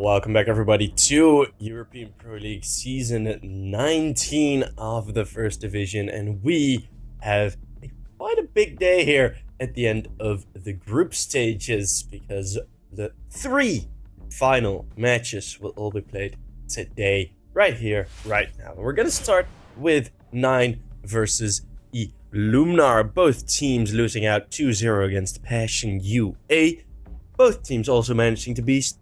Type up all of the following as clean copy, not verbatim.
Welcome back, everybody, to European Pro League Season 19 of the First Division, and we have quite a big day here at the end of the group stages, because the 3 final matches will all be played today, right here, right now. And we're going to start with 9 versus Illuminar, both teams losing out 2-0 against Passion UA. Both teams also managing to beat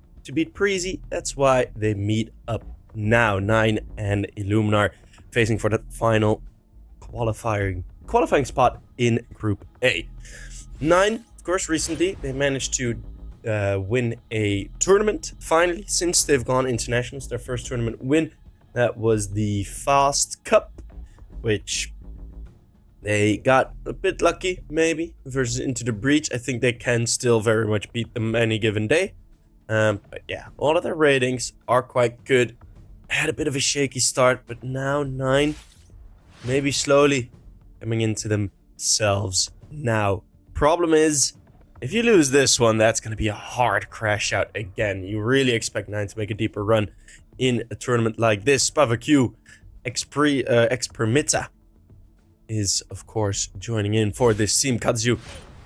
Preezy. That's why they meet up now. 9 and Illuminar facing for the final qualifying spot in Group A. 9, of course, recently they managed to win a tournament finally since they've gone internationals. Their first tournament win, that was the Fast Cup, which they got a bit lucky, maybe, versus Into the Breach. I think they can still very much beat them any given day. But yeah, all of their ratings are quite good. Had a bit of a shaky start, but now 9, maybe slowly coming into themselves now. Problem is, if you lose this one, that's going to be a hard crash out again. You really expect 9 to make a deeper run in a tournament like this. SpavaQ, Expermita is, of course, joining in for this team. Kazu,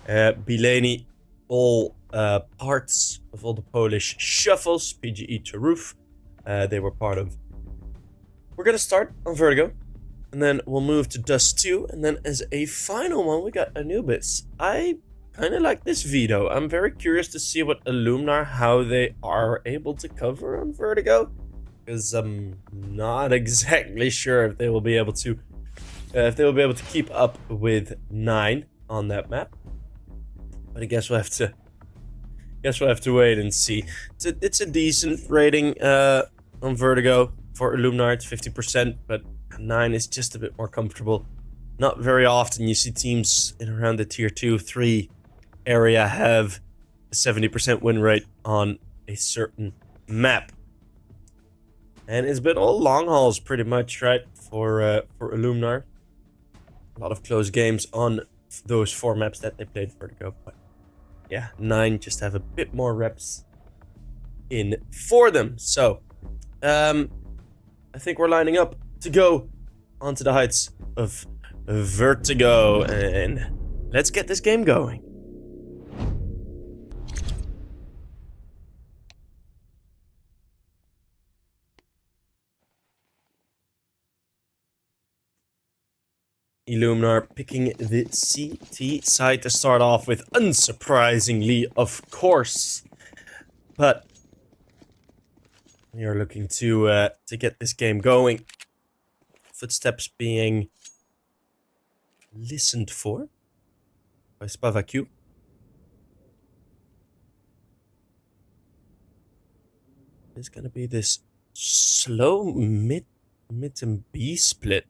Bileni, all parts of all the Polish shuffles. PGE to Roof, they were part of. We're gonna start on Vertigo, and then we'll move to Dust 2, and then as a final one, we got Anubis. I kind of like this veto. I'm very curious to see what Illuminar, how they are able to cover on Vertigo, because I'm not exactly sure if they will be able to keep up with 9 on that map. But I guess we'll have to wait and see. It's a decent rating on Vertigo. For Illuminar, it's 50%, but 9 is just a bit more comfortable. Not very often you see teams in around the tier 2, 3 area have a 70% win rate on a certain map. And it's been all long hauls pretty much, right, for Illuminar. A lot of close games on those 4 maps that they played Vertigo, but yeah, 9 just have a bit more reps in for them. So, I think we're lining up to go onto the heights of Vertigo, and let's get this game going. Illuminar picking the CT side to start off with, unsurprisingly, of course. But we are looking to get this game going. Footsteps being listened for by SpavaQ. There's gonna be this slow mid and B split.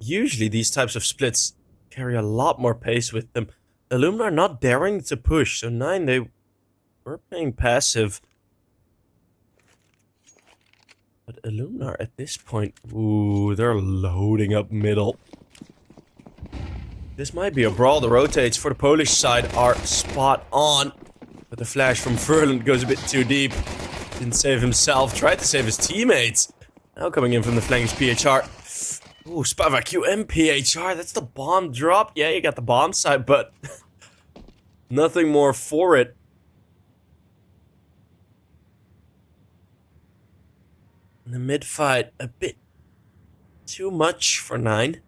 Usually these types of splits carry a lot more pace with them. Illuminar not daring to push, so 9, they were playing passive. But Illuminar at this point, ooh, they're loading up middle. This might be a brawl. The rotates for the Polish side are spot on. But the flash from Verdant goes a bit too deep. Didn't save himself, tried to save his teammates. Now coming in from the flanks, PHR. Ooh, SpavaQ and PHR, that's the bomb drop. Yeah, you got the bomb side, but nothing more for it. In the mid fight, a bit too much for 9.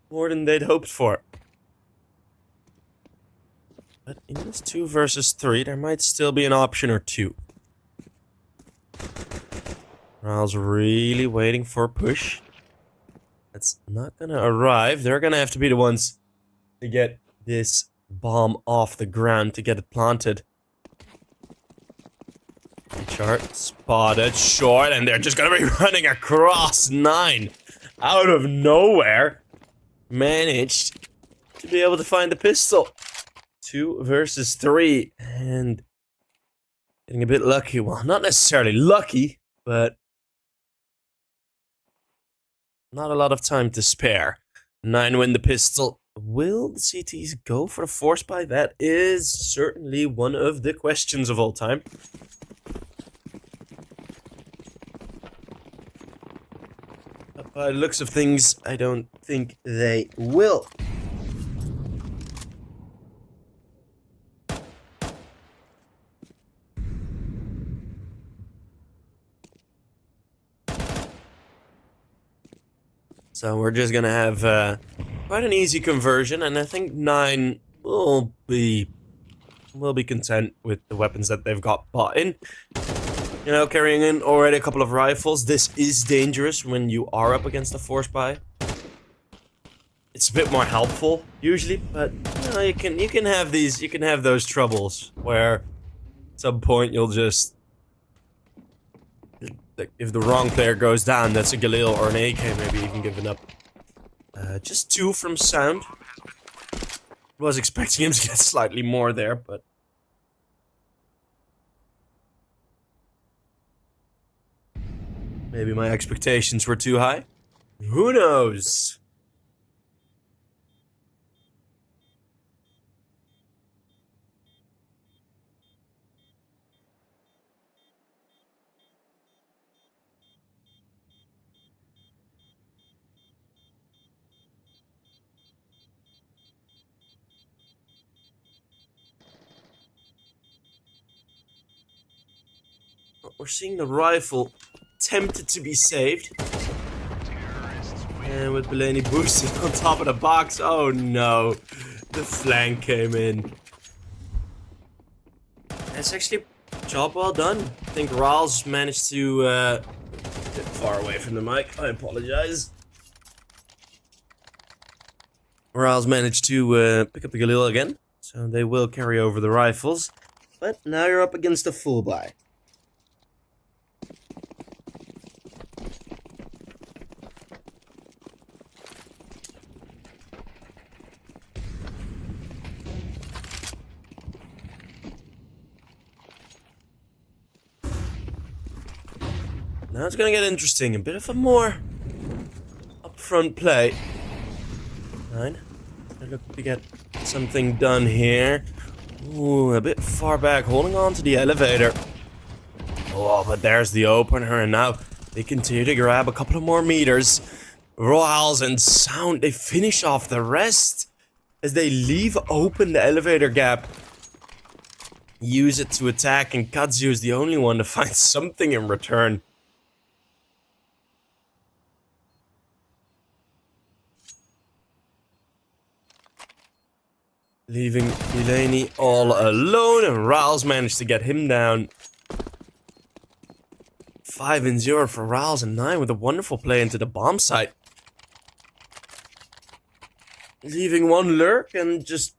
More than they'd hoped for. But in this 2 versus 3, there might still be an option or 2. Raul's really waiting for a push. That's not gonna arrive. They're gonna have to be the ones to get this bomb off the ground, to get it planted. Chart spotted short, and they're just gonna be running across 9 out of nowhere. Managed to be able to find the pistol. 2 versus 3, and getting a bit lucky. Well, not necessarily lucky, but not a lot of time to spare. 9 win the pistol. Will the CTs go for the force buy? That is certainly one of the questions of all time. But by the looks of things, I don't think they will. So we're just gonna have quite an easy conversion, and I think 9 will be content with the weapons that they've got bought in. You know, carrying in already a couple of rifles. This is dangerous when you are up against a force buy. It's a bit more helpful usually, but you know, you can have those troubles where at some point you'll just, like, if the wrong player goes down, that's a Galil or an AK, maybe even giving up. Just 2 from sound. Was expecting him to get slightly more there, but maybe my expectations were too high. Who knows? We're seeing the rifle tempted to be saved. And with Bellini boosted on top of the box. Oh no. The flank came in. That's actually a job well done. I think Ral's managed to get far away from the mic. I apologize. Ral's managed to pick up the Galil again. So they will carry over the rifles. But now you're up against a full buy. Now it's gonna get interesting. A bit of a more upfront play. 9. I look to get something done here. Ooh, a bit far back, holding on to the elevator. Oh, but there's the opener, and now they continue to grab a couple of more meters. Royals and Sound, they finish off the rest as they leave open the elevator gap. Use it to attack, and Kazu is the only one to find something in return. Leaving Bellini all alone, and Rals managed to get him down. 5-0 for Rals, and 9 with a wonderful play into the bomb site. Leaving one lurk and just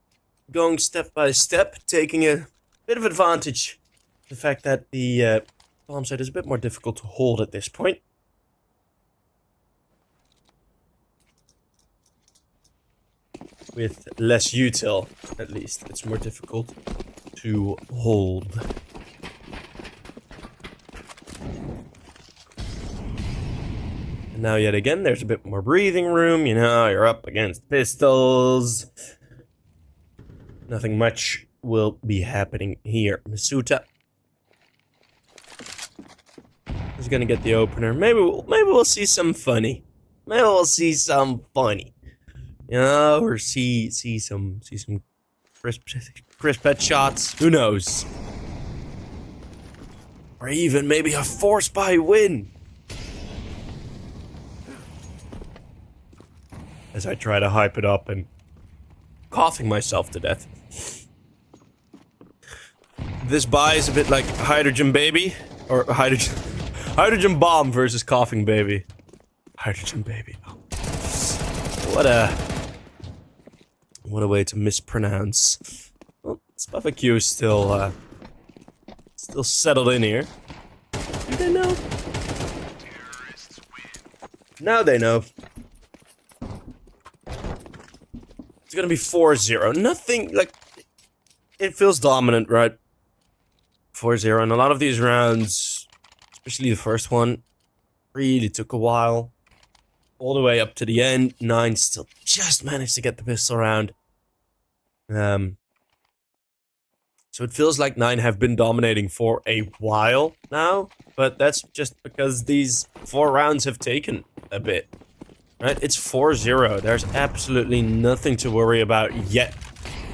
going step by step, taking a bit of advantage. The fact that the bomb site is a bit more difficult to hold at this point. With less util, at least, it's more difficult to hold. And now yet again, there's a bit more breathing room, you know, you're up against pistols. Nothing much will be happening here. Masuta is gonna get the opener. Maybe we'll see some funny. Maybe we'll see some funny. You know, or see some crisp headshots. Who knows? Or even maybe a force buy win. As I try to hype it up and coughing myself to death. This buy is a bit like Hydrogen Baby, or Hydrogen Bomb versus Coughing Baby. Hydrogen Baby. Oh. What a way to mispronounce. Well, Spuffaq is still settled in here. Do they know? Now they know. It's gonna be 4-0. Nothing, like, it feels dominant, right? 4-0, and a lot of these rounds, especially the first one, really took a while. All the way up to the end. 9 still just managed to get the pistol round. So it feels like 9 have been dominating for a while now, but that's just because these 4 rounds have taken a bit. Right? It's 4-0. There's absolutely nothing to worry about yet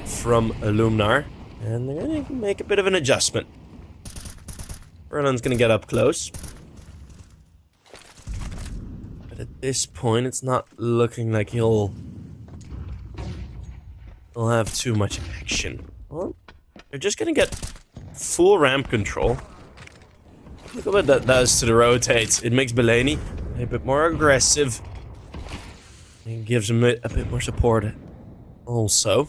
from Illuminar. And they're gonna make a bit of an adjustment. Verdant's gonna get up close. But at this point, it's not looking like he'll have too much action. Well, they're just gonna get full ramp control. Look at what that does to the rotates. It makes Belaney a bit more aggressive. It gives him a bit more support also.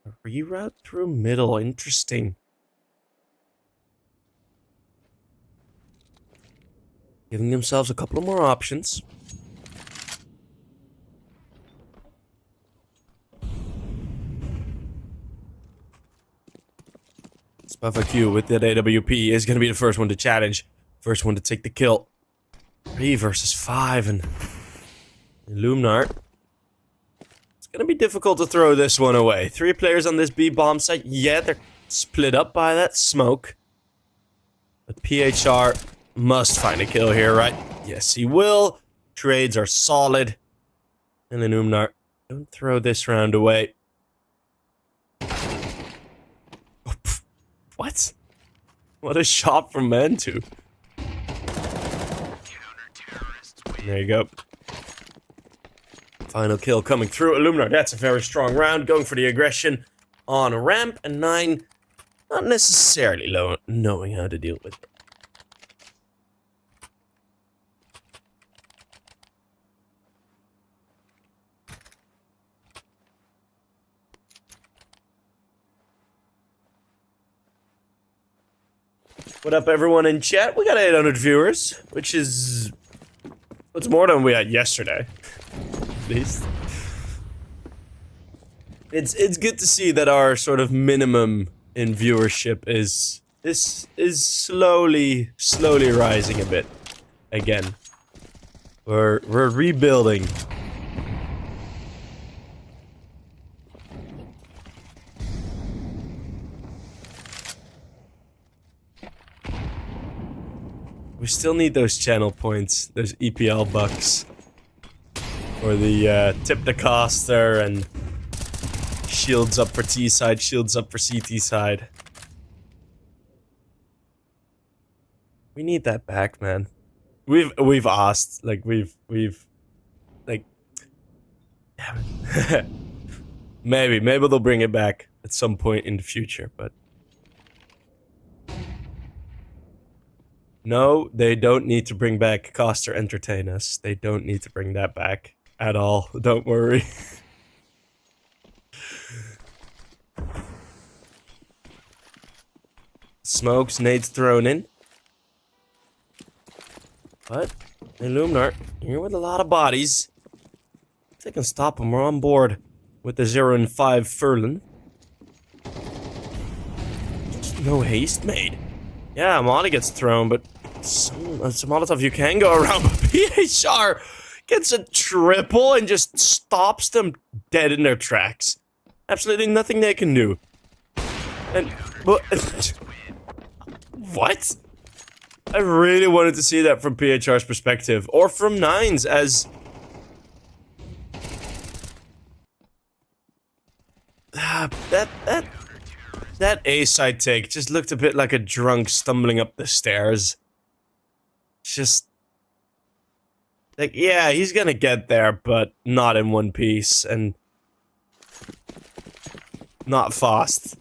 A reroute through middle, interesting. Giving themselves a couple of more options. Q with that AWP is going to be the first one to challenge. First one to take the kill. 3 versus 5 and Illuminar. It's going to be difficult to throw this one away. 3 players on this B bomb site. Yeah, they're split up by that smoke. But PHR must find a kill here, right? Yes, he will. Trades are solid. And Illuminar, don't throw this round away. What? What a shot from Mantu. There you go. Final kill coming through. Illuminar, that's a very strong round. Going for the aggression on a ramp. And 9, not necessarily knowing how to deal with it. What up, everyone in chat? We got 800 viewers, which is... what's more than we had yesterday. At least. It's good to see that our sort of minimum in viewership is slowly rising a bit. Again. We're rebuilding. We still need those channel points, those EPL bucks. Or the tip the caster and shields up for T side, shields up for CT side. We need that back, man. We've asked, like we've like maybe they'll bring it back at some point in the future, but no, they don't need to bring back Coster Entertain Us. They don't need to bring that back at all. Don't worry. Smokes, nades thrown in. But Illuminar, here with a lot of bodies. If they can stop them, we're on board with the 0 and 5 Furlan. Just no haste made. Yeah, Molly gets thrown, but some Molotov you can go around, but PHR gets a triple and just stops them dead in their tracks. Absolutely nothing they can do. And, but, what? I really wanted to see that from PHR's perspective, or from 9's, as... That A-side take just looked a bit like a drunk stumbling up the stairs. Just... like, yeah, he's gonna get there, but not in one piece, and... not fast.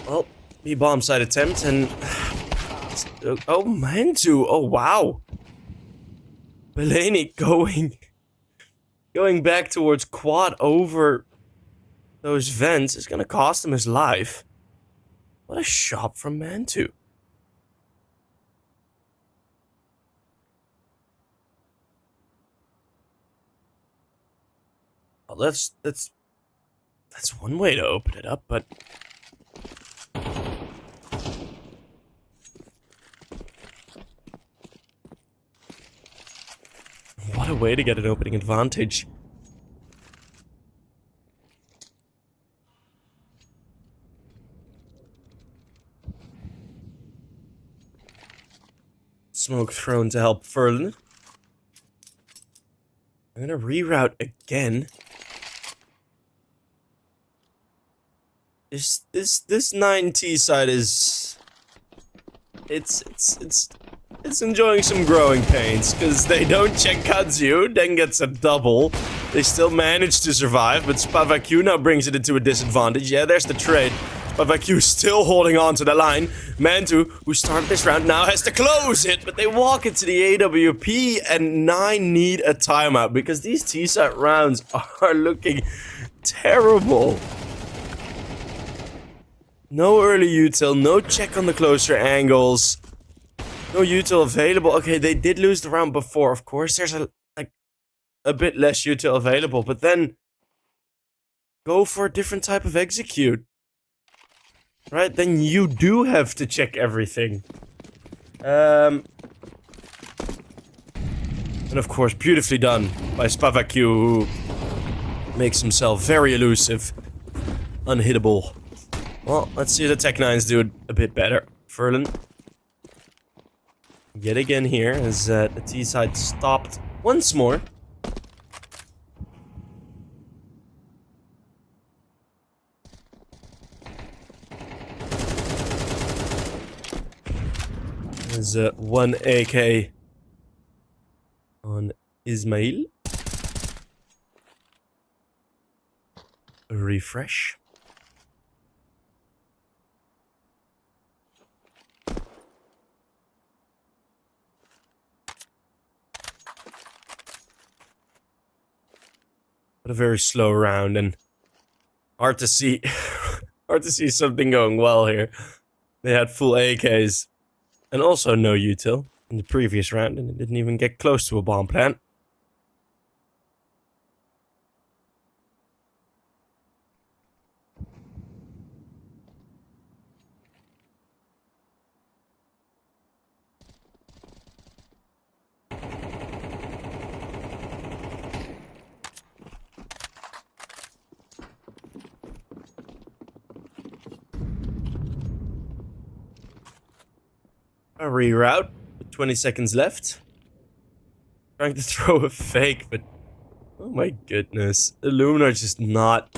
Well, B-bomb side attempt, and... oh, Mantu! Oh, wow! Belaney going back towards quad over those vents is gonna cost him his life. What a shot from Mantu. Well, that's one way to open it up, but what a way to get an opening advantage. Smoke thrown to help Furlan. I'm gonna reroute again. This 9T side is it's enjoying some growing pains because they don't check Kazu, then gets a double. They still manage to survive, but Spavaku now brings it into a disadvantage. Yeah, there's the trade. Spavaku still holding on to the line. Mantu, who started this round, now has to close it, but they walk into the AWP, and 9 need a timeout because these T-side rounds are looking terrible. No early util, no check on the closer angles. No util available. Okay, they did lose the round before. Of course, there's a bit less util available, but then go for a different type of execute. Right? Then you do have to check everything. And of course, beautifully done by Spavaku, who makes himself very elusive. Unhittable. Well, let's see the Tech 9s do it a bit better. Furlan. Yet again here, as the T-side stopped once more. There's one AK on Ismail. A refresh. But a very slow round and hard to see hard to see something going well here. They had full AKs and also no util in the previous round, and it didn't even get close to a bomb plant. A reroute with 20 seconds left. Trying to throw a fake, but oh my goodness. Illuminar just not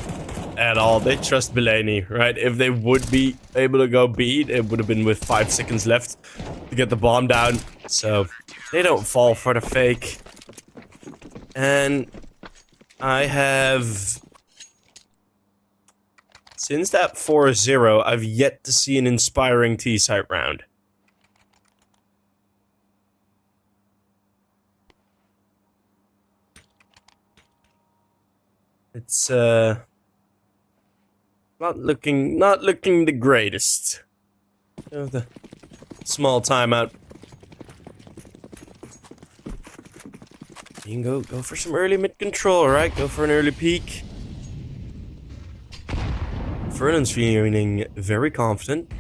at all. They trust Bellany, right? If they would be able to go B, it would have been with 5 seconds left to get the bomb down. So they don't fall for the fake. And I have... Since that 4-0, I've yet to see an inspiring T-site round. It's not looking the greatest. You know, the small timeout. You can go for some early mid control, right? Go for an early peek. Fernand's feeling very confident.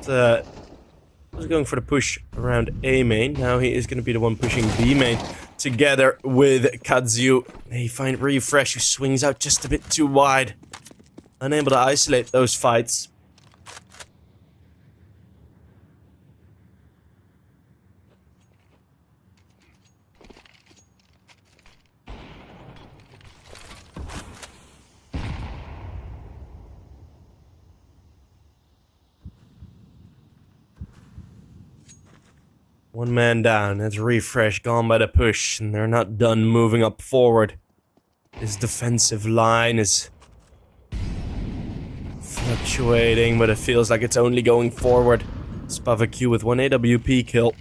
Was going for the push around A main. Now he is going to be the one pushing B main together with Kazu. They find Refresh, who swings out just a bit too wide. Unable to isolate those fights. One man down. That's Refresh gone by the push, and they're not done moving up forward. His defensive line is fluctuating, but it feels like it's only going forward. Spavaku with one AWP kill.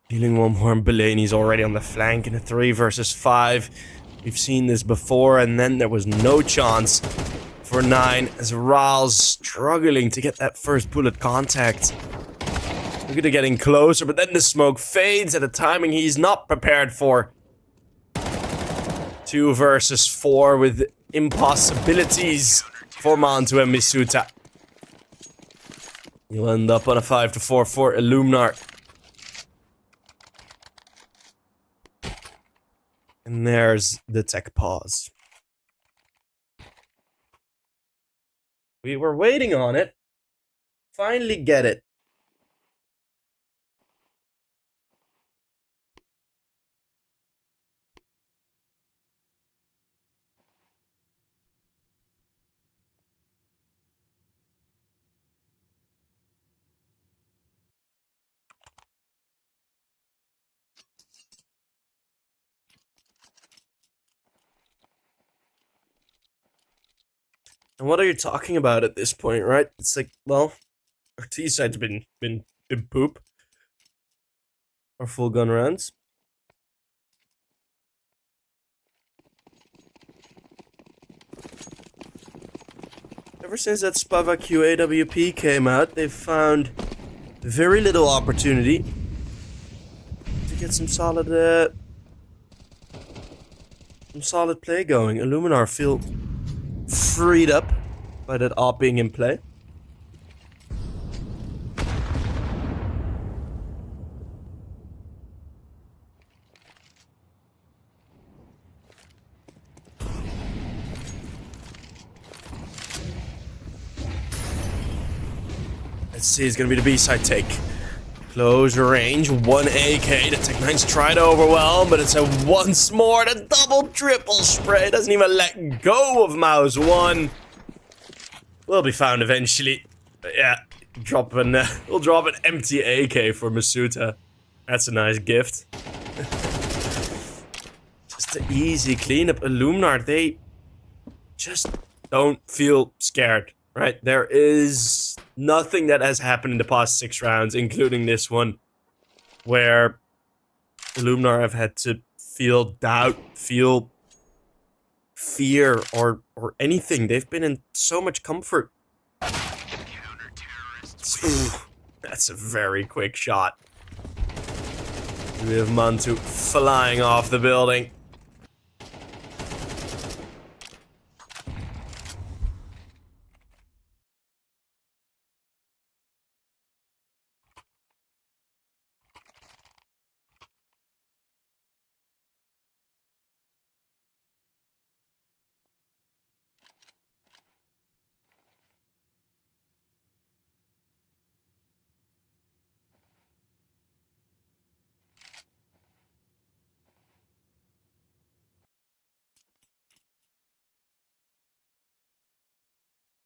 Dealing one more, and Bellany's already on the flank in a 3 versus 5. We've seen this before, and then there was no chance for 9 as Ral's struggling to get that first bullet contact. Look at it getting closer, but then the smoke fades at a timing he's not prepared for. 2 versus 4 with impossibilities for Mantu and Misuta. You'll end up on a 5-4 for Illuminar. And there's the tech pause. We were waiting on it. Finally get it. And what are you talking about at this point, right? It's like, well, our T side's been poop. Our full gun rounds. Ever since that Spava QAWP came out, they've found very little opportunity to get some solid play going. Illuminar feel freed up by that op being in play. Let's see, it's gonna be the B-side take. Close range, 1 AK. The Tech-9's tried to overwhelm, but it's a once more. The double triple spray doesn't even let go of Mouse 1. Will be found eventually. But yeah, we'll drop an empty AK for Masuta. That's a nice gift. Just an easy cleanup. Illuminar, they just don't feel scared. Right, there is nothing that has happened in the past 6 rounds, including this one, where Illuminar have had to feel doubt, feel fear, or anything. They've been in so much comfort. Ooh, that's a very quick shot. We have Mantu flying off the building.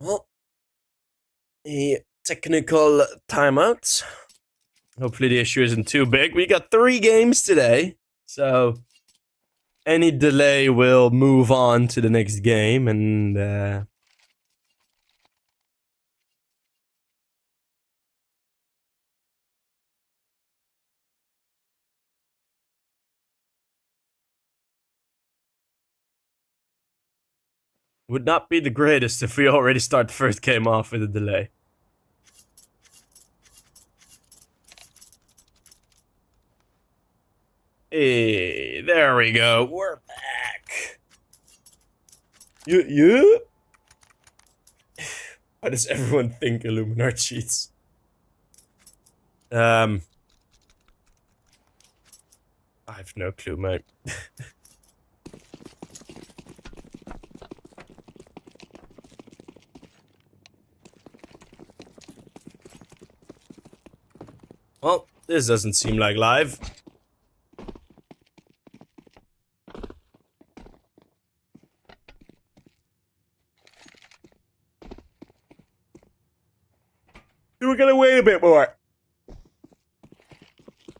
Well, a technical timeout. Hopefully the issue isn't too big. We got 3 games today, so any delay will move on to the next game, and would not be the greatest if we already start the first game off with a delay. Hey, there we go. We're back. You? Why does everyone think Illuminar cheats? I have no clue, mate. Well, this doesn't seem like live. We're gonna wait a bit more.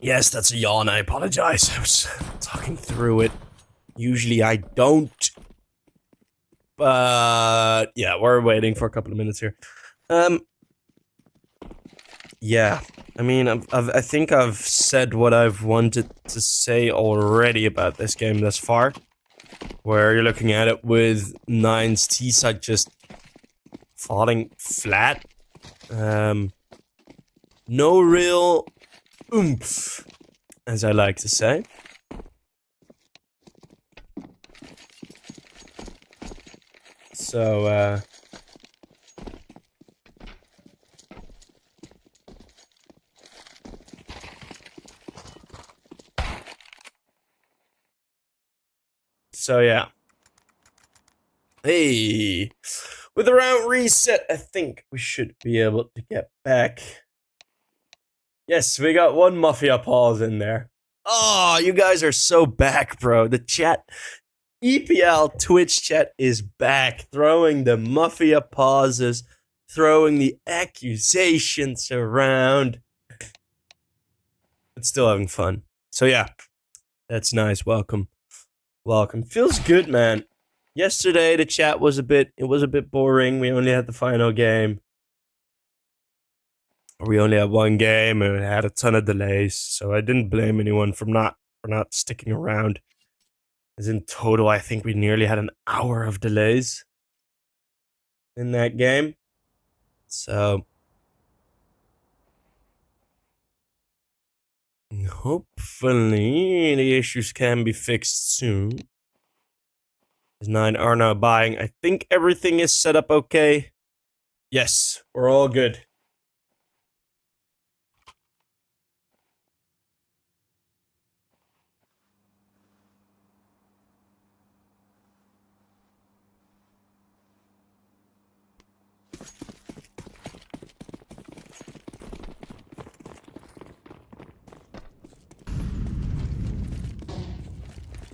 Yes, that's a yawn. I apologize. I was talking through it. Usually I don't. But yeah, we're waiting for a couple of minutes here. Yeah, I mean, I think I've said what I've wanted to say already about this game thus far. where you're looking at it with 9's T-side just falling flat. No real oomph, as I like to say. So, yeah. Hey, with the round reset, I think we should be able to get back. Yes, we got one Mafia pause in there. Oh, you guys are so back, bro. The chat, EPL Twitch chat is back, throwing the Mafia pauses, throwing the accusations around, but still having fun. So yeah, that's nice. Welcome. Welcome. Feels good, man. Yesterday the chat was a bit boring. We only had the final game. We only had one game and it had a ton of delays, so I didn't blame anyone for not sticking around. As in total, I think we nearly had an hour of delays in that game. So hopefully the issues can be fixed soon. As 9 are now buying. I think everything is set up okay. Yes, we're all good.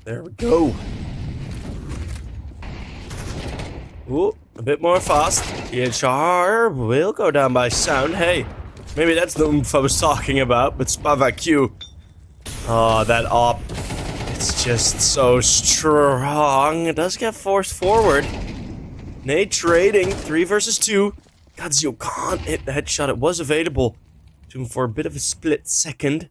There we go. Ooh, a bit more fast. EHR will go down by sound. Hey, maybe that's the oomph I was talking about, but Spavak Q. Oh, that op. It's just so strong. It does get forced forward. Nate trading. 3 versus 2. Kazuo can't hit the headshot. It was available to him for a bit of a split second.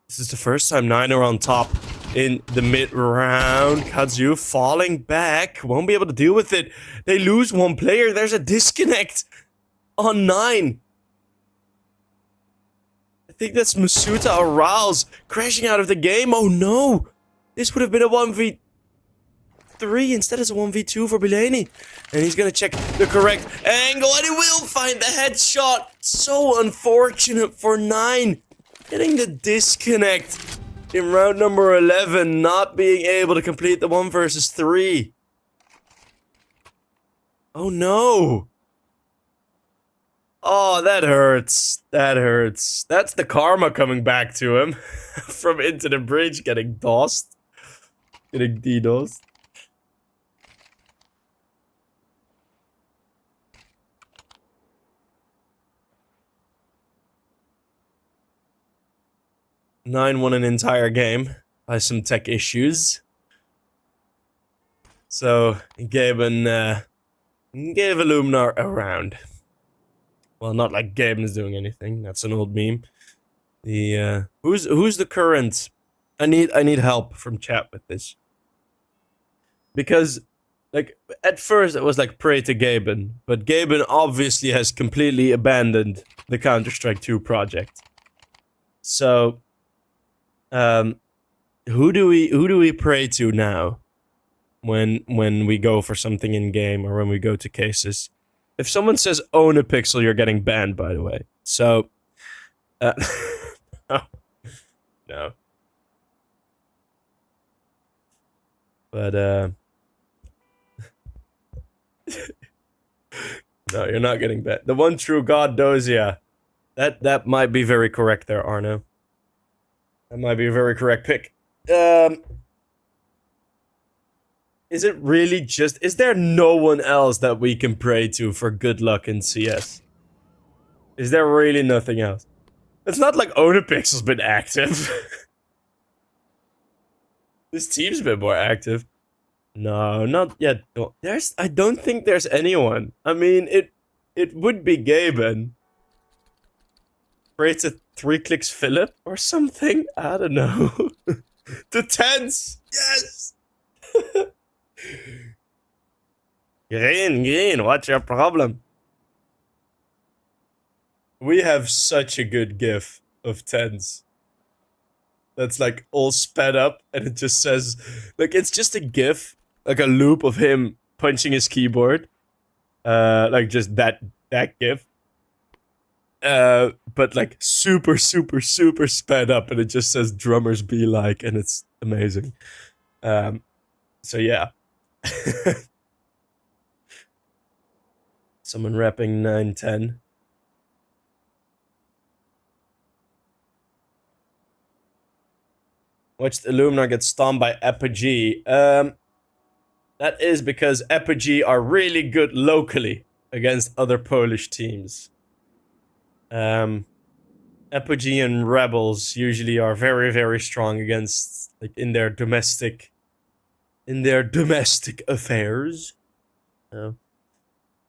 This is the first time 9 are on top in the mid-round. Kazuo falling back. Won't be able to deal with it. They lose one player. There's a disconnect on 9. I think that's Masuta or Riles crashing out of the game. Oh no! This would have been a 1v3. Instead it's a 1v2 for Bileni. And he's gonna check the correct angle and he will find the headshot. So unfortunate for 9. Getting the disconnect in round number 11, not being able to complete the 1 versus 3. Oh no! Oh, that hurts. That hurts. That's the karma coming back to him. From Into the Bridge, getting DOSed. Getting DDoSed. Nine won an entire game by some tech issues. So, he gave Illuminar a round. Well, not like Gaben is doing anything. That's an old meme. The who's the current? I need help from chat with this. Because like at first it was like pray to Gaben, but Gaben obviously has completely abandoned the Counter-Strike 2 project. So who do we pray to now when we go for something in game or when we go to cases? If someone says own a pixel, you're getting banned, by the way. So, no. No. But, no, you're not getting banned. The one true God Dozia. That might be very correct there, Arno. That might be a very correct pick. Is it really just... Is there no one else that we can pray to for good luck in CS? Is there really nothing else? It's not like Onapixel's been active. This team's been more active. No, not yet. I don't think there's anyone. I mean, it would be Gaben. Pray to 3 clicks Philip or something? I don't know. The tens! Yes! Green, what's your problem? We have such a good gif of tens. That's like all sped up and it just says, like, it's just a gif, like a loop of him punching his keyboard. Like just that gif. But like super sped up and it just says drummers be like, and it's amazing. So yeah. Someone rapping 910. Watched Illuminar get stomped by Apogee. That is because Apogee are really good locally against other Polish teams. Apogee and Rebels usually are very strong against, like, in their domestic affairs. You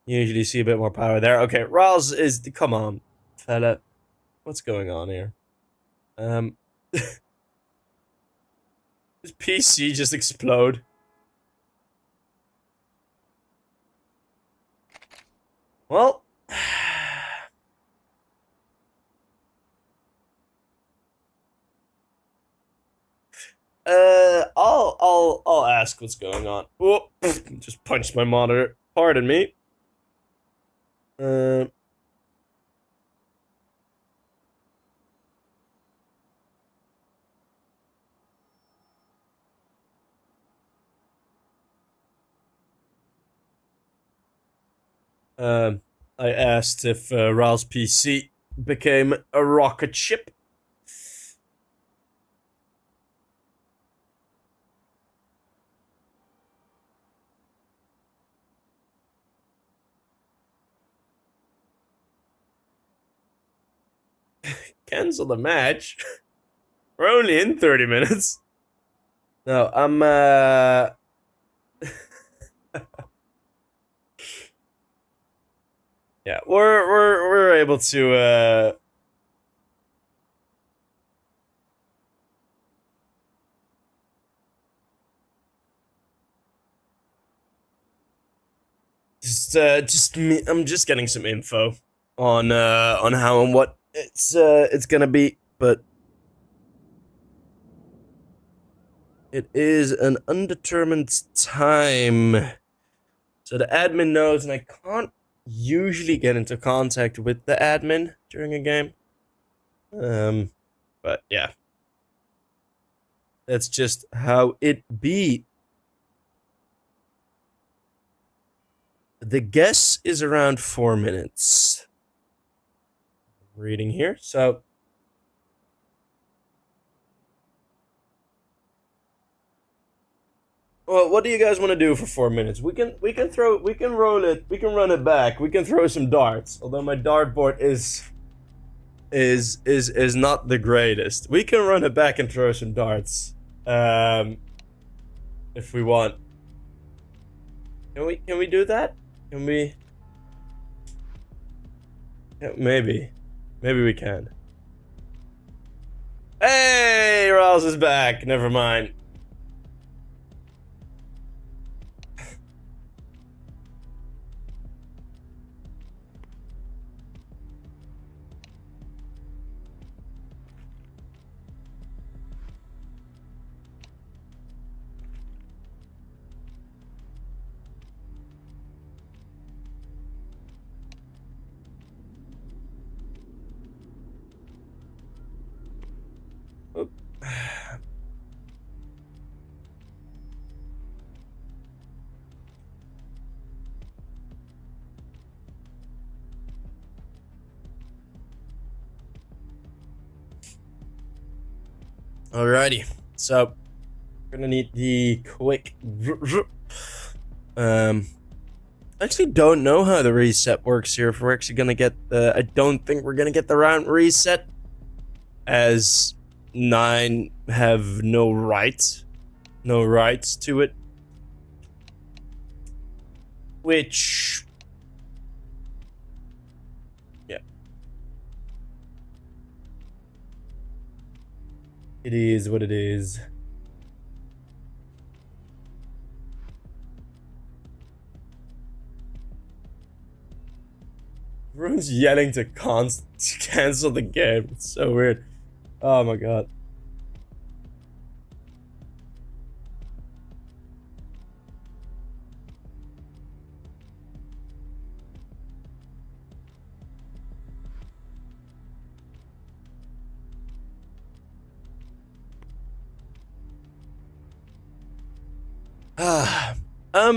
usually see a bit more power there. Okay, Raz is, come on, fella. What's going on here? Does PC just explode? Well, I'll ask what's going on. Oh, just punched my monitor. Pardon me. I asked if Ral's PC became a rocket ship. Cancel the match. We're only in 30 minutes. No, I'm yeah, we're able to just me. I'm just getting some info on how and what it's gonna be, but it is an undetermined time. So the admin knows, and I can't usually get into contact with the admin during a game. But yeah. That's just how it be. The guess is around 4 minutes. I'm reading here, so well, what do you guys want to do for 4 minutes? We can run it back. We can throw some darts. Although my dartboard is not the greatest. We can run it back and throw some darts. If we want. Can we do that? Can we? Yeah, maybe we can. Hey, Rouse is back. Never mind. Alrighty, so we're gonna need the quick. I actually don't know how the reset works here. If we're actually gonna get the, I don't think we're gonna get the round reset, as 9 have no rights to it, which, yeah, it is what it is. Everyone's yelling to cancel the game. It's so weird. Oh my god.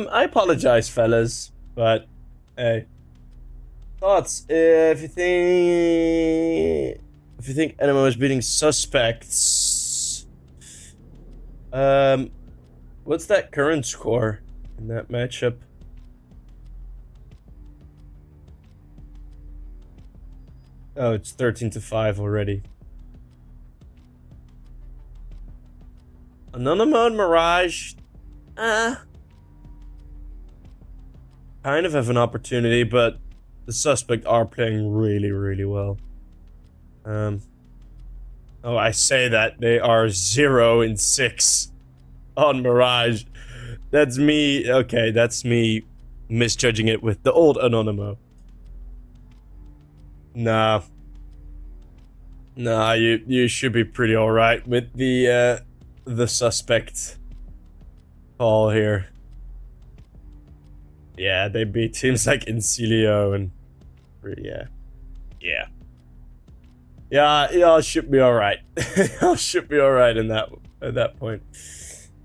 I apologize, fellas, but hey. Thoughts? If you think Enema is beating suspects, what's that current score in that matchup? Oh, it's 13-5 already. Anonymous and Mirage, kind of have an opportunity, but the suspect are playing really, really well. Oh, I say that they are 0-6 on Mirage. That's me. Okay, that's me misjudging it with the old Anonymous. Nah, you should be pretty all right with the suspect call here. Yeah, they beat teams like Incilio and yeah, y'all should be all right. Y'all should be all right in that at that point.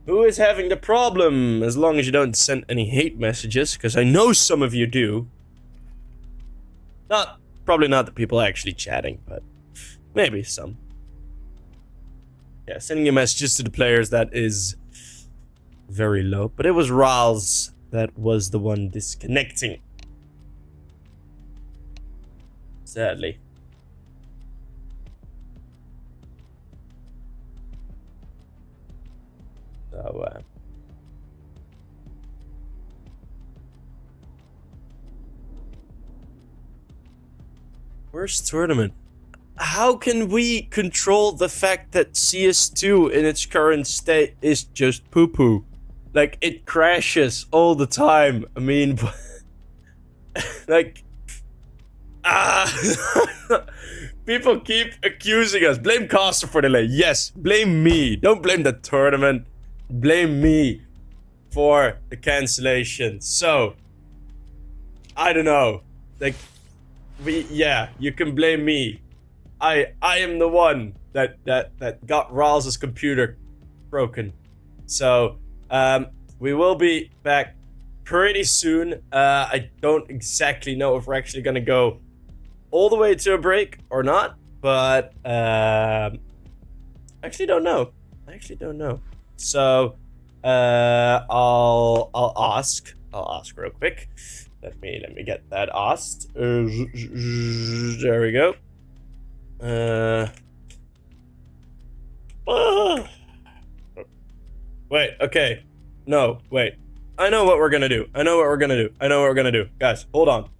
Who is having the problem? As long as you don't send any hate messages, because I know some of you do. Probably not the people actually chatting, but maybe some. Yeah, sending your messages to the players, that is very low. But it was Ral's that was the one disconnecting. Sadly. So, worst tournament. How can we control the fact that CS2 in its current state is just poo-poo? Like, it crashes all the time. I mean, like, people keep accusing us. Blame Caster for delay. Yes, blame me. Don't blame the tournament. Blame me for the cancellation. So, I don't know. Like, you can blame me. I am the one that got Rawls' computer broken. So, we will be back pretty soon. I don't exactly know if we're actually gonna go all the way to a break or not, but actually don't know. So, I'll ask real quick. Let me get that asked. There we go. Wait, okay. No, wait. I know what we're gonna do. Guys, hold on.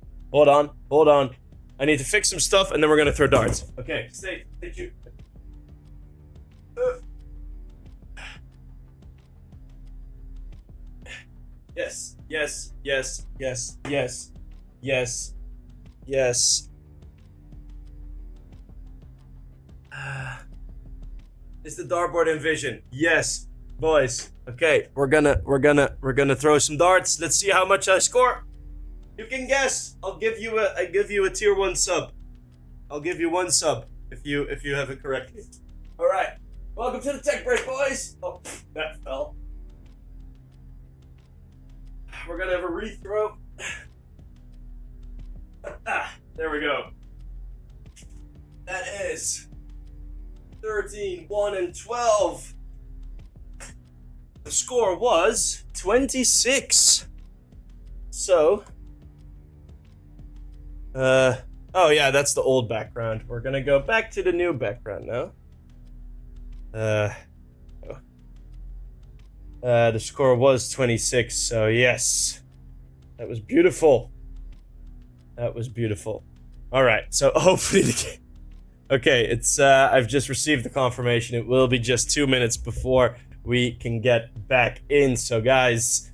I need to fix some stuff and then we're gonna throw darts. Okay, stay tuned. Yes. Is the dartboard in vision? Yes, boys. Okay, we're gonna throw some darts. Let's see how much I score. You can guess. I give you a tier 1 sub. I'll give you 1 sub if you have it correctly. All right. Welcome to the tech break, boys. Oh, that fell. We're gonna have a rethrow. There we go. That is 13, 1, and 12. The score was 26. So, oh yeah, that's the old background. We're gonna go back to the new background now. The score was 26, so yes. That was beautiful. Alright, so hopefully the game... Okay, it's, I've just received the confirmation. It will be just 2 minutes before we can get back in. So guys,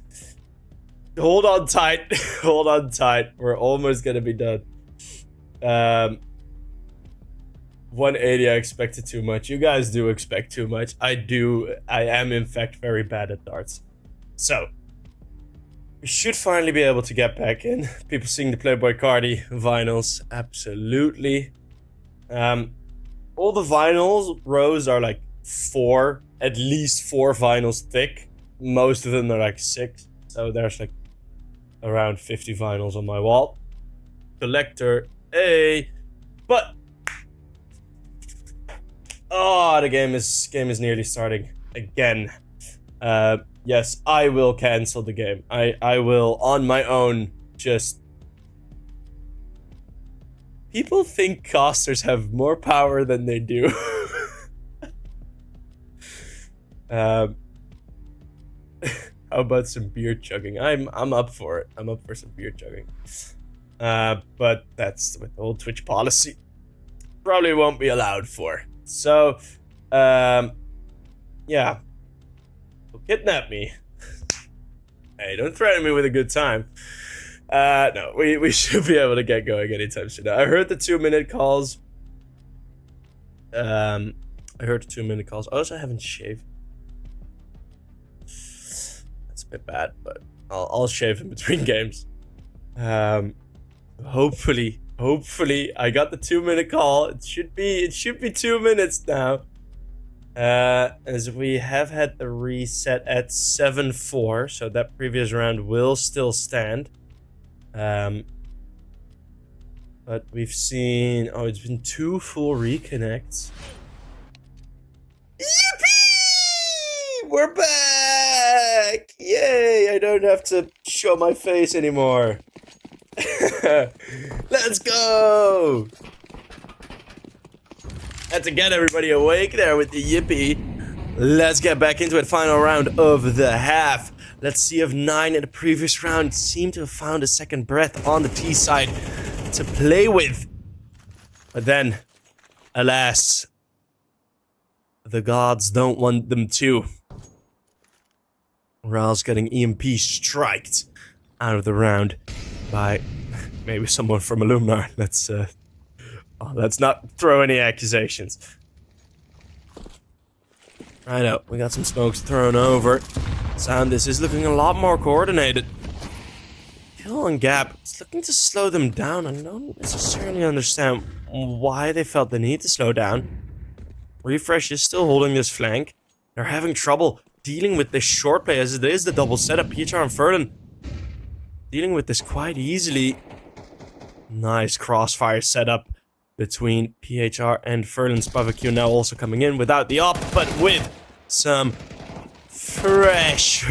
hold on tight. We're almost gonna be done. 180, I expected too much. You guys do expect too much. I am in fact very bad at darts. So, we should finally be able to get back in. People seeing the Playboy Cardi vinyls, absolutely. All the vinyls rows are like at least four vinyls thick. Most of them are like 6. So there's like around 50 vinyls on my wall. Collector A. But oh, the game is nearly starting again. Yes, I will cancel the game. I will on my own just. People think casters have more power than they do. How about some beer chugging? I'm up for it. I'm up for some beer chugging. But that's with the old Twitch policy. Probably won't be allowed for. So, yeah. Kidnap me. Hey, don't threaten me with a good time. No, we should be able to get going anytime soon. I heard the 2-minute calls. I heard the 2-minute calls. I also haven't shaved. That's a bit bad, but I'll shave in between games. Hopefully, I got the 2-minute call. It should be 2 minutes now. As we have had the reset at 7-4, so that previous round will still stand. But we've seen, it's been 2 full reconnects. Yippee! We're back! Yay! I don't have to show my face anymore. Let's go! Had to get everybody awake there with the yippee. Let's get back into it. Final round of the half. Let's see if 9 in the previous round seemed to have found a second breath on the T side to play with. But then, alas, the gods don't want them to. Ral's getting EMP striked out of the round by maybe someone from Illuminar. Let's not throw any accusations. Right out, we got some smokes thrown over. Sound, this is looking a lot more coordinated. Kill and Gap, it's looking to slow them down. I don't necessarily understand why they felt the need to slow down. Refresh is still holding this flank. They're having trouble dealing with this short play as it is the double setup. PHR and Verdant dealing with this quite easily. Nice crossfire setup between PHR and Verdant. SpavaQ now also coming in without the op, but with some fresh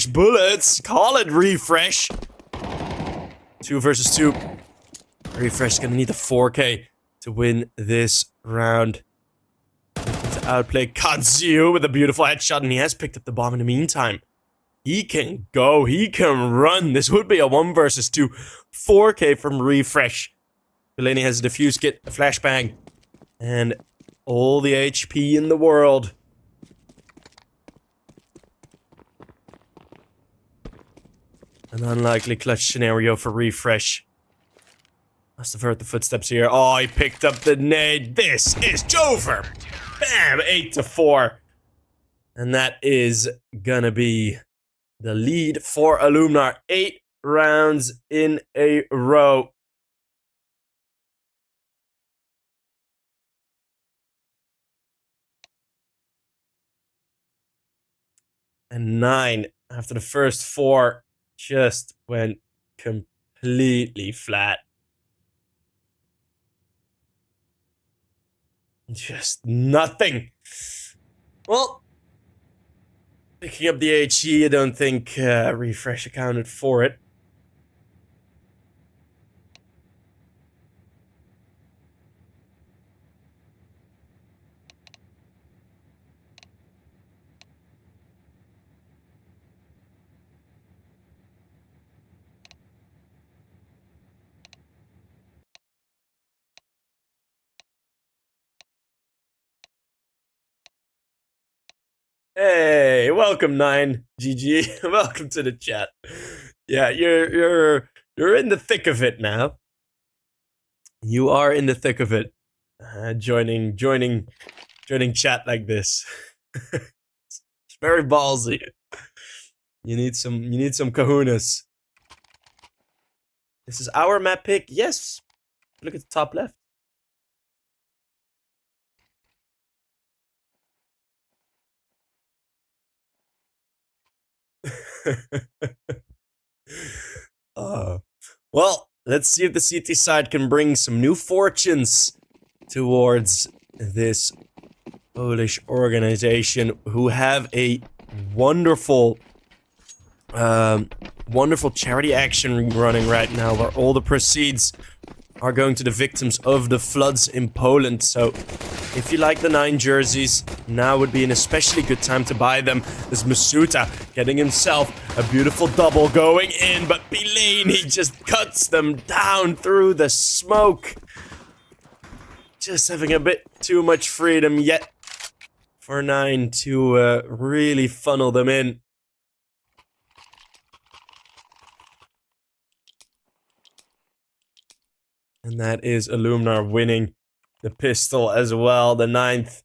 bullets. Call it refresh. 2 versus 2. Refresh is gonna need a 4K to win this round. Looking to outplay Kazuyu with a beautiful headshot, and he has picked up the bomb in the meantime. He can go, he can run. This would be a 1 versus 2. 4K from Refresh. Delaney has a defuse kit, a flashbang, and all the HP in the world. An unlikely clutch scenario for Refresh. Must have heard the footsteps here. Oh, he picked up the nade. This is Jover. Bam, 8-4. And that is gonna be the lead for Illuminar. 8 rounds in a row. And 9 after the first 4 just went completely flat. Just nothing. Well, picking up the HE, I don't think Refresh accounted for it. Hey, welcome 9, GG. Welcome to the chat. Yeah, you're in the thick of it now. You are in the thick of it. Joining chat like this. It's very ballsy. You need some kahunas. This is our map pick. Yes. Look at the top left. Well, let's see if the CT side can bring some new fortunes towards this Polish organization who have a wonderful wonderful charity action running right now where all the proceeds are going to the victims of the floods in Poland. So if you like the 9 jerseys, now would be an especially good time to buy them. There's Masuta getting himself a beautiful double going in, but Bileni just cuts them down through the smoke. Just having a bit too much freedom yet for 9 to really funnel them in. And that is Illuminar winning the pistol as well, the 9th.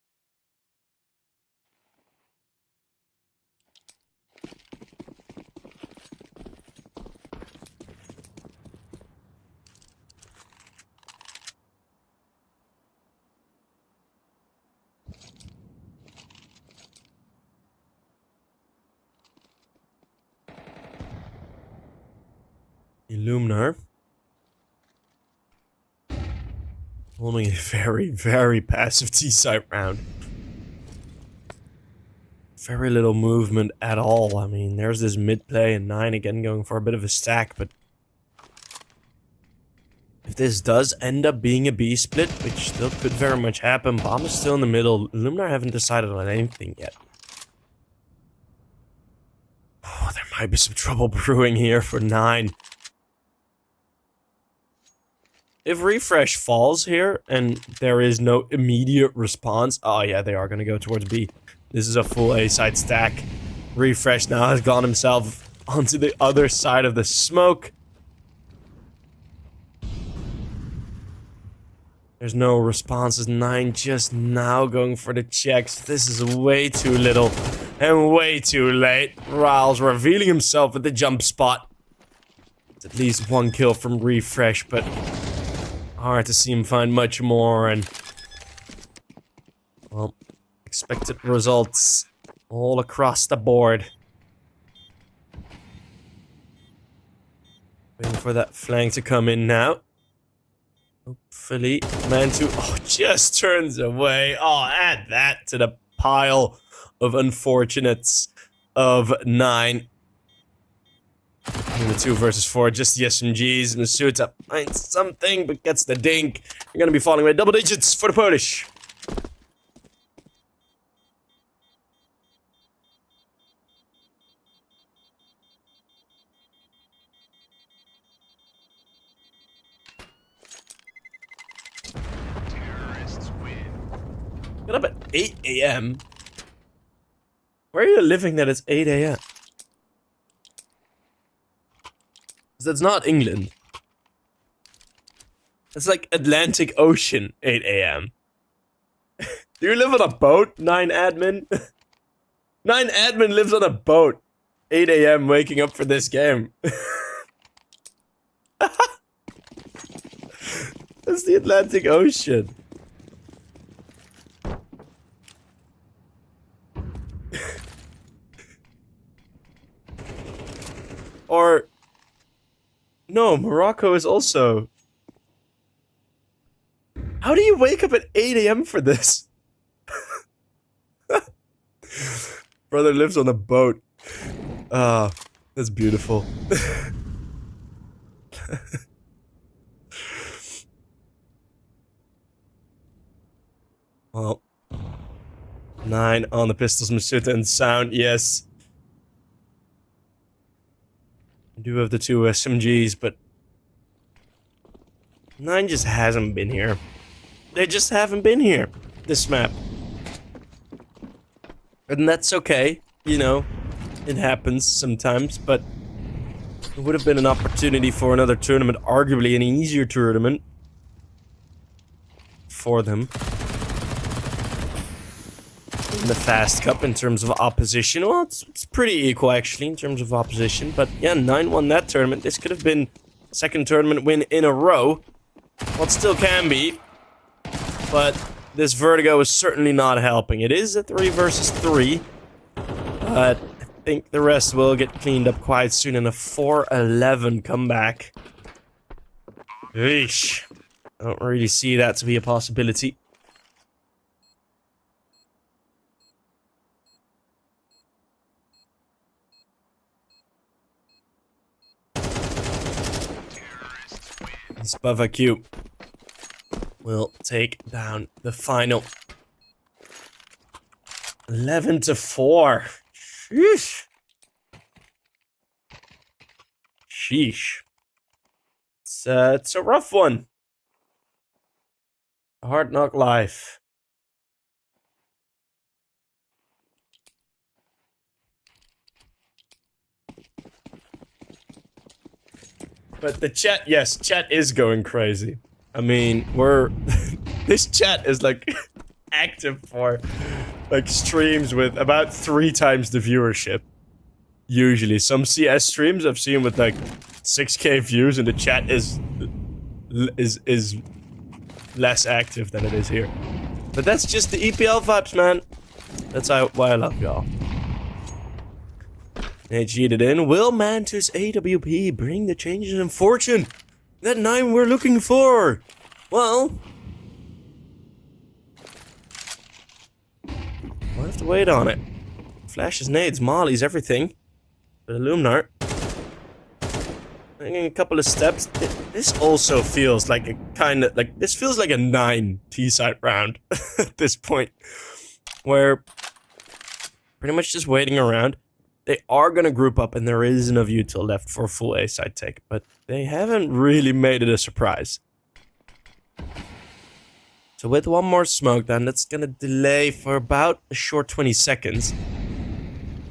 Illuminar. Only a very, very passive T-side round. Very little movement at all. I mean, there's this mid play and 9 again going for a bit of a stack, but if this does end up being a B split, which still could very much happen, Bomb is still in the middle. Illuminar haven't decided on anything yet. Oh, there might be some trouble brewing here for 9. If refresh falls here and there is no immediate response, oh yeah, they are going to go towards B. This is a full A side stack. Refresh now has gone himself onto the other side of the smoke. There's no responses. 9 just now going for the checks. This is way too little and way too late. Riles revealing himself at the jump spot. It's at least 1 kill from refresh, but hard to see him find much more, and well, expected results all across the board. Waiting for that flank to come in now. Hopefully, Mantu, just turns away. Oh, add that to the pile of unfortunates of 9. In the 2 versus 4, just the SMGs. Masuta finds something, but gets the dink. You're gonna be falling away double digits for the Polish. Terrorists win. Get up at 8 a.m. Where are you living that it's 8 a.m.? That's not England. It's like Atlantic Ocean, 8 a.m. Do you live on a boat, 9 admin? 9 admin lives on a boat, 8 a.m. waking up for this game. That's the Atlantic Ocean. Or... no, Morocco is also... How do you wake up at 8 a.m. for this? Brother lives on a boat. Ah, that's beautiful. Well, 9 on the pistols, Masuta and Sound, yes. I do have the 2 SMGs, but 9 just hasn't been here. They just haven't been here, this map. And that's okay, you know, it happens sometimes, but it would have been an opportunity for another tournament, arguably an easier tournament. for them. In the Fast Cup in terms of opposition. Well, it's pretty equal actually in terms of opposition. But yeah, 9 won that tournament. This could have been second tournament win in a row. Well, it still can be. But this Vertigo is certainly not helping. It is a 3 versus 3. But I think the rest will get cleaned up quite soon in a 4-11 comeback. Eesh. I don't really see that to be a possibility. Apogee will take down the final. 11-4. Sheesh. Sheesh. It's a rough one. A hard knock life. But the chat, yes, chat is going crazy. I mean, this chat is like active for like streams with about 3 times the viewership. Usually, some CS streams I've seen with like 6K views, and the chat is less active than it is here. But that's just the EPL vibes, man. That's why I love y'all. They cheated in. Will Mantis AWP bring the changes in fortune that 9 we're looking for? Well, we'll have to wait on it. Flashes, nades, mollies, everything. But Illuminar, taking a couple of steps. This also feels like a kind of like this feels like a 9 T-side round at this point, where pretty much just waiting around. They are going to group up, and there is enough util left for a full A-side take, but they haven't really made it a surprise. So with one more smoke, then that's going to delay for about a short 20 seconds.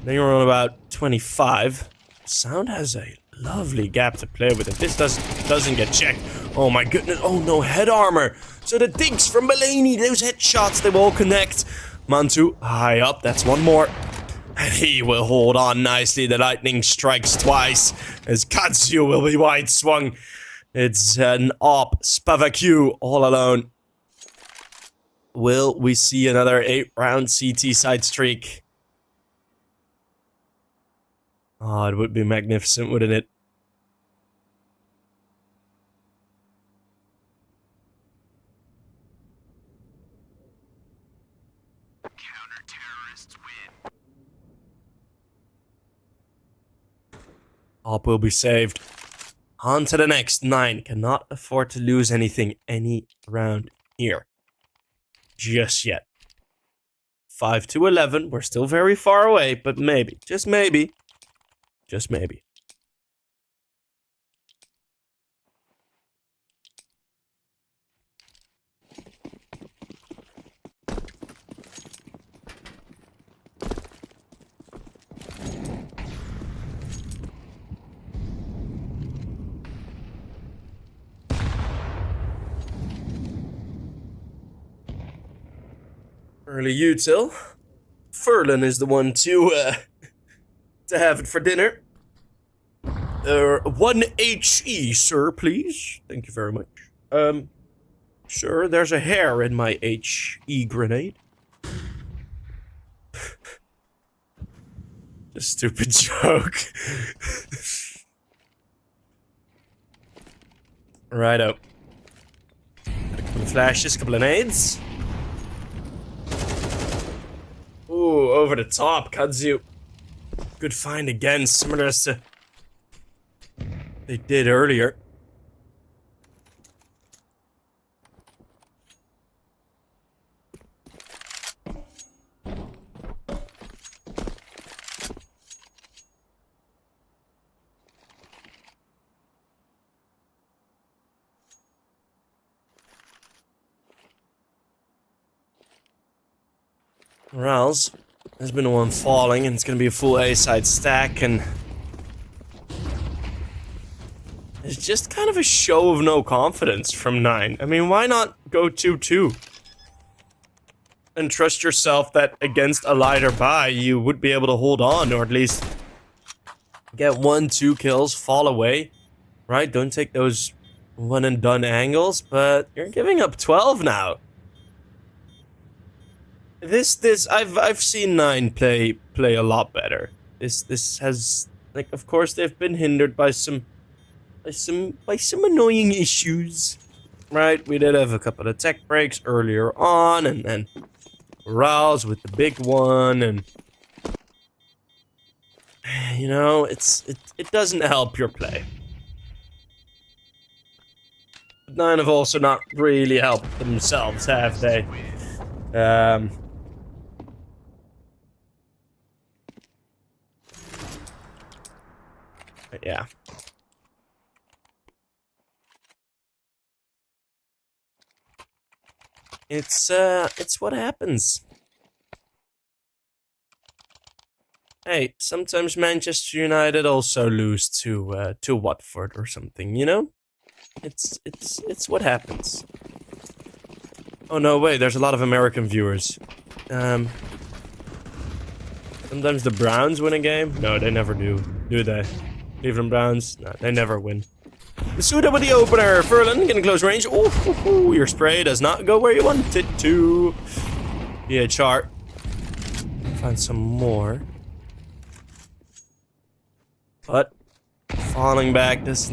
Then you're on about 25. Sound has a lovely gap to play with. If this doesn't get checked, oh my goodness, oh no, head armor. So the digs from Mulaney, those headshots, they will connect. Mantu, high up, that's one more. And he will hold on nicely. The lightning strikes twice as Katsu will be wide swung. It's an op. Spavaku all alone. Will we see another 8-round CT side streak? Oh, it would be magnificent, wouldn't it? Op will be saved. On to the next 9. Cannot afford to lose anything any round here. Just yet. 5-11. We're still very far away, but maybe. Just maybe. Just maybe. Early util. Furlan is the one to have it for dinner. 1 HE, sir, please. Thank you very much. Sir, there's a hair in my HE grenade. A stupid joke. Righto. Got a couple of flashes, couple of nades. Ooh, over the top, Kudzu. Good find again, similar to they did earlier. Morales has been the one falling, and it's going to be a full A-side stack, and it's just kind of a show of no confidence from 9. I mean, why not go 2-2? And trust yourself that against a lighter buy, you would be able to hold on, or at least get 1-2 kills, fall away, right? Don't take those one and done angles, but you're giving up 12 now. I've seen 9 play a lot better. This has, like, of course they've been hindered by some annoying issues, right? We did have a couple of tech breaks earlier on, and then Rouse with the big one, and you know, it doesn't help your play. 9 have also not really helped themselves, have they? But yeah. It's what happens. Hey, sometimes Manchester United also lose to Watford or something, you know? It's what happens. Oh no, wait, there's a lot of American viewers. Sometimes the Browns win a game? No, they never do they? Cleveland Browns? No, they never win. Masuda with the opener. Furlan getting close range. Oh, your spray does not go where you want it to. Yeah, chart. Find some more. But falling back, this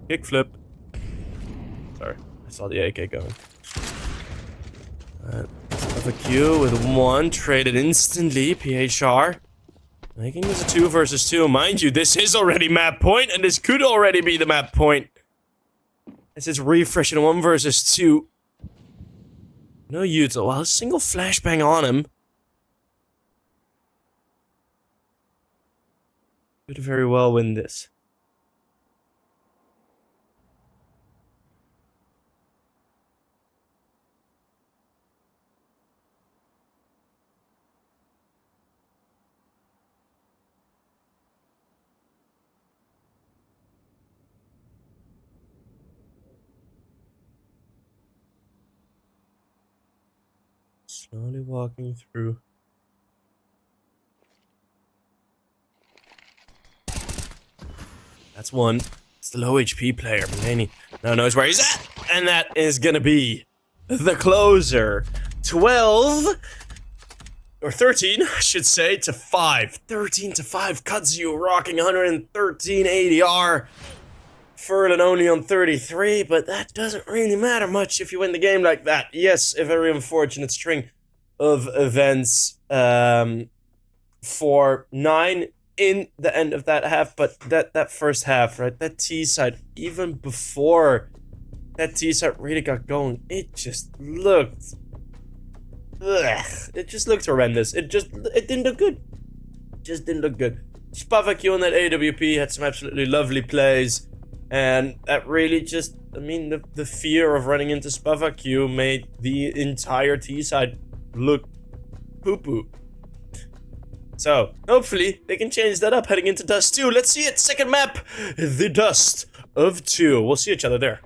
kick flip. Sorry, I saw the AK going. Have a Q with 1, traded instantly. PHR. Making this a 2 versus 2. Mind you, this is already map point, and this could already be the map point. This is refreshing 1 versus 2. No UNiTY. Well, a single flashbang on him. Could very well win this. Slowly walking through. That's 1. It's the low HP player, Mulaney. Now knows where he's at, and that is gonna be the closer. 12 or 13, I should say, to 5. 13 to 5. Kudzu rocking 113 ADR. Furlan only on 33, but that doesn't really matter much if you win the game like that. Yes, a very unfortunate string of events for 9 in the end of that half, but that first half, right, that T-side, even before that T-side really got going, it just looked, it just looked horrendous. It didn't look good. Just didn't look good. Spavak on that AWP had some absolutely lovely plays, and that really just, I mean, the fear of running into Spavak made the entire T-side look poo-poo. So, hopefully, they can change that up heading into Dust 2. Let's see it. Second map, the Dust of 2. We'll see each other there.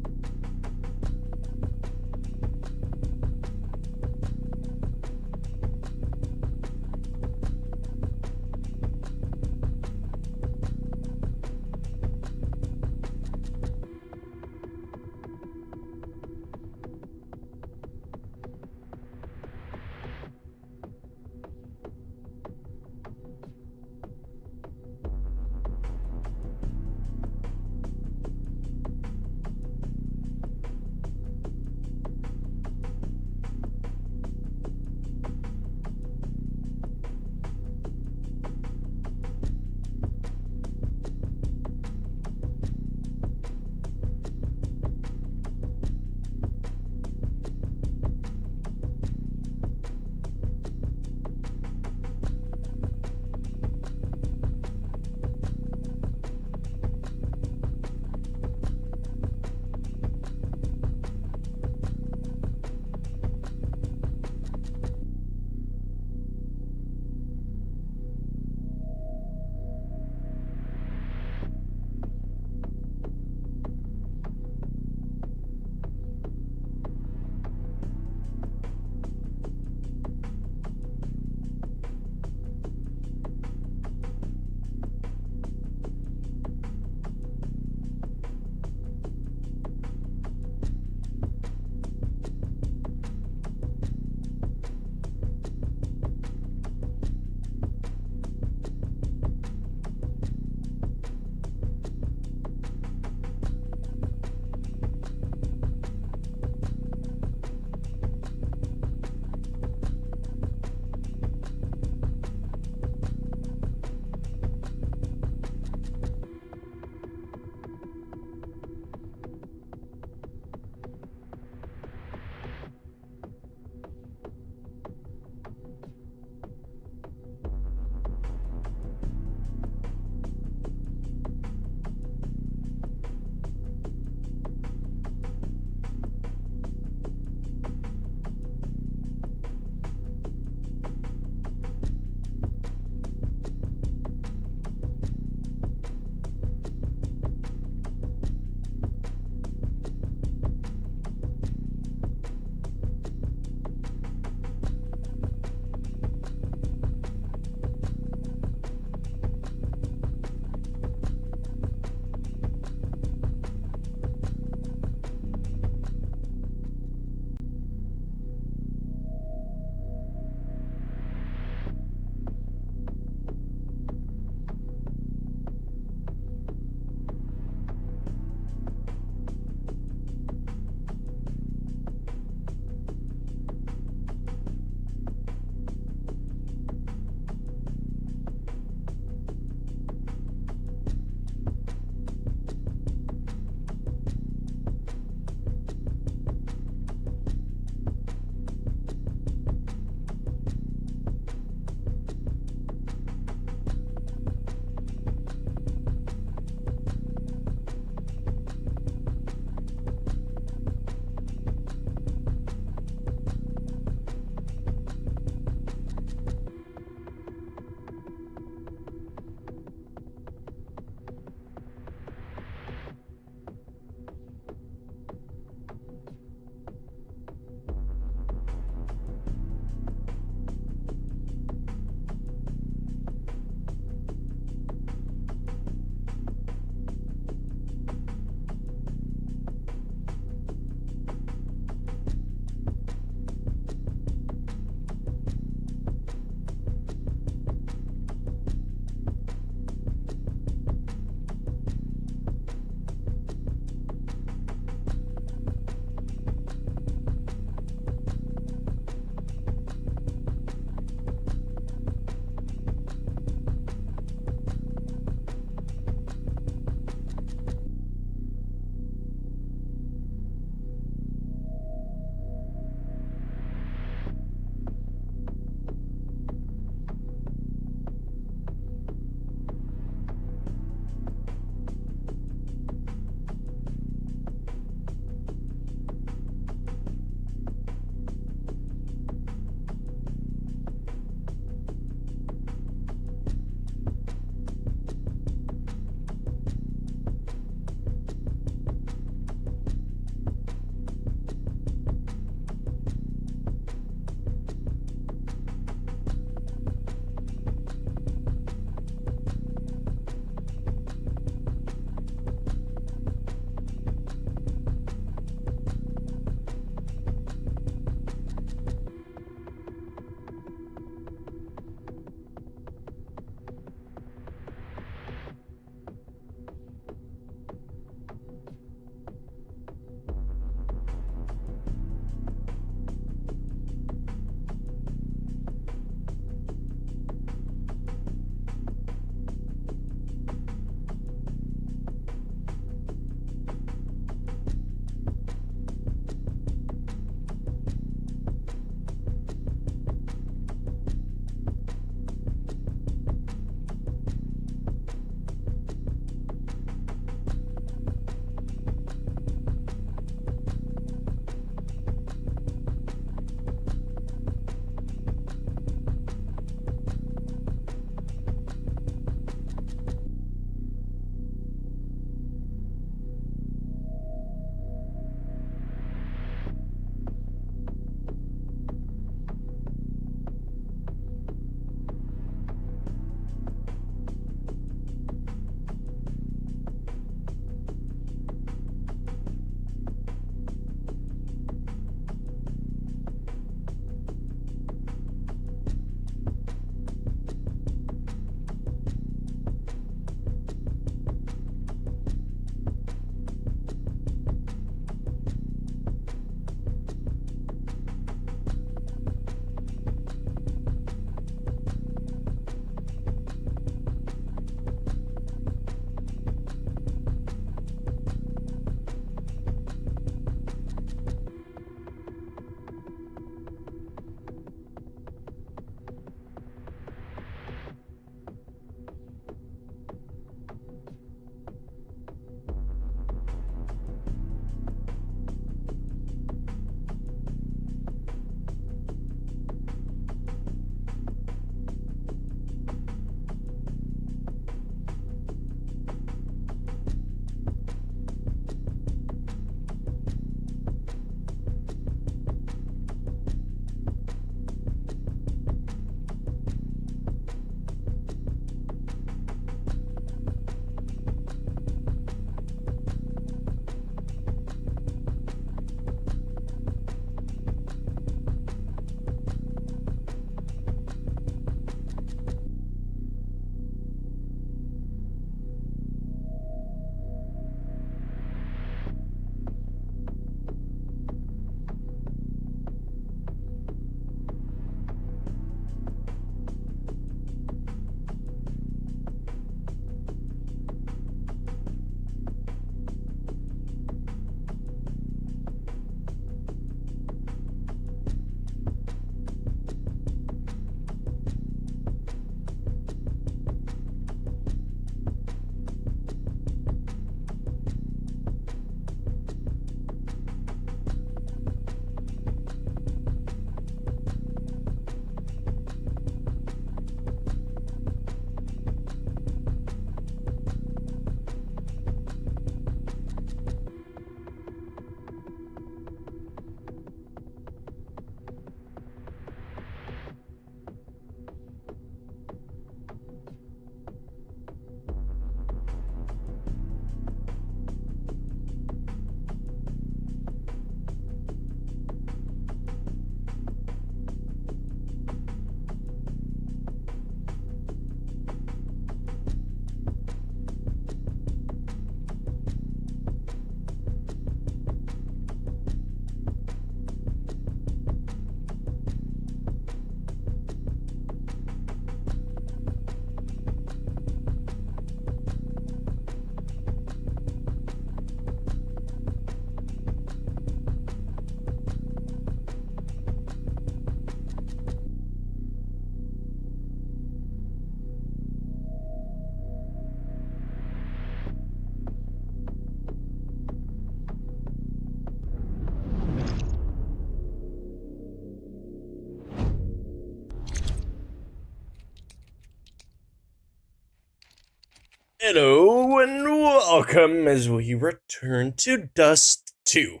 Hello and welcome as we return to Dust 2.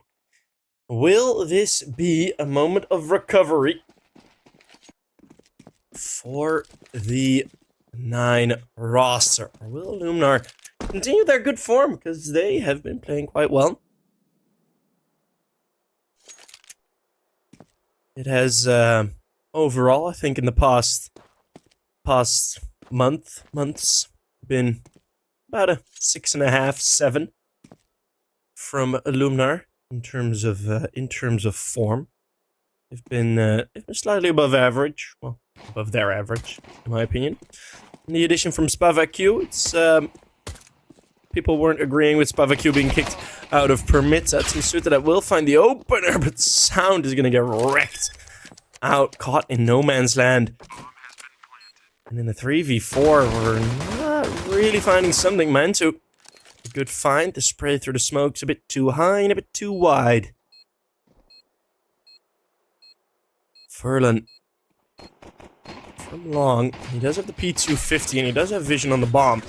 Will this be a moment of recovery for the 9 roster? Or will Illuminar continue their good form? Because they have been playing quite well. It has, overall, I think in the past months, been about a 6.5, 7 from Illuminar in terms of form. They've been slightly above average, well, above their average, in my opinion. And the addition from Spavacu, it's people weren't agreeing with Spavacu being kicked out of permits. That's some suit that will find the opener, but Sound is gonna get wrecked out, caught in no man's land. And in the 3v4, we're not really finding something. Mantu, a good find. The spray through the smoke's a bit too high and a bit too wide. Vertigo from long. He does have the P250 and he does have vision on the bomb.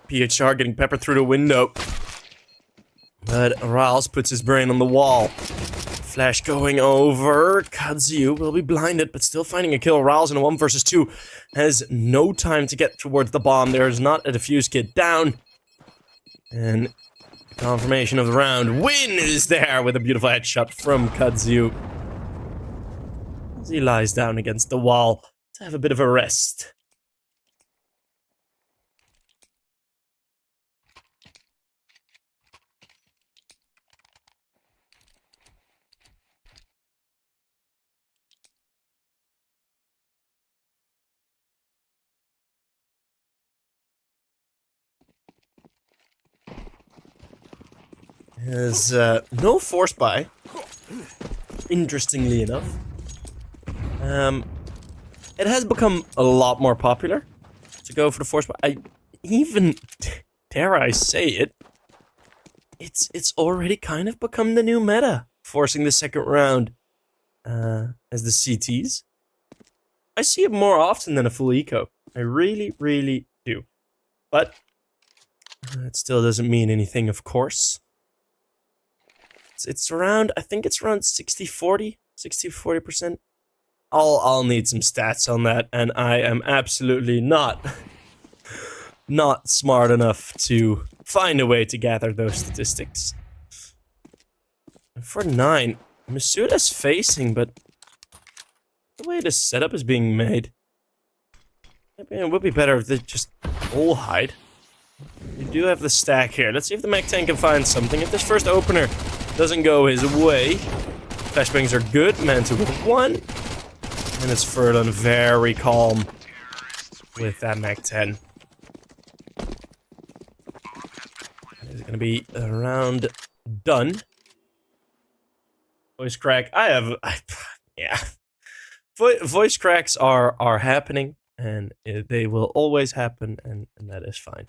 PHR getting peppered through the window. But Riles puts his brain on the wall. Flash going over. Kazu will be blinded, but still finding a kill. Riles in a 1 versus 2 has no time to get towards the bomb. There's not a defuse kit down. And confirmation of the round. Win is there with a beautiful headshot from Kazu. As he lies down against the wall to have a bit of a rest. Has no force buy, interestingly enough. It has become a lot more popular to go for the force buy. Dare I say it, it's already kind of become the new meta, forcing the second round as the CTs. I see it more often than a full eco. I really, really do. But it still doesn't mean anything, of course. It's around, I think it's around 60-40, 60-40%. I'll need some stats on that, and I am absolutely not smart enough to find a way to gather those statistics. And for 9, Masuda's facing, but the way this setup is being made, maybe it would be better if they just all hide. You do have the stack here. Let's see if the Mech 10 can find something. If this first opener doesn't go his way, flashbangs are good. Mantu with 1. And it's Verdan very calm with that Mech 10. It's gonna be a round done. Voice crack. Yeah. Voice cracks are happening, and they will always happen, and that is fine.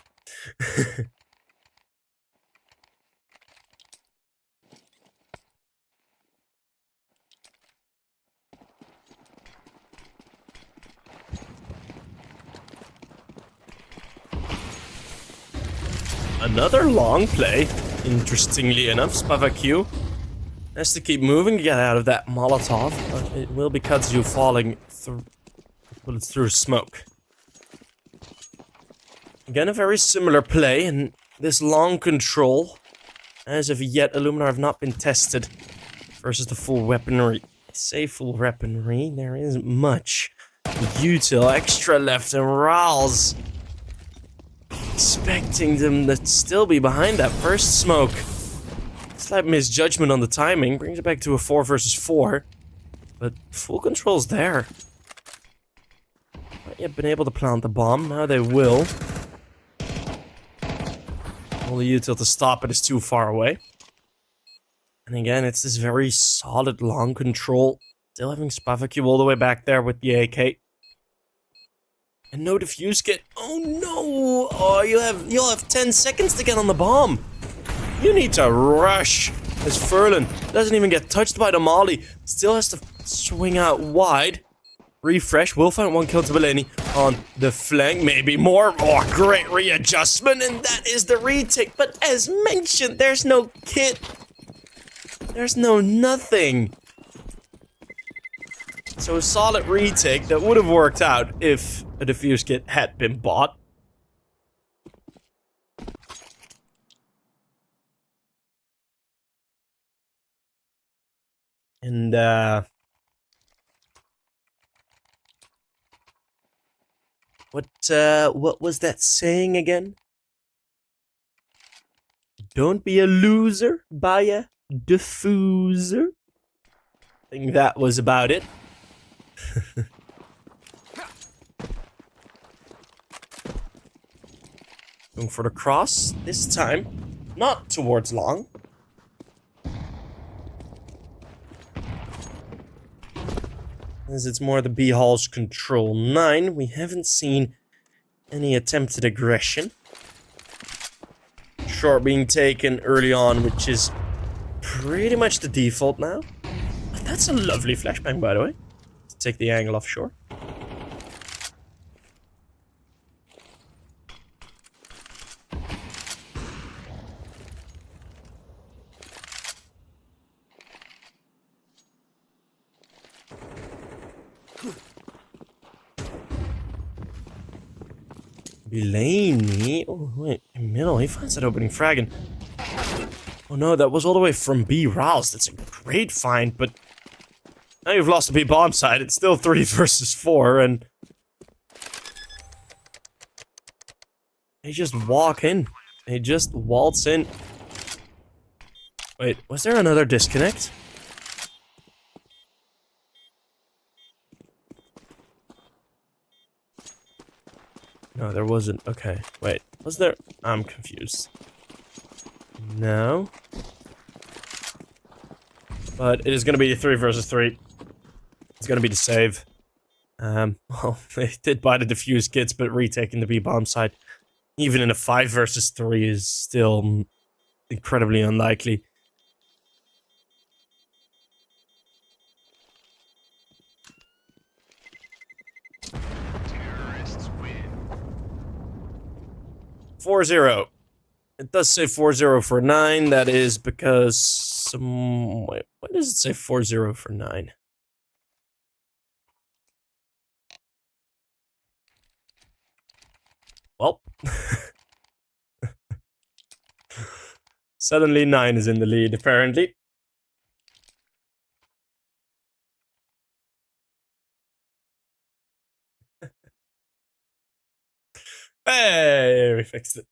Another long play, interestingly enough. Spavacu has to keep moving to get out of that Molotov, but it will be Kazu falling through bullets through smoke. Again, a very similar play, and this long control, as of yet, Illuminar have not been tested versus the full weaponry. I say full weaponry, there isn't much. Util, extra left, and Riles expecting them to still be behind that first smoke. Slight misjudgment on the timing, brings it back to a 4 versus 4. But full control's there. Not yet been able to plant the bomb, now they will. Only util to stop it is too far away. And again, it's this very solid long control. Still having Spavacu all the way back there with the AK. And no defuse kit. Oh no! Oh, you'll have 10 seconds to get on the bomb. You need to rush. As Vertigo doesn't even get touched by the molly. Still has to swing out wide. refresh. We'll find one kill to Bellini on the flank. Maybe more. Oh, great readjustment. And that is the retake. But as mentioned, there's no kit. There's no nothing. So a solid retake that would have worked out if a defuse kit had been bought. And, what was that saying again? Don't be a loser, buy a diffuser. I think that was about it. Going for the cross, this time, not towards long. As it's more the B-Hall's control 9, we haven't seen any attempted aggression. Short being taken early on, which is pretty much the default now. That's a lovely flashbang, by the way. To take the angle off short. Bellini. Oh, wait. In middle. He finds that opening frag. And oh no, that was all the way from B Rouse. That's a great find, but now you've lost the B bomb side. It's still 3 versus 4, and they just walk in. They just waltz in. Wait, was there another disconnect? No, there wasn't. Okay, wait. Was there? I'm confused. No. But it is going to be 3 versus 3. It's going to be the save. Well, they did buy the defuse kits, but retaking the B-bomb side, even in a 5 versus 3, is still incredibly unlikely. Terrorists win. 4-0. It does say 4-0 for 9. That is because some... Wait, why does it say 4-0 for 9? Well. Suddenly 9 is in the lead, apparently. Hey, we fixed it.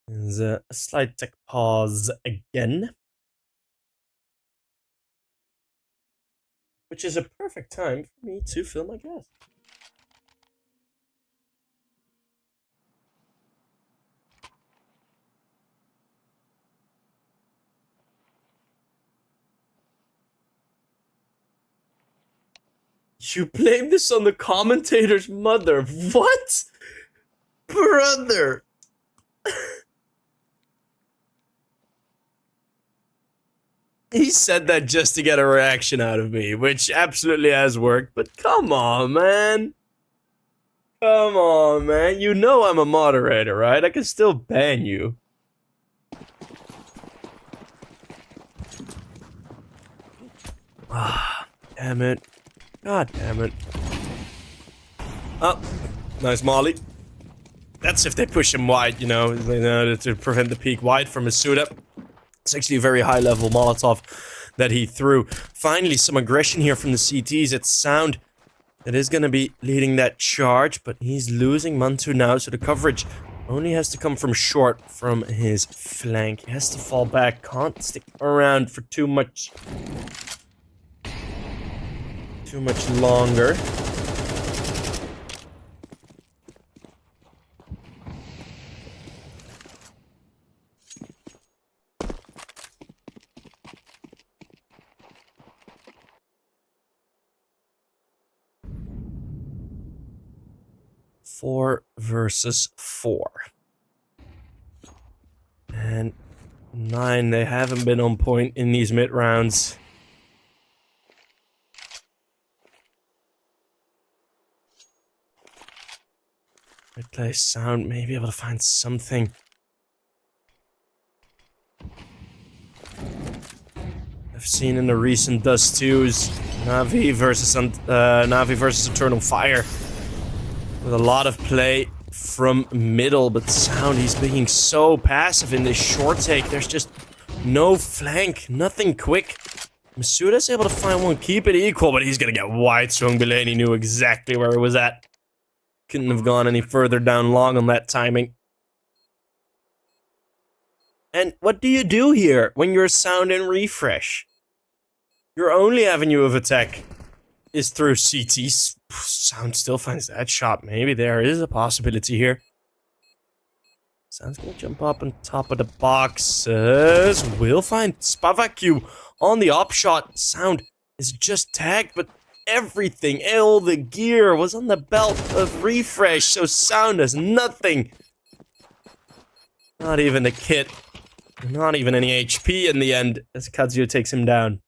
There's a slight tech pause again. Which is a perfect time for me to fill my glass. You blame this on the commentator's mother. What? Brother. He said that just to get a reaction out of me, which absolutely has worked, but come on, man. Come on, man. You know I'm a moderator, right? I can still ban you. Ah, damn it. God damn it. Oh, nice molly. That's if they push him wide, you know, to prevent the peek wide from his suit up. It's actually a very high level Molotov that he threw. Finally, some aggression here from the CTs. It's Sound that is going to be leading that charge, but he's losing Mantu now, so the coverage only has to come from short from his flank. He has to fall back, can't stick around for too much longer. Four versus 4. 9, they haven't been on point in these mid rounds. Replay sound, may be able to find something. I've seen in the recent Dust 2s, Navi versus Eternal Fire. With a lot of play from middle, but sound, he's being so passive in this short take. There's just no flank, nothing quick. Masuda's able to find one, keep it equal, but he's gonna get wide swung. Bellini knew exactly where he was at. Couldn't have gone any further down long on that timing. And what do you do here when you're sound and refresh? Your only avenue of attack is through CTs. Sound still finds that shot. Maybe there is a possibility here. Sound's gonna jump up on top of the boxes. We'll find Spavacu on the op shot. Sound is just tagged, but everything, all the gear was on the belt of refresh, so Sound has nothing. Not even the kit. Not even any HP in the end, as Kazuya takes him down.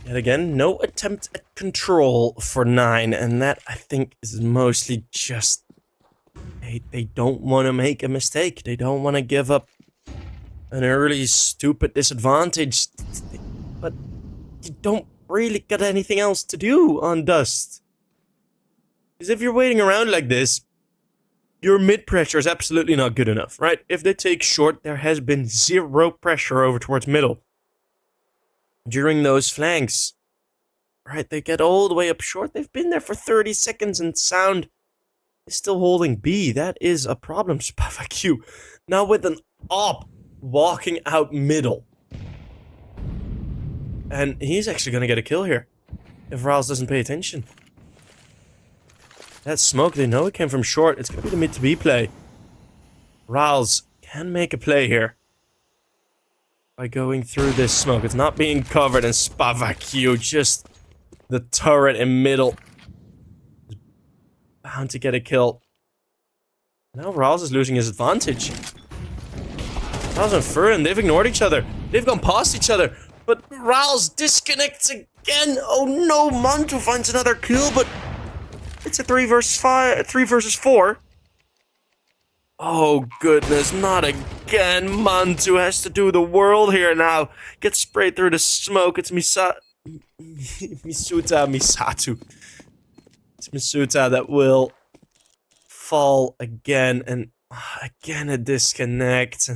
Yet again, no attempt at control for 9, and that, I think, is mostly just... They don't want to make a mistake. They don't want to give up an early, stupid disadvantage. But you don't really got anything else to do on Dust. Because if you're waiting around like this, your mid-pressure is absolutely not good enough, right? If they take short, there has been zero pressure over towards middle. During those flanks, right, they get all the way up short. They've been there for 30 seconds and Sound is still holding B. That is a problem, Spavacu. Now with an op walking out middle. And he's actually going to get a kill here if Riles doesn't pay attention. That smoke, they know it came from short. It's going to be the mid to B play. Riles can make a play here by going through this smoke. It's not being covered, and Spavacu, just the turret in middle, is bound to get a kill. Now Riles is losing his advantage. Riles and Furren, they've ignored each other. They've gone past each other. But Riles disconnects again. Oh no, Mantu finds another kill, but it's a 3 versus 4. Oh goodness, not again. Mantu has to do the world here now. Gets sprayed through the smoke. It's Misatu. It's Misuta that will fall again, and again a disconnect.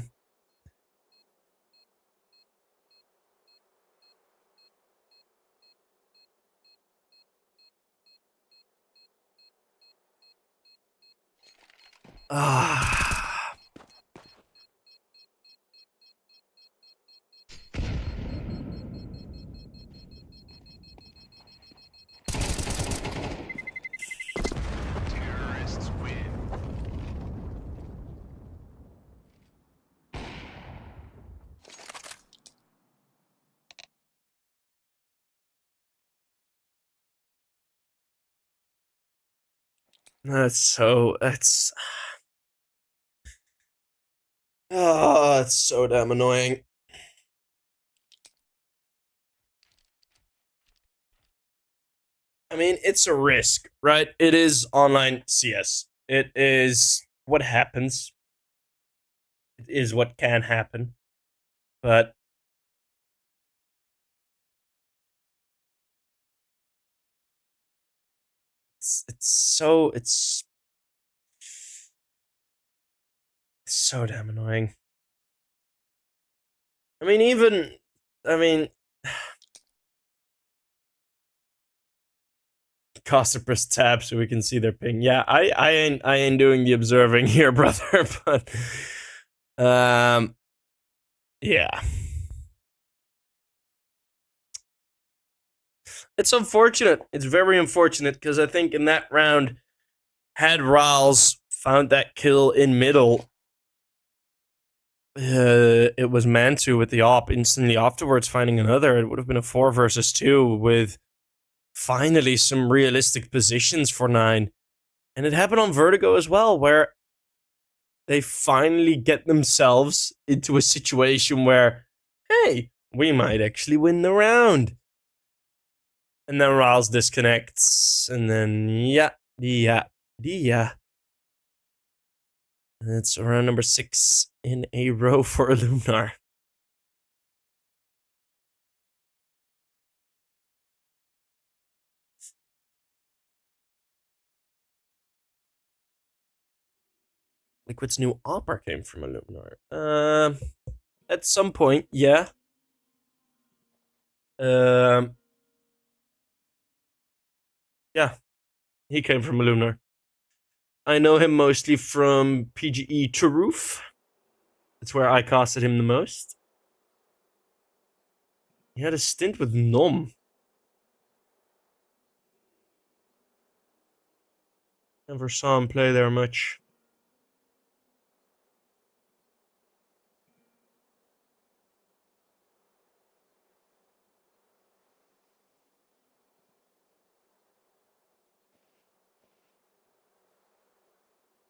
Terrorists win. That's oh, it's so damn annoying. I mean, it's a risk, right? It is online CS. It is what happens. It is what can happen. But it's so damn annoying. I mean, Caster press tab so we can see their ping. Yeah, I ain't doing the observing here, brother, but yeah. It's unfortunate. It's very unfortunate because I think in that round, had Rals found that kill in middle, it was Mantu with the op instantly afterwards finding another. It would have been a 4 versus 2 with finally some realistic positions for 9. And it happened on Vertigo as well, where they finally get themselves into a situation where, hey, we might actually win the round. And then Rals disconnects, and then yeah. And it's round number 6 in a row for Illuminar. Liquid's new opera came from Illuminar. At some point, yeah. Yeah, he came from Illuminar. I know him mostly from PGE to Roof. That's where I casted him the most. He had a stint with Nom. Never saw him play there much.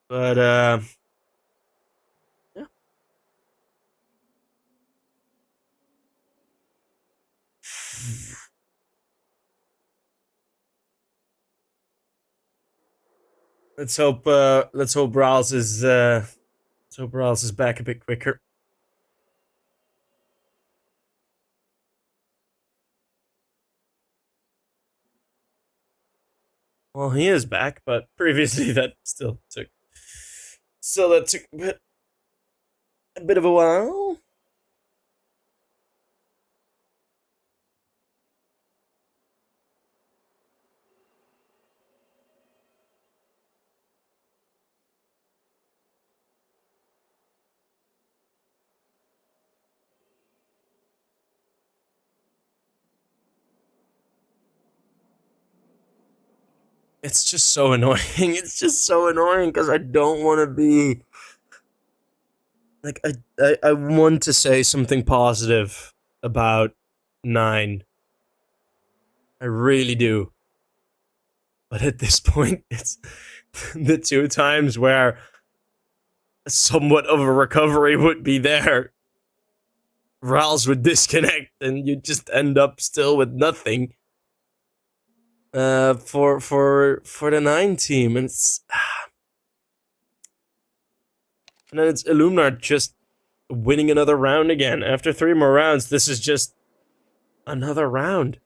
But, yeah. Let's hope Rals is back a bit quicker. Well, he is back, but previously that still took a bit of a while. It's just so annoying. It's just so annoying because I don't want to be like I want to say something positive about 9. I really do. But at this point, it's the 2 times where somewhat of a recovery would be there. Rals would disconnect and you just end up still with nothing. For the 9 team, and then it's Illuminar just winning another round again. After 3 more rounds, this is just another round.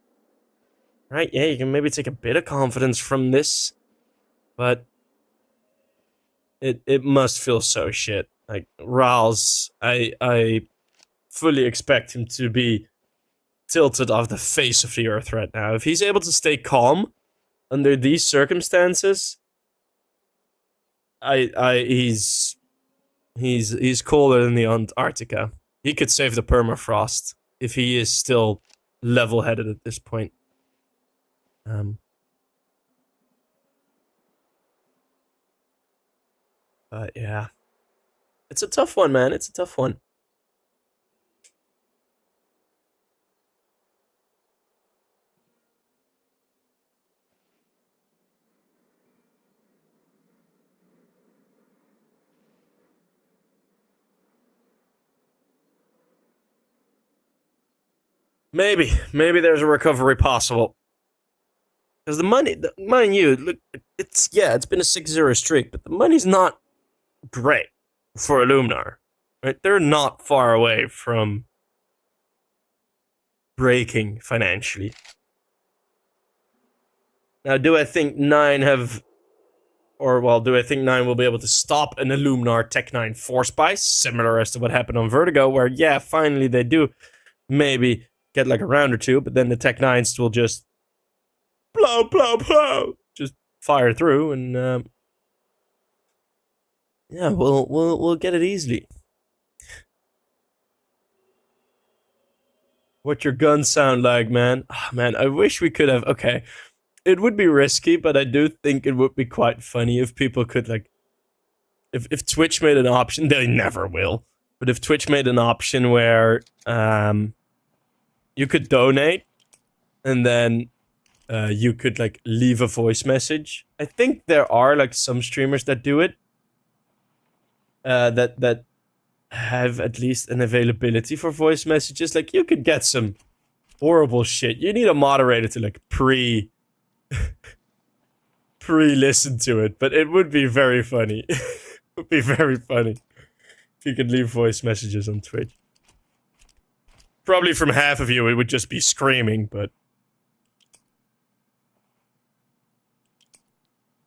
Right, yeah, you can maybe take a bit of confidence from this, but it must feel so shit. Like, Rals, I fully expect him to be tilted off the face of the earth right now. If he's able to stay calm under these circumstances, he's colder than the Antarctica. He could save the permafrost if he is still level-headed at this point. But yeah, it's a tough one, man. It's a tough one. Maybe there's a recovery possible. Because the money, mind you, look, it's been a 6-0 streak, but the money's not great for Illuminar. Right? They're not far away from breaking financially. Now, do I think 9 will be able to stop an Illuminar Tech 9 Force Buy, similar as to what happened on Vertigo, where, yeah, finally they do maybe get like a round or 2, but then the Tech 9s will just blow, blow, blow. Just fire through, and yeah, we'll get it easily. What your guns sound like, man? Oh, man, I wish we could have. Okay, it would be risky, but I do think it would be quite funny if people could, like, if Twitch made an option. They never will, but if Twitch made an option where you could donate, and then you could, like, leave a voice message. I think there are, like, some streamers that do it. That have at least an availability for voice messages. Like, you could get some horrible shit. You need a moderator to, like, pre-listen to it, but it would be very funny. It would be very funny if you could leave voice messages on Twitch. Probably from half of you it would just be screaming, but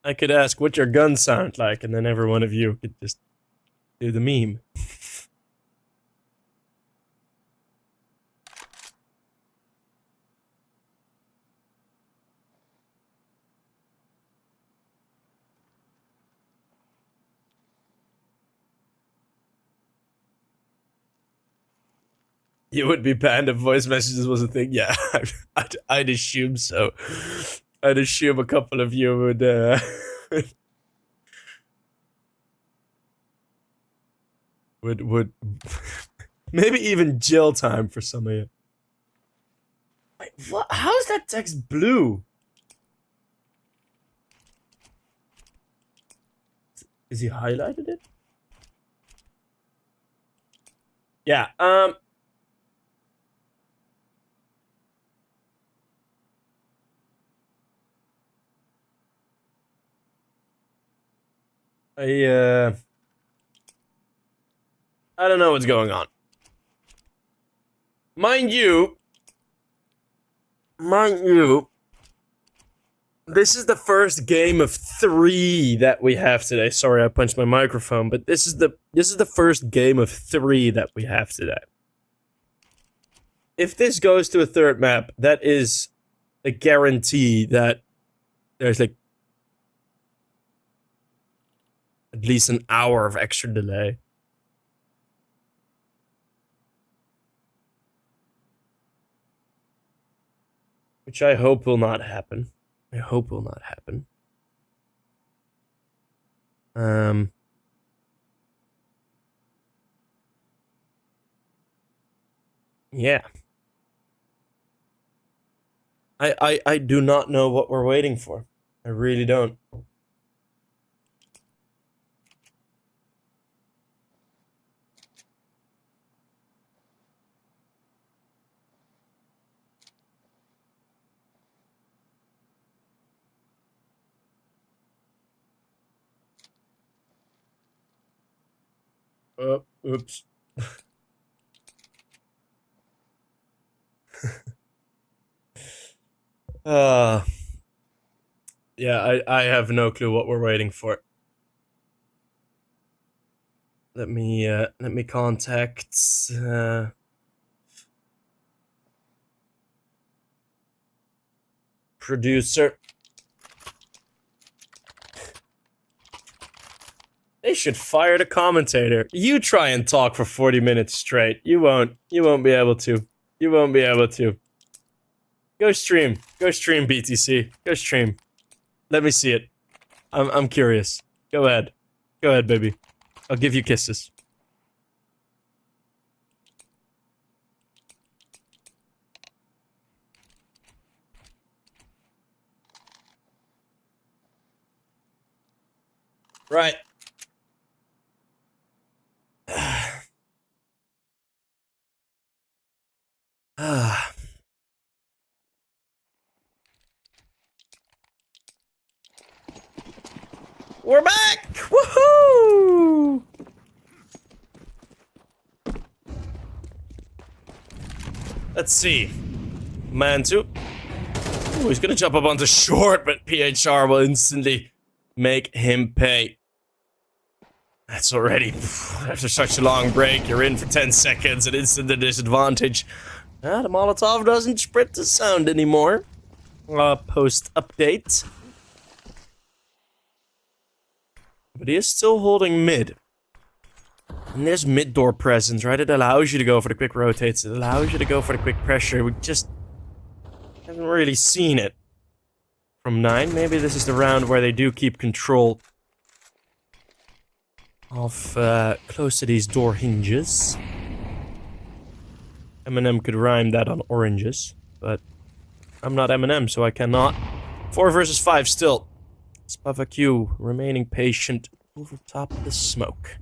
I could ask what your guns sound like, and then every one of you could just do the meme. You would be banned if voice messages was a thing? Yeah, I'd assume so. I'd assume a couple of you would, would maybe even jail time for some of you. Wait, what? How is that text blue? Is he highlighted it? Yeah, I don't know what's going on. Mind you, this is the first game of 3 that we have today. Sorry, I punched my microphone, but this is the first game of 3 that we have today. If this goes to a third map, that is a guarantee that there's, like, at least an hour of extra delay. Which I hope will not happen. I hope will not happen. Yeah. I do not know what we're waiting for. I really don't. Oh, oops. Yeah, I have no clue what we're waiting for. Let me contact producer. They should fire the commentator. You try and talk for 40 minutes straight. You won't be able to. You won't be able to. Go stream. Go stream, BTC. Go stream. Let me see it. I'm curious. Go ahead. Go ahead, baby. I'll give you kisses. Right. We're back! Woohoo! Let's see. Man 2. Ooh, he's gonna jump up onto short, but PHR will instantly make him pay. That's already, after such a long break, you're in for 10 seconds, an instant disadvantage. The Molotov doesn't sprint to sound anymore. post-update. But he is still holding mid. And there's mid door presence, right? It allows you to go for the quick rotates. It allows you to go for the quick pressure. We just haven't really seen it from 9. Maybe this is the round where they do keep control of close to these door hinges. Eminem could rhyme that on oranges, but I'm not Eminem, so I cannot. 4 versus 5 still. Spavaq remaining patient over top of the smoke.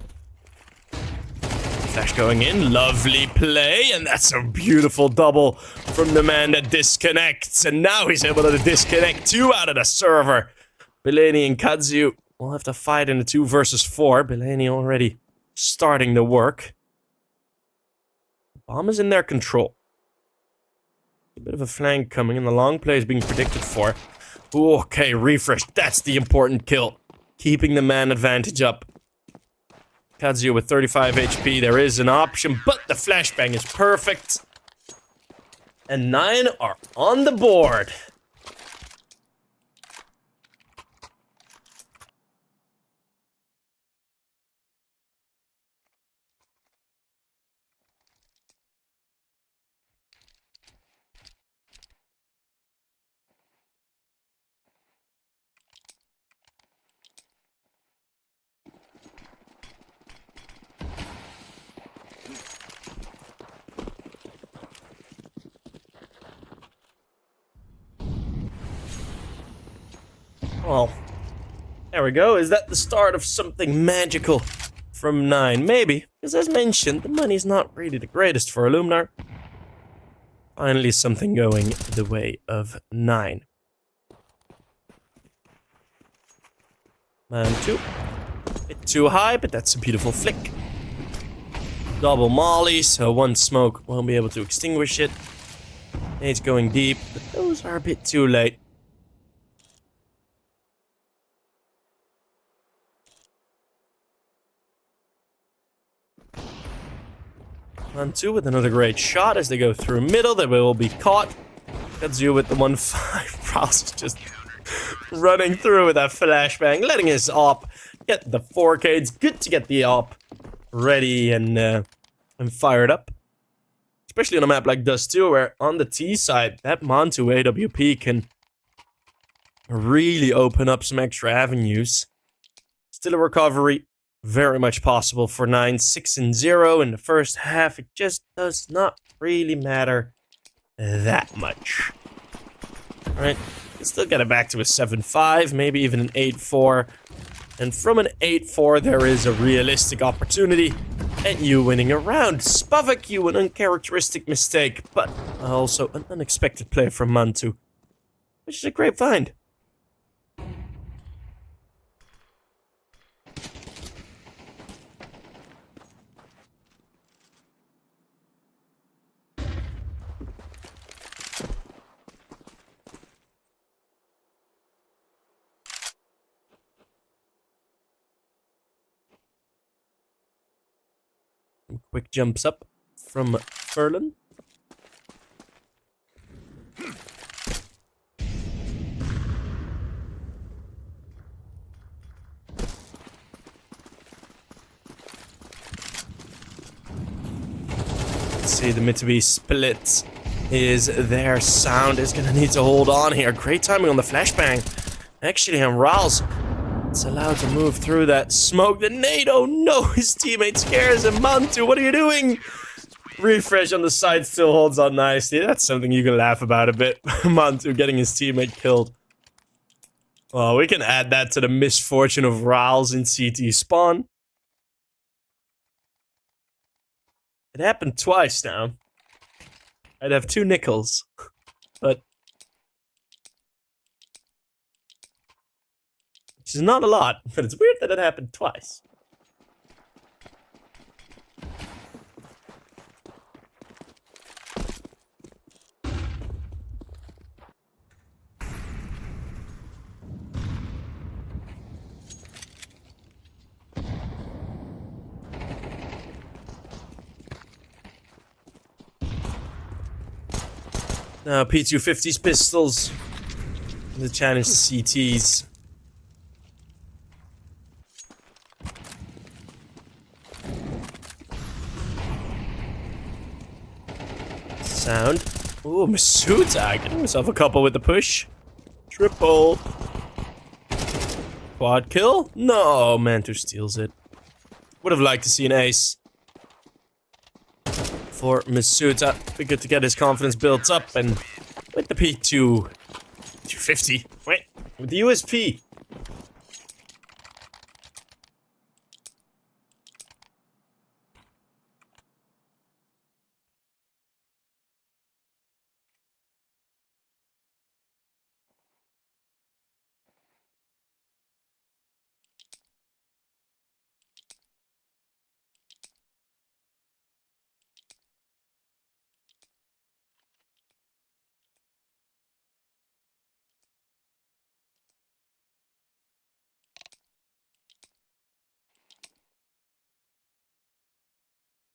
Flash going in, lovely play, and that's a beautiful double from the man that disconnects, and now he's able to disconnect 2 out of the server. Billani and Kazu will have to fight in the 2 versus 4. Billani already starting the work. Bomb is in their control. A bit of a flank coming, and the long play is being predicted for. Ooh, okay, refresh, that's the important kill. Keeping the man advantage up. Kazuya with 35 HP, there is an option, but the flashbang is perfect. And 9 are on the board. Well, there we go. Is that the start of something magical from 9? Maybe, because as mentioned, the money's not really the greatest for Illuminar. Finally, something going the way of 9. Man 2. Bit too high, but that's a beautiful flick. Double molly, so 1 smoke won't be able to extinguish it. It's going deep, but those are a bit too late. On 2 with another great shot as they go through middle. They will be caught. Kazuya with the 1-5. Rouse just running through with that flashbang, letting his op get the 4K. It's good to get the op ready and fired up. Especially on a map like Dust 2, where on the T side, that Montu AWP can really open up some extra avenues. Still a recovery. Very much possible for 9. 6-0 in the first half. It just does not really matter that much. Alright, still get it back to a 7-5, maybe even an 8-4. And from an 8-4, there is a realistic opportunity at you winning a round. Spavaq, an uncharacteristic mistake, but also an unexpected play from Mantu, which is a great find. Quick jumps up from Furlan. Let's see, the Mitsubishi split is there. Sound is gonna need to hold on here. Great timing on the flashbang. Actually, on Rouse, it's allowed to move through that smoke. The nade, oh no, his teammate scares him. Mantu, what are you doing? Refresh on the side still holds on nicely. That's something you can laugh about a bit. Mantu getting his teammate killed. Well, we can add that to the misfortune of Riles in CT spawn. It happened twice now. I'd have 2 nickels. But which is not a lot, but it's weird that it happened twice. Now P250's pistols The challenge to CTs. Sound. Ooh, Masuta getting himself a couple with the push. Triple. Quad kill? No, Mantu steals it. Would have liked to see an ace for Masuta. Be good to get his confidence built up, and with the P2 250. Wait, with the USP.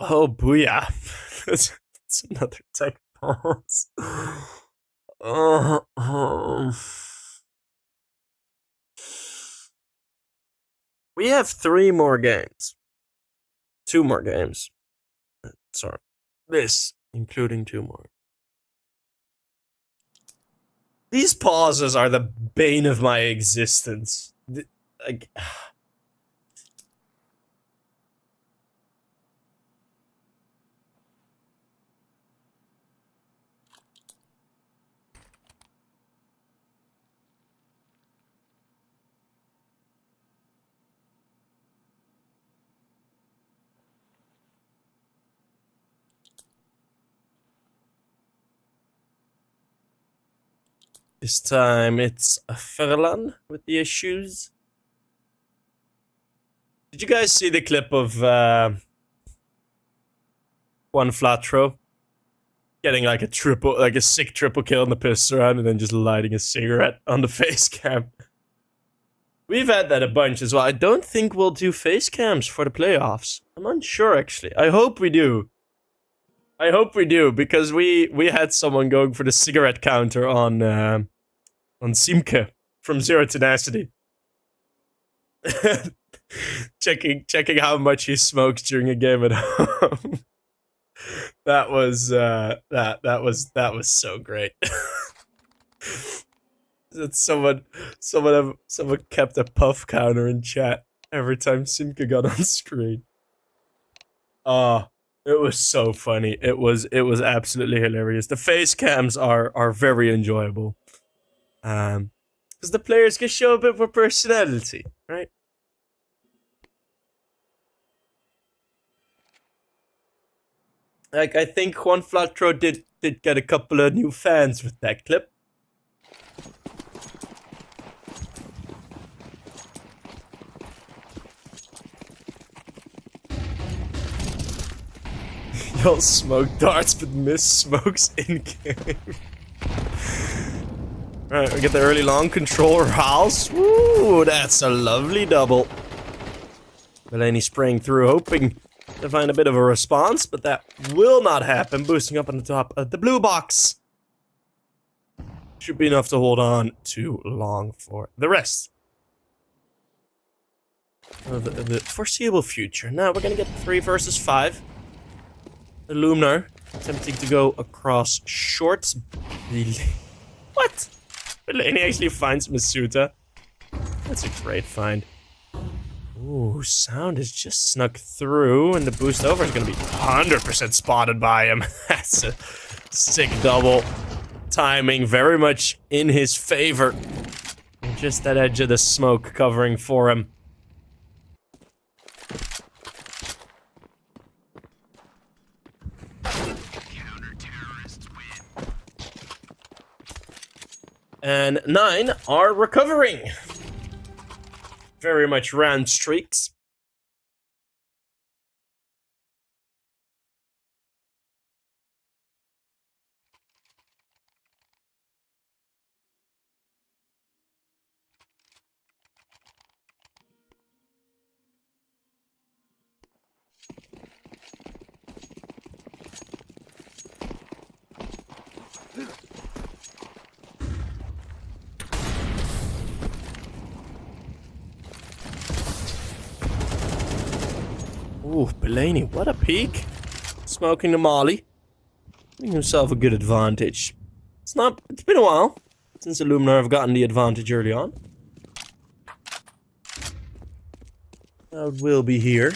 Oh, booyah. That's another tech pause. We have 3 more games. 2 more games. Sorry. This, including 2 more. These pauses are the bane of my existence. Like... This time it's a Verdant with the issues. Did you guys see the clip of one flat throw? Getting like a sick triple kill in the pistol round and then just lighting a cigarette on the face cam. We've had that a bunch as well. I don't think we'll do face cams for the playoffs. I'm unsure actually. I hope we do. I hope we do, because we had someone going for the cigarette counter on Simke from Zero Tenacity. checking how much he smokes during a game at home. That was so great. That someone kept a puff counter in chat every time Simke got on screen. It was so funny. It was absolutely hilarious. The face cams are very enjoyable. Because the players can show a bit more personality, right? Like, I think Juan Flatro did get a couple of new fans with that clip. Y'all smoke darts but miss smokes in game. Alright, we get the early long controller house. Ooh, that's a lovely double. Delaney spraying through, hoping to find a bit of a response, but that will not happen. Boosting up on the top of the blue box. Should be enough to hold on to long for the rest of the foreseeable future. Now we're gonna get 3 versus 5. Illuminar attempting to go across shorts. What? Delaney actually finds Masuta. That's a great find. Ooh, Sound has just snuck through, and the boost over is going to be 100% spotted by him. That's a sick double. Timing very much in his favor. And just that edge of the smoke covering for him. And 9 are recovering. Very much round streaks. Ooh, Bellany, what a peek. Smoking the molly. Giving himself a good advantage. It's been a while since Illuminar have gotten the advantage early on. Now it will be here.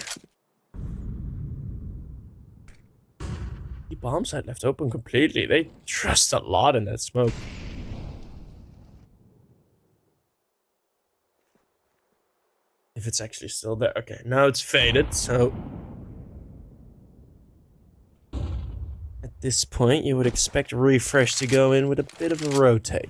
The bomb site left open completely. They trust a lot in that smoke. If it's actually still there. Okay, now it's faded, so... At this point, you would expect refresh to go in with a bit of a rotate.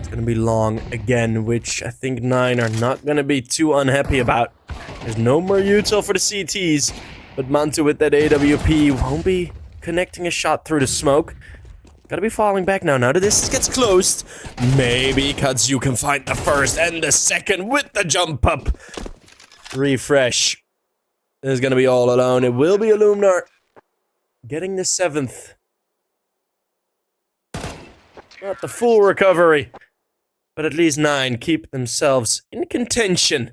Gonna be long again, which I think 9 are not gonna be too unhappy about. There's no more util for the CTs, but Mantu with that AWP won't be connecting a shot through the smoke. Gotta be falling back now. Now that this gets closed, maybe Katsu can find the first and the second with the jump up. Refresh is gonna be all alone. It will be Illuminar getting the 7th. Not the full recovery. But at least 9 keep themselves in contention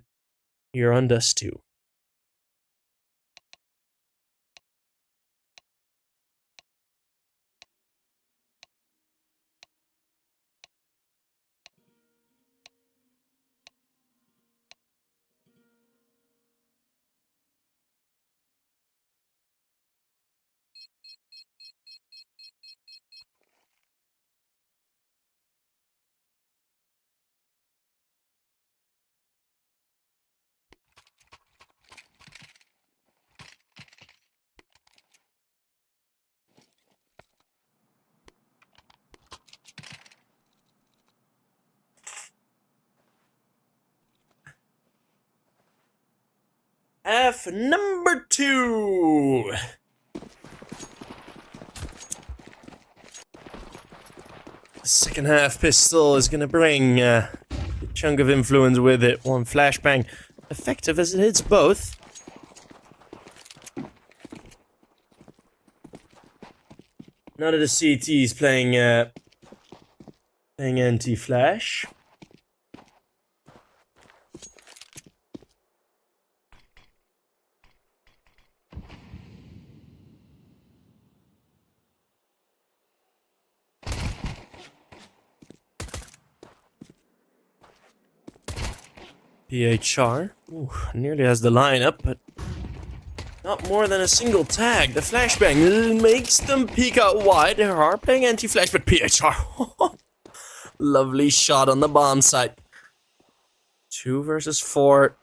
here on Dust 2. Half number 2. The second half pistol is gonna bring a chunk of influence with it. One flashbang, effective as it hits both. None of the CTs playing anti-flash. PHR. Ooh, nearly has the lineup, but not more than a single tag. The flashbang makes them peek out wide. They are playing anti-flash, but PHR. Lovely shot on the bomb site. 2 versus 4.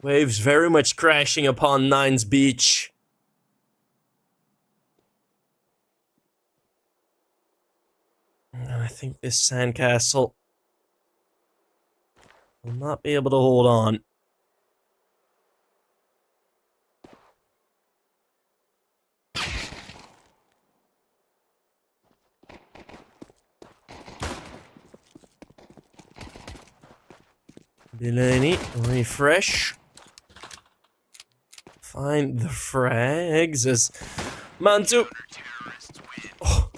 Waves very much crashing upon 9's beach. And I think this sandcastle will not be able to hold on. Bellany, refresh. Find the frags as Mantu. Oh,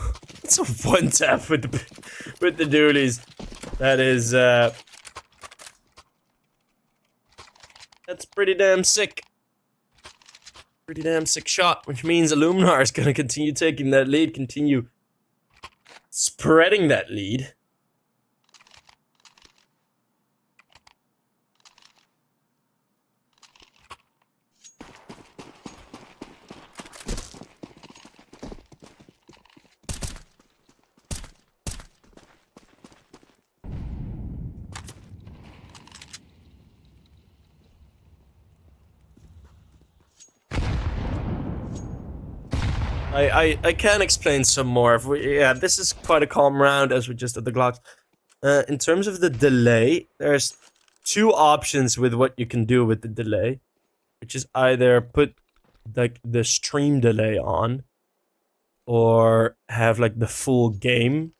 it's a one tap with the dualies. That is that's pretty damn sick. Pretty damn sick shot, which means Illuminar is gonna continue taking that lead, continue spreading that lead. I can explain some more. Yeah, this is quite a calm round as we just at the Glocks. In terms of the delay, there's 2 options with what you can do with the delay, which is either put like the stream delay on, or have like the full game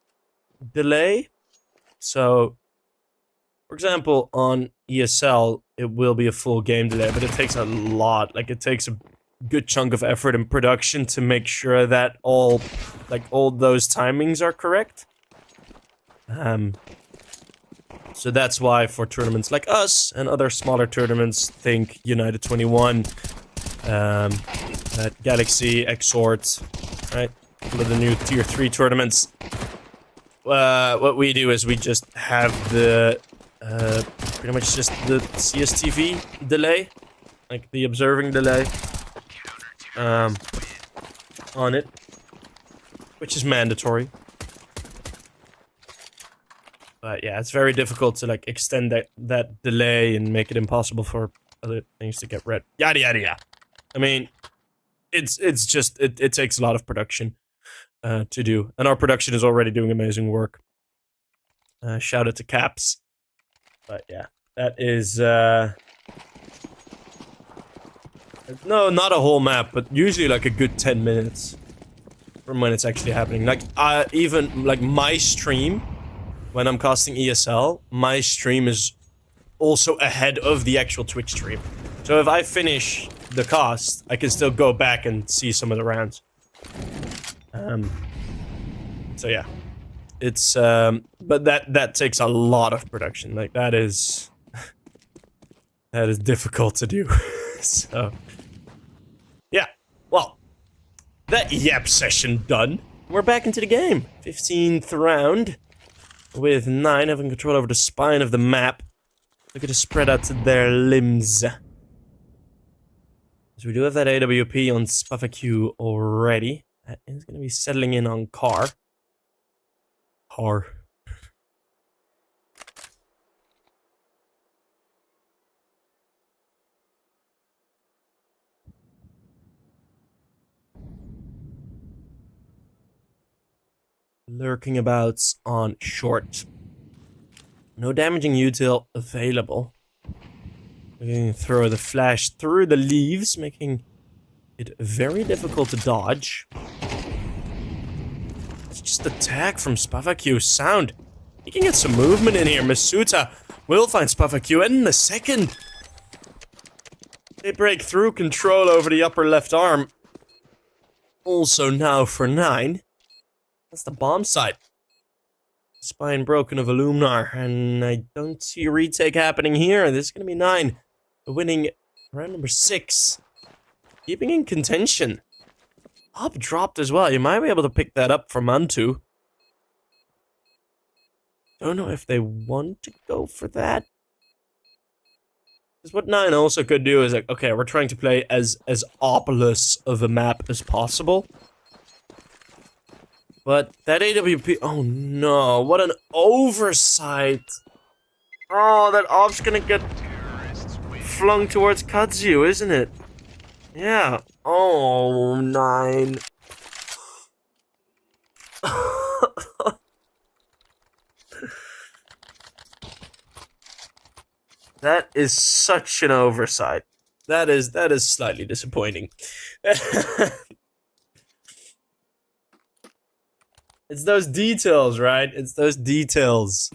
delay. So, for example, on ESL, it will be a full game delay, but it takes a lot. Like, it takes a good chunk of effort in production to make sure that all those timings are correct. So that's why for tournaments like us and other smaller tournaments, think UNiTY 21, that Galaxy, Exhort, right? One of the new tier 3 tournaments. What we do is we just have the pretty much just the CSTV delay, like the observing delay, on it, which is mandatory. But yeah, it's very difficult to like extend that delay and make it impossible for other things to get read. Yada yada yada. I mean, it's just it takes a lot of production to do, and our production is already doing amazing work. Shout out to Caps. But yeah, that is no, not a whole map, but usually like a good 10 minutes from when it's actually happening. Like even like my stream. When I'm casting ESL, my stream is also ahead of the actual Twitch stream. So if I finish the cast, I can still go back and see some of the rounds. So yeah. It's, but that takes a lot of production. Like, that is... that is difficult to do. So... yeah. Well, that yap session done. We're back into the game. 15th round. With 9 having control over the spine of the map. Look at the spread out to their limbs. So we do have that AWP on Spafaq already. That is going to be settling in on Car. Lurking abouts on short. No damaging util available. We're going to throw the flash through the leaves, making it very difficult to dodge. It's just the tag from Spafaq. Sound. He can get some movement in here. Masuta will find Spafaq in the second. They break through control over the upper left arm. Also now for 9. That's the bomb site. Spine broken of Illuminar, and I don't see a retake happening here. This is going to be 9. Winning round number 6. Keeping in contention. Up dropped as well. You might be able to pick that up from Mantu. Don't know if they want to go for that. Because what 9 also could do is like, okay, we're trying to play as opulous of a map as possible. But that AWP, oh no, what an oversight. Oh, that op's gonna get flung towards Katsu, isn't it? Yeah. Oh, 9. That is such an oversight. That is slightly disappointing. It's those details, right? It's those details.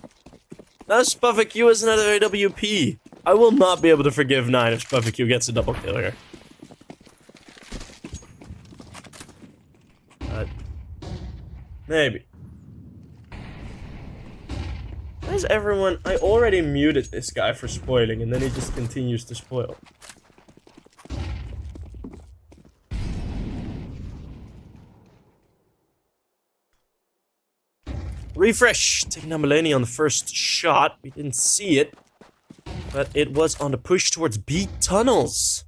Now Spafaq is another AWP. I will not be able to forgive 9 if Spafaq gets a double kill here. Maybe. Why is everyone... I already muted this guy for spoiling, and then he just continues to spoil. Refresh! Taking down Mulaney on the first shot. We didn't see it. But it was on the push towards B tunnels.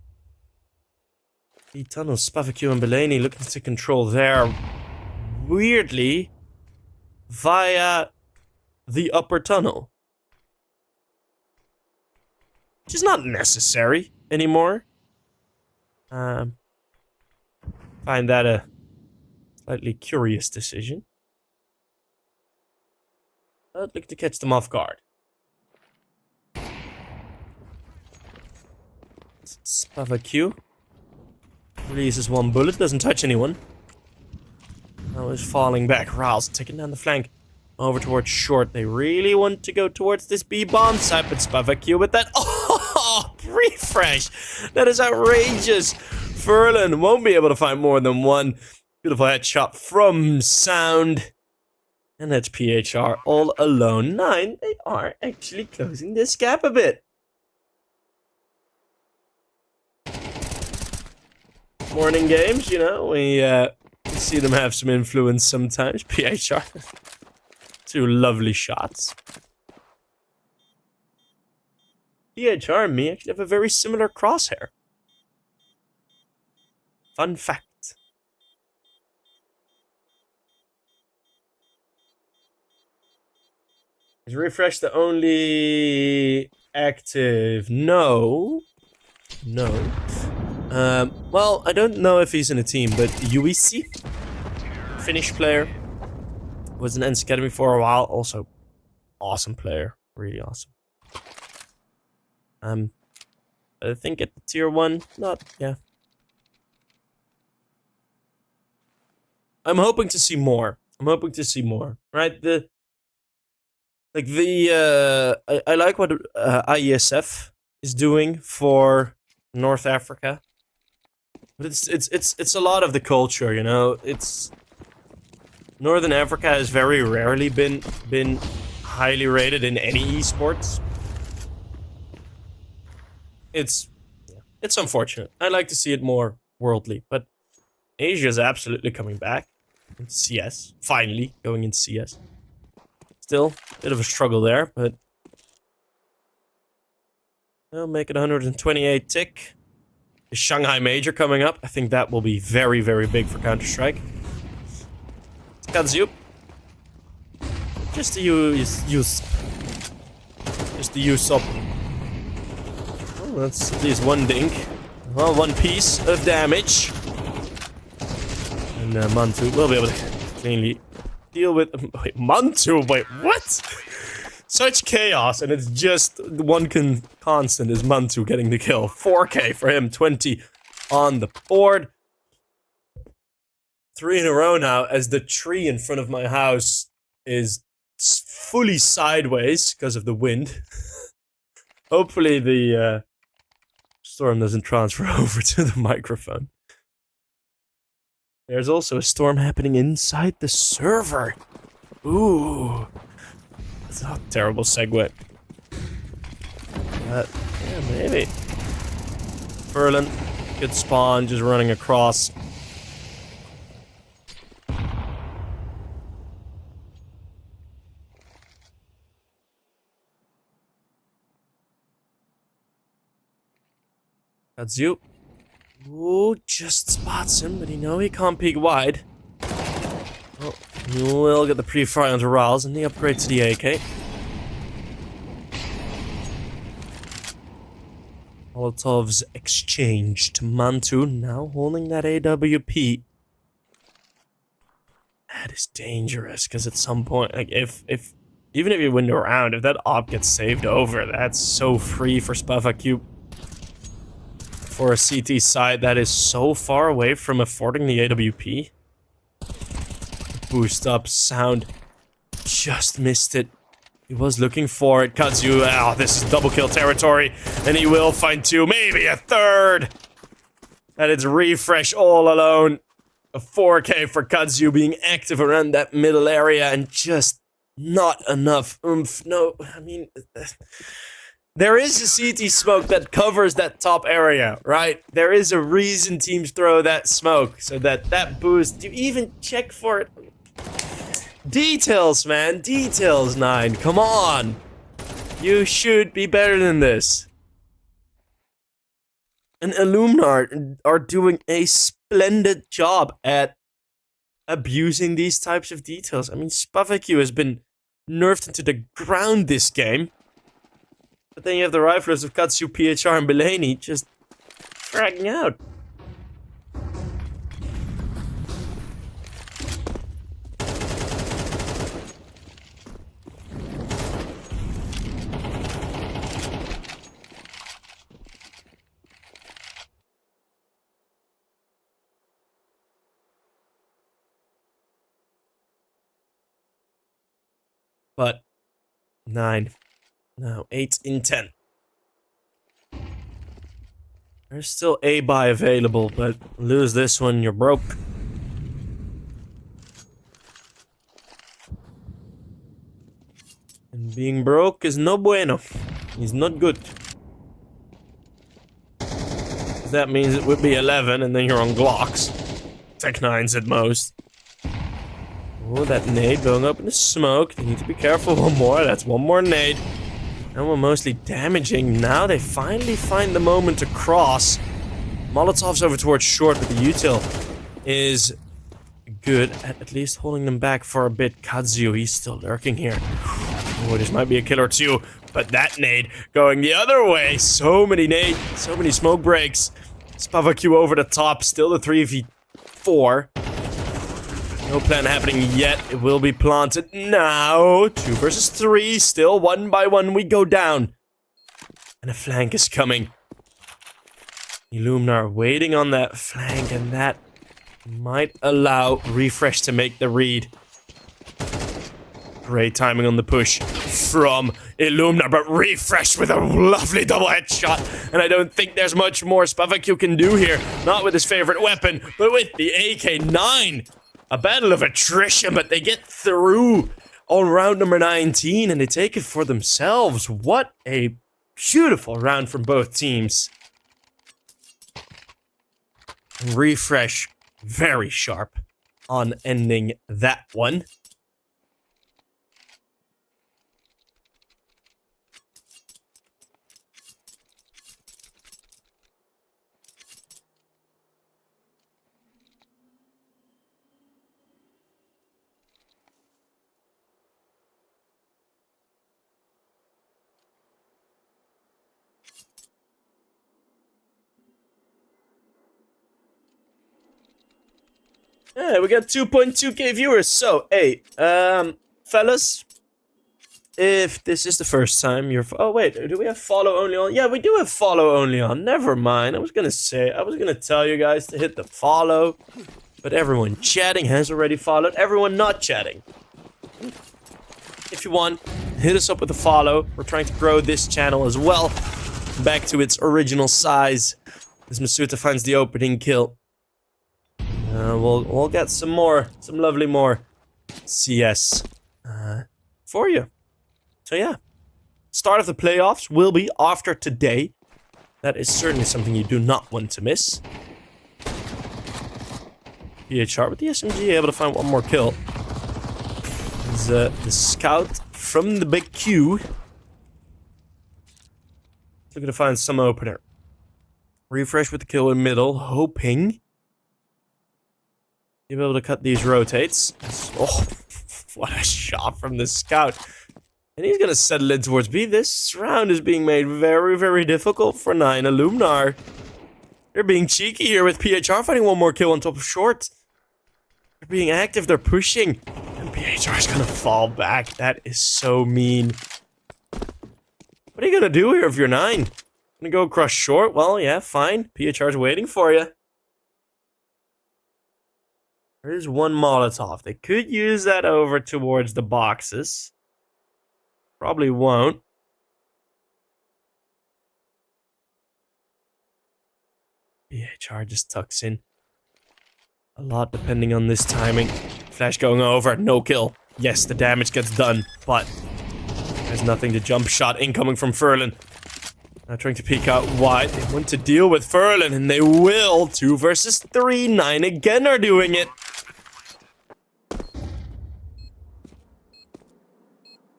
B tunnels, Spafaq and Mulaney looking to control there. Weirdly, via the upper tunnel. Which is not necessary anymore. Find that a slightly curious decision. I'd like to catch them off guard. Spafaq Releases one bullet, doesn't touch anyone. Now is falling back. Ral's taking down the flank. Over towards short. They really want to go towards this B-bomb site, but Spavacu with that. Oh, refresh. That is outrageous. Furlan won't be able to find more than one. Beautiful headshot from Sound. And that's PHR all alone. 9, they are actually closing this gap a bit. Morning games, you know, we see them have some influence sometimes. PHR. 2 lovely shots. PHR and me actually have a very similar crosshair. Fun fact. Is Refresh the only active? No. No. Well, I don't know if he's in a team, but UNiTY, Finnish player, was in Ents Academy for a while. Also, awesome player, really awesome. I think at the tier 1, yeah. I'm hoping to see more. Right? I like what IESF is doing for North Africa. But it's a lot of the culture, you know. It's Northern Africa has very rarely been highly rated in any esports. It's unfortunate. I like to see it more worldly, but Asia is absolutely coming back. In CS, finally going into CS. Still a bit of a struggle there, but they'll make it 128 tick. The Shanghai Major coming up. I think that will be very, very big for Counter-Strike. Kazu. Just to use up. Oh, that's at least one dink. Well, one piece of damage. And Mantu will be able to cleanly deal with... Wait, Mantu? Wait, what? Such chaos, and it's just one constant is Mantu getting the kill. 4K for him, 20 on the board. 3 in a row now, as the tree in front of my house is fully sideways because of the wind. Hopefully the storm doesn't transfer over to the microphone. There's also a storm happening inside the server. Ooh. That's a terrible segue. Yeah, maybe. Furlan, good spawn, just running across. That's you. Ooh, just spots him, but he can't peek wide. Oh, he will get the pre-fire onto Rals and the upgrade to the AK. Molotov's exchange to Mantu, now holding that AWP. That is dangerous, because at some point, like, even if you win the round, if that op gets saved over, that's so free for Spavacu. For a CT side that is so far away from affording the AWP. Boost up, Sound just missed it. He was looking for it. Kazu, this is double kill territory. And he will find 2, maybe a 3rd. And it's Refresh all alone. A 4K for Kazu being active around that middle area and just not enough oomph. No, I mean... There is a CT smoke that covers that top area, right? There is a reason teams throw that smoke, so that boost, you even check for it. Details, man, details, 9, come on. You should be better than this. And Illuminar are doing a splendid job at abusing these types of details. I mean, Spavacu has been nerfed into the ground this game. But then you have the riflers of Katsu, PHR, and Belani just fragging out. But 9. No, 8 in 10. There's still a buy available, but lose this one, you're broke. And being broke is no bueno. He's not good. That means it would be 11, and then you're on Glocks. Tech 9s at most. Oh, that nade going up in the smoke. They need to be careful. One more. That's one more nade. And we're mostly damaging. Now they finally find the moment to cross. Molotov's over towards short, but the util is good at least holding them back for a bit. Kazu, he's still lurking here. Oh, this might be a kill or two. But that nade going the other way. So many nades, so many smoke breaks. Spavaku over the top. Still the 3v4. No plan happening yet. It will be planted now. 2 versus 3. Still 1 by 1 we go down. And a flank is coming. Illuminar waiting on that flank, and that might allow Refresh to make the read. Great timing on the push from Illuminar, but Refresh with a lovely double headshot. And I don't think there's much more Spavaku can do here. Not with his favorite weapon, but with the AK-9. A battle of attrition, but they get through on round number 19, and they take it for themselves. What a beautiful round from both teams. Refresh, very sharp on ending that one. Yeah, we got 2.2k viewers. So, hey, fellas, if this is the first time you're... Oh, wait, do we have follow only on? Yeah, we do have follow only on. Never mind. I was gonna tell you guys to hit the follow, but everyone chatting has already followed. Everyone not chatting, if you want, hit us up with a follow. We're trying to grow this channel as well back to its original size. As Masuta finds the opening kill. We'll get some lovely more CS for you. So yeah, start of the playoffs will be after today. That is certainly something you do not want to miss. PHR with the SMG able to find one more kill. Is the scout from the big Q looking to find some opener. Refresh with the kill in middle, hoping you'll be able to cut these rotates. Oh, what a shot from the scout. And he's going to settle in towards B. This round is being made very, very difficult for 9. Illuminar. They're being cheeky here with PHR finding one more kill on top of short. They're being active. They're pushing. And PHR is going to fall back. That is so mean. What are you going to do here if you're 9? Going to go across short? Well, yeah, fine. PHR's waiting for you. There is one Molotov. They could use that over towards the boxes. Probably won't. PHR just tucks in a lot depending on this timing. Flash going over. No kill. Yes, the damage gets done, but there's nothing to jump shot incoming from Furlan. Now trying to peek out wide. They want to deal with Furlan, and they will. 2 versus 3. 9 again are doing it.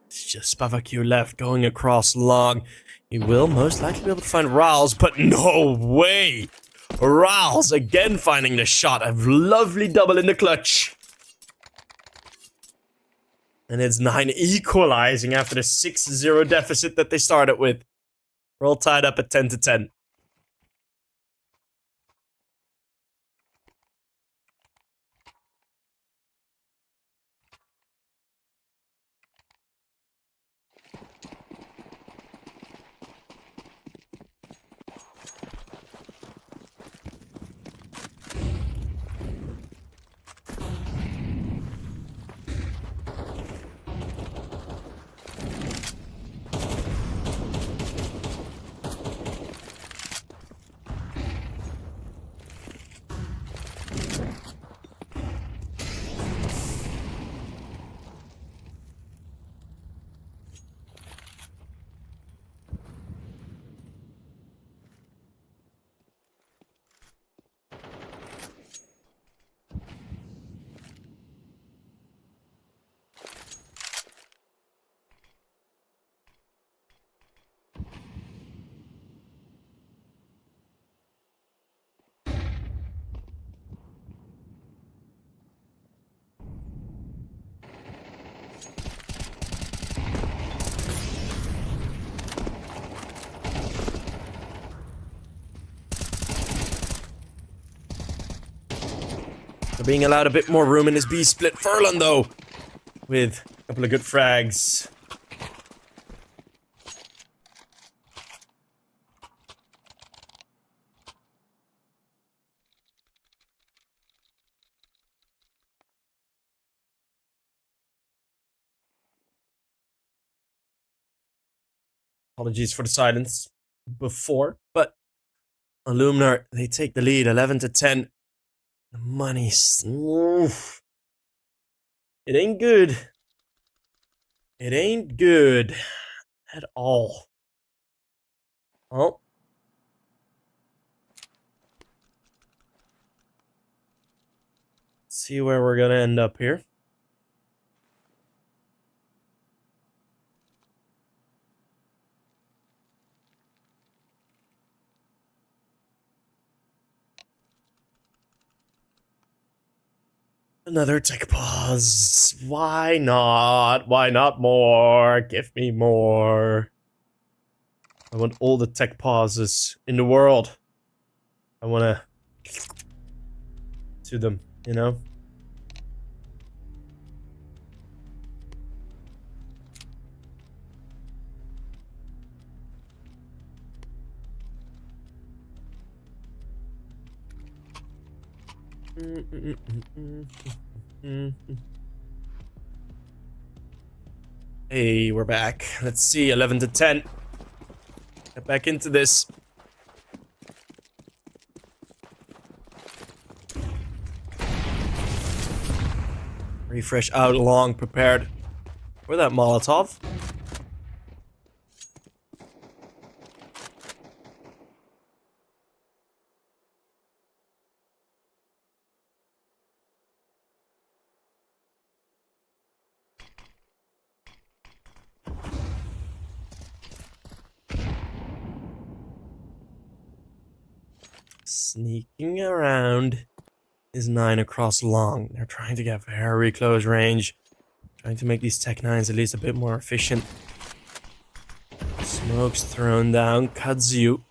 It's just Spavaku left going across long. He will most likely be able to find Rals, but no way. Rals again finding the shot. A lovely double in the clutch. And it's 9 equalizing after the 6-0 deficit that they started with. We're all tied up at 10-10. They're being allowed a bit more room in his B split. Furlan, though, with a couple of good frags. Apologies for the silence before, but Illuminar, they take the lead 11-10. The money's... Oof. It ain't good. It ain't good at all. Oh. Let's see where we're gonna end up here. Another tech pause. Why not? Why not more? Give me more. I want all the tech pauses in the world. I want to them, you know? Hey, we're back. Let's see, 11-10. Get back into this. Refresh out long, prepared. For that Molotov. Sneaking around is 9 across long. They're trying to get very close range. Trying to make these Tech 9s at least a bit more efficient. Smoke's thrown down. Kudzu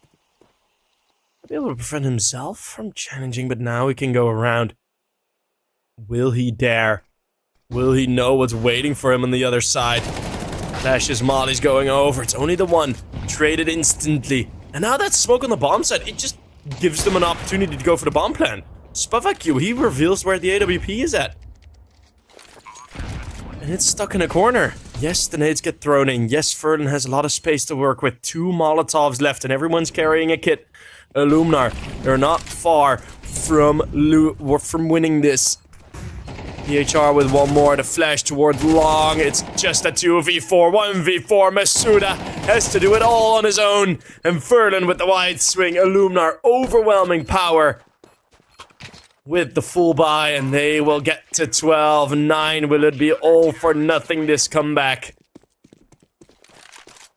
be able to prevent himself from challenging, but now he can go around. Will he dare? Will he know what's waiting for him on the other side? Flash's Molly's going over. It's only the one. Traded instantly. And now that smoke on the bomb side, it just gives them an opportunity to go for the bomb plan. Spavaku, he reveals where the AWP is at. And it's stuck in a corner. Yes, the nades get thrown in. Yes, Verdant has a lot of space to work with. 2 Molotovs left and everyone's carrying a kit. Illuminar, they're not far from winning this. PHR with one more, the flash towards long. It's just a 2v4, 1v4. Masuda has to do it all on his own. And Verdant with the wide swing. Illuminar, overwhelming power with the full buy, and they will get to 12-9. Will it be all for nothing, this comeback?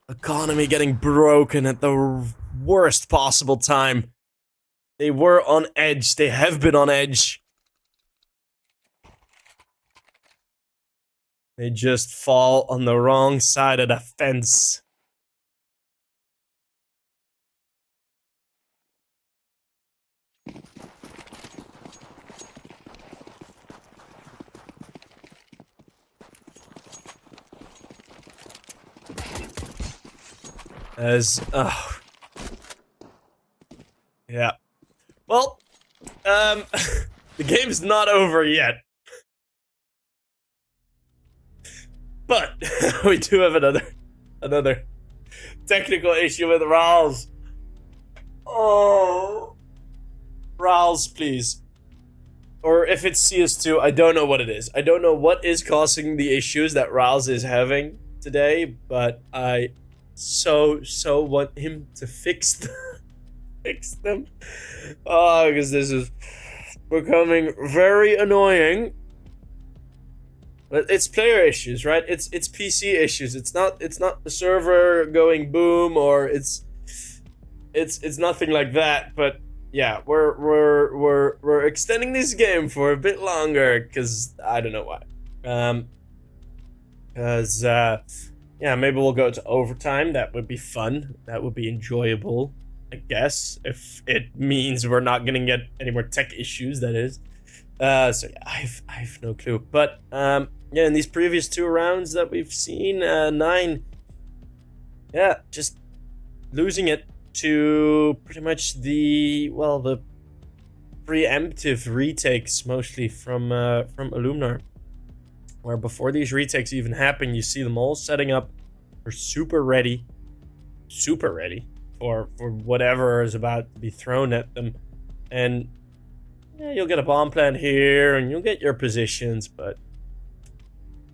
Economy getting broken at the worst possible time. They were on edge. They have been on edge. They just fall on the wrong side of the fence. Yeah. Well, the game's not over yet. But we do have another technical issue with Rals. Oh. Rals, please. Or if it's CS2, I don't know what it is. I don't know what is causing the issues that Rals is having today, but I so want him to fix them. Oh, because this is becoming very annoying. But it's player issues, right? It's PC issues. It's not the server going boom, or it's nothing like that. But yeah, we're extending this game for a bit longer because I don't know why. Yeah, maybe we'll go to overtime. That would be fun. That would be enjoyable, I guess, if it means we're not gonna get any more tech issues, that is. So yeah, I have no clue. But yeah, in these previous 2 rounds that we've seen, 9, yeah, just losing it to pretty much the preemptive retakes, mostly from Illuminar. Where before these retakes even happen, you see them all setting up. They're super ready for whatever is about to be thrown at them, and yeah, you'll get a bomb plant here, and you'll get your positions, but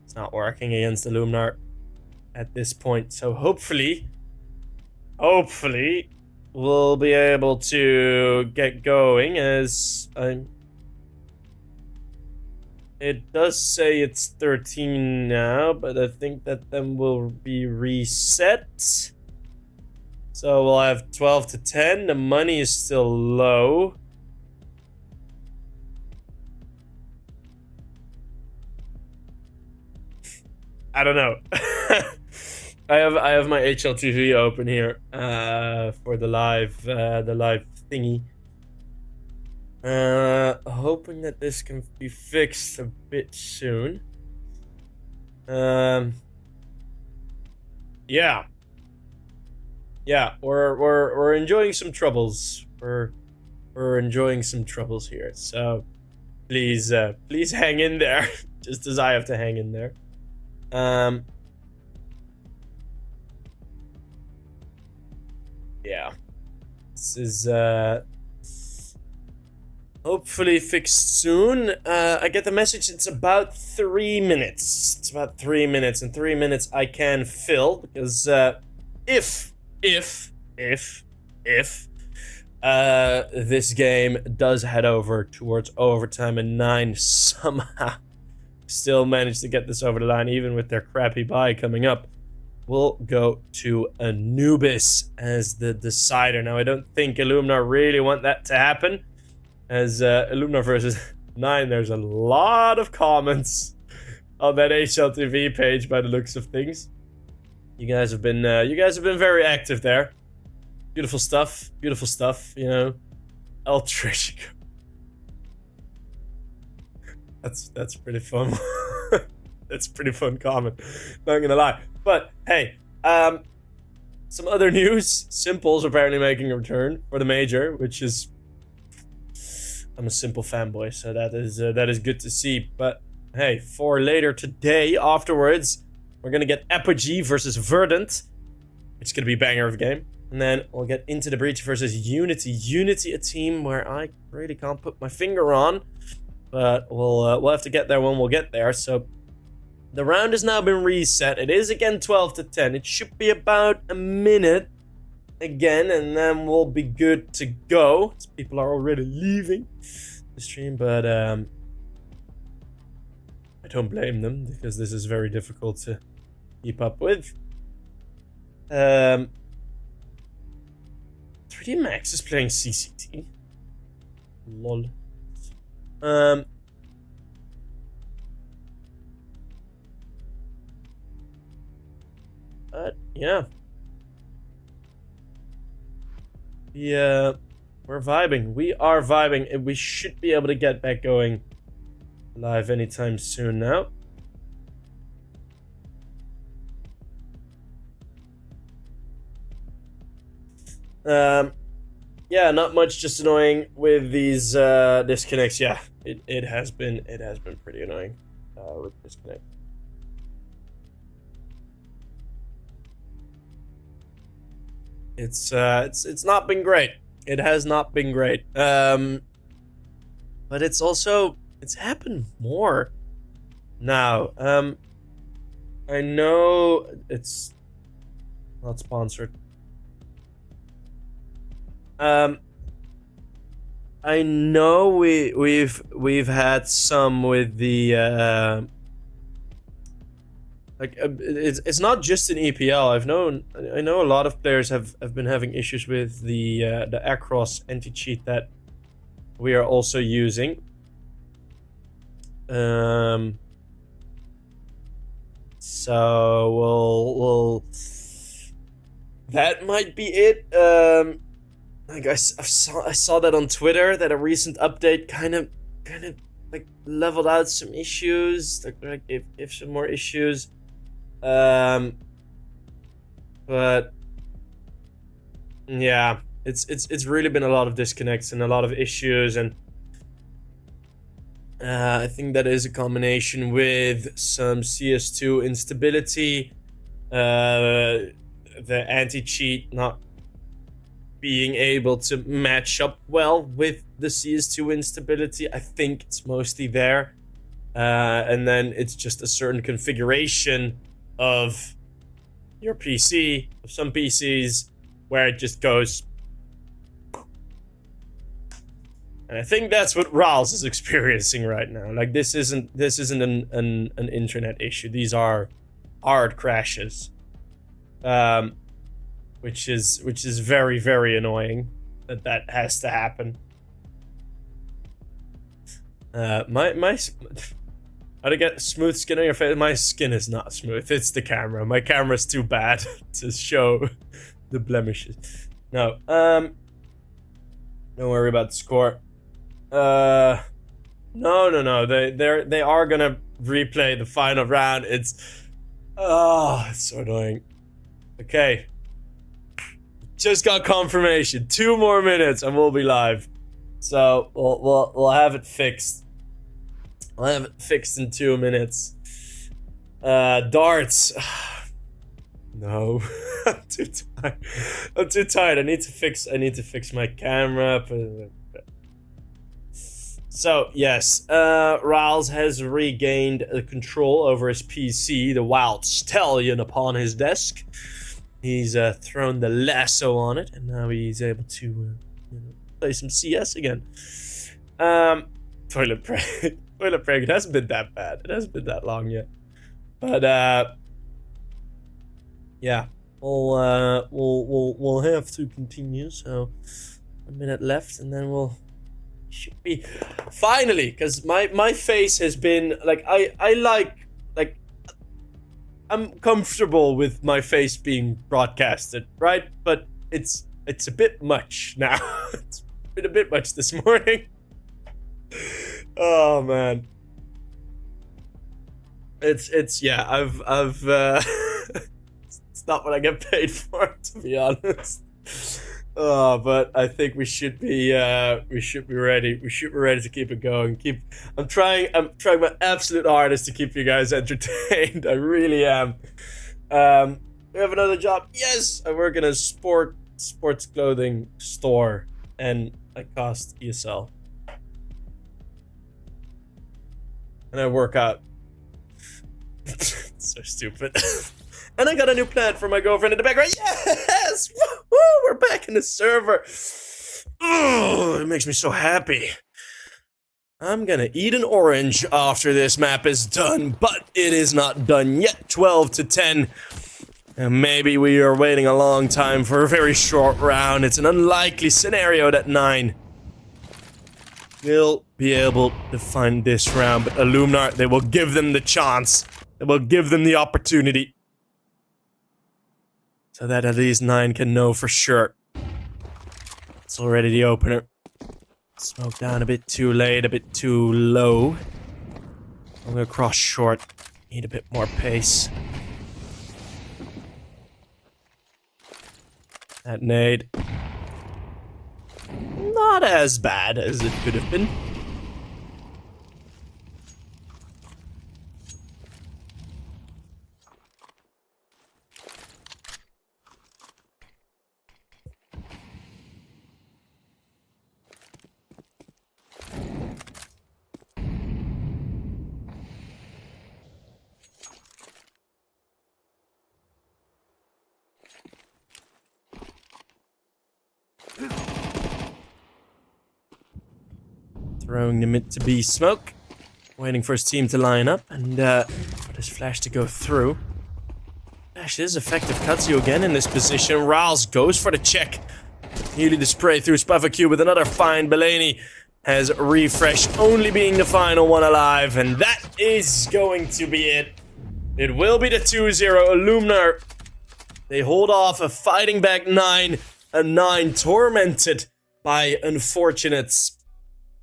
it's not working against Illuminar at this point. So hopefully, we'll be able to get going. As it does say it's 13 now, but I think that then will be reset. So we'll have 12 to 10. The money is still low. I don't know. I have my HLTV open here for the live thingy. Hoping that this can be fixed a bit soon. Yeah. Yeah, we're enjoying some troubles. We're enjoying some troubles here. So please hang in there, just as I have to hang in there. Yeah. This is hopefully fixed soon. I get the message it's about 3 minutes. It's about 3 minutes, and 3 minutes I can fill, because if this game does head over towards overtime and 9 somehow still manage to get this over the line, even with their crappy bye coming up, we'll go to Anubis as the decider. Now, I don't think Illuminar really want that to happen, as Illuminar versus 9, there's a lot of comments on that HLTV page by the looks of things. You guys have been very active there. Beautiful stuff, you know. Ultra. That's pretty fun. That's a pretty fun comment, not gonna lie. But hey, some other news. Simple's apparently making a return for the major, which is, I'm a Simple fanboy, so that is good to see. But hey, for later today, afterwards, we're gonna get Apogee versus Verdant, which is gonna be a banger of a game. And then we'll get Into the Breach versus UNiTY. UNiTY, a team where I really can't put my finger on, but we'll have to get there when we'll get there. So the round has now been reset. It is again 12 to 10. It should be about a minute again, and then we'll be good to go. As people are already leaving the stream, but I don't blame them, because this is very difficult to keep up with. 3D Max is playing CCT. Lol. But yeah. We're vibing. We are vibing, and we should be able to get back going live anytime soon now. Yeah, not much, just annoying with these disconnects. Yeah, it has been pretty annoying with disconnect. It's not been great. It has not been great. But it's happened more now. I know it's not sponsored. I know we've had some with the it's not just in EPL. I know a lot of players have been having issues with the Across anti-cheat that we are also using. So we'll that might be it. Like I saw that on Twitter, that a recent update kind of like leveled out some issues, like if some more issues. But yeah, it's really been a lot of disconnects and a lot of issues, and I think that is a combination with some CS2 instability, the anti-cheat not being able to match up well with the CS2 instability. I think it's mostly there. And then it's just a certain configuration of your PC, of some PCs, where it just goes. And I think that's what Ral's is experiencing right now. Like, this isn't an internet issue. These are hard crashes. Which is very, very annoying that has to happen. How to get smooth skin on your face? My skin is not smooth. It's the camera. My camera's too bad to show the blemishes. No. Don't worry about the score. No. They are gonna replay the final round. It's so annoying. Okay. Just got confirmation. 2 more minutes and we'll be live. So we'll have it fixed. I'll have it fixed in 2 minutes. Darts. No. I'm too tired. I need to fix my camera. So yes, Riles has regained control over his PC, the wild stallion upon his desk. He's thrown the lasso on it, and now he's able to play some CS again. Toilet break. Toilet break. It hasn't been that bad. It hasn't been that long yet. But yeah, we'll have to continue. So 1 minute left, and then should be finally, because my face has been like I'm comfortable with my face being broadcasted, right? But it's a bit much now. It's been a bit much this morning. Oh man. It's yeah, I've it's not what I get paid for, to be honest. But I think we should be ready. We should be ready to keep it going. I'm trying my absolute hardest to keep you guys entertained. I really am. We have another job. Yes, I work in a sports clothing store, and I cost ESL. And I work out. So stupid. And I got a new plant for my girlfriend in the background. Yes! Woo! We're back in the server. Oh, it makes me so happy. I'm gonna eat an orange after this map is done, but it is not done yet. 12-10. And maybe we are waiting a long time for a very short round. It's an unlikely scenario that 9 will be able to find this round. But Illuminar, they will give them the chance. They will give them the opportunity. So that at least 9 can know for sure. It's already the opener. Smoke down a bit too late, a bit too low. I'm gonna cross short. Need a bit more pace. That nade. Not as bad as it could have been. Throwing the mid to B smoke. Waiting for his team to line up and for this flash to go through. Flash is effective. Katsu again in this position. Riles goes for the check. Nearly the spray through Spavaku with another fine. Belaney has refreshed, only being the final one alive. And that is going to be it. It will be the 2-0. Illuminar, they hold off a fighting back 9. A 9 tormented by unfortunates.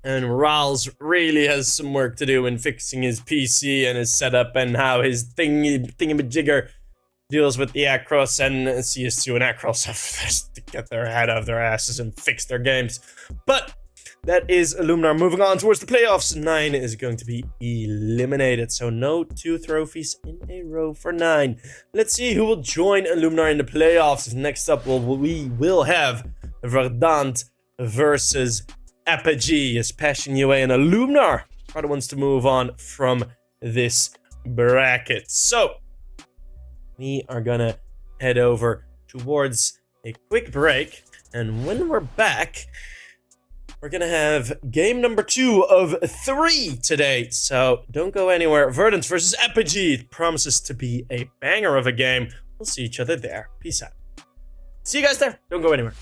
And Ral's really has some work to do in fixing his PC and his setup and how his thingamajigger deals with the Acros, and CS2 and Acros have to get their head out of their asses and fix their games. But that is Illuminar moving on towards the playoffs. 9 is going to be eliminated, so no 2 trophies in a row for 9. Let's see who will join Illuminar in the playoffs. Next up, we will have Verdant versus Apogee, as Passion UA and Illuminar are the ones to move on from this bracket. So we are gonna head over towards a quick break, and when we're back, we're gonna have game number 2 of 3 today, so don't go anywhere. Verdant versus Apogee. It promises to be a banger of a game. We'll see each other there. Peace out. See you guys there. Don't go anywhere.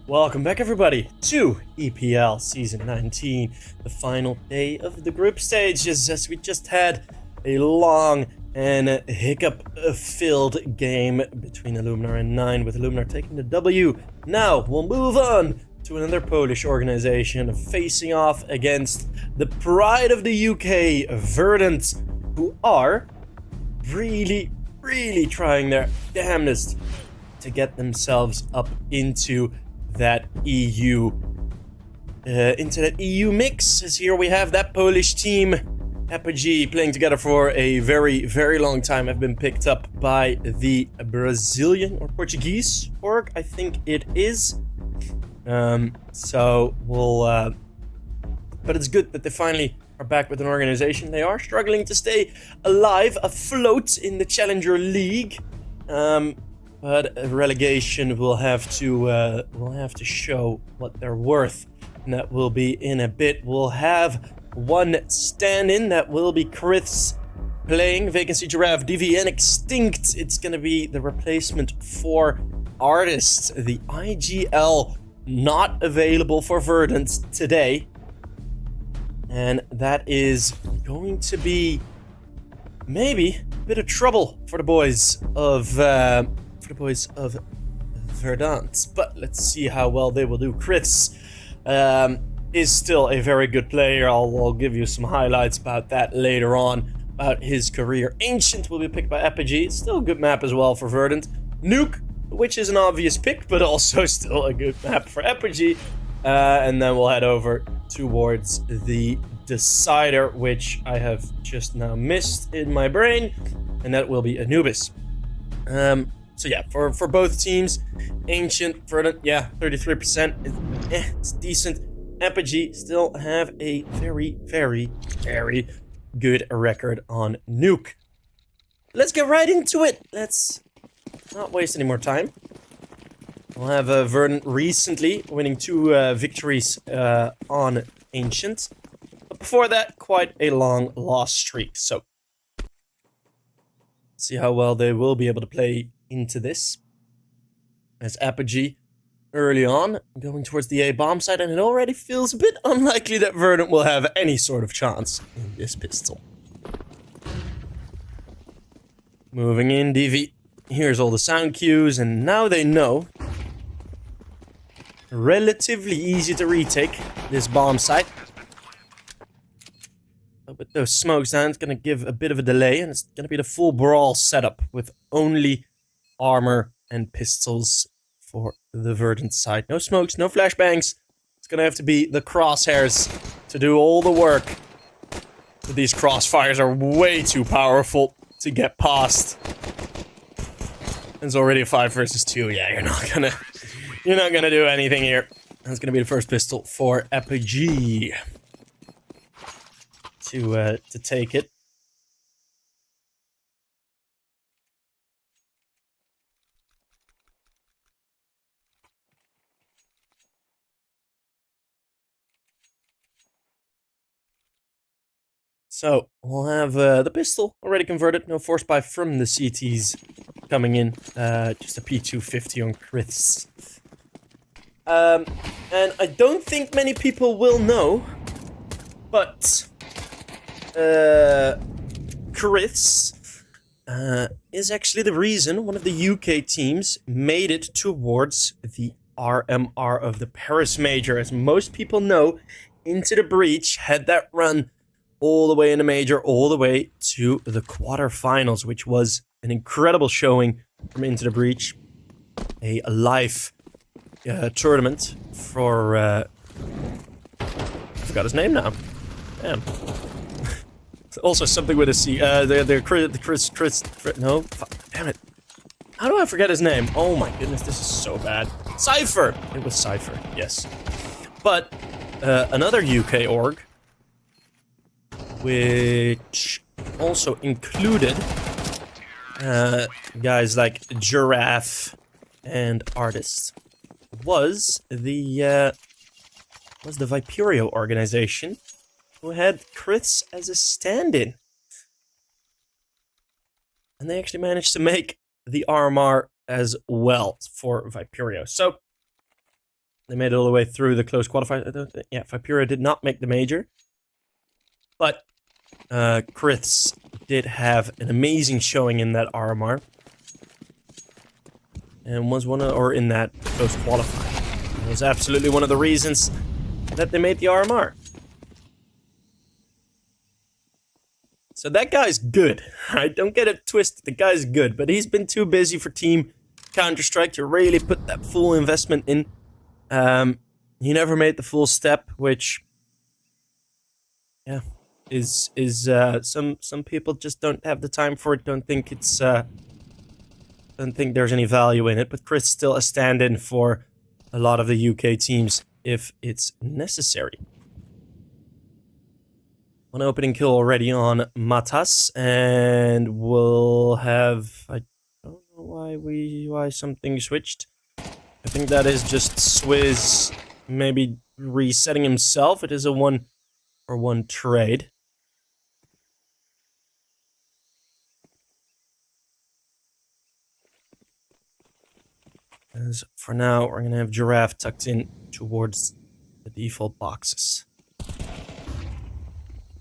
Welcome back, everybody, to EPL Season 19, the final day of the group stages, as we just had a long and hiccup-filled game between Illuminar and 9, with Illuminar taking the W. Now, we'll move on to another Polish organization facing off against the pride of the UK, Verdant, who are really trying their damnedest to get themselves up into that EU mix. As here we have that Polish team, Apogee, playing together for a very long time, have been picked up by the Brazilian or Portuguese org, I think it is. So we'll but it's good that they finally are back with an organization. They are struggling to stay alive, afloat in the Challenger League. But relegation will have to show what they're worth, and that will be in a bit. We'll have one stand-in, that will be Chris playing Vacancy Giraffe, DV, and Extinct. It's gonna be the replacement for Artist. The IGL not available for Verdant today, and that is going to be maybe a bit of trouble for the boys of Verdant, but let's see how well they will do. Chris is still a very good player. I'll give you some highlights about that later on, about his career. Ancient will be picked by Apogee. Still a good map as well for Verdant. Nuke, which is an obvious pick, but also still a good map for Apogee. And then we'll head over towards the Decider, which I have just now missed in my brain, and that will be Anubis. So yeah, for both teams, Ancient, Verdant, yeah, 33%, it's decent. Apogee still have a very good record on Nuke. Let's get right into it. Let's not waste any more time. We'll have Verdant recently winning 2 victories on Ancient. But before that, quite a long loss streak. So see how well they will be able to play into this. As Apogee early on going towards the A bomb site, and it already feels a bit unlikely that Verdant will have any sort of chance in this pistol. Moving in, DV. Here's all the sound cues, and now they know. Relatively easy to retake this bomb site. But those smokes down, it's going to give a bit of a delay, and it's going to be the full brawl setup with only armor and pistols for the Verdant side. No smokes, no flashbangs. It's going to have to be the crosshairs to do all the work. But these crossfires are way too powerful to get past. It's already a 5 versus 2. Yeah, you're not gonna do anything here. That's gonna be the first pistol for Apogee to take it. So we'll have the pistol already converted. No force buy from the CTs coming in. Just a P250 on Chris. And I don't think many people will know, but Chris is actually the reason one of the UK teams made it towards the RMR of the Paris Major. As most people know, Into the Breach had that run all the way in the Major, all the way to the quarterfinals, which was an incredible showing from Into the Breach. A live tournament for... I forgot his name now. Damn. Also something with a C. Chris... No, damn it. How do I forget his name? Oh my goodness, this is so bad. Cypher! It was Cypher, yes. But another UK org, which also included guys like Giraffe and Artist, was the Viperio organization, who had Chris as a stand-in. And they actually managed to make the RMR as well for Viperio. So They made it all the way through the close qualifiers. I don't think, yeah, Vipera did not make the major. But Kriths did have an amazing showing in that RMR. And was one of, or in that close qualifier. It was absolutely one of the reasons that they made the RMR. So that guy's good, right? Don't get it twisted, the guy's good, but he's been too busy for Team Counter-Strike to really put that full investment in. He never made the full step, which, yeah, is some people just don't have the time for it, don't think it's, don't think there's any value in it, but Chris still a stand-in for a lot of the UK teams if it's necessary. One opening kill already on Matas, and we'll have, I don't know why something switched. I think that is just Swizz maybe resetting himself. It is a 1-for-1 trade. As for now, we're gonna have Giraffe tucked in towards the default boxes.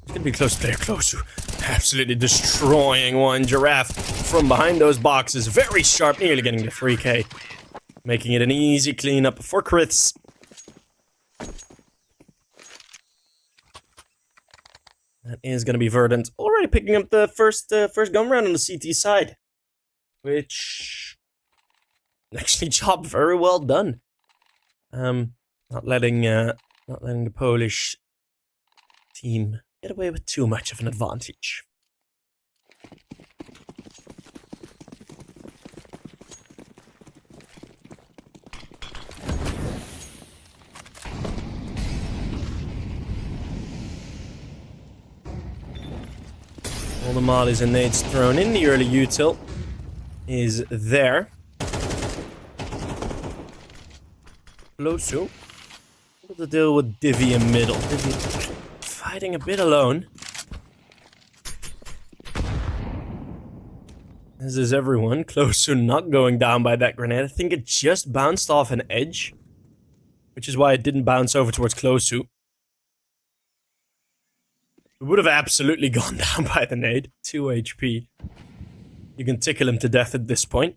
It's gonna be close there, close. Absolutely destroying one. Giraffe from behind those boxes. Very sharp, nearly getting the 3K. Making it an easy cleanup for Kriths. That is gonna be Verdant. Already picking up the first gun round on the CT side. Which... actually job very well done. Not letting the Polish team get away with too much of an advantage. All the mollies and nades thrown in. The early util is there. Closer. What to deal with Divi in middle? Divi fighting a bit alone. As is everyone. Closer not going down by that grenade. I think it just bounced off an edge. Which is why it didn't bounce over towards Closer. It would have absolutely gone down by the nade. 2 HP. You can tickle him to death at this point.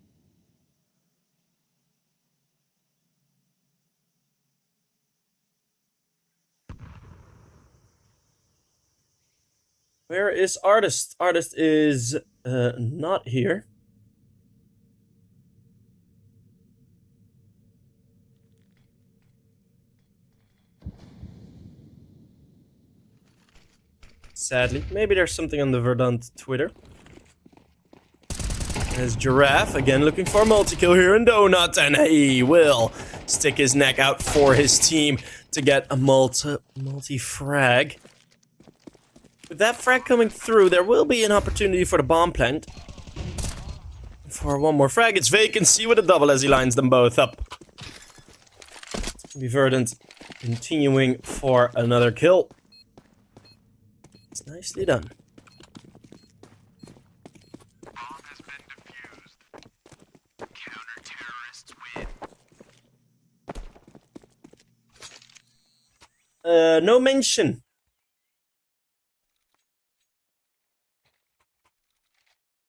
Where is Artist? Artist is not here. Sadly. Maybe there's something on the Verdant Twitter. There's Giraffe, again looking for a multi-kill here in Donut, and he will stick his neck out for his team to get a multi-frag. With that frag coming through, there will be an opportunity for the bomb plant. For one more frag, it's Vacancy with a double as he lines them both up. It's gonna be Verdant continuing for another kill. It's nicely done. Bomb has been defused. Counter-terrorists win. No mention.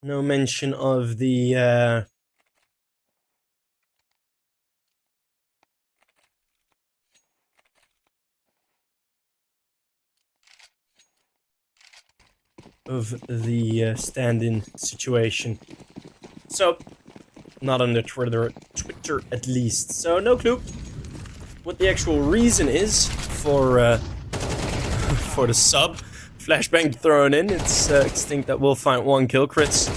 No mention of the, stand-in situation. So, not on the Twitter at least. So, no clue what the actual reason is for for the sub. Flashbang thrown in. It's Extinct that will find one kill. Crits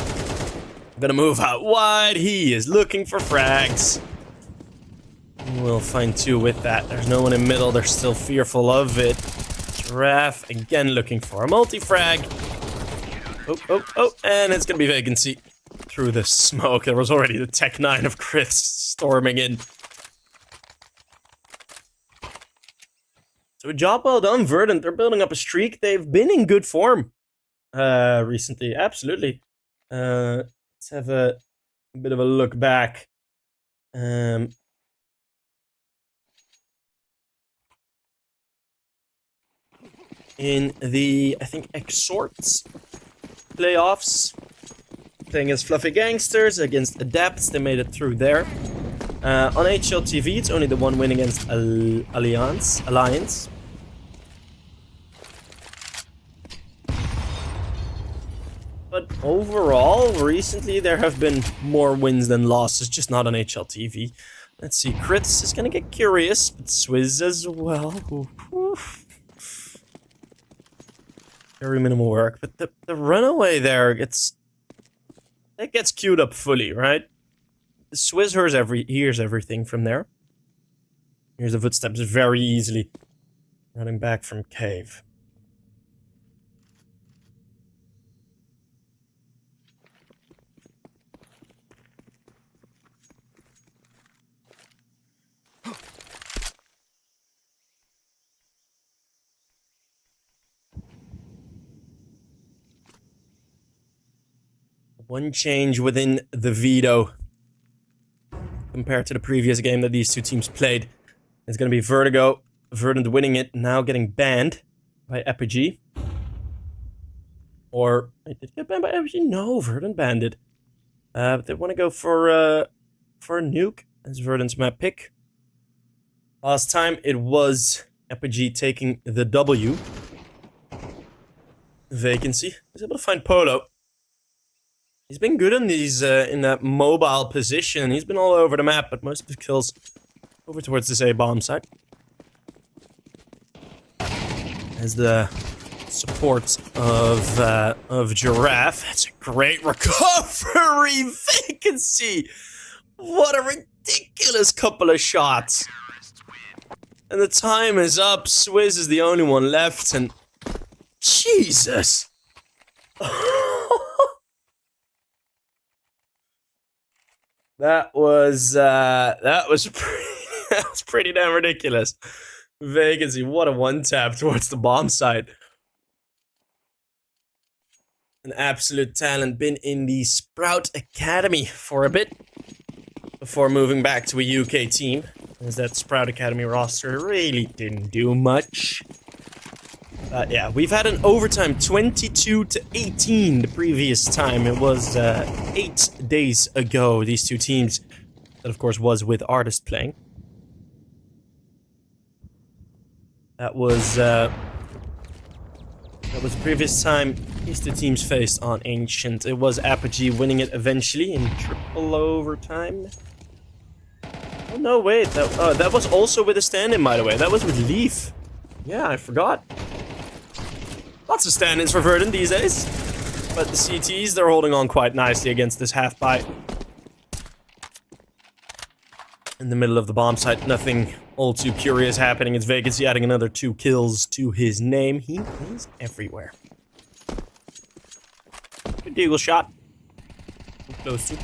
gonna move out wide. He is looking for frags. We'll find two with that. There's no one in middle. They're still fearful of it. Giraffe again looking for a multi-frag. Oh, and it's gonna be Vacancy through the smoke. There was already the Tech 9 of Chris storming in. So a job well done, Verdant. They're building up a streak. They've been in good form recently. Absolutely. Let's have a bit of a look back. in the, I think, Exhort playoffs. Playing as Fluffy Gangsters against Adepts. They made it through there. On HLTV, it's only the one win against Alliance. But overall, recently there have been more wins than losses, just not on HLTV. Let's see, Crits is gonna get curious, but Swizz as well. Oof. Very minimal work, but the runaway there it gets queued up fully, right? The Swizz hears everything from there. Here's the footsteps very easily. Running back from cave. One change within the veto compared to the previous game that these two teams played. It's going to be Vertigo. Verdant winning it, now getting banned by Apogee. Or, did it get banned by Apogee? No, Verdant banned it. But they want to go for a Nuke as Verdant's map pick. Last time it was Apogee taking the W. Vacancy. He's able to find Polo. He's been good in these, in that mobile position. He's been all over the map, but most of his kills over towards this A-bomb side. As the support of Giraffe. That's a great recovery. Vacancy. What a ridiculous couple of shots. And the time is up. Swizz is the only one left, and Jesus. That was pretty damn ridiculous. Vacancy, what a one-tap towards the bomb site. An absolute talent, been in the Sprout Academy for a bit before moving back to a UK team, as that Sprout Academy roster really didn't do much. Yeah, we've had an overtime 22-18 the previous time. It was 8 days ago, these two teams. That, of course, was with Artist playing. That was the previous time these two teams faced on Ancient. It was Apogee winning it eventually in triple overtime. Oh, no, wait. That was also with a stand-in, by the way. That was with Leaf. Yeah, I forgot. Lots of stand-ins for Verdant these days. But the CTs, they're holding on quite nicely against this half-bite. In the middle of the bomb site, nothing all too curious happening. It's Vacancy adding another 2 kills to his name. He is everywhere. Good deagle shot. Close to.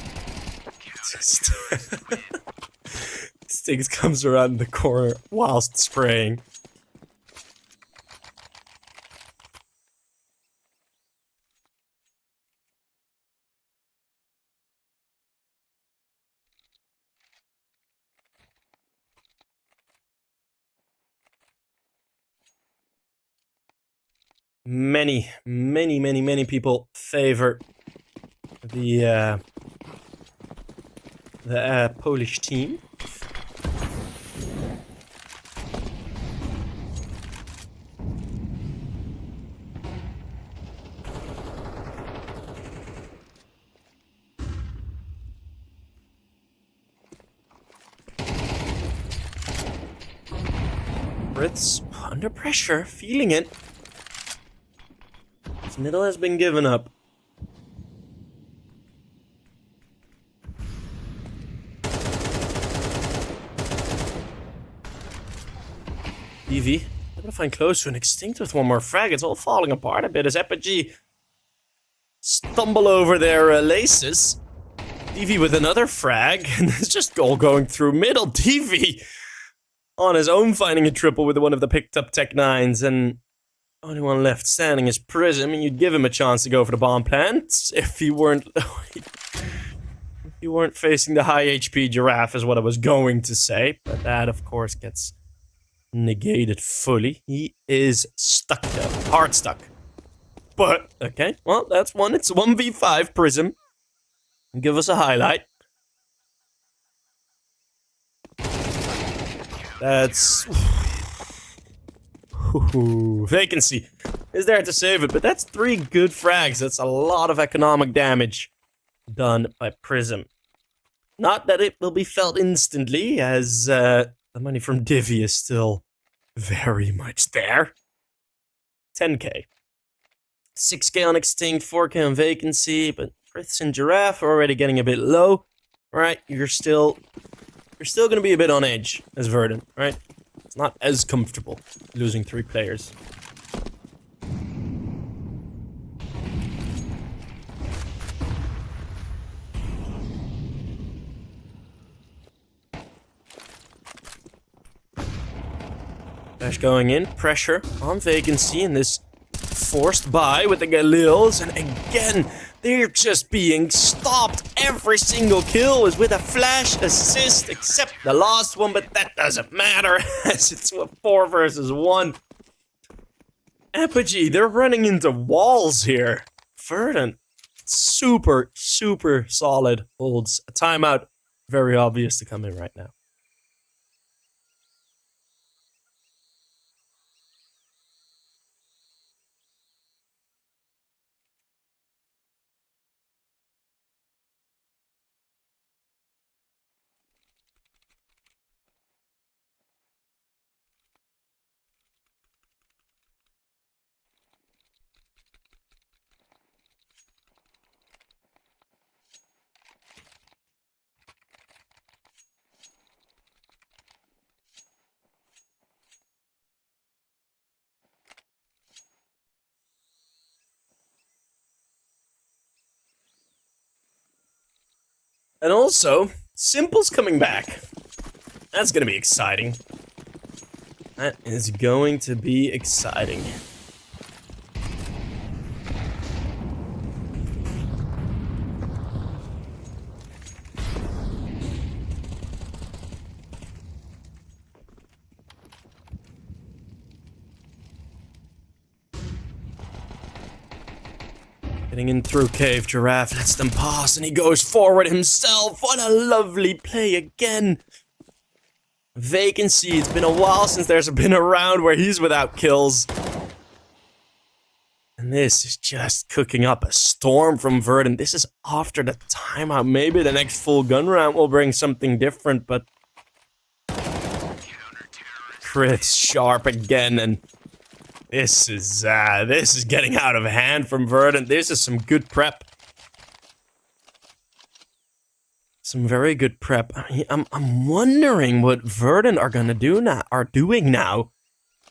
Stiggs comes around the corner whilst spraying. Many people favor the Polish team. Brits under pressure, feeling it. This middle has been given up. EV, I'm gonna find close to an Extinct with one more frag. It's all falling apart a bit as Apogee stumble over their laces. DV with another frag, and it's just all going through middle. DV on his own finding a triple with one of the picked up Tech 9s, and only one left standing is Prism, and you'd give him a chance to go for the bomb plant if he weren't facing the high HP Giraffe is what I was going to say, but that of course gets negated fully. He is stuck though. Hard stuck. But, okay, well, that's one. It's 1v5 Prism. Give us a highlight. That's... Vacancy is there to save it, but that's 3 good frags. That's a lot of economic damage done by Prism. Not that it will be felt instantly, as the money from Divi is still very much there. 10k. 6k on Extinct, 4k on Vacancy, but Friths and Giraffe are already getting a bit low. Right, you're still gonna be a bit on edge as Verdant, right? It's not as comfortable losing 3 players. Flash going in, pressure on Vacancy in this forced buy with the Galils, and again, they're just being stopped. Every single kill is with a flash assist, except the last one, but that doesn't matter, as it's a 4 versus 1. Apogee, they're running into walls here. Verdant, super, super solid holds. A timeout, very obvious to come in right now. And also, Simple's coming back. That's gonna be exciting. That is going to be exciting. Getting in through cave, Giraffe lets them pass, and he goes forward himself. What a lovely play again. Vacancy, it's been a while since there's been a round where he's without kills. And this is just cooking up a storm from Verdant. This is after the timeout. Maybe the next full gun round will bring something different, but... Crits sharp again, and... This is getting out of hand from Verdant. This is some good prep. Some very good prep. I'm wondering what Verdant are gonna do now, are doing now,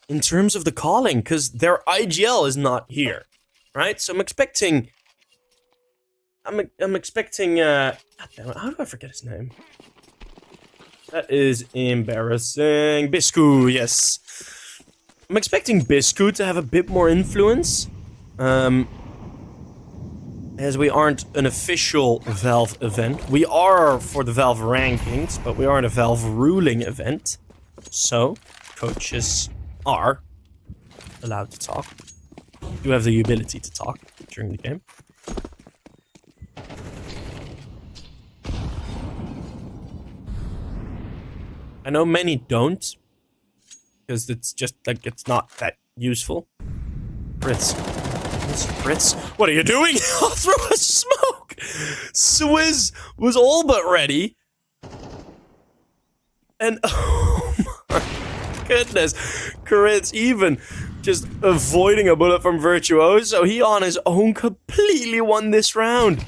in terms of the calling, because their IGL is not here, right? So I'm expecting. I'm expecting. God damn it, how do I forget his name? That is embarrassing. Biscu, yes. I'm expecting Biscu to have a bit more influence, as we aren't an official Valve event. We are for the Valve rankings, but we aren't a Valve ruling event. So, coaches are allowed to talk. Do have the ability to talk during the game. I know many don't, because it's just like it's not that useful. Fritz. Fritz, what are you doing? I'll throw a smoke! Swizz was all but ready. And oh my goodness. Fritz even just avoiding a bullet from Virtuoso. He on his own completely won this round.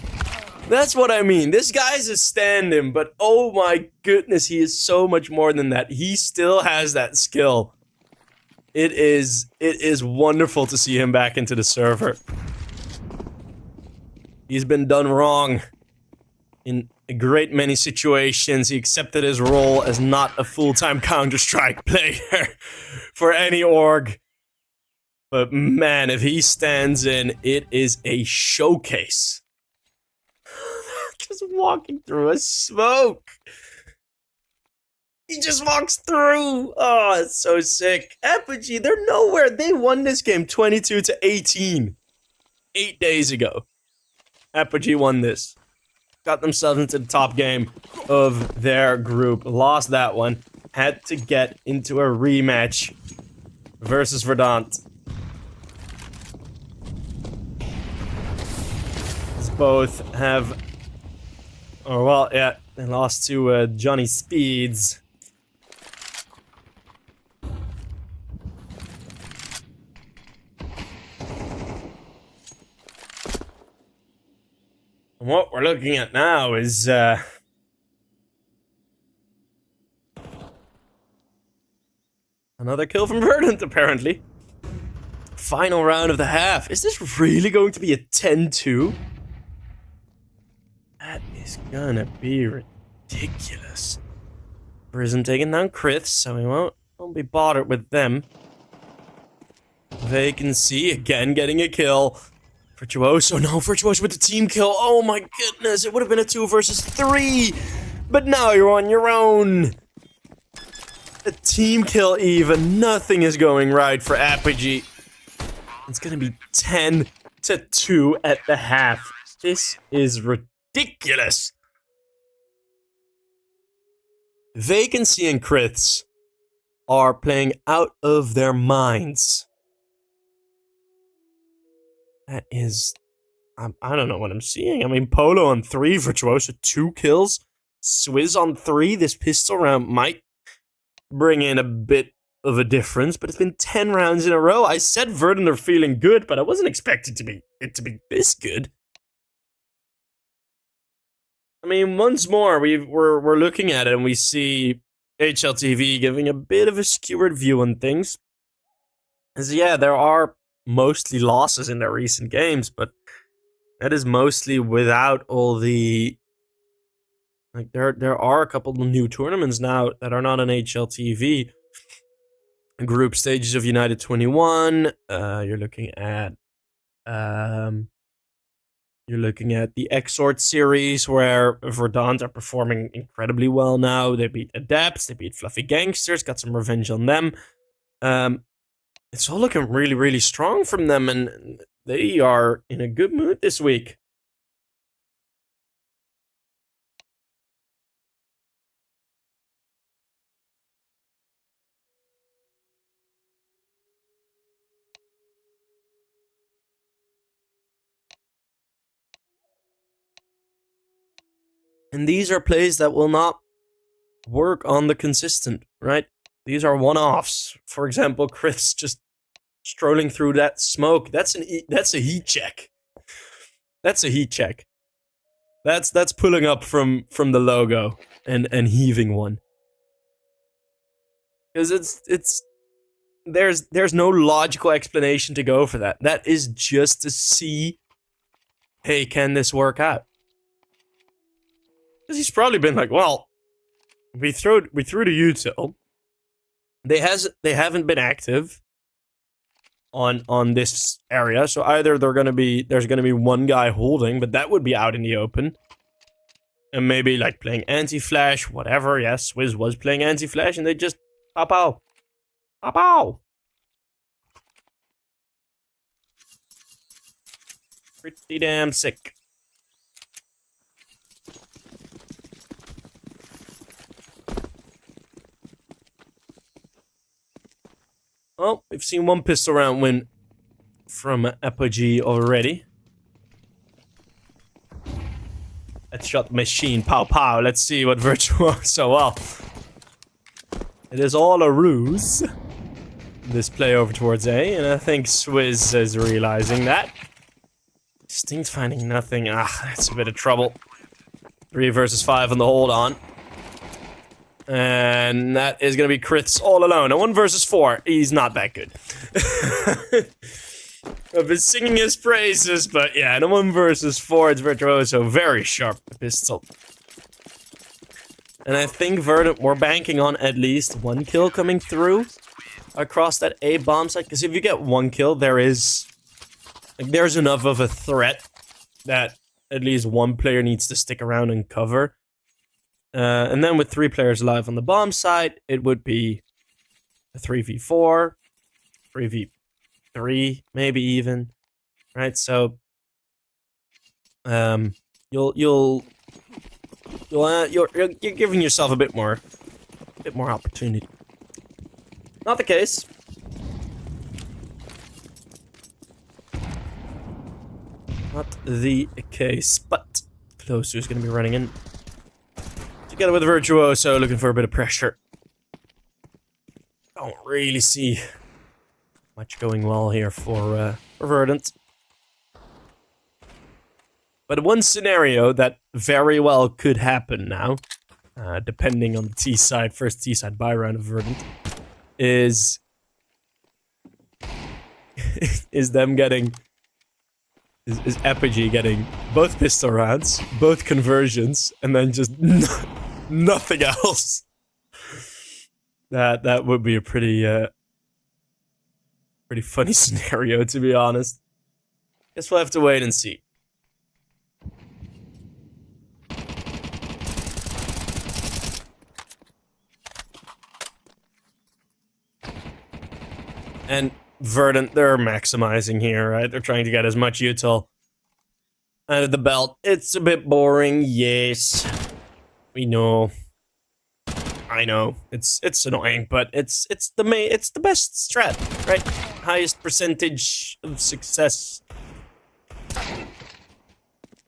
That's what I mean. This guy's a stand-in, but oh my goodness, he is so much more than that. He still has that skill. It is wonderful to see him back into the server. He's been done wrong in a great many situations. He accepted his role as not a full-time Counter-Strike player for any org. But man, if he stands in, it is a showcase. Just walking through a smoke. He just walks through. Oh, it's so sick. Apogee, they're nowhere. They won this game 22-18. 8 days ago. Apogee won this. Got themselves into the top game of their group. Lost that one. Had to get into a rematch versus Verdant. These both have... Oh, well, yeah. They lost to Johnny Speeds. And what we're looking at now is, another kill from Verdant, apparently. Final round of the half. Is this really going to be a 10-2? That is gonna be ridiculous. Prism taking down Criths, so we won't be bothered with them. Vacancy, again getting a kill. Virtuoso, no, Virtuoso with the team kill. Oh my goodness, it would have been a 2 versus 3. But now you're on your own. A team kill even. Nothing is going right for Apogee. It's gonna be 10-2 at the half. This is ridiculous. Vacancy and Criths are playing out of their minds. That is... I don't know what I'm seeing. I mean, Polo on 3, Virtuoso 2 kills. Swizz on 3. This pistol round might bring in a bit of a difference, but it's been 10 rounds in a row. I said Verdant are feeling good, but I wasn't expecting it to be this good. I mean, once more, we're looking at it and we see HLTV giving a bit of a skewered view on things. As yeah, there are mostly losses in their recent games, but that is mostly without all the... Like, there are a couple of new tournaments now that are not on HLTV. Group stages of UNiTY 21. You're looking at the Exort series where Verdant are performing incredibly well now. They beat Adepts, they beat Fluffy Gangsters, got some revenge on them. It's all looking really, really strong from them, and they are in a good mood this week. And these are plays that will not work on the consistent, right? These are one-offs. For example, Chris just strolling through that smoke. That's a heat check. That's a heat check. That's pulling up from the logo and heaving one. Because there's no logical explanation to go for that. That is just to see, hey, can this work out? Because he's probably been like, well, we threw the util. They haven't been active on this area, so either there's gonna be one guy holding, but that would be out in the open. And maybe like playing anti-flash, whatever. Yes, Swizz was playing anti-flash, and they just pow. Pretty damn sick. Well, we've seen one pistol round win from Apogee already. Let's shot machine, pow. Let's see what Virtuoso, well. It is all a ruse. This play over towards A, and I think Swizz is realizing that. Distinct finding nothing. That's a bit of trouble. 3 versus 5 on the hold on. And that is going to be Criths all alone. A 1 versus 4. He's not that good. I've been singing his praises, but yeah, in a 1 versus 4, it's Virtuoso. Very sharp pistol. And I think Verdant were banking on at least 1 kill coming through across that A bomb site. Because if you get 1 kill, there's enough of a threat that at least 1 player needs to stick around and cover. And then with 3 players alive on the bomb side, it would be a 3v4, 3v3, maybe even, right? So, you're giving yourself a bit more opportunity. Not the case. Not the case, but Closer is going to be running in. Together with Virtuoso, looking for a bit of pressure. Don't really see much going well here for Verdant. But one scenario that very well could happen now, depending on the T side, first T side buy round of Verdant, is them getting... Is Apogee getting both pistol rounds, both conversions, and then just nothing else. That would be a pretty funny scenario, to be honest. Guess we'll have to wait and see. And Verdant, they're maximizing here, right? They're trying to get as much util out of the belt. It's a bit boring, yes. We know. I know. It's annoying, but it's the best strat, right? Highest percentage of success.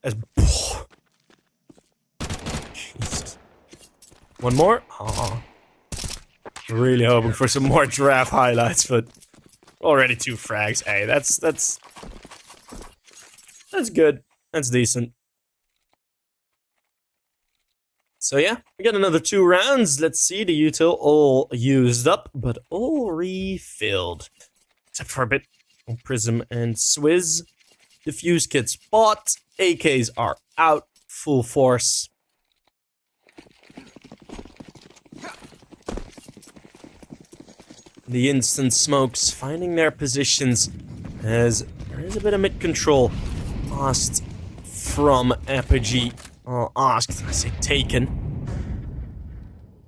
As Jesus. One more? Aw. Really hoping for some more draft highlights, but already 2 frags. Hey, that's good. That's decent. So yeah, we got another 2 rounds. Let's see, the util all used up, but all refilled. Except for a bit of Prism and Swizz. Diffuse kits bought. AKs are out. Full force. The instant smokes finding their positions as there is a bit of mid control asked from Apogee. Asked, I say taken.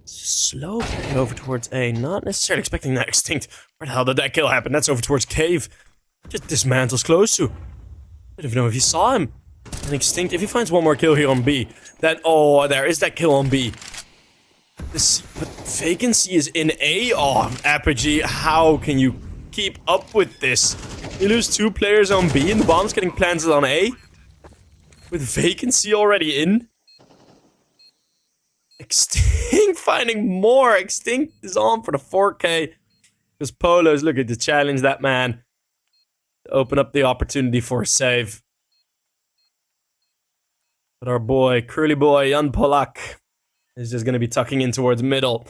Slow over towards A, not necessarily expecting that extinct. Where the hell did that kill happen? That's over towards Cave. Just dismantles close to. I don't even know if you saw him. An extinct, if he finds one more kill here on B, then, oh, there is that kill on B. This, but vacancy is in A. Oh, Apogee, how can you keep up with this? You lose 2 players on B and the bomb's getting planted on A? With vacancy already in? Extinct finding more. Extinct is on for the 4K. Because Polo's looking to challenge that man. To open up the opportunity for a save. But our boy, curly boy, Jan Polak, is just going to be tucking in towards middle.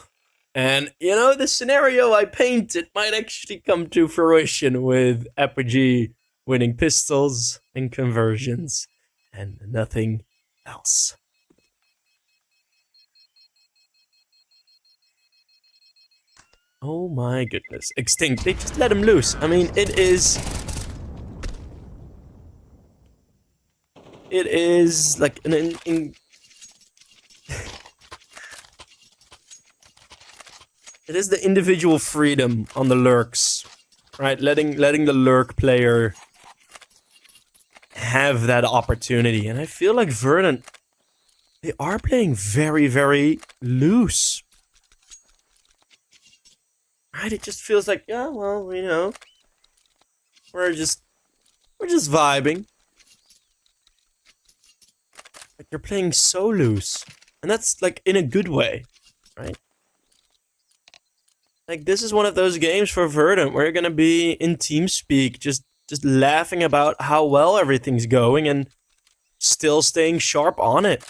And, you know, the scenario I painted might actually come to fruition with Apogee winning pistols and conversions. And nothing else. Oh my goodness. Extinct. They just let him loose. I mean, it is like an it is the individual freedom on the lurks, right? Letting the lurk player have that opportunity. And I feel like Verdant, they are playing very, very loose. Right? It just feels like, yeah, well, you know, we're just vibing. Like, you're playing so loose. And that's, like, in a good way, right? Like, this is one of those games for Verdant where you're gonna be in TeamSpeak, just laughing about how well everything's going and still staying sharp on it.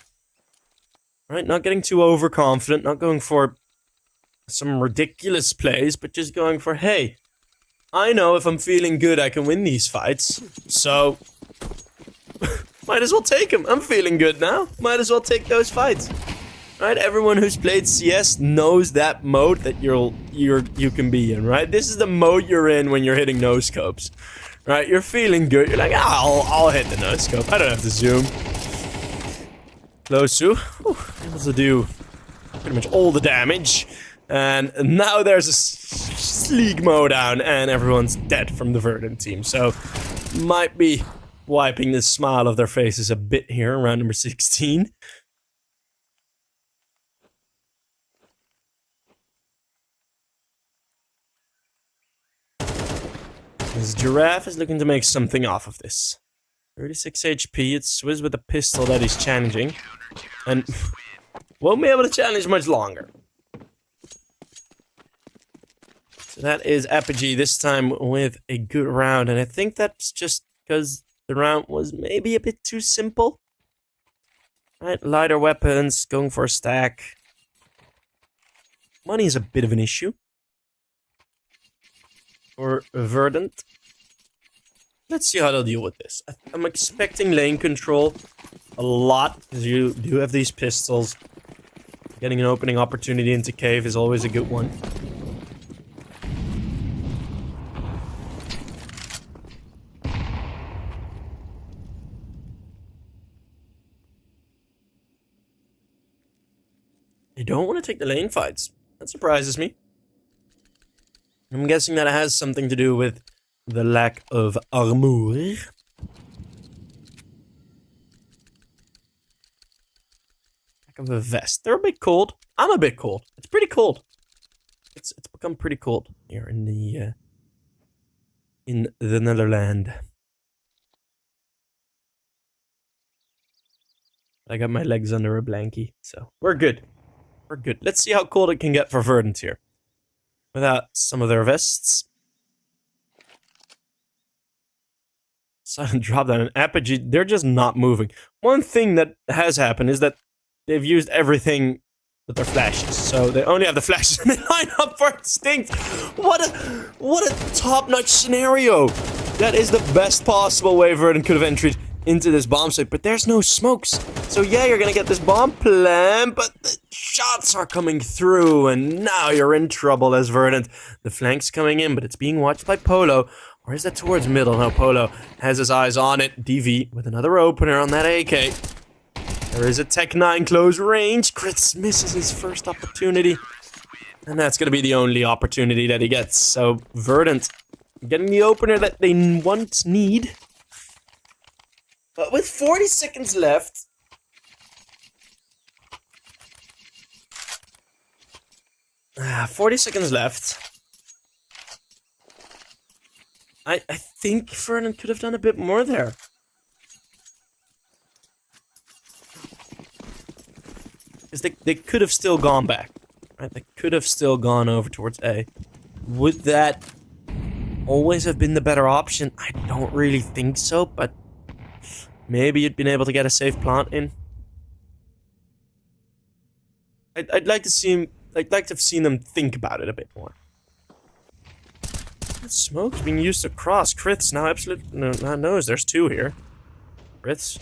Right? Not getting too overconfident, not going for some ridiculous plays, but just going for, hey, I know if I'm feeling good, I can win these fights. So, might as well take them. I'm feeling good now. Might as well take those fights. Right? Everyone who's played CS knows that mode that you can be in, right? This is the mode you're in when you're hitting no scopes. Right? You're feeling good. You're like, I'll hit the no scope. I don't have to zoom. Close to. Able to do pretty much all the damage. And now there's a sleek mowdown, and everyone's dead from the Verdant team. So, might be wiping the smile off their faces a bit here around number 16. This Giraffe is looking to make something off of this. 36 HP, it's Swizz with a pistol that he's challenging. And won't be able to challenge much longer. So that is Apogee, this time with a good round. And I think that's just because the round was maybe a bit too simple. Right, lighter weapons, going for a stack. Money is a bit of an issue for Verdant. Let's see how they'll deal with this. I'm expecting lane control a lot, because you do have these pistols. Getting an opening opportunity into cave is always a good one. They don't want to take the lane fights. That surprises me. I'm guessing that it has something to do with the lack of armor. Lack of a vest. They're a bit cold. I'm a bit cold. It's pretty cold. It's become pretty cold here in the Netherlands. I got my legs under a blankie, so we're good. We're good. Let's see how cold it can get for Verdant here. Without some of their vests. Sudden drop down. And Apogee, they're just not moving. One thing that has happened is that they've used everything with their flashes. So they only have the flashes and they line up for Instinct. What a top-notch scenario. That is the best possible way Verdant could have entered into this bomb site, but there's no smokes. So yeah, you're gonna get this bomb plant, but the shots are coming through, and now you're in trouble as Verdant. The flank's coming in, but it's being watched by Polo. Or is that towards middle? No, Polo has his eyes on it. DV with another opener on that AK. There is a Tech 9 close range. Crits misses his first opportunity. And that's gonna be the only opportunity that he gets. So Verdant getting the opener that they need. But with 40 seconds left, 40 seconds left, I think Verdant could have done a bit more there. Because they could have still gone back. Right? They could have still gone over towards A. Would that always have been the better option? I don't really think so, but maybe you'd been able to get a safe plant in. I'd like to see him. I'd like to have seen them think about it a bit more. That smoke's being used across. Crits now absolutely no knows there's two here. Crits,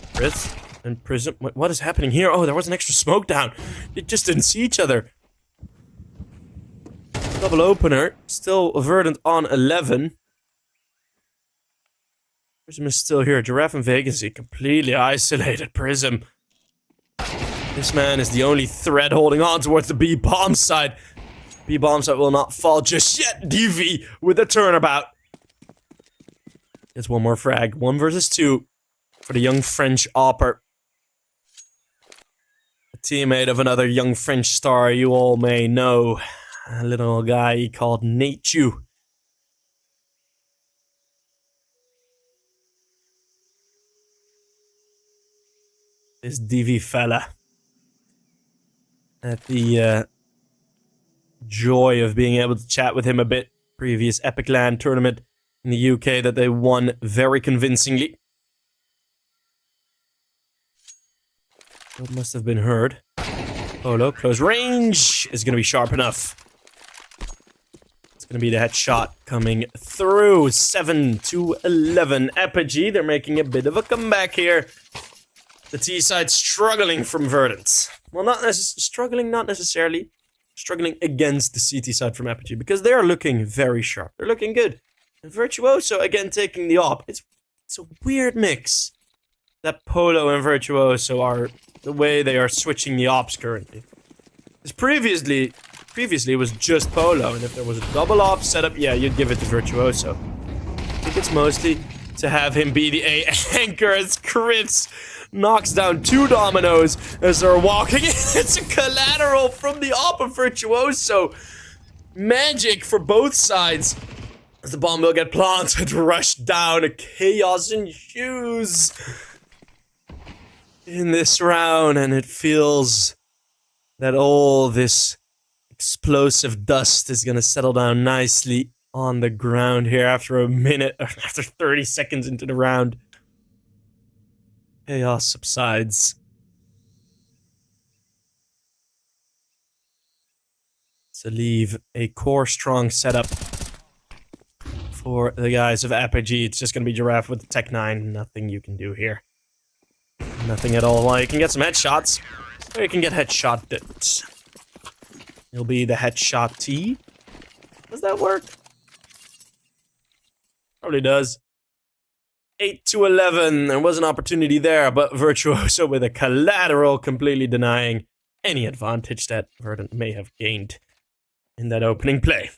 and Prism. What is happening here? Oh, there was an extra smoke down. They just didn't see each other. Double opener. Still Verdant on 11. Prism is still here. Giraffe and Vacancy completely isolated. Prism. This man is the only thread holding on towards the B bomb side. B bomb side will not fall just yet. DV with a turnabout. It's one more frag. 1 versus 2 for the young French opper. A teammate of another young French star you all may know. A little guy called Nachu. This DV fella. At the joy of being able to chat with him a bit. Previous Epic LAN tournament in the UK that they won very convincingly. That must have been heard. Polo, close range is going to be sharp enough. It's going to be the headshot coming through. 7-11 Apogee. They're making a bit of a comeback here. The T side struggling from Verdant. Well, not necessarily. Struggling against the CT side from Apogee because they are looking very sharp. They're looking good. And Virtuoso again taking the op. It's a weird mix. That Polo and Virtuoso are the way they are switching the ops currently. Because previously it was just Polo, and if there was a double off setup, yeah, you'd give it to Virtuoso. I think it's mostly to have him be the A anchor as Crits knocks down 2 dominoes as they're walking in. It's a collateral from the op of Virtuoso. Magic for both sides. As the bomb will get planted, rush down, a chaos ensues in this round, and it feels that all this explosive dust is gonna settle down nicely on the ground here after a minute, after 30 seconds into the round. Chaos subsides. To leave a core strong setup for the guys of Apogee. It's just gonna be Giraffe with the Tech 9. Nothing you can do here. Nothing at all. Well, you can get some headshots, or you can get headshot. You'll be the headshot T. Does that work? Probably does. 8-11. There was an opportunity there, but Virtuoso with a collateral completely denying any advantage that Verdant may have gained in that opening play.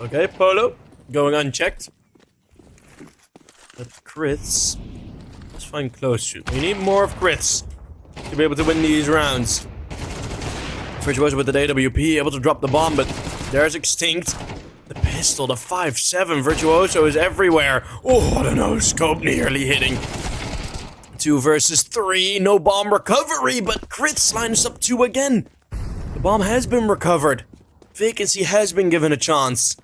Okay, Polo going unchecked. But crits. Let's find close shoot. We need more of crits to be able to win these rounds. Virtuoso with the AWP, able to drop the bomb, but there's Extinct. The pistol, the 5-7. Virtuoso is everywhere. Oh, the no scope nearly hitting. 2 versus 3. No bomb recovery, but crits lines up 2 again. The bomb has been recovered. Vacancy has been given a chance.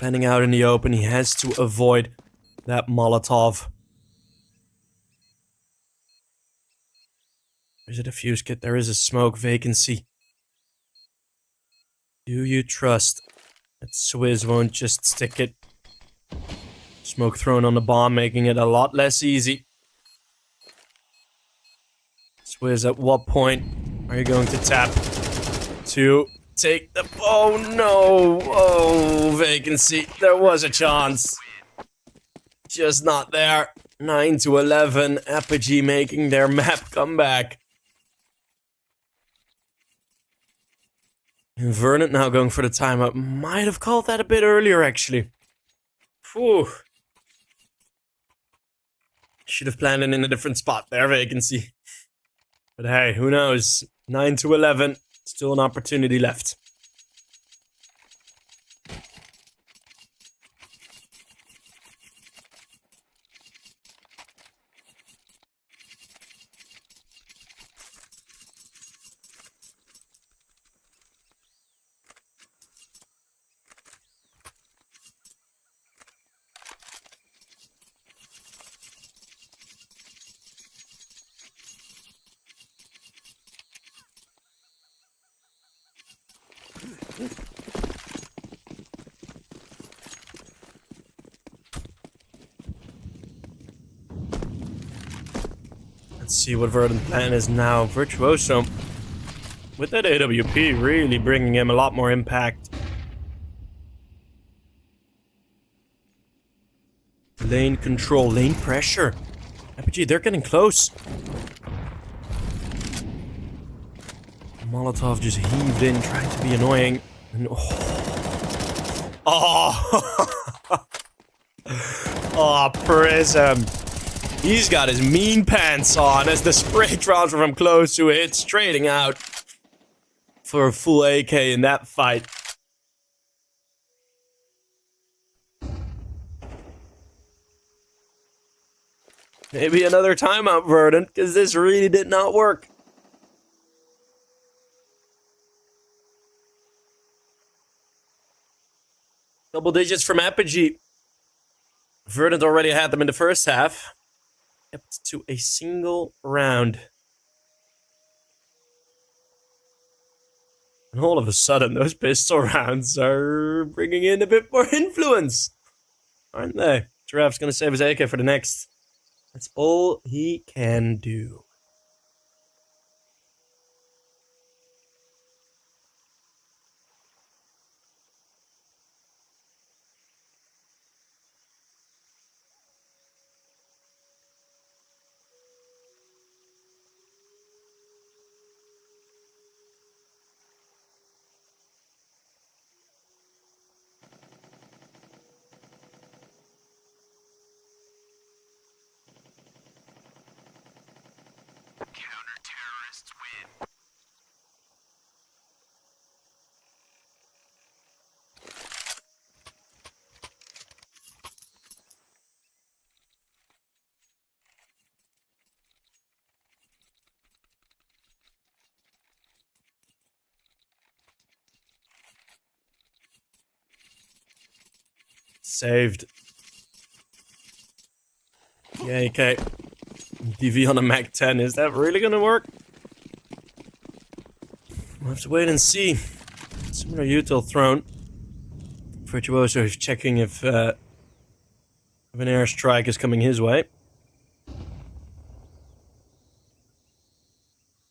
Panning out in the open, he has to avoid that Molotov. There's a defuse kit, there is a smoke vacancy. Do you trust that Swizz won't just stick it? Smoke thrown on the bomb, making it a lot less easy. Swizz, at what point are you going to tap to take the... Oh no! Oh, vacancy. There was a chance. Just not there. 9-11. Apogee making their map comeback. And Verdant now going for the timeout. Might have called that a bit earlier, actually. Whew. Should have planned it in a different spot there, vacancy. But hey, who knows? 9-11. Still an opportunity left. Let's see what Verdant's plan is now. Virtuoso, with that AWP, really bringing him a lot more impact. Lane control, lane pressure. Apogee, they're getting close. Molotov just heaved in, trying to be annoying. And, oh, oh, Prism. He's got his mean pants on as the spray transfer from close to hits, trading out for a full AK in that fight. Maybe another timeout, Verdant, because this really did not work. Double digits from Apogee. Verdant already had them in the first half. Kept to a single round. And all of a sudden, those pistol rounds are bringing in a bit more influence, aren't they? Giraffe's gonna save his AK for the next. That's all he can do. Counter-terrorists win. Saved. Yeah, okay. DV on a Mac 10, is that really gonna work? We'll have to wait and see. Similar util thrown. Virtuoso is checking if an airstrike is coming his way.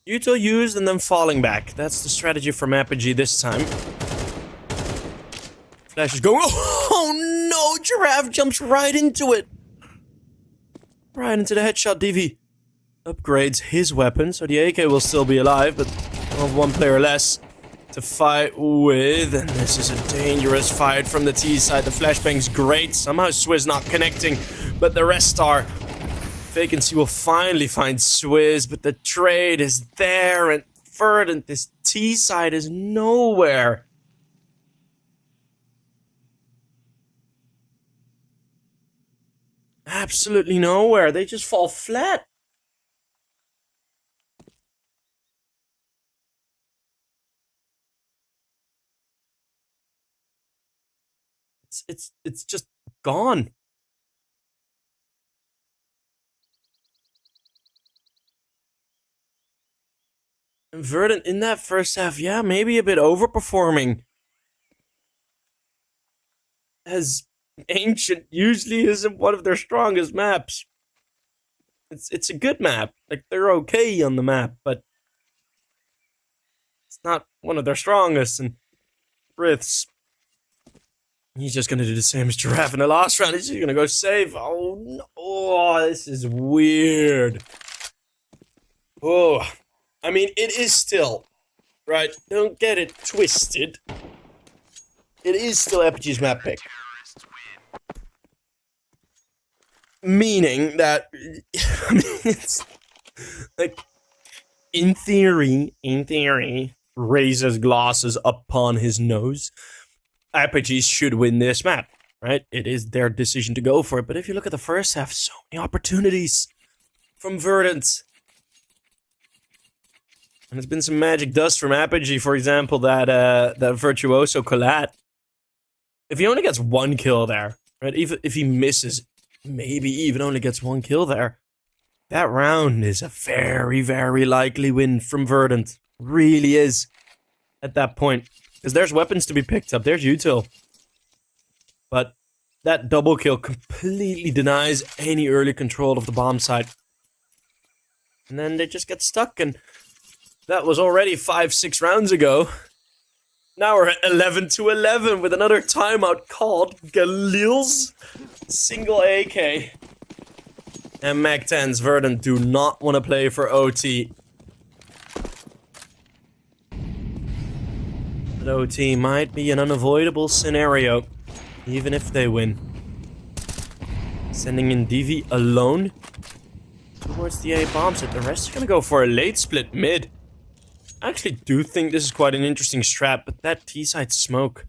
Util used and then falling back. That's the strategy from Apogee this time. Flash is going. Oh no! Giraffe jumps right into it. Right into the headshot. DV upgrades his weapon, so the AK will still be alive, but we'll have one player less to fight with. And this is a dangerous fight from the T side. The flashbang's great. Somehow Swizz not connecting, but the rest are. Vacancy will finally find Swizz, but the trade is there, and Verdant, this T side is nowhere. Absolutely nowhere. They just fall flat. It's just gone. And Verdant in that first half, yeah, maybe a bit overperforming. As Ancient usually isn't one of their strongest maps. It's a good map. Like, they're okay on the map, but it's not one of their strongest. And Frith's, he's just gonna do the same as Giraffe in the last round. He's just gonna go save. Oh no! Oh, this is weird. Oh, I mean, it is still, right? Don't get it twisted. It is still Apogee's map pick. Meaning that, I mean, it's like, in theory, raises glasses upon his nose. Apogee should win this map, right? It is their decision to go for it. But if you look at the first half, so many opportunities from Verdant. And there's been some magic dust from Apogee, for example, that Virtuoso collat. If he only gets one kill there, right? Even if he misses, maybe even only gets one kill there, that round is a very, very likely win from Verdant. Really is at that point. Because there's weapons to be picked up. There's util. But that double kill completely denies any early control of the bomb site. And then they just get stuck, and that was already 5-6 rounds ago. Now we're at 11-11 with another timeout called. Galil's single AK. And Mac 10's Verdant do not want to play for OT. But OT might be an unavoidable scenario, even if they win. Sending in DV alone towards the A bomb set. The rest are going to go for a late split mid. I actually do think this is quite an interesting strat, but that T-side smoke,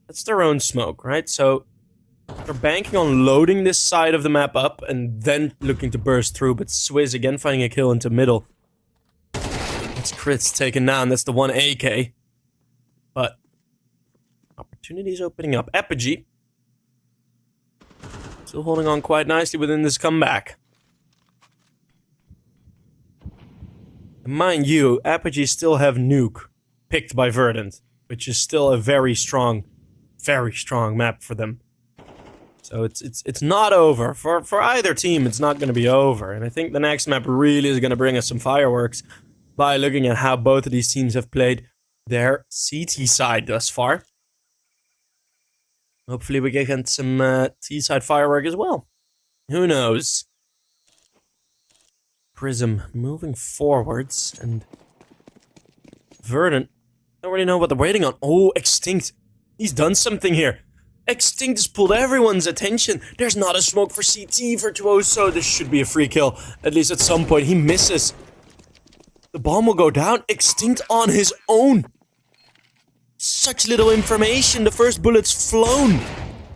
that's their own smoke, right? So they're banking on loading this side of the map up and then looking to burst through, but Swizz again finding a kill into middle. That's crits taken down, that's the one AK. But opportunities opening up. Apogee still holding on quite nicely within this comeback. Mind you, Apogee still have Nuke. picked by Verdant, which is still a very strong map for them. So it's not over. For either team, it's not going to be over. And I think the next map really is going to bring us some fireworks by looking at how both of these teams have played their CT side thus far. Hopefully we get some T-side firework as well. Who knows? Prism moving forwards, and Verdant, I don't really know what they're waiting on. Oh, Extinct. He's done something here. Extinct has pulled everyone's attention. There's not a smoke for CT Virtuoso. This should be a free kill, at least at some point. He misses. The bomb will go down. Extinct on his own. Such little information. The first bullets flown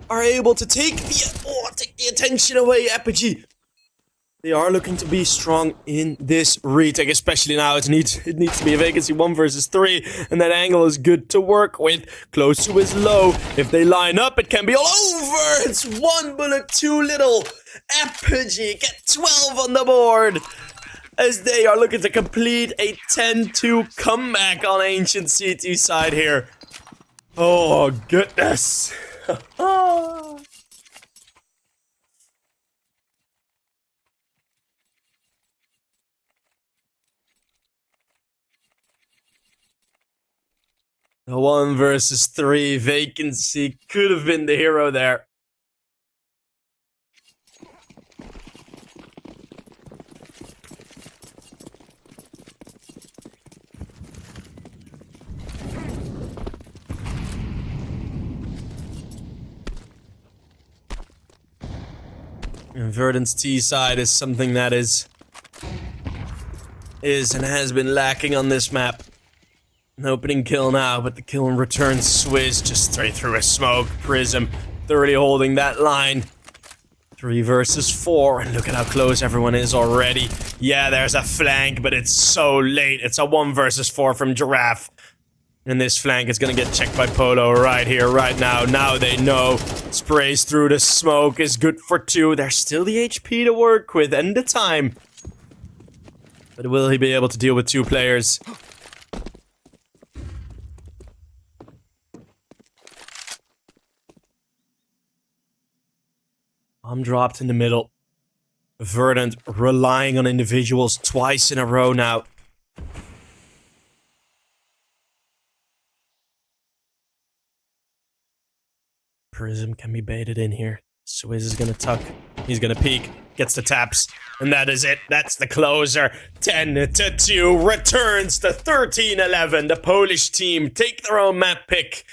are able to take the attention away. Apogee. They are looking to be strong in this retake, especially now. It needs to be a vacancy 1 versus 3, and that angle is good to work with. Close to his low. If they line up, it can be all over. It's 1 bullet too little. Apogee get 12 on the board as they are looking to complete a 10-2 comeback on Ancient CT side here. Oh, goodness. The 1 versus 3 vacancy could have been the hero there. And Verdant's T side is something that is and has been lacking on this map. An opening kill now, but the kill in return, Swizz just straight through a smoke. Prism thoroughly holding that line. 3 versus 4, and look at how close everyone is already. Yeah, there's a flank, but it's so late. It's a 1 versus 4 from Giraffe. And this flank is gonna get checked by Polo right here, right now. Now they know. Sprays through the smoke is good for 2. There's still the HP to work with and the time. But will he be able to deal with 2 players? Bomb dropped in the middle. Verdant relying on individuals twice in a row now. Prism can be baited in here. Swizz is gonna tuck. He's gonna peek. Gets the taps. And that is it. That's the closer. 10-2. Returns to 13-11. The Polish team take their own map pick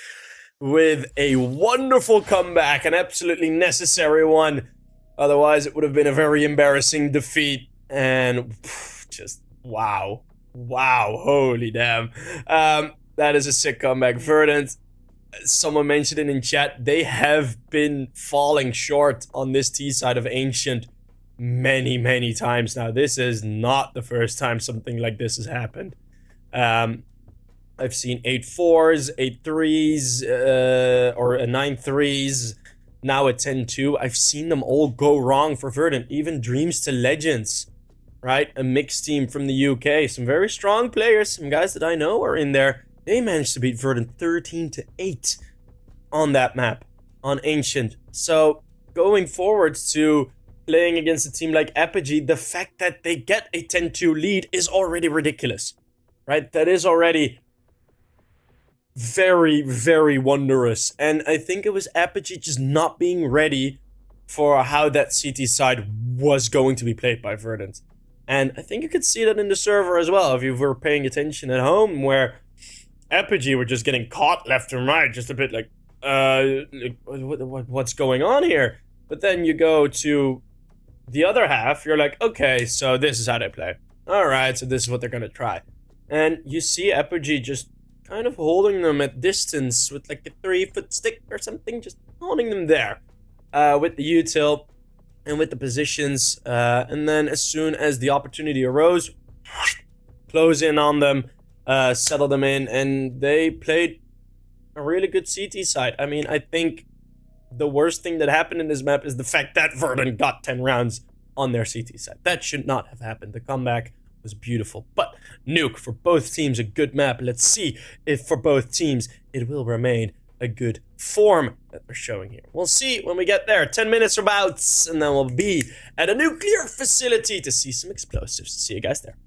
with a wonderful comeback. An absolutely necessary one. Otherwise, it would have been a very embarrassing defeat. And just wow. Wow. Holy damn. That is a sick comeback. Verdant. Someone mentioned it in chat, they have been falling short on this T side of Ancient many times now. This is not the first time something like this has happened. I've seen 8-4s, 8-3s, or 9-3s, now a 10-2. I've seen them all go wrong for Verdant, even Dreams to Legends, right? A mixed team from the UK. Some very strong players, some guys that I know are in there. They managed to beat Verdant 13-8 on that map, on Ancient. So, going forwards to playing against a team like Apogee, the fact that they get a 10-2 lead is already ridiculous, right? That is already very wondrous. And I think it was Apogee just not being ready for how that CT side was going to be played by Verdant. And I think you could see that in the server as well, if you were paying attention at home, where Apogee were just getting caught left and right, just a bit like, what's going on here? But then you go to the other half, you're like, okay, so this is how they play. Alright, so this is what they're gonna try. And you see Apogee just kind of holding them at distance with like a 3-foot stick or something, just holding them there. With the util and with the positions. And then as soon as the opportunity arose, close in on them. Settle them in, and they played a really good CT side. I mean, I think the worst thing that happened in this map is the fact that Verdant got 10 rounds on their CT side. That should not have happened. The comeback was beautiful. But Nuke, for both teams, a good map. Let's see if for both teams it will remain a good form that they're showing here. We'll see when we get there. 10 minutes or bouts, and then we'll be at a nuclear facility to see some explosives. See you guys there.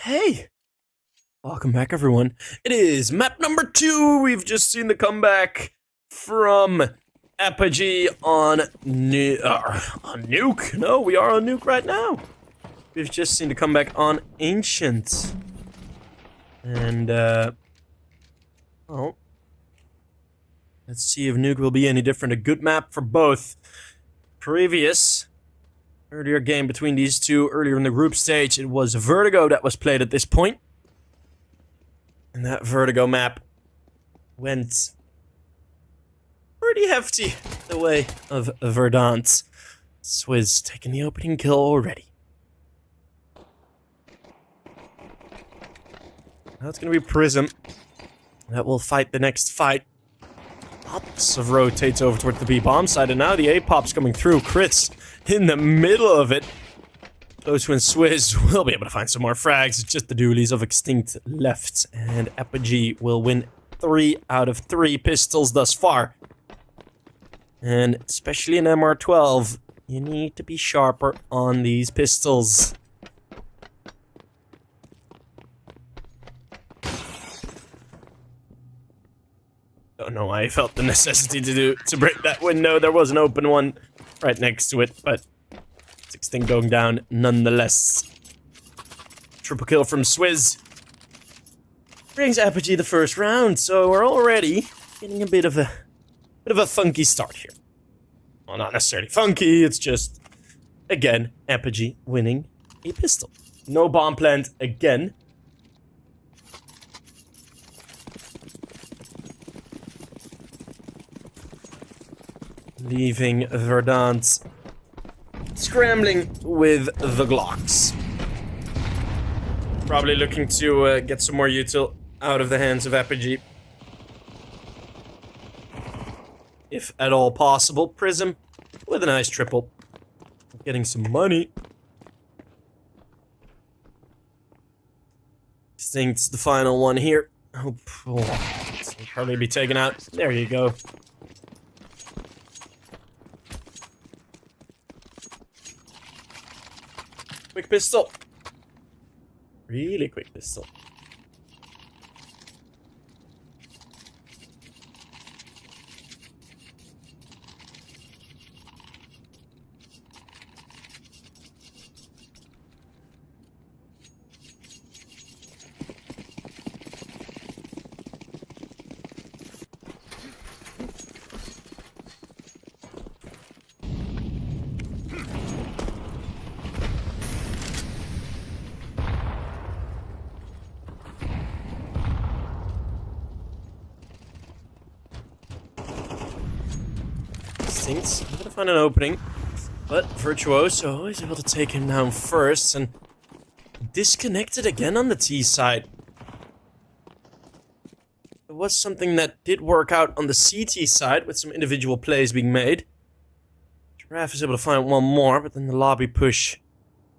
Hey! Welcome back, everyone. It is map number 2. We've just seen the comeback from Apogee on Nuke. No, we are on Nuke right now. We've just seen the comeback on Ancient. And, well, let's see if Nuke will be any different. A good map for both. Earlier game between these two, earlier in the group stage, it was Vertigo that was played at this point. And that Vertigo map went pretty hefty the way of Verdant. Swizz taking the opening kill already. Now it's going to be Prism that will fight the next fight. Lots of rotates over towards the B-bomb side, and now the A-pop's coming through. Crits in the middle of it. Those when Swizz will be able to find some more frags. It's just the dualies of Extinct left, and Apogee will win 3 out of 3 pistols thus far. And especially in MR12, you need to be sharper on these pistols. Don't know why I felt the necessity to break that window. There was an open one right next to it, but 16 going down nonetheless. Triple kill from Swizz brings Apogee the first round, so we're already getting a bit of a funky start here. Well, not necessarily funky, it's just again Apogee winning a pistol. No bomb plant again. Leaving Verdant scrambling with the Glocks. Probably looking to get some more util out of the hands of Apogee. If at all possible. Prism with a nice triple. Getting some money. Extinct's the final one here. Oh, will probably be taken out. There you go. Quick pistol. Really quick pistol. I'm gonna find an opening, but Virtuoso is able to take him down first and disconnected again on the T side. It was something that did work out on the CT side with some individual plays being made. Giraffe is able to find one more, but then the lobby push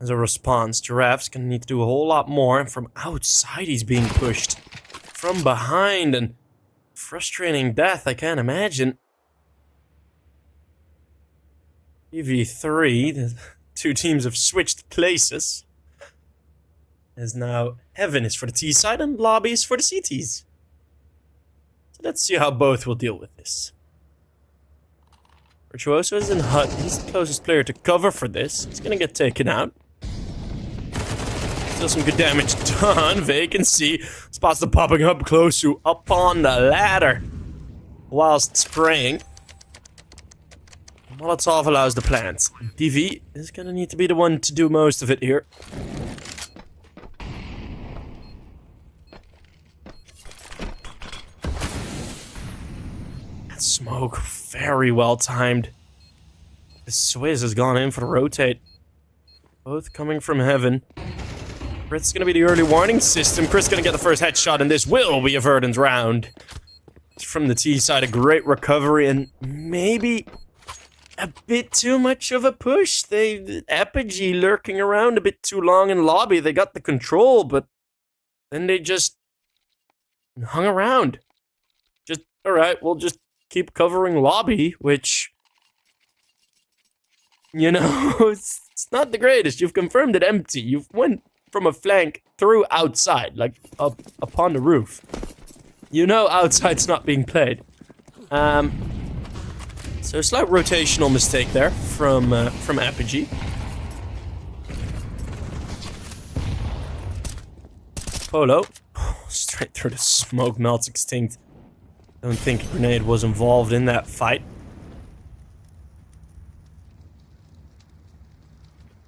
as a response. Giraffe's gonna need to do a whole lot more, and from outside he's being pushed from behind, and frustrating death, I can't imagine. EV3, the two teams have switched places. As now Heaven is for the T side and Lobby is for the CTs. So let's see how both will deal with this. Virtuoso is in Hut. He's the closest player to cover for this. He's gonna get taken out. Still some good damage done. Vacancy spots the popping up close to up on the ladder whilst spraying. Molotov allows the plants. DV is gonna need to be the one to do most of it here. That smoke, very well timed. The Swizz has gone in for the rotate. Both coming from Heaven. Crit's gonna be the early warning system. Crit's gonna get the first headshot, and this will be a Verdant round. From the T side, a great recovery, and maybe a bit too much of a push. Apogee lurking around a bit too long in lobby. They got the control, but then they just hung around. Just, alright, we'll just keep covering lobby, which, you know, it's not the greatest. You've confirmed it empty. You've went from a flank through outside, like up upon the roof. You know outside's not being played. So a slight rotational mistake there from Apogee. Polo. Straight through the smoke, melts extinct. Don't think a grenade was involved in that fight.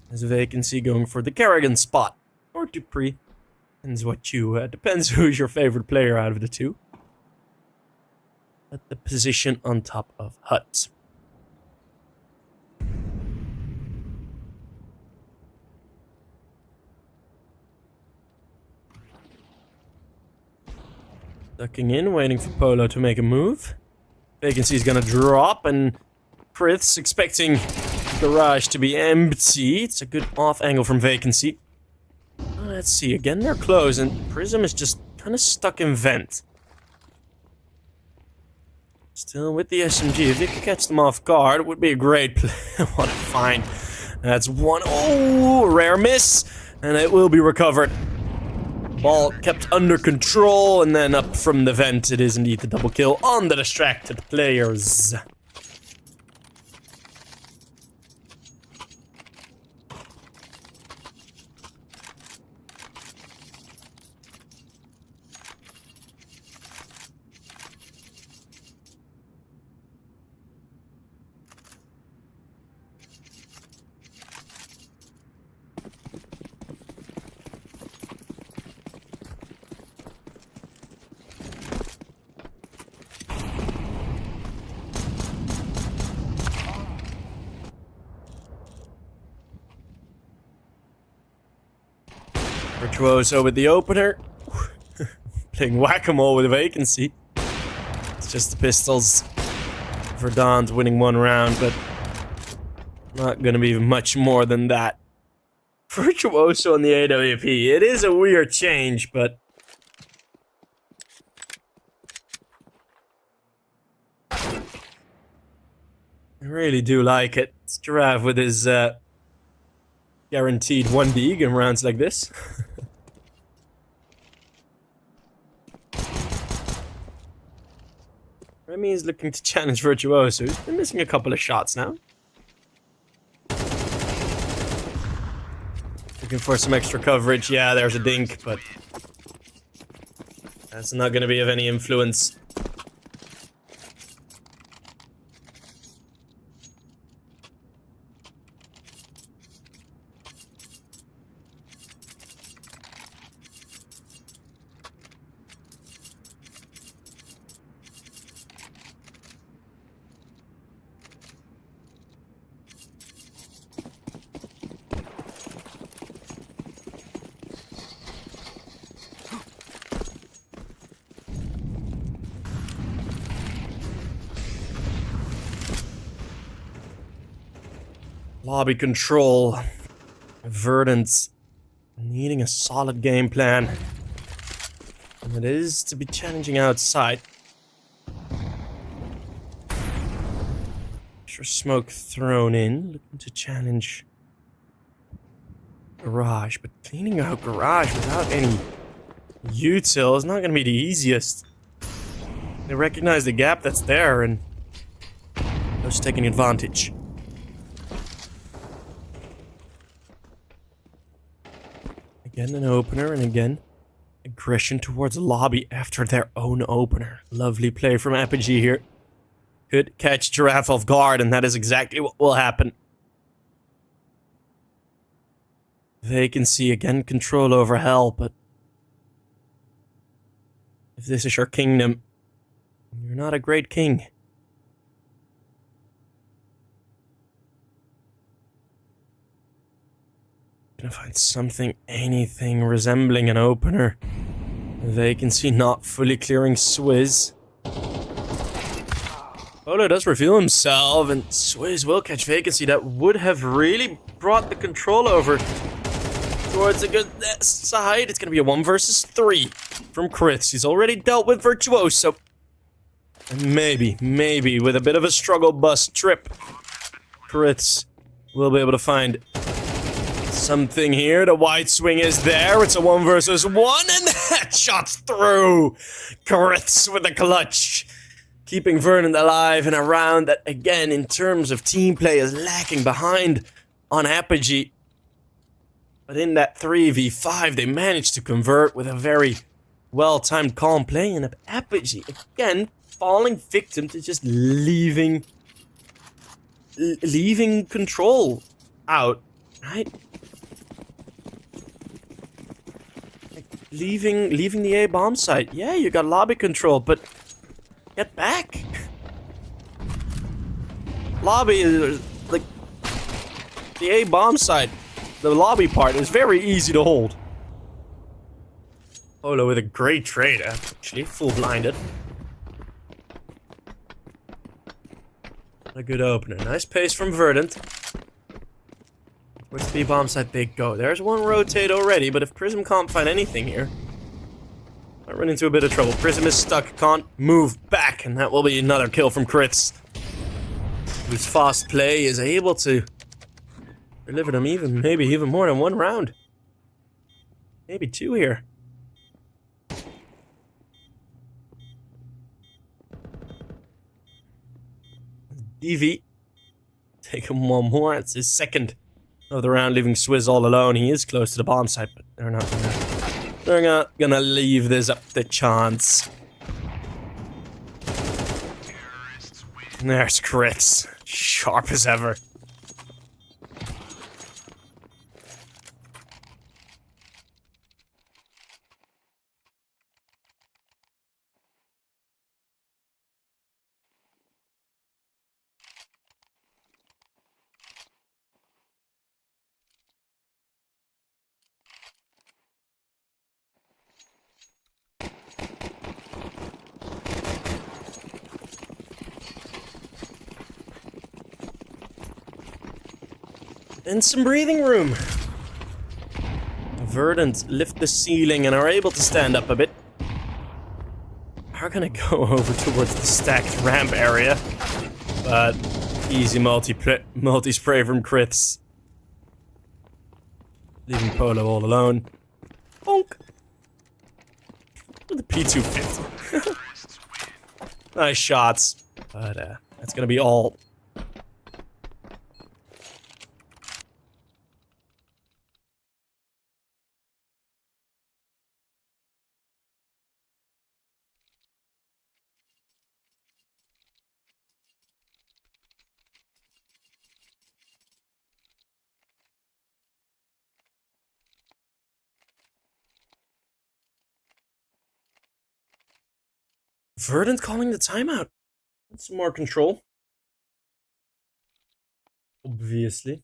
There's a vacancy going for the Kerrigan spot. Or Dupree. Depends who's your favorite player out of the two. At the position on top of Hut. Ducking in, waiting for Polo to make a move. Vacancy is gonna drop, and Prith's expecting garage to be empty. It's a good off angle from Vacancy. Let's see, again they're close, and Prism is just kind of stuck in vent. Still with the SMG, if they could catch them off guard, it would be a great play. What a find. That's one. Oh, rare miss, and it will be recovered. Ball kept under control, and then up from the vent, it is indeed the double kill on the distracted players. Virtuoso with the opener. Playing whack-a-mole with a vacancy. It's just the pistols. Verdant winning one round, but not gonna be much more than that. Virtuoso on the AWP. It is a weird change, but I really do like it. It's Giraffe with his guaranteed 1D in rounds like this. Remy is looking to challenge Virtuoso. He's been missing a couple of shots now. Looking for some extra coverage. Yeah, there's a dink, but that's not going to be of any influence. Lobby control. Verdant needing a solid game plan. And it is to be challenging outside. Extra smoke thrown in. Looking to challenge garage. But cleaning out garage without any util is not going to be the easiest. They recognize the gap that's there and those taking advantage. Again, an opener, and again, aggression towards lobby after their own opener. Lovely play from Apogee here. Could catch Giraffe off guard, and that is exactly what will happen. Vacancy, again, control over hell, but if this is your kingdom, you're not a great king. Gonna find something, anything resembling an opener. Vacancy not fully clearing Swizz. Polo does reveal himself, and Swizz will catch Vacancy. That would have really brought the control over towards a good side. It's gonna be a 1 versus 3 from Chris. He's already dealt with Virtuoso. And maybe with a bit of a struggle bus trip, Chris will be able to find something here. The white swing is there. It's a 1 versus 1, and the headshot's through. Crits with the clutch. Keeping Verdant alive in a round that, again, in terms of team play, is lacking behind on Apogee. But in that 3v5, they managed to convert with a very well-timed calm play. And Apogee, again, falling victim to just leaving control out, right? Like leaving the A bomb site. Yeah, you got lobby control, but get back. Lobby is like the A bomb site. The lobby part is very easy to hold. Polo with a great trade, actually, full blinded. A good opener. Nice pace from Verdant. Where's the B bomb site big go? There's one rotate already, but if Prism can't find anything here, might run into a bit of trouble. Prism is stuck, can't move back, and that will be another kill from Crits, whose fast play is able to deliver them maybe even more than 1 round. Maybe 2 here. DV. Take him 1 more. It's his second of the round, leaving Swizz all alone. He is close to the bomb site, but they're not gonna leave this up to chance. And there's Crits. Sharp as ever. And some breathing room. Verdant lift the ceiling and are able to stand up a bit. Are gonna go over towards the stacked ramp area, but easy multi-spray from Crits. Leaving Polo all alone. Bonk! With the P250. Nice shots, but that's gonna be all. Verdant calling the timeout. That's some more control. Obviously.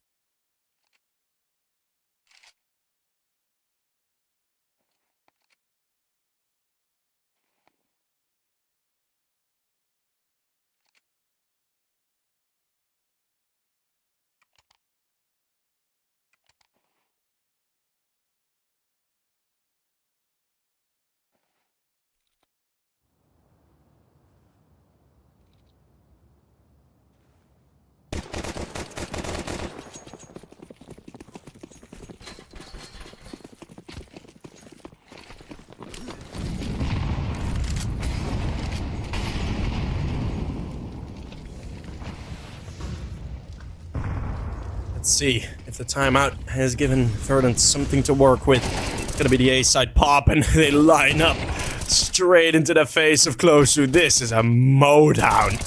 Let's see if the timeout has given Verdant something to work with. It's gonna be the A-side pop, and they line up straight into the face of Closu. This is a mowdown.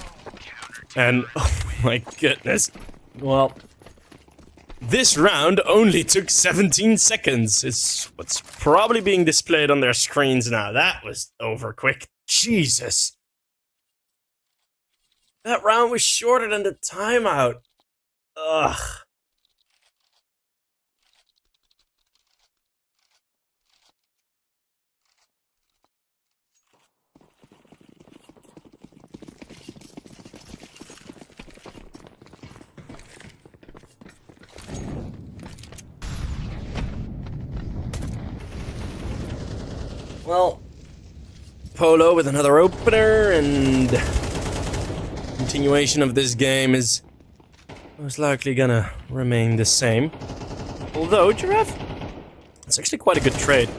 And, oh my goodness. Well, this round only took 17 seconds. It's what's probably being displayed on their screens now. That was over quick. Jesus. That round was shorter than the timeout. Ugh. Well, Polo with another opener, and continuation of this game is most likely gonna remain the same. Although, Giraffe, it's actually quite a good trade.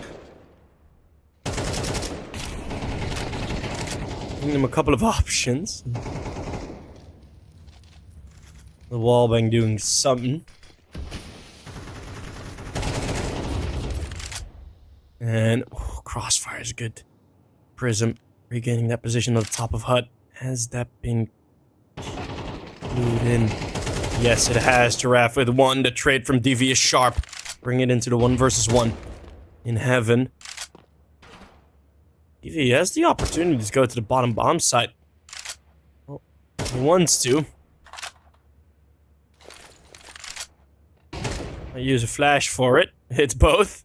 Giving them a couple of options. The wallbang doing something. And crossfire is good. Prism regaining that position on the top of hut. Has that been glued in? Yes, it has. Giraffe with 1. The trade from Devious Sharp. Bring it into the 1 versus 1 in heaven. DV has the opportunity to go to the bottom bomb site. Well, he wants to. I use a flash for it. Hits both.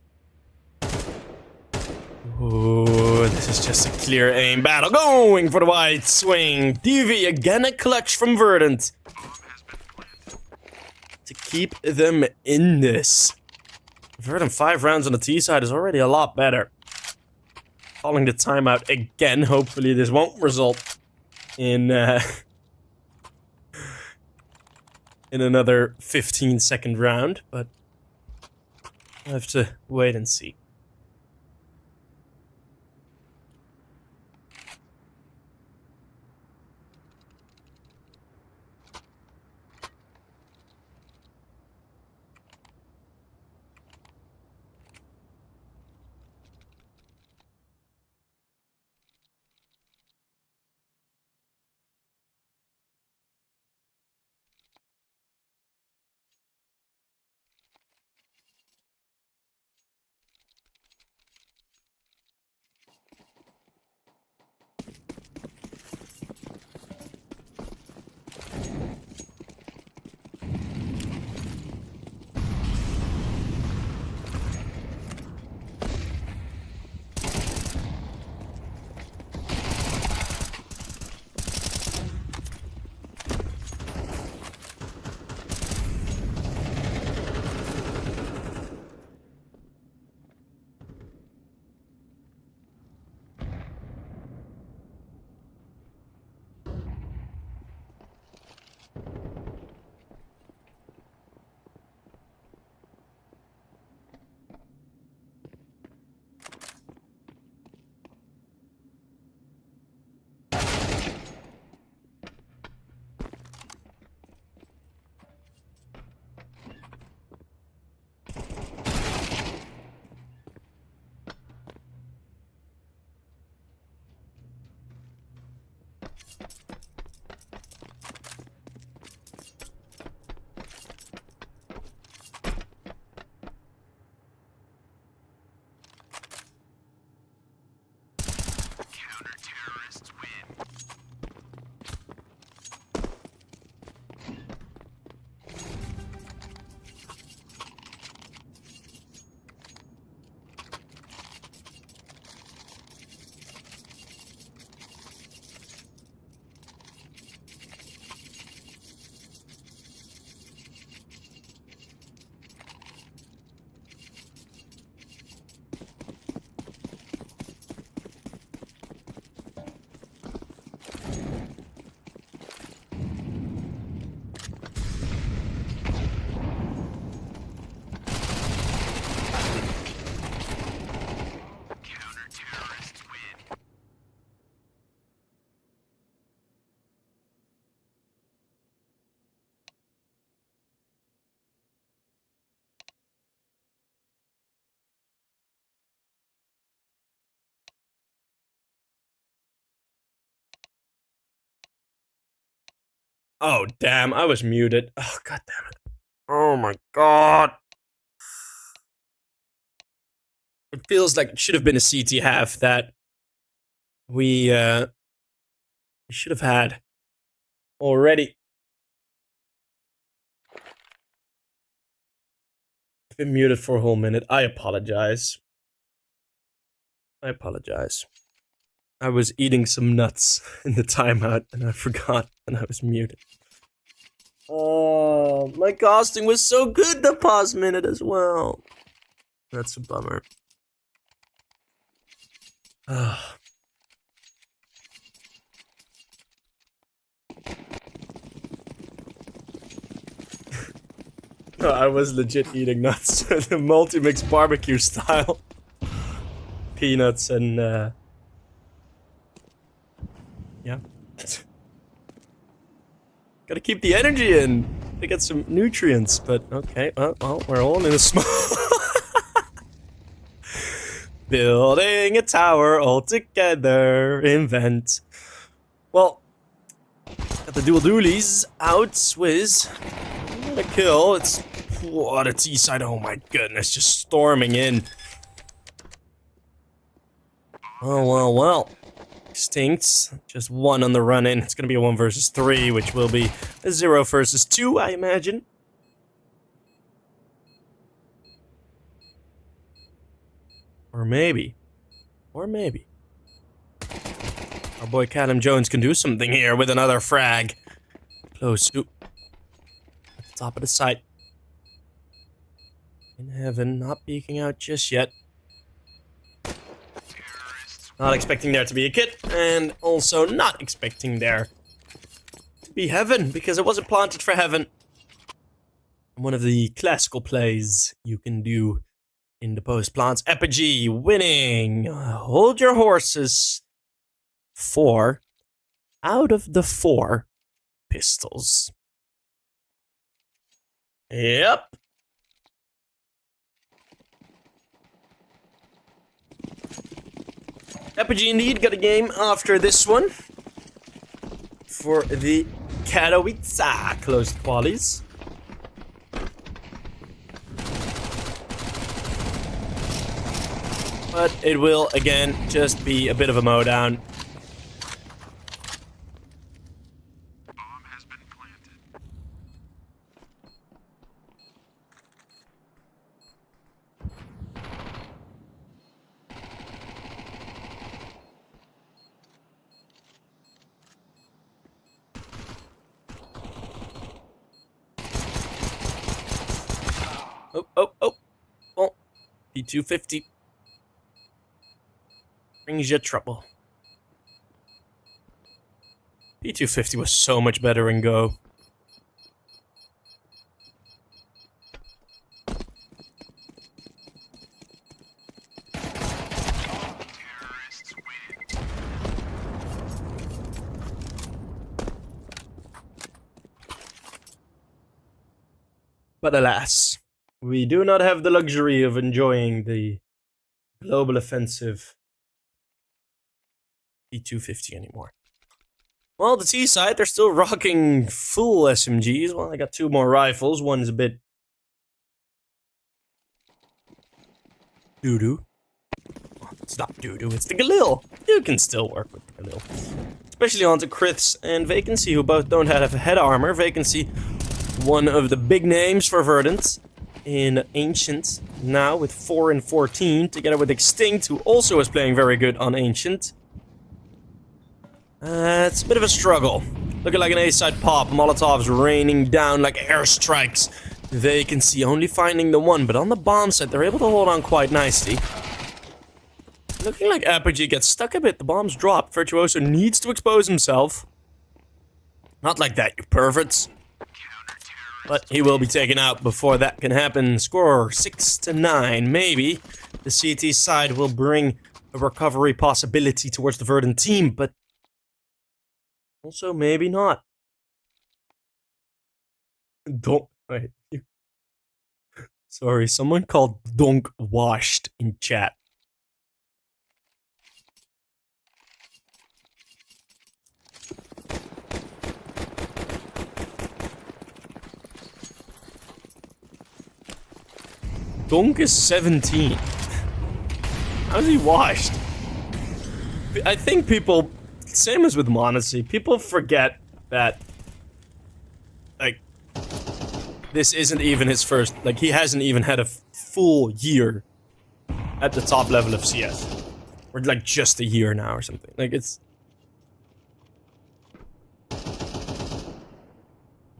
Ooh, this is just a clear aim battle. Going for the wide swing. DV again a clutch from Verdant. To keep them in this. Verdant 5 rounds on the T side is already a lot better. Calling the timeout again. Hopefully this won't result in in another 15-second round, but I have to wait and see. Counter-terrorists win. Counter-terrorists win. Oh, damn, I was muted. Oh, god damn it. Oh my god. It feels like it should have been a CT half that we should have had already. I've been muted for a whole minute. I apologize. I apologize. I was eating some nuts in the timeout and I forgot and I was muted. Oh, my casting was so good the past minute as well. That's a bummer. Ah. I was legit eating nuts. The multi-mix barbecue style. Peanuts and, yeah. Gotta keep the energy in to get some nutrients, but okay. Well, we're all in a small... Building a tower all together. Invent. Well, got the dual dualies out. Swizz. What a kill. It's... What a T-side. Oh my goodness. Just storming in. Well. Extincts. Just one on the run in. It's gonna be a 1 versus 3, which will be a 0 versus 2, I imagine. Or maybe. Our boy Callum Jones can do something here with another frag. Close to. At the top of the site. In heaven, not peeking out just yet. Not expecting there to be a kit, and also not expecting there to be heaven, because it wasn't planted for heaven. One of the classical plays you can do in the post-plants. Apogee winning. Hold your horses. 4 out of the 4 pistols. Yep. Apogee indeed got a game after this one. For the Katowice closed qualies. But it will, again, just be a bit of a mowdown. Bomb has been planted. Oh. P250. Brings you trouble. P250 was so much better in Go. Terrorists win. But alas, we do not have the luxury of enjoying the global offensive P250 anymore. Well, the T side, they're still rocking full SMGs. Well, I got 2 more rifles. One's a bit doo-doo. Oh, it's not doo-doo, it's the Galil. You can still work with the Galil. Especially onto Kriths and Vacancy, who both don't have head armor. Vacancy, one of the big names for Verdant in Ancient, now with 4 and 14, together with Extinct, who also is playing very good on Ancient. It's a bit of a struggle. Looking like an A-side pop. Molotovs raining down like airstrikes. Vacancy only finding the 1, but on the bomb site, they're able to hold on quite nicely. Looking like Apogee gets stuck a bit. The bomb's dropped. Virtuoso needs to expose himself. Not like that, you perverts. But he will be taken out before that can happen. Score 6-9. Maybe the CT side will bring a recovery possibility towards the Verdant team, but also maybe not. Don't wait. Sorry, someone called Donk washed in chat. Donk is 17. How's he washed? I think people, same as with Monacy, people forget that, like, this isn't even his first, like, he hasn't even had a full year at the top level of CS. Or, like, just a year now or something. Like, it's...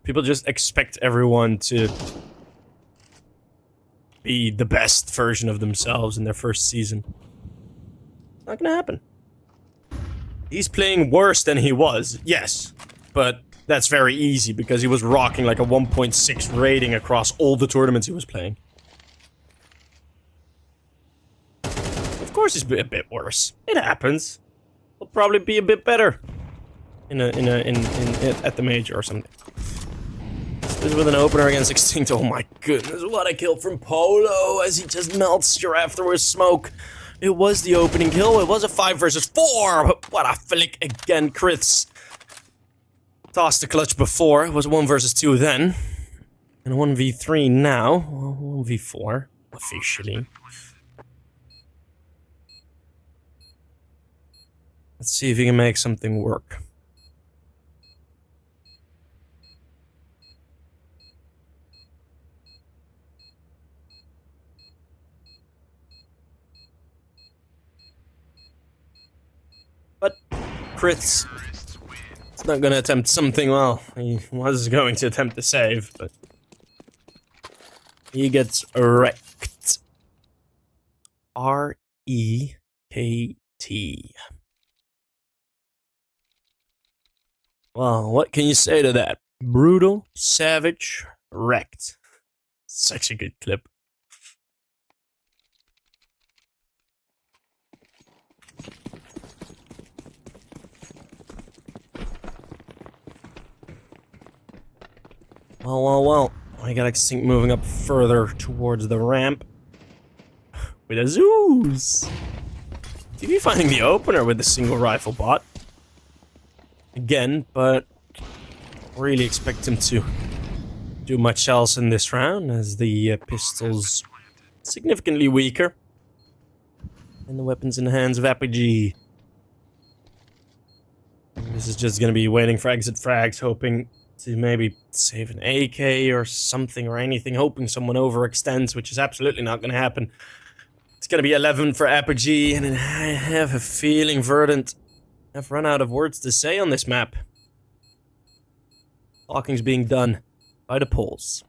People just expect everyone to be the best version of themselves in their first season. Not gonna happen. He's playing worse than he was, yes. But that's very easy because he was rocking like a 1.6 rating across all the tournaments he was playing. Of course he's a bit worse. It happens. He'll probably be a bit better at the major or something. This is with an opener against Extinct. Oh my goodness, what a kill from Polo as he just melts you after with smoke. It was the opening kill. It was a 5 versus 4. But what a flick again, Criths. Tossed the clutch before. It was a 1 versus 2 then. And a 1v3 now. 1v4 officially. Let's see if he can make something work. But Criths is not going to attempt something. Well, he was going to attempt to save, but he gets wrecked. R-E-K-T. Well, what can you say to that? Brutal, savage, wrecked. Such a good clip. Well. I got Extinct moving up further towards the ramp. With a Zeus. TV finding the opener with the single rifle bot. Again, but really expect him to do much else in this round as the pistol's significantly weaker. And the weapons in the hands of Apogee. This is just gonna be waiting for exit frags, hoping to maybe save an AK or something or anything, hoping someone overextends, which is absolutely not gonna happen. It's gonna be 11 for Apogee, and I have a feeling Verdant have run out of words to say on this map. Talking's being done by the polls.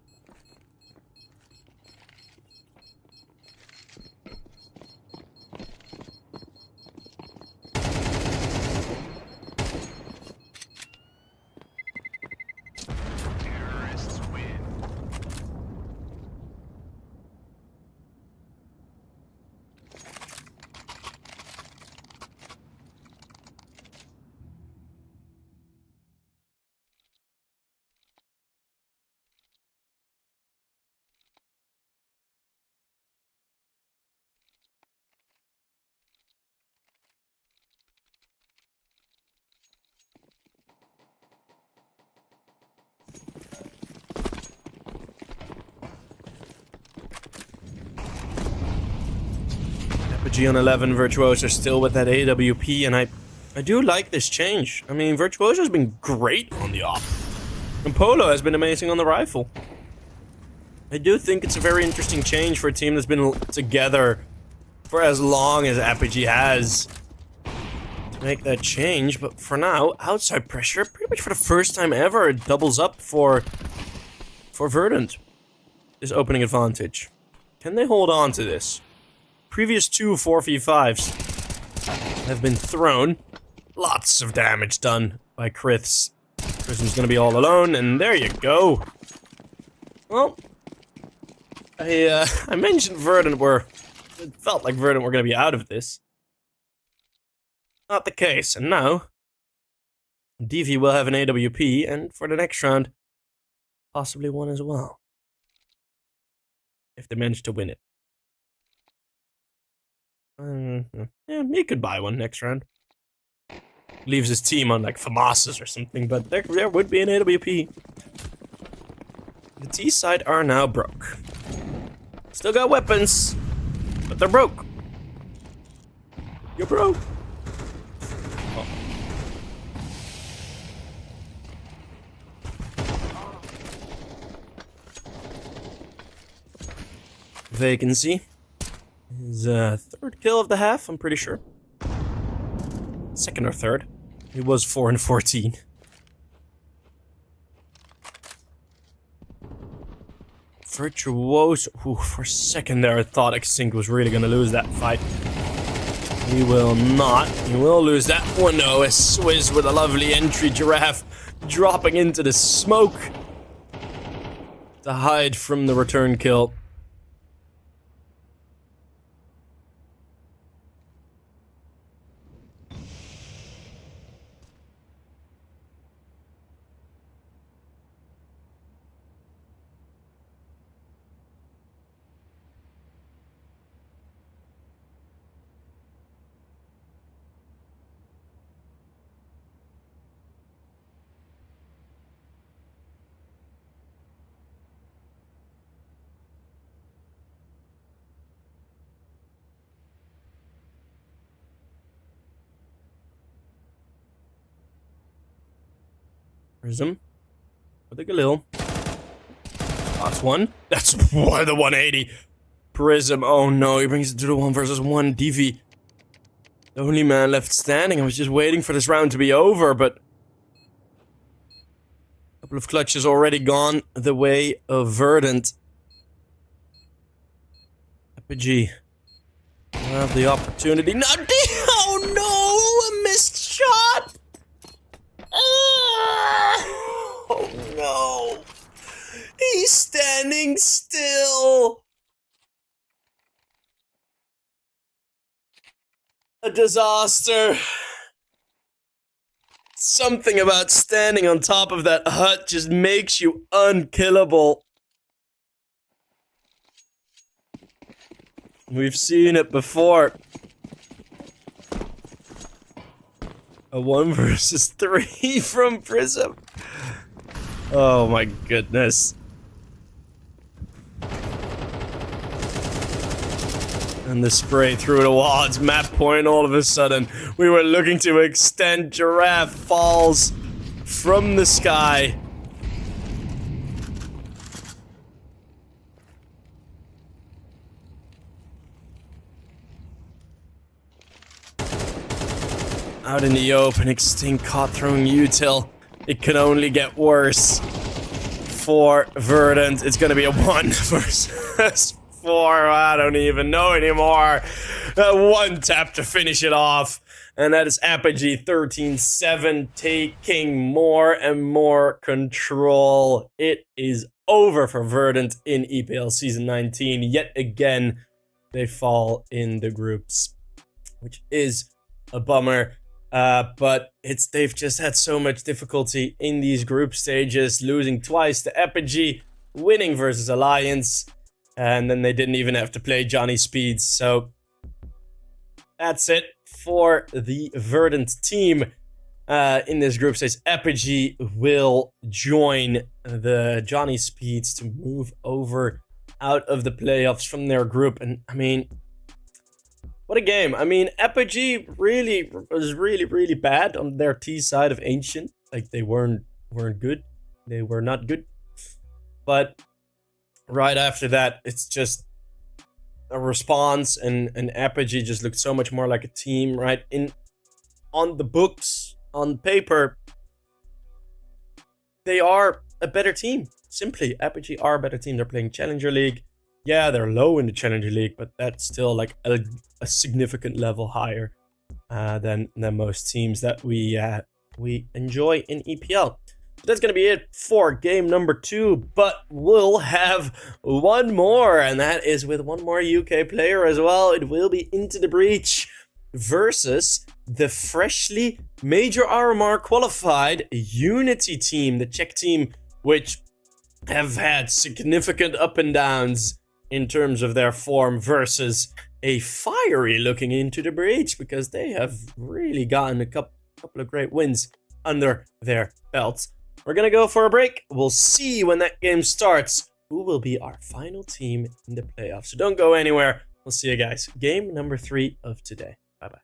Terrorists win. Apogee on 11, Virtuoso still with that AWP, and I do like this change. I mean, Virtuoso's been great on the op, and Polo has been amazing on the rifle. I do think it's a very interesting change for a team that's been together for as long as Apogee has to make that change, but for now, outside pressure, pretty much for the first time ever, it doubles up for Verdant. This opening advantage. Can they hold on to this? Previous 2 4v5s have been thrown. Lots of damage done by Criths. Prism's gonna be all alone, and there you go. Well, I mentioned Verdant it felt like Verdant were gonna be out of this. Not the case, and now DV will have an AWP, and for the next round, possibly one as well. If they manage to win it. Yeah, he could buy one next round. Leaves his team on like FAMASas or something, but there would be an AWP. The T side are now broke. Still got weapons, but they're broke. You're broke. Oh. Vacancy. His third kill of the half, I'm pretty sure. Second or third. He was 4 and 14. Virtuoso. Ooh, for a second there, I thought Extinct was really gonna lose that fight. He will not. He will lose that one though. A Swizz with a lovely entry. Giraffe dropping into the smoke to hide from the return kill. Prism. With a Galil. That's one. That's why the 180. Prism. Oh no, he brings it to the 1 versus 1 DV. The only man left standing. I was just waiting for this round to be over, but a couple of clutches already gone the way of Verdant. Apogee will have the opportunity. No, oh no! A missed shot! Oh no! He's standing still! A disaster. Something about standing on top of that hut just makes you unkillable. We've seen it before. A 1 versus 3 from Prism. Oh my goodness. And the spray through the wall. It's map point all of a sudden. We were looking to extend. Giraffe falls from the sky. Out in the open, Extinct caught throwing util. It can only get worse for Verdant. It's gonna be a 1 versus 4. I don't even know anymore. One tap to finish it off. And that is Apogee 13-7 taking more and more control. It is over for Verdant in EPL Season 19. Yet again, they fall in the groups, which is a bummer. But they've just had so much difficulty in these group stages, losing twice to Apogee, winning versus Alliance, and then they didn't even have to play Johnny Speeds. So that's it for the Verdant team in this group stage. Apogee will join the Johnny Speeds to move over out of the playoffs from their group. And I mean, what a game. I mean, Apogee was really bad on their T side of Ancient. Like, they weren't good. They were not good. But right after that, it's just a response, and Apogee just looked so much more like a team, right? On the books, on paper, they are a better team. Simply, Apogee are a better team. They're playing Challenger League. Yeah, they're low in the Challenger League, but that's still like a significant level higher than most teams that we enjoy in EPL. So that's going to be it for game number 2, but we'll have one more, and that is with one more UK player as well. It will be Into the Breach versus the freshly Major RMR qualified UNiTY team, the Czech team, which have had significant up and downs in terms of their form, versus a fiery looking Into the Breach, because they have really gotten a couple of great wins under their belts. We're gonna go for a break. We'll see when that game starts who will be our final team in the playoffs. So don't go anywhere. We'll see you guys. Game number 3 of today. Bye-bye.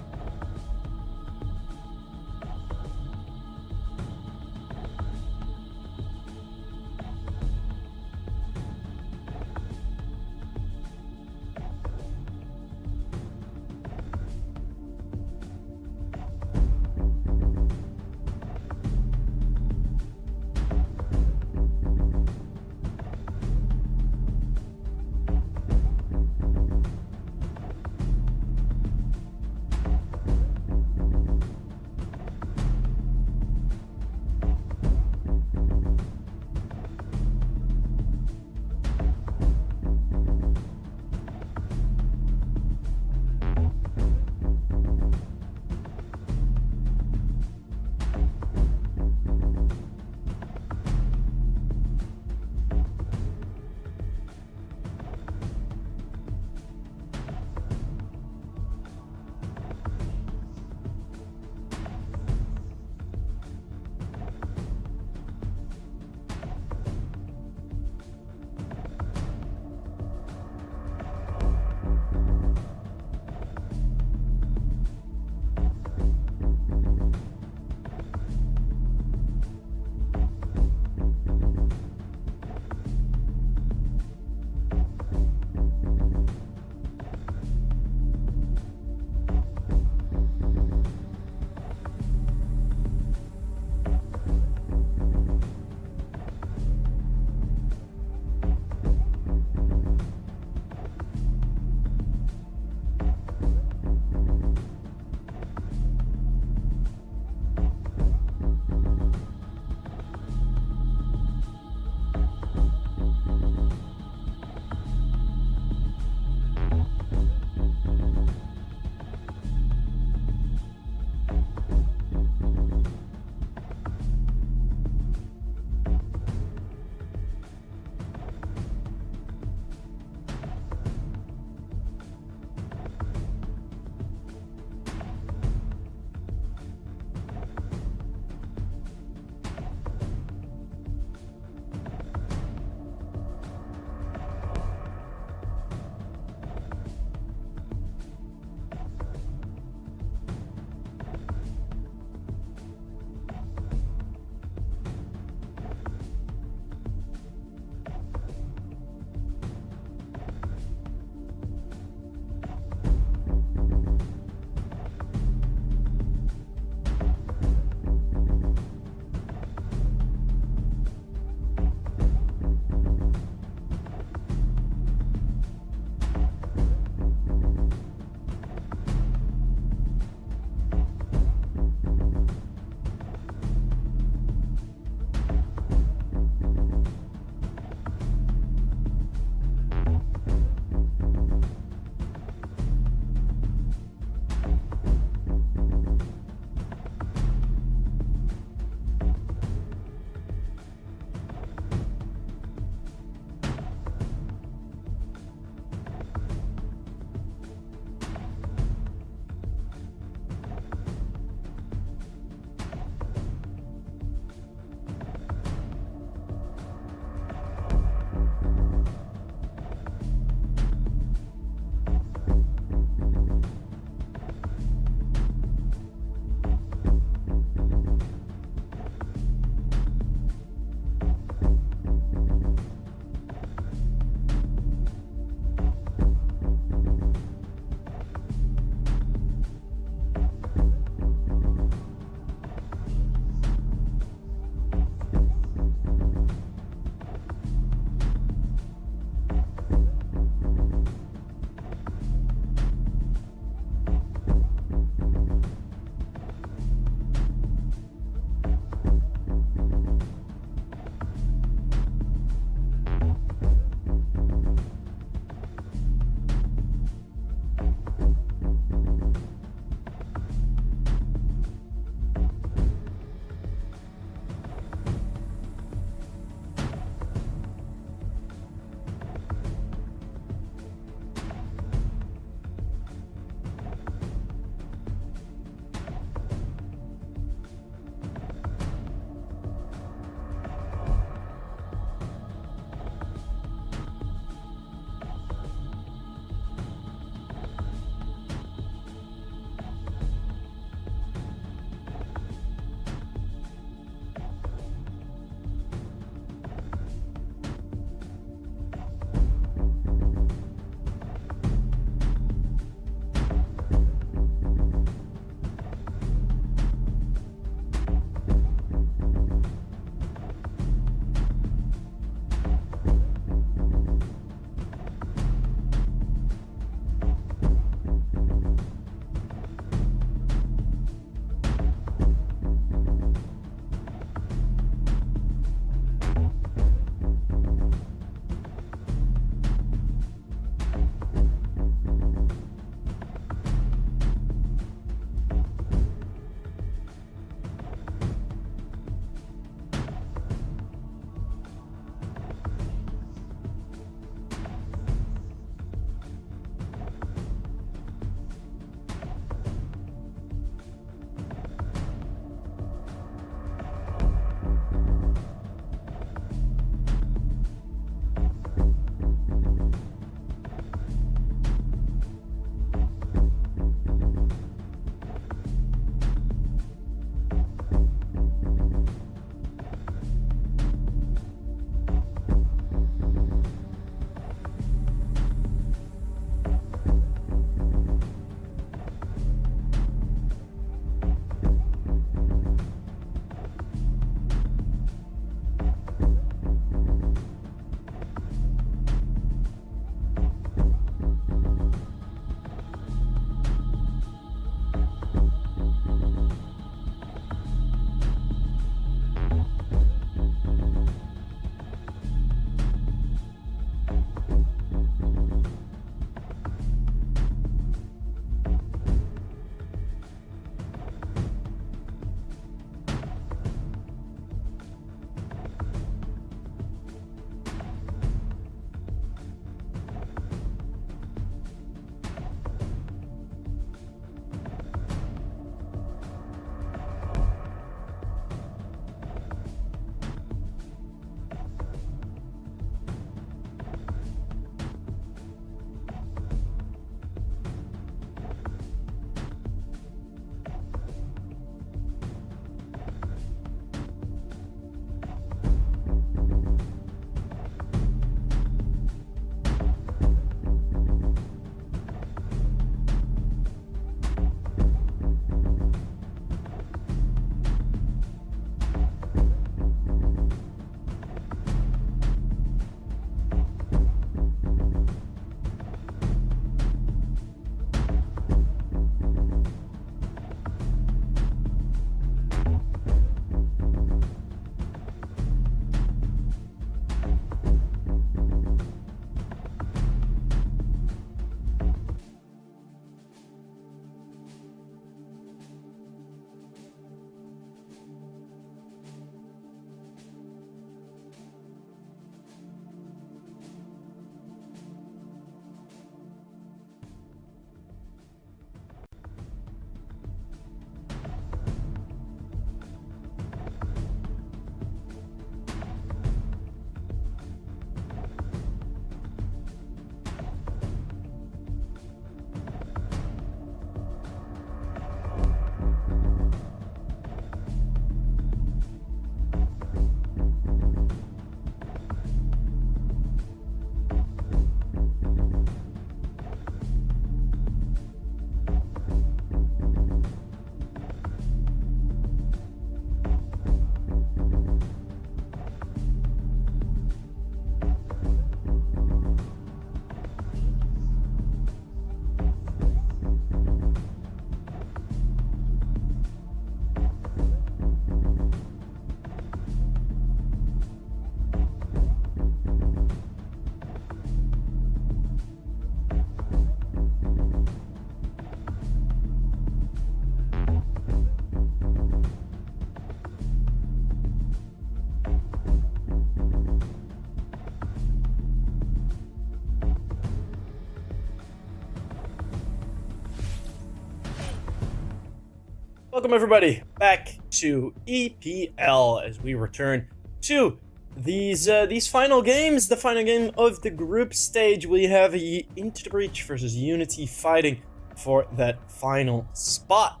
Welcome everybody back to EPL as we return to these final games. The final game of the group stage. We have Into the Breach versus UNiTY fighting for that final spot.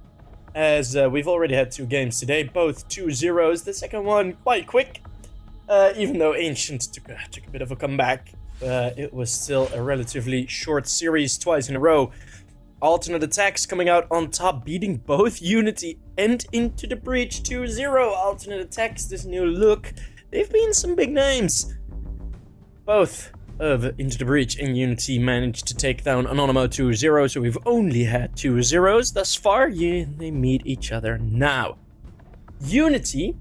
As we've already had 2 games today, both 2-0s. The second one quite quick, even though Ancient took a bit of a comeback. It was still a relatively short series twice in a row. Alternate Attacks coming out on top, beating both UNiTY and Into the Breach 2-0. Alternate Attacks, this new look. They've been some big names. Both of Into the Breach and UNiTY managed to take down Anonymous 2-0, so we've only had 2-0s thus far. They meet each other now. UNiTY,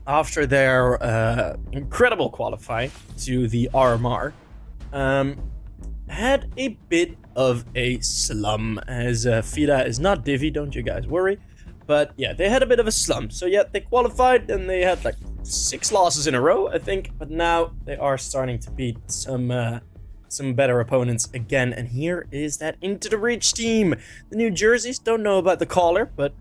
after their incredible qualifying to the RMR, had a bit of a slump, as FIDA is not Divi, don't you guys worry. But yeah, they had a bit of a slump. So yeah, they qualified and they had like 6 losses in a row, I think. But now they are starting to beat some better opponents again. And here is that Into the Breach team. The new jerseys, don't know about the collar, but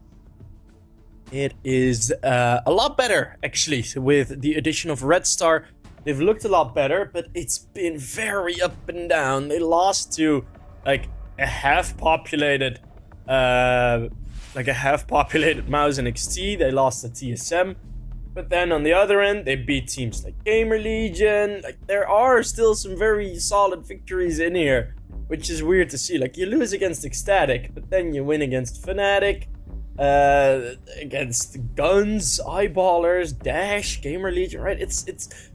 it is a lot better actually with the addition of Red Star. They've looked a lot better, but it's been very up and down. They lost to like a half-populated Mouse and XT. They lost to TSM. But then on the other end, they beat teams like Gamer Legion. Like, there are still some very solid victories in here, which is weird to see. Like, you lose against Ecstatic, but then you win against Fnatic, against Guns, Eyeballers, Dash, Gamer Legion, right? It's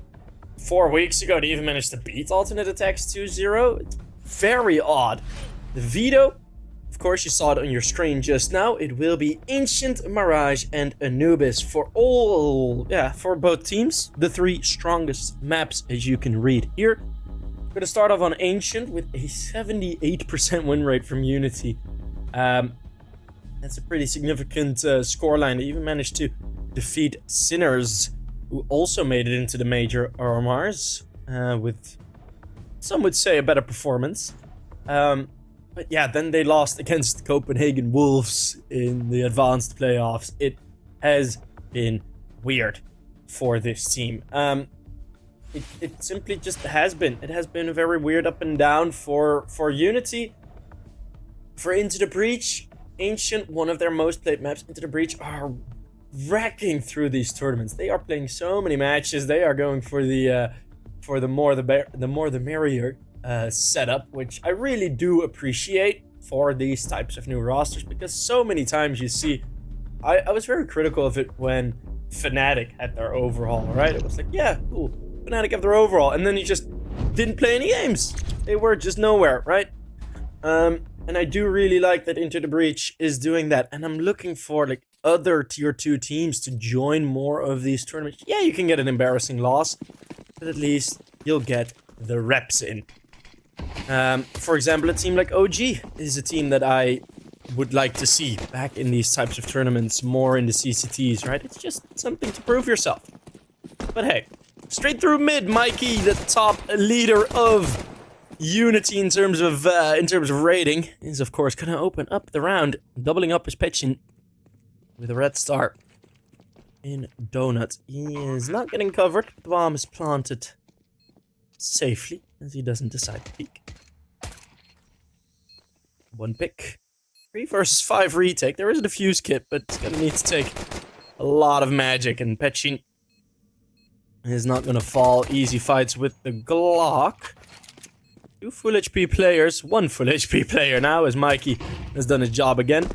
4 weeks ago, they even managed to beat Alternate Attacks 2-0. It's very odd. The veto, of course, you saw it on your screen just now. It will be Ancient, Mirage, and Anubis for both teams. The 3 strongest maps, as you can read here. We're going to start off on Ancient with a 78% win rate from UNiTY. That's a pretty significant scoreline. They even managed to defeat Sinners, who also made it into the major RMRs with, some would say, a better performance. But yeah, then they lost against Copenhagen Wolves in the advanced playoffs. It has been weird for this team. It simply just has been. It has been a very weird up and down for UNiTY. For Into the Breach, Ancient, one of their most played maps, Into the Breach, are wrecking through these tournaments. They are playing so many matches. They are going for the more the merrier setup, which I really do appreciate for these types of new rosters, because so many times you see, I was very critical of it when Fnatic had their overhaul, right? It was like, yeah, cool, Fnatic have their overhaul, and then you just didn't play any games. They were just nowhere, right? And I do really like that Into the Breach is doing that, and I'm looking for like other tier 2 teams to join more of these tournaments. Yeah, you can get an embarrassing loss, but at least you'll get the reps in. For example, a team like OG is a team that I would like to see back in these types of tournaments, more in the CCTs, right? It's just something to prove yourself. But hey, straight through mid, Mikey, the top leader of UNiTY in terms of rating, is of course gonna open up the round, doubling up his pitching with a Red Star in Donut. He is not getting covered. The bomb is planted safely as he doesn't decide to peek. 1 pick. 3 versus 5 retake. There is a defuse kit, but it's gonna need to take a lot of magic, and Petchin is not gonna fall. Easy fights with the Glock. 2 full HP players, 1 full HP player now, as Mikey has done his job again.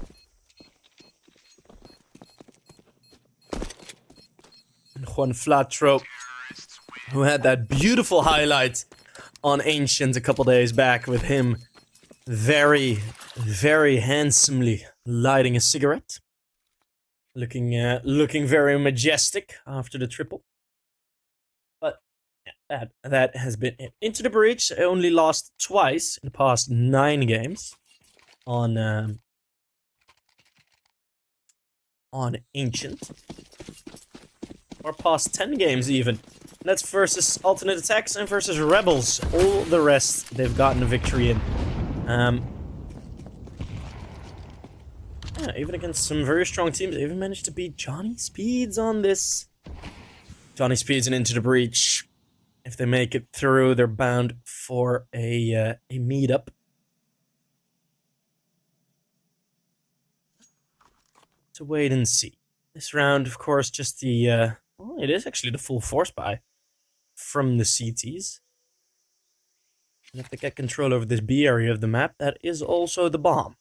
And Juan Flatro, who had that beautiful highlight on Ancient a couple days back with him very, very handsomely lighting a cigarette. Looking very majestic after the triple. But yeah, that has been it. Into the Breach, I only lost twice in the past 9 games on Ancient. Or past 10 games even. That's versus Alternate Attacks and versus Rebels. All the rest they've gotten a victory in. Yeah, even against some very strong teams, they even managed to beat Johnny Speeds on this. Johnny Speeds and Into the Breach. If they make it through, they're bound for a meetup. To wait and see. This round, of course, just the well, it is actually the full force buy from the CTs. And if they get control over this B area of the map, that is also the bomb.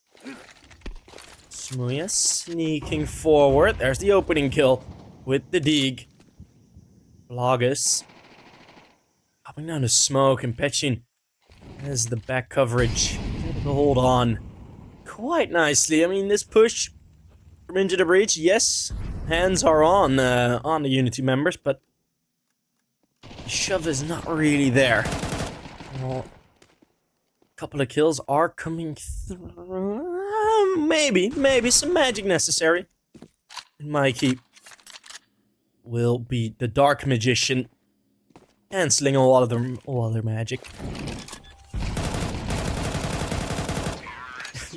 Smuya sneaking forward. There's the opening kill with the Dig. Blogus popping down the smoke and Petchin has the back coverage. Able to hold on quite nicely. I mean, this push from Into the Breach, yes, hands are on the UNiTY members, but the shove is not really there. Well, a couple of kills are coming through. Maybe some magic necessary. And Mikey will be the Dark Magician, canceling all their magic.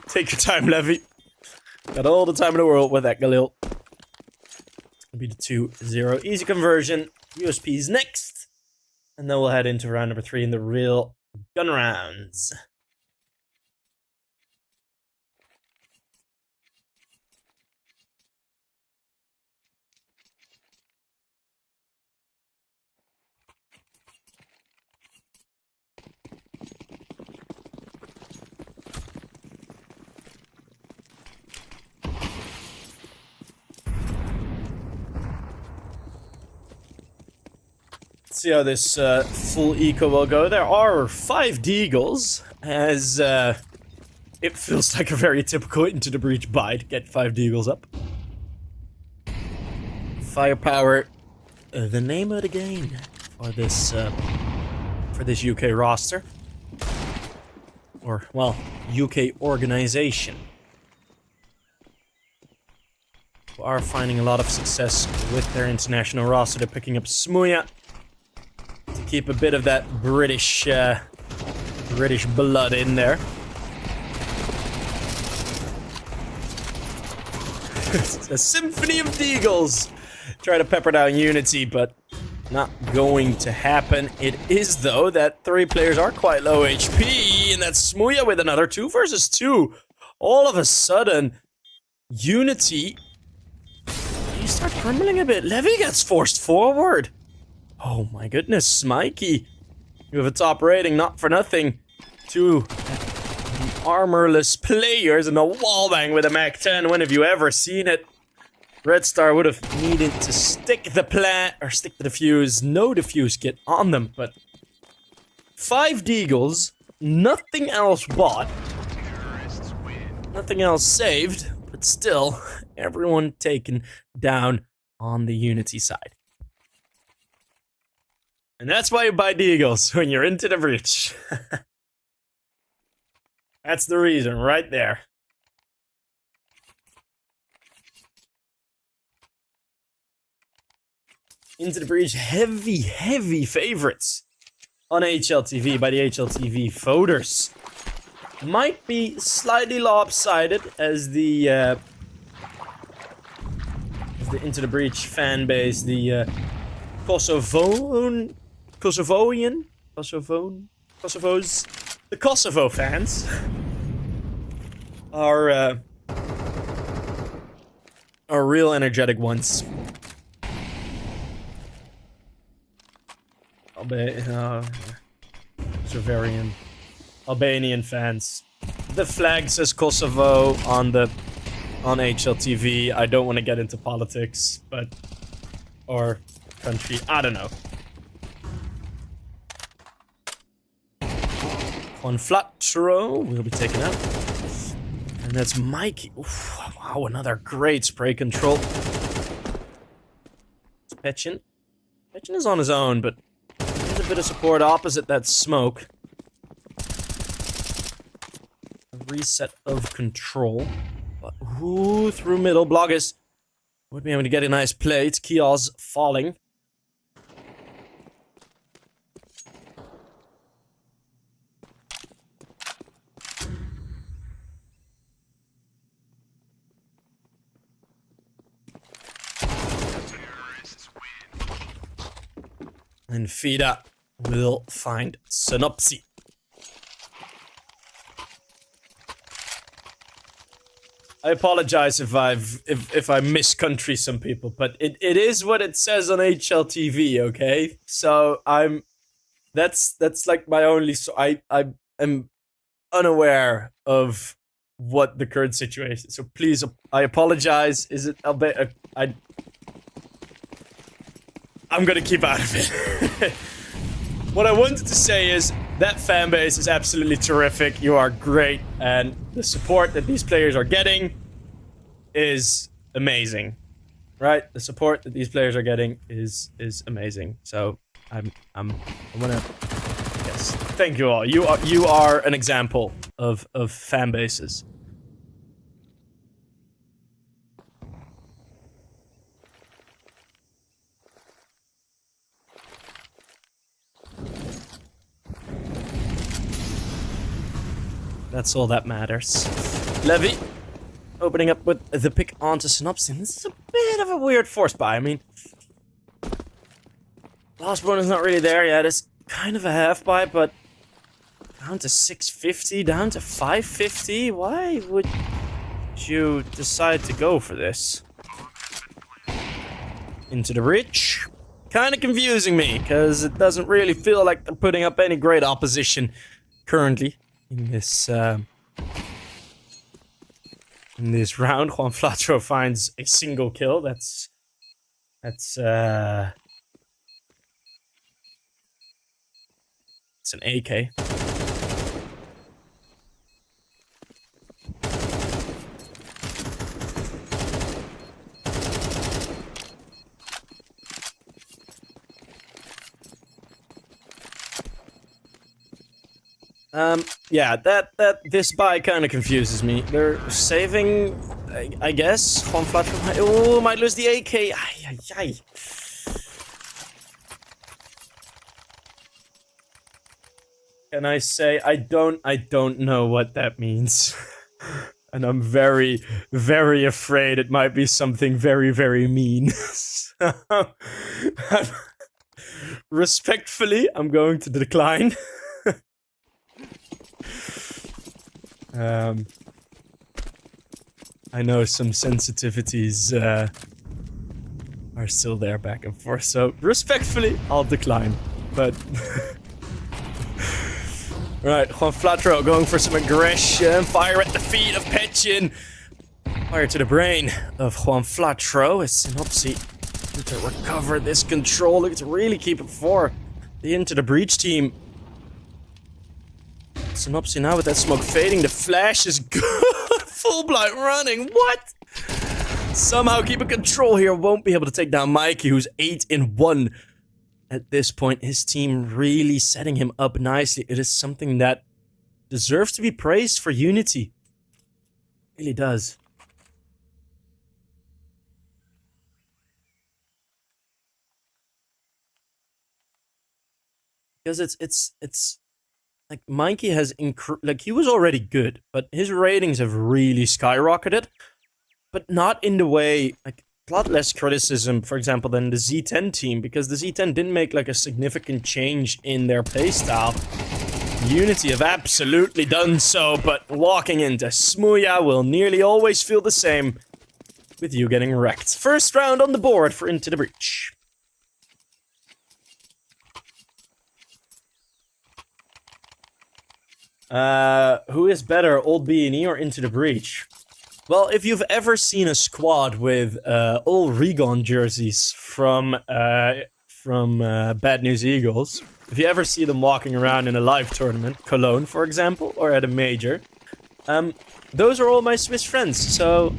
Take your time, Levy. Got all the time in the world with that Galil. It's gonna be the 2-0 easy conversion. USP's next, and then we'll head into round number 3 in the real gun rounds. See how this full eco will go. There are 5 Deagles, as it feels like a very typical Into the Breach buy to get 5 Deagles up. Firepower, the name of the game for this UK roster, or well, UK organization, who are finding a lot of success with their international roster. They're picking up Smuya. Keep a bit of that British blood in there. It's a symphony of Deagles. Try to pepper down UNiTY, but not going to happen. It is, though, that 3 players are quite low HP, and that's Smuya with another 2 versus 2. All of a sudden, UNiTY, you start crumbling a bit. Levy gets forced forward. Oh my goodness, Mikey. You have a top rating, not for nothing. 2 armorless players and a wallbang with a Mac 10. When have you ever seen it? Red Star would have needed to stick the plant, or stick to the fuse, no defuse kit on them, but 5 Deagles, nothing else bought, nothing else saved, but still, everyone taken down on the UNiTY side. And that's why you buy Deagles, when you're Into the Breach. That's the reason, right there. Into the Breach, heavy favorites on HLTV by the HLTV voters. Might be slightly lopsided as the Into the Breach fan base, the Kosovos, the Kosovo fans are real energetic ones. Albanian fans. The flag says Kosovo on HLTV. I don't want to get into politics, but or country, I don't know. Conflatro will be taken out. And that's Mikey. Oof, wow, another great spray control. It's Petchin. Petchin is on his own, but there's a bit of support opposite that smoke. A reset of control. But ooh, through middle. Blogus would be able to get a nice plate. Kios falling. And Fida will find Synopsy. I apologize if I miscountry some people, but it is what it says on HLTV, okay? So that's like my only, so I am unaware of what the current situation is. So please, I apologize. Is it a bit, I'm gonna keep out of it. What I wanted to say is that fan base is absolutely terrific. You are great, and the support that these players are getting is amazing, right? The support that these players are getting is amazing. So I wanna, yes, thank you all. You are an example of fan bases. That's all that matters. Levy, opening up with the pick onto Synopsy. This is a bit of a weird force buy. I mean, last one is not really there yet. It's kind of a half buy, but down to 650, down to 550. Why would you decide to go for this? Into the breach. Kind of confusing me, because it doesn't really feel like they're putting up any great opposition currently. In this round, Juan Flatro finds a single kill. That's it's an AK. Yeah, this buy kind of confuses me. They're saving, I guess. Juan Flatro might lose the AK. Ay, ay, ay. Can I say I don't know what that means. And I'm very, very afraid it might be something very, very mean. So, respectfully, I'm going to decline. I know some sensitivities are still there back and forth, so respectfully, I'll decline. But right, Juan Flatro going for some aggression. Fire at the feet of Petchin. Fire to the brain of Juan Flatro. As Synopsy to recover this control. Look to really keep it for the Into the Breach team. Synopsy now with that smoke fading. The flash is good. Full blind running. What? Somehow keeping control here. Won't be able to take down Mikey, who's 8-1. At this point, his team really setting him up nicely. It is something that deserves to be praised for UNiTY. It really does. Because it's like Mikey has like he was already good, but his ratings have really skyrocketed. But not in the way, like, a lot less criticism, for example, than the Z10 team, because the Z10 didn't make like a significant change in their playstyle. UNiTY have absolutely done so, but walking into Smuya will nearly always feel the same, with you getting wrecked. First round on the board for Into the Breach. Who is better, Old B&E or Into the Breach? Well, if you've ever seen a squad with all Regon jerseys from Bad News Eagles, if you ever see them walking around in a live tournament, Cologne, for example, or at a major, those are all my Swiss friends. So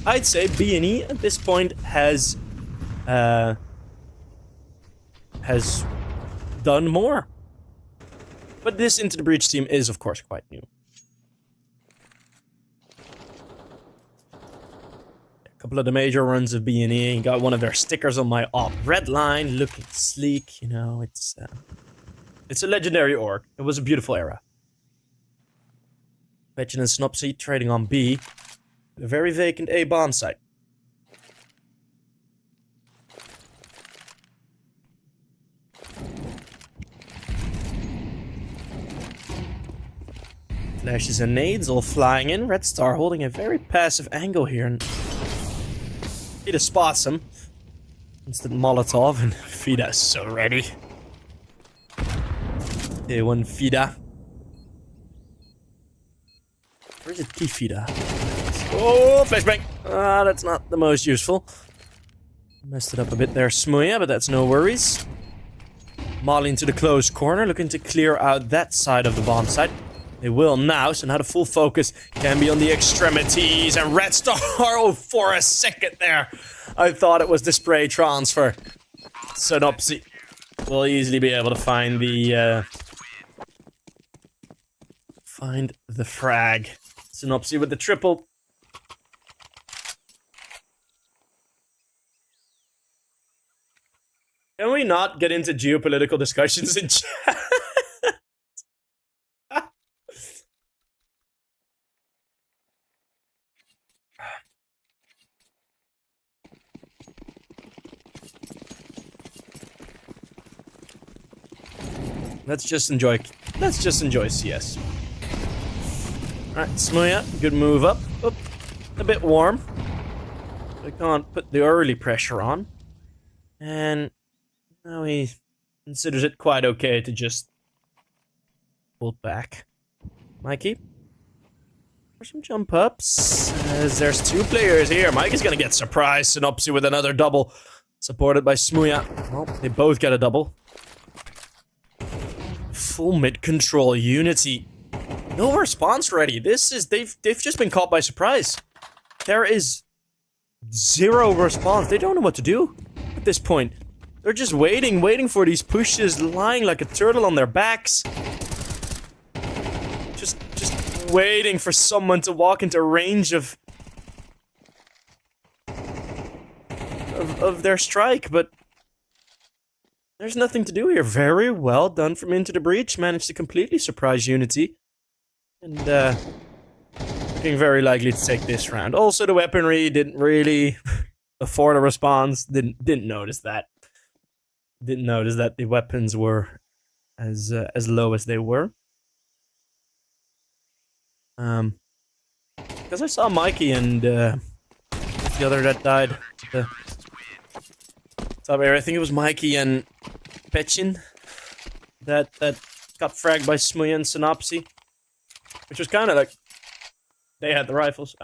I'd say B&E at this point has done more. But this Into the Breach team is, of course, quite new. A couple of the major runs of B&E. Got one of their stickers on my op red line, looking sleek. You know, it's a legendary org. It was a beautiful era. Petchin and Synopsy trading on B. A very vacant A bomb site. Flashes and nades all flying in. Red Star holding a very passive angle here. And Fida spots him. Instant Molotov, and Fida's so ready. Day one Fida. Where's it? Key Fida. Oh, flashbang! Ah, that's not the most useful. Messed it up a bit there, Smuya, but that's no worries. Molly into the closed corner, looking to clear out that side of the bomb site. They will now, so now the full focus can be on the extremities. And Red Star, oh, for a second there, I thought it was the spray transfer. Synopsy will easily be able to find the frag. Synopsy with the triple. Can we not get into geopolitical discussions in chat? Let's just enjoy CS. Alright, Smuya, good move up. Oop, a bit warm. I can't put the early pressure on. And now he considers it quite okay to just hold back. Mikey? For some jump ups. As there's two players here. Mikey's gonna get surprised. Synopsy with another double. Supported by Smuya. Well, they both get a double. Full mid control, UNiTY. No response ready. They've just been caught by surprise. There is zero response. They don't know what to do at this point. They're just waiting for these pushes, lying like a turtle on their backs. Just waiting for someone to walk into range of their strike, but there's nothing to do here. Very well done from Into the Breach. Managed to completely surprise UNiTY. And, looking very likely to take this round. Also, the weaponry didn't really afford a response. Didn't notice that. Didn't notice that the weapons were as low as they were. Because I saw Mikey and, the other that died. Top area. I think it was Mikey and Pechin that got fragged by Smuya and Synopsy. Which was kind of like, they had the rifles.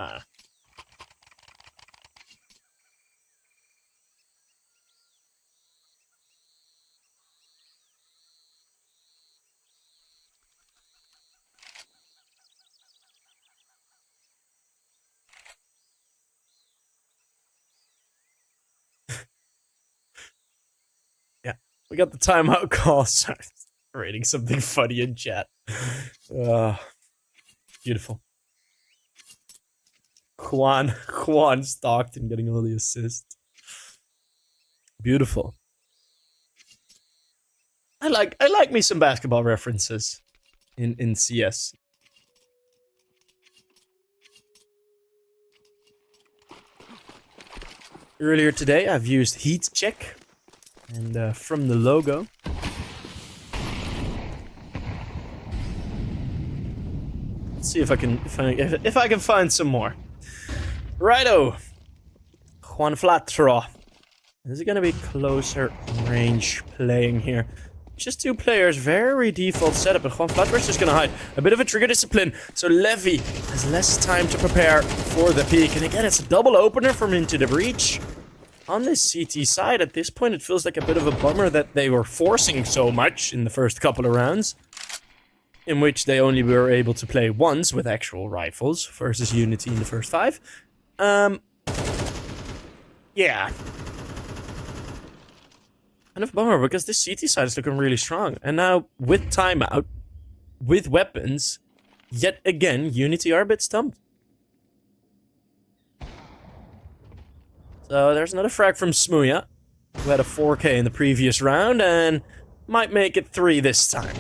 Yeah, we got the timeout call. Sorry, reading something funny in chat. Beautiful. Juan Stockton getting all the assists. Beautiful. I like me some basketball references in CS. Earlier today, I've used Heat Check, and from the logo. Let's see if I can find some more. Righto, Juan Flatro. Is it gonna be closer range playing here? Just two players, very default setup, and Juan Flatro's just gonna hide. A bit of a trigger discipline, so Levy has less time to prepare for the peak. And again, it's a double opener from Into the Breach. On this CT side, at this point, it feels like a bit of a bummer that they were forcing so much in the first couple of rounds, in which they only were able to play once with actual rifles versus UNiTY in the first 5. Yeah. Kind of a bummer, because this CT side is looking really strong. And now, with timeout, with weapons, yet again, UNiTY are a bit stumped. So there's another frag from Smuya, who had a 4K in the previous round, and might make it 3 this time.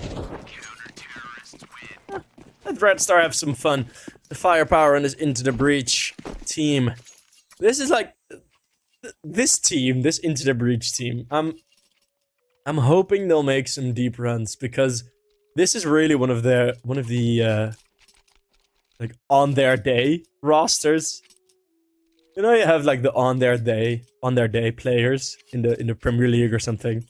Let Red Star have some fun. The firepower on this Into the Breach team. This is like... This team, this Into the Breach team, I'm hoping they'll make some deep runs, because this is really one of the like on their day rosters. You know, you have like the on their day players in the Premier League or something.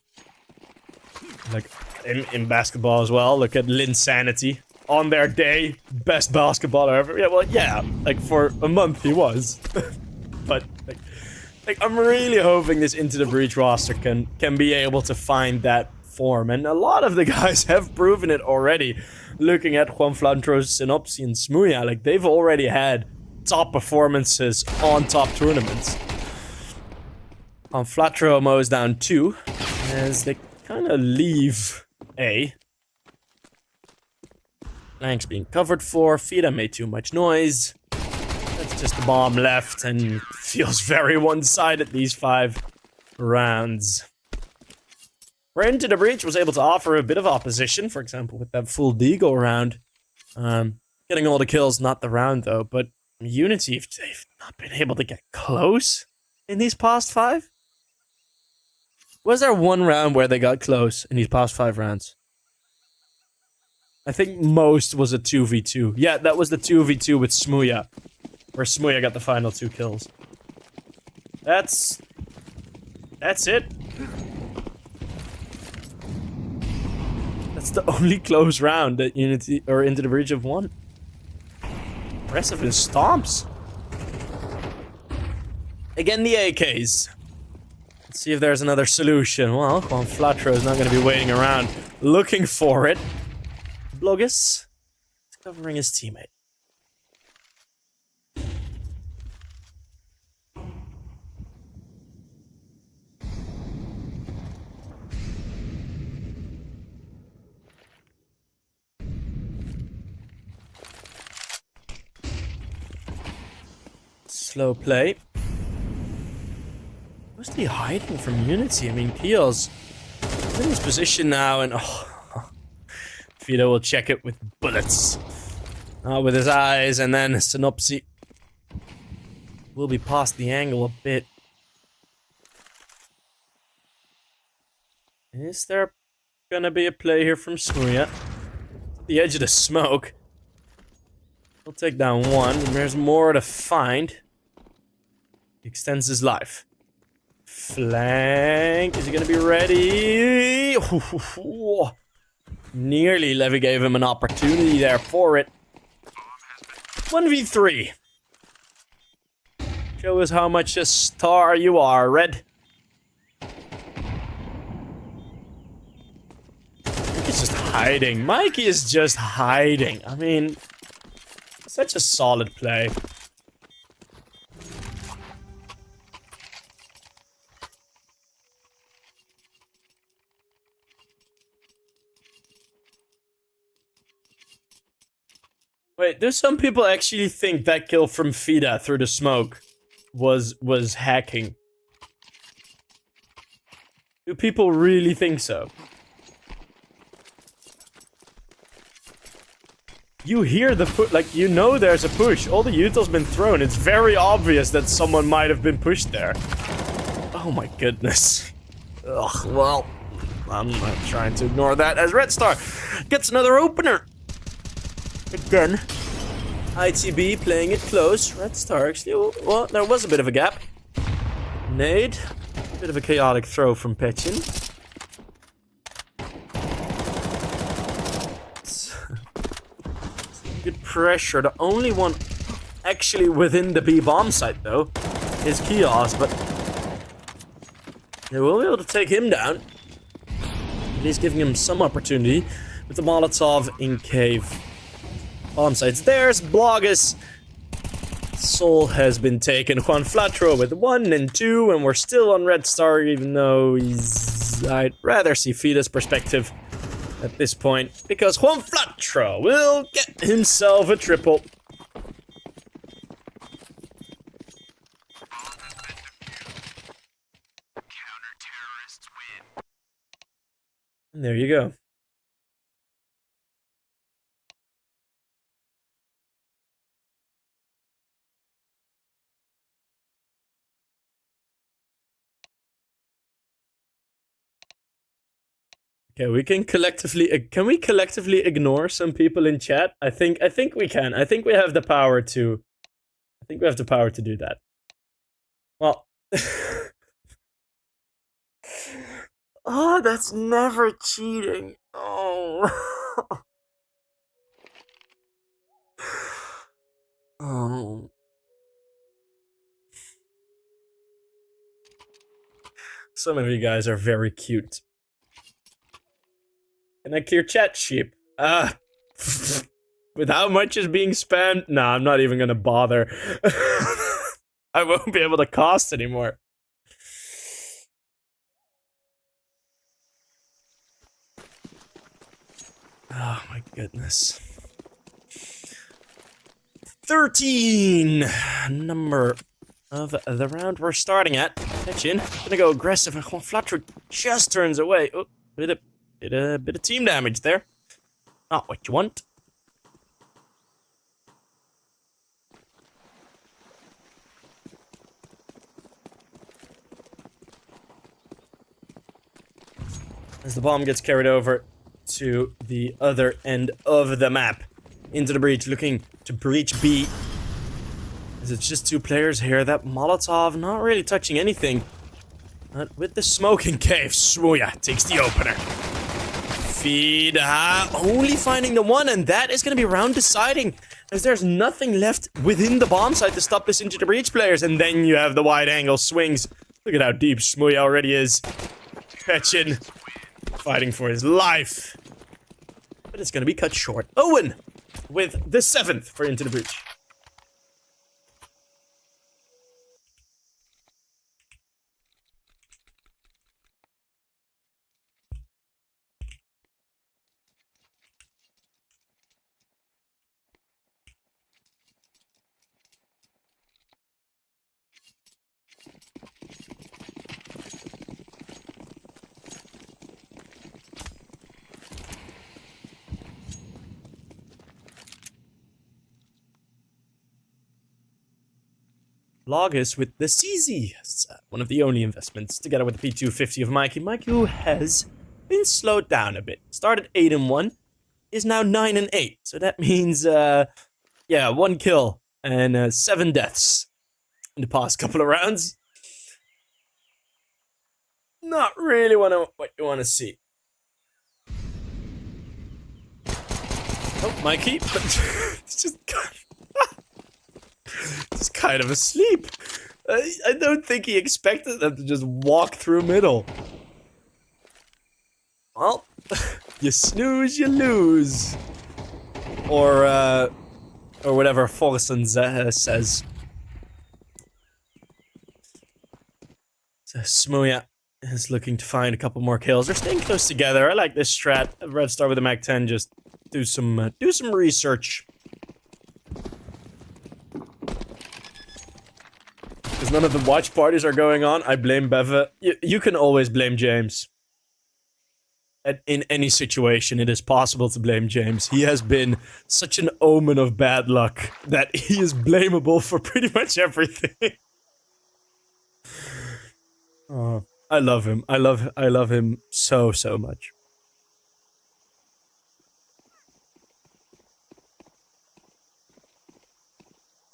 Like in basketball as well. Look at Linsanity. On their day, best basketballer ever. Yeah, well, yeah, like for a month he was. But like I'm really hoping this Into the Breach roster can be able to find that form, and a lot of the guys have proven it already. Looking at Juan Flantros, Synopsy, and Smooya, like they've already had top performances on top tournaments. On Flatro mows down 2 as they kind of leave A. Flanks being covered for. Fida made too much noise. That's just the bomb left and feels very one-sided these 5 rounds. Where Into the Breach was able to offer a bit of opposition, for example, with that full Deagle round. Getting all the kills, not the round though, but UNiTY, they've not been able to get close in these past 5? Was there one round where they got close in these past 5 rounds? I think most was a 2v2. Yeah, that was the 2v2 with Smooya, where Smooya got the final 2 kills. That's it. That's the only close round that UNiTY or Into the Breach have won. Impressive in stomps. Again, the AKs. Let's see if there's another solution. Well, Juan Flatro is not going to be waiting around looking for it. Blogus is covering his teammate. Slow play. Mostly hiding from UNiTY. I mean, Keel's in his position now, and Fido will check it with bullets. With his eyes, and then Synopsy will be past the angle a bit. Is there gonna be a play here from Smooya? The edge of the smoke. He'll take down 1, and there's more to find. He extends his life. Flank. Is he gonna be ready? Nearly Levy gave him an opportunity there for it. 1v3. Show us how much a star you are, Red. Mikey's just hiding. Mikey is just hiding. I mean, such a solid play. Wait, there's some people actually think that kill from Fida through the smoke was hacking. Do people really think so? You hear the push, like, you know there's a push. All the util's been thrown. It's very obvious that someone might have been pushed there. Oh my goodness. Ugh, well, I'm not trying to ignore that as Red Star gets another opener. Again. ITB playing it close. Red Star actually, well, there was a bit of a gap. Nade. Bit of a chaotic throw from Petchin. Good pressure. The only one actually within the B bomb site though is Kios, but they will be able to take him down. At least giving him some opportunity with the Molotov in cave. Bomb sites. There's Blogus. Soul has been taken. Juan Flatro with 1 and 2, and we're still on Red Star, even though he's... I'd rather see Fida's perspective at this point, because Juan Flatro will get himself a triple. Counter-terrorists win. And there you go. Okay, we can collectively. Can we collectively ignore some people in chat? I think we can. I think we have the power to. I think we have the power to do that. Well. Oh, that's never cheating. Oh. Oh. Some of you guys are very cute. Can I clear chat, sheep? With how much is being spammed? Nah, I'm not even gonna bother. I won't be able to cost anymore. Oh my goodness. 13 number of the round we're starting at. Catch in. Gonna go aggressive and Flattery just turns away. Oh, bit of team damage there. Not what you want. As the bomb gets carried over to the other end of the map. Into the breach, looking to breach B. As it's just two players here. That Molotov not really touching anything. But with the smoking cave, Smuya takes the opener. Feed, only finding the one, and that is going to be round deciding. As there's nothing left within the bomb site to stop this into the breach players. And then you have the wide angle swings. Look at how deep Smuya already is. Fetchin, fighting for his life. But it's going to be cut short. Owen with the 7th for Into the Breach. Logis with the CZ, one of the only investments, together with the P250 of Mikey. Mikey, who has been slowed down a bit. Started 8-1, is now 9-8. So that means, yeah, 1 kill and 7 deaths in the past couple of rounds. Not really what you want to see. Oh, Mikey, but it's just... He's kind of asleep. I don't think he expected them to just walk through middle. Well, you snooze, you lose. Or whatever Forsen says. So Smuya is looking to find a couple more kills. They're staying close together. I like this strat. Red Star with the Mag 10. Just do some research. Because none of the watch parties are going on, I blame Beva. You can always blame James. In any situation, it is possible to blame James. He has been such an omen of bad luck that he is blamable for pretty much everything. Oh, I love him. I love him so much.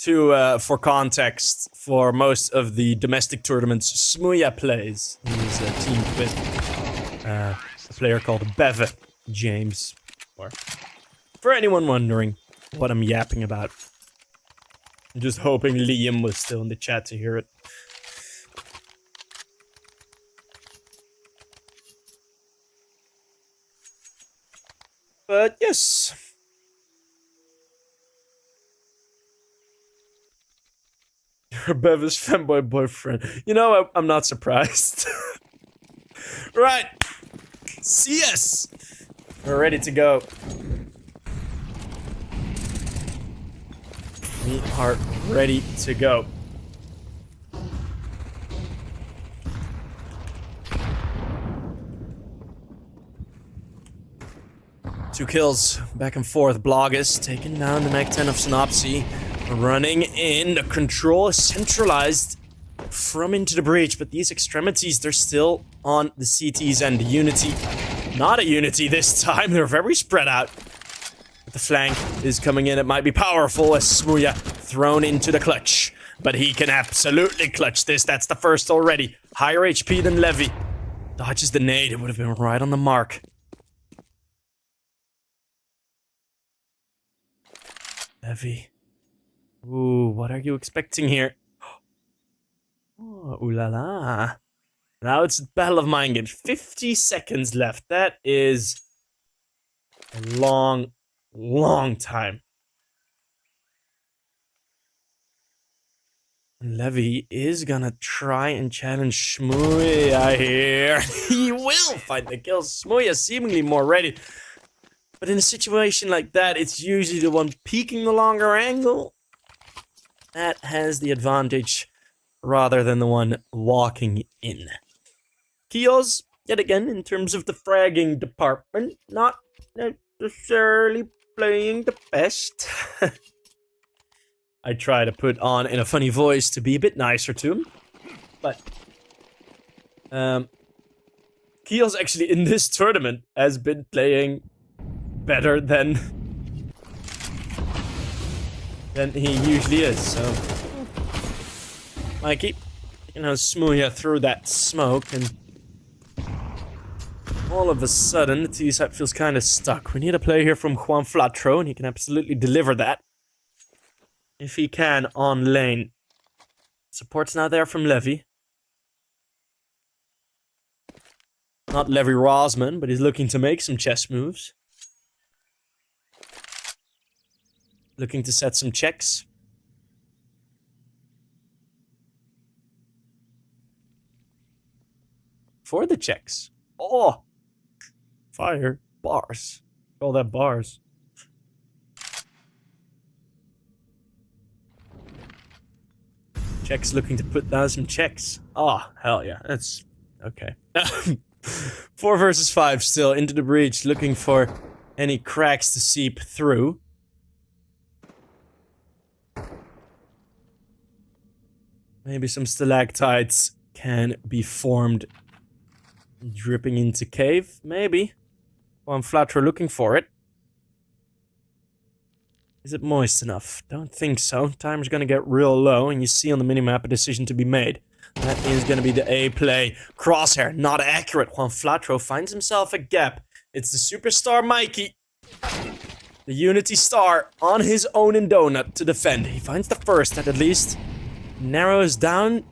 For context, for most of the domestic tournaments Smuya plays, he's teamed with a player called Beva James. Or for anyone wondering what I'm yapping about, I'm just hoping Liam was still in the chat to hear it. But yes. You're Beva's fanboy boyfriend. You know, I'm not surprised. Right. CS. We're ready to go. We are ready to go. Two kills back and forth. Bloggers taking down the Mag 10 of Synopsy. Running in. The control is centralized from Into the Breach, but these extremities, they're still on the CT's end. UNiTY Not a UNiTY this time. They're very spread out. But the flank is coming in. It might be powerful as Smooya thrown into the clutch. But he can absolutely clutch this. That's the first already. Higher HP than Levy. Dodges the nade. It would have been right on the mark. Levy. Ooh, what are you expecting here? Oh, ooh la la. Now it's Battle of Mind Games. 50 seconds left. That is a long, long time. Levy is gonna try and challenge Smooya here. He will find the kill. Smooya seemingly more ready. But in a situation like that, it's usually the one peeking the longer angle that has the advantage rather than the one walking in. Kios, yet again, in terms of the fragging department, not necessarily playing the best. I try to put on in a funny voice to be a bit nicer to him. But Kios actually in this tournament has been playing better than he usually is, so Mikey, Smooya through that smoke, and all of a sudden the T-side feels kind of stuck. We need a play here from Juan Flatro, and he can absolutely deliver that. If he can, on lane. Support's now there from Levy. Not Levy Rosman, but he's looking to make some chess moves. Looking to set some checks. For the checks. Oh! Fire. Bars. Call that bars. Checks looking to put down some checks. Oh, hell yeah. That's okay. 4 versus 5 still into the breach, looking for any cracks to seep through. Maybe some stalactites can be formed dripping into cave. Maybe. Juan Flatro looking for it. Is it moist enough? Don't think so. Timer's gonna get real low, and you see on the minimap a decision to be made. That is gonna be the A play. Crosshair, not accurate. Juan Flatro finds himself a gap. It's the superstar Mikey. The UNiTY star on his own in Donut to defend. He finds the first that at least narrows down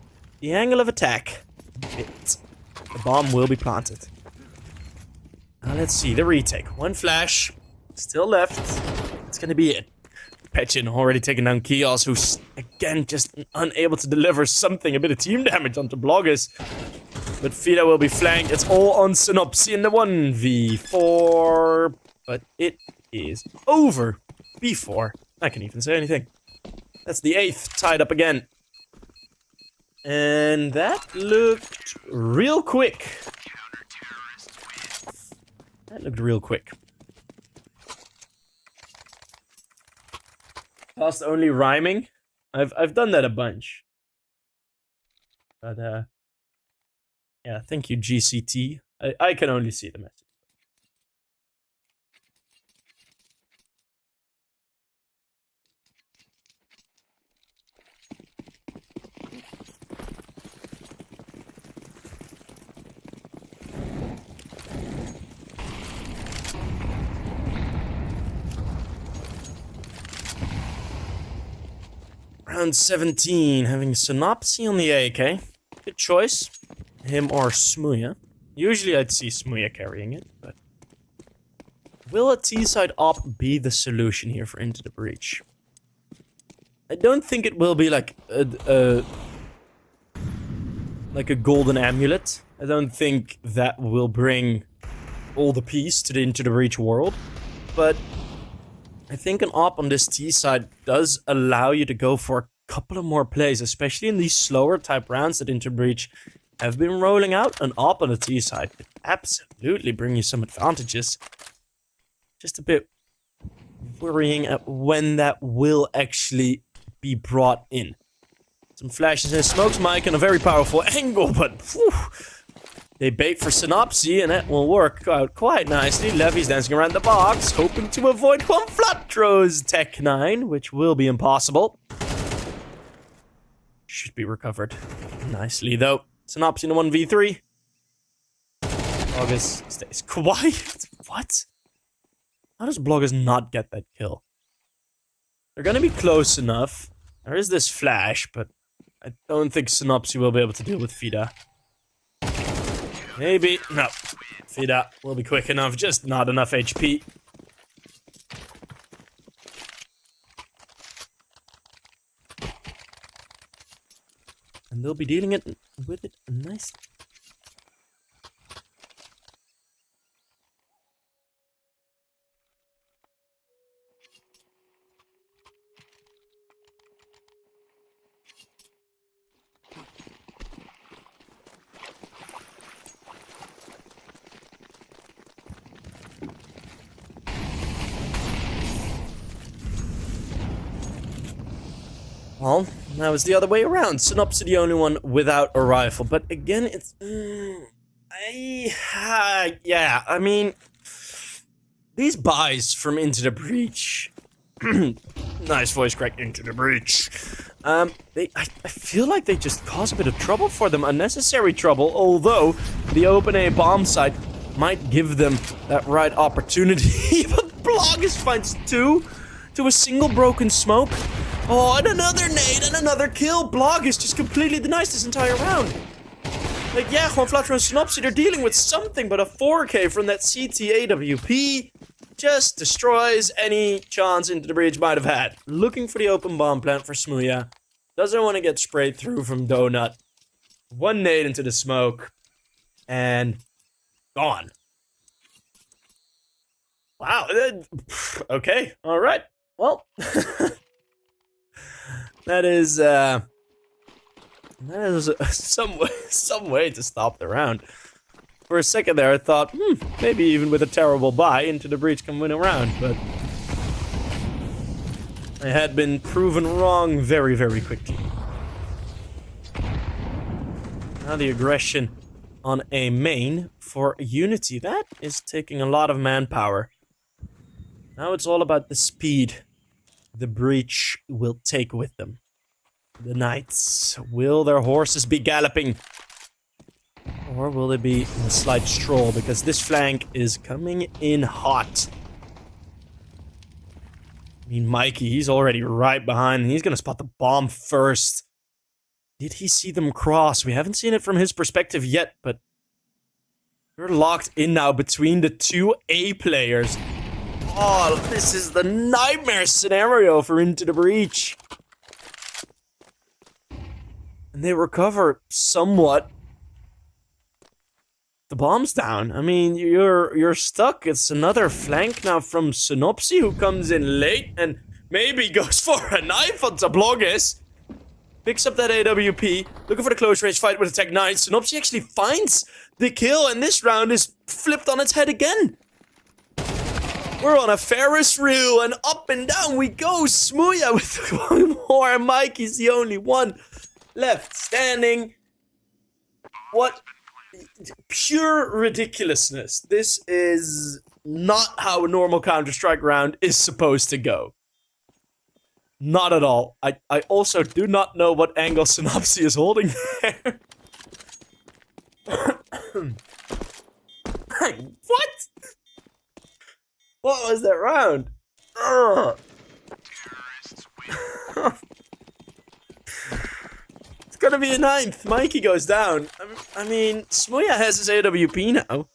the angle of attack. The bomb will be planted. Now let's see the retake. One flash. Still left. It's gonna be it. Petchin already taking down Kios, who's again just unable to deliver something, a bit of team damage onto Bloggers. But Fida will be flanked. It's all on Synopsy in the 1v4. But it is over before I can even say anything. That's the 8th, tied up again. And that looked real quick. That looked real quick. Fast only rhyming. I've done that a bunch. But yeah, thank you GCT. I can only see the message. Round 17, having Synopsy on the AK. Good choice. Him or Smooya. Usually I'd see Smooya carrying it, but... will a T-side op be the solution here for Into the Breach? I don't think it will be like a golden amulet. I don't think that will bring all the peace to the Into the Breach world, but I think an op on this T-side does allow you to go for a couple of more plays, especially in these slower type rounds that Into Breach have been rolling out. An op on the T-side could absolutely bring you some advantages. Just a bit worrying at when that will actually be brought in. Some flashes and smokes, Mike, and a very powerful angle, but whew, They bait for Synopsy, and that will work out quite nicely. Levy's dancing around the box, hoping to avoid Flatro's Tech 9, which will be impossible. Should be recovered nicely, though. Synopsy in a 1v3. Bloggers stays quiet. What? How does Bloggers not get that kill? They're gonna be close enough. There is this flash, but I don't think Synopsy will be able to deal with Fida. Maybe. No. Fida will be quick enough, just not enough HP. And they'll be dealing with it nicely. Well, now it's the other way around. Synopsy the only one without a rifle. But again, it's... yeah, I mean... These buys from Into the Breach... nice voice crack, Into the Breach. I feel like they just cause a bit of trouble for them. Unnecessary trouble, although the open A bomb site might give them that right opportunity. But Bloggers finds 2 to a single broken smoke. Oh, and another nade and another kill. Bloggers just completely denies this entire round. Like, yeah, Juan Flatro and Synopsy, they're dealing with something, but a 4K from that CT AWP just destroys any chance Into the Breach might have had. Looking for the open bomb plant for Smooya. Doesn't want to get sprayed through from Donut. 1 nade into the smoke. And gone. Wow. Okay. All right. Well. That is some way to stop the round. For a second there, I thought, maybe even with a terrible buy, Into the Breach can win a round, but I had been proven wrong very, very quickly. Now the aggression on a main for UNiTY. That is taking a lot of manpower. Now it's all about the speed the Breach will take with them. The Knights. Will their horses be galloping? Or will they be in a slight stroll? Because this flank is coming in hot. I mean, Mikey, he's already right behind, and he's gonna spot the bomb first. Did he see them cross? We haven't seen it from his perspective yet, but we're locked in now between the 2 A players. Oh, this is the nightmare scenario for Into the Breach. And they recover somewhat. The bomb's down. I mean, you're stuck. It's another flank now from Synopsy, who comes in late and maybe goes for a knife onto Bloggers. Picks up that AWP, looking for the close range fight with a Tech 9. Synopsy actually finds the kill, and this round is flipped on its head again. We're on a Ferris wheel, and up and down we go. Smooya with one more, and Mikey's the only one left standing. What pure ridiculousness. This is not how a normal Counter-Strike round is supposed to go. Not at all. I also do not know what angle Synopsy is holding there. What? What was that round? It's gonna be a 9th. Mikey goes down. I mean, Smooya has his AWP now.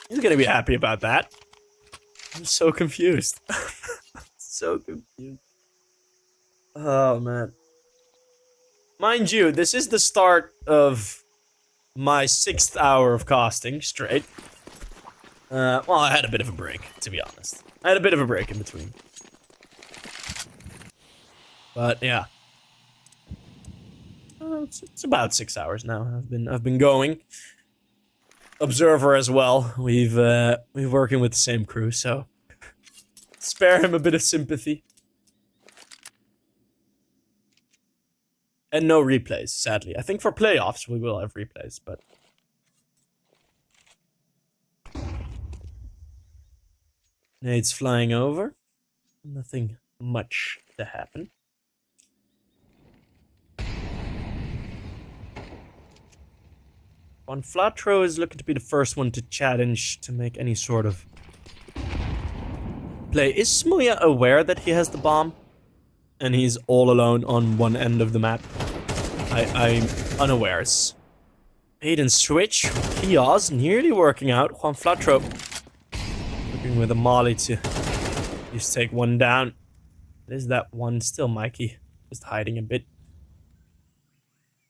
He's gonna be happy about that. I'm so confused. So confused. Oh, man. Mind you, this is the start of my 6th hour of casting straight. Well, I had a bit of a break, to be honest. I had a bit of a break in between. But yeah, it's about 6 hours now. I've been going. Observer as well. We've working with the same crew, so spare him a bit of sympathy. And no replays, sadly. I think for playoffs we will have replays, but... Nades flying over. Nothing much to happen. Juan Flatro is looking to be the first one to challenge to make any sort of play. Is Smuya aware that he has the bomb? And he's all alone on one end of the map? I'm unawares. Aiden switch. Kios nearly working out. Juan Flatro looking with a molly to just take one down. There's that one still Mikey. Just hiding a bit.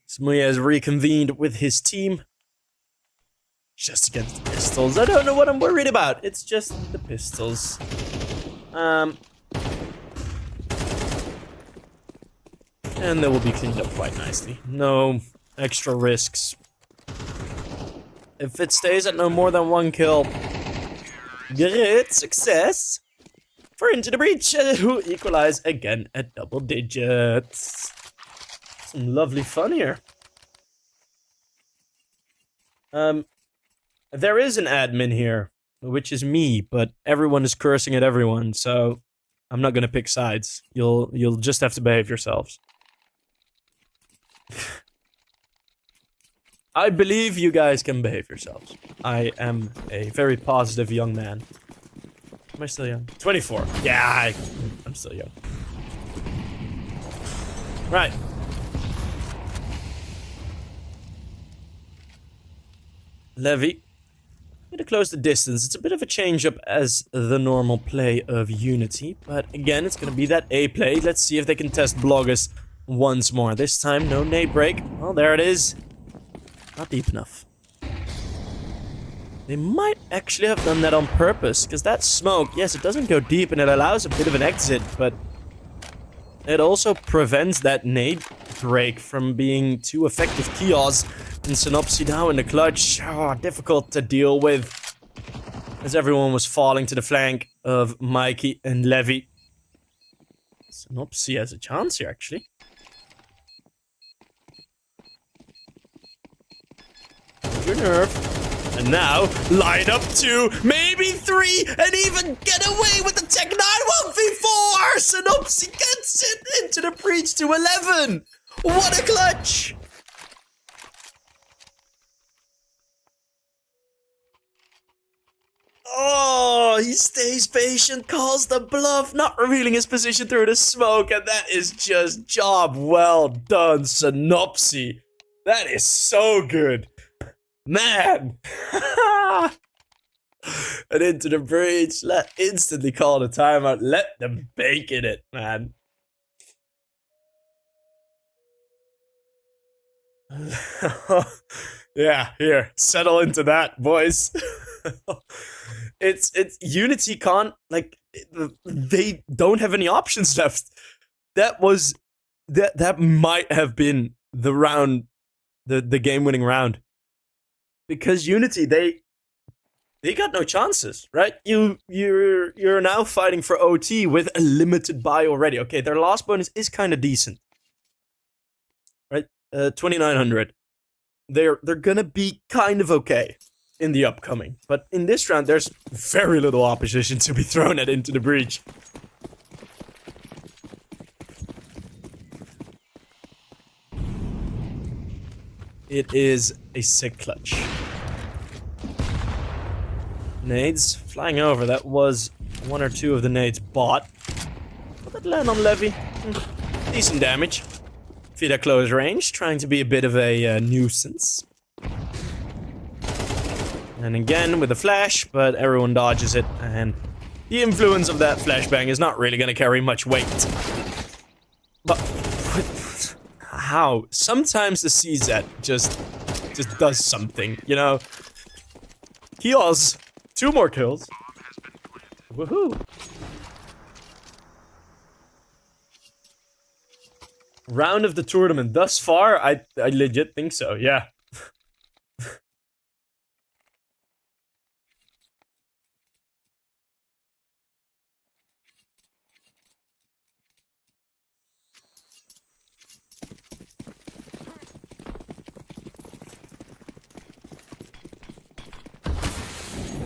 Smuya has reconvened with his team. Just against the pistols. I don't know what I'm worried about. It's just the pistols. And they will be cleaned up quite nicely. No extra risks. If it stays at no more than 1 kill, great success for Into the Breach, who equalize again at double digits. Some lovely fun here. There is an admin here, which is me, but everyone is cursing at everyone, so I'm not gonna pick sides. You'll just have to behave yourselves. I believe you guys can behave yourselves. I am a very positive young man. Am I still young? 24. Yeah, I'm still young. Right. Levy. Going to close the distance. It's a bit of a change up as the normal play of UNiTY. But again, it's going to be that A play. Let's see if they can test Blogus once more. This time, no nade break. Oh, there it is. Not deep enough. They might actually have done that on purpose, because that smoke, yes, it doesn't go deep and it allows a bit of an exit, but it also prevents that nade break from being too effective. Kios and Synopsy now in the clutch. Oh, difficult to deal with, as everyone was falling to the flank of Mikey and Levy. Synopsy has a chance here, actually. Your nerve. And now, line up 2, maybe 3, and even get away with the Tech 9 1v4! Synopsy gets it into the breach to 11! What a clutch! Oh, he stays patient, calls the bluff, not revealing his position through the smoke, and that is just job well done, Synopsy. That is so good. Man! And into the breach. Instantly call the timeout. Let them bake in it, man. Yeah, here. Settle into that, boys. It's UNiTY can't, like, they don't have any options left. That was, that might have been the round, the game-winning round. Because UNiTY, they got no chances, right? You're now fighting for OT with a limited buy already. Okay, their last bonus is kind of decent, right? 2,900. They're gonna be kind of okay in the upcoming, but in this round, there's very little opposition to be thrown at Into the Breach. It is a sick clutch. Nades flying over. That was 1 or 2 of the nades bought. Will that land on Levy? Decent damage. Feed at close range, trying to be a bit of a nuisance. And again with a flash, but everyone dodges it, and the influence of that flashbang is not really going to carry much weight. But how? Sometimes the CZ just does something, you know? Kios, 2 more kills. Woohoo! Round of the tournament thus far, I legit think so, yeah.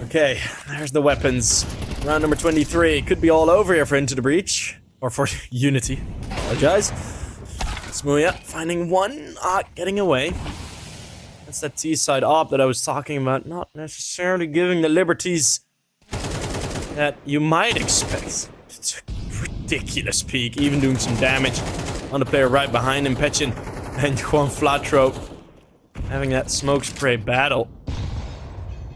Okay, there's the weapons. Round number 23. Could be all over here for Into the Breach. Or for UNiTY. Apologize. Smooya finding one. Getting away. That's that T-side op that I was talking about. Not necessarily giving the liberties that you might expect. It's a ridiculous peak. Even doing some damage on the player right behind him. Pechin and Juan Flatro having that smoke spray battle.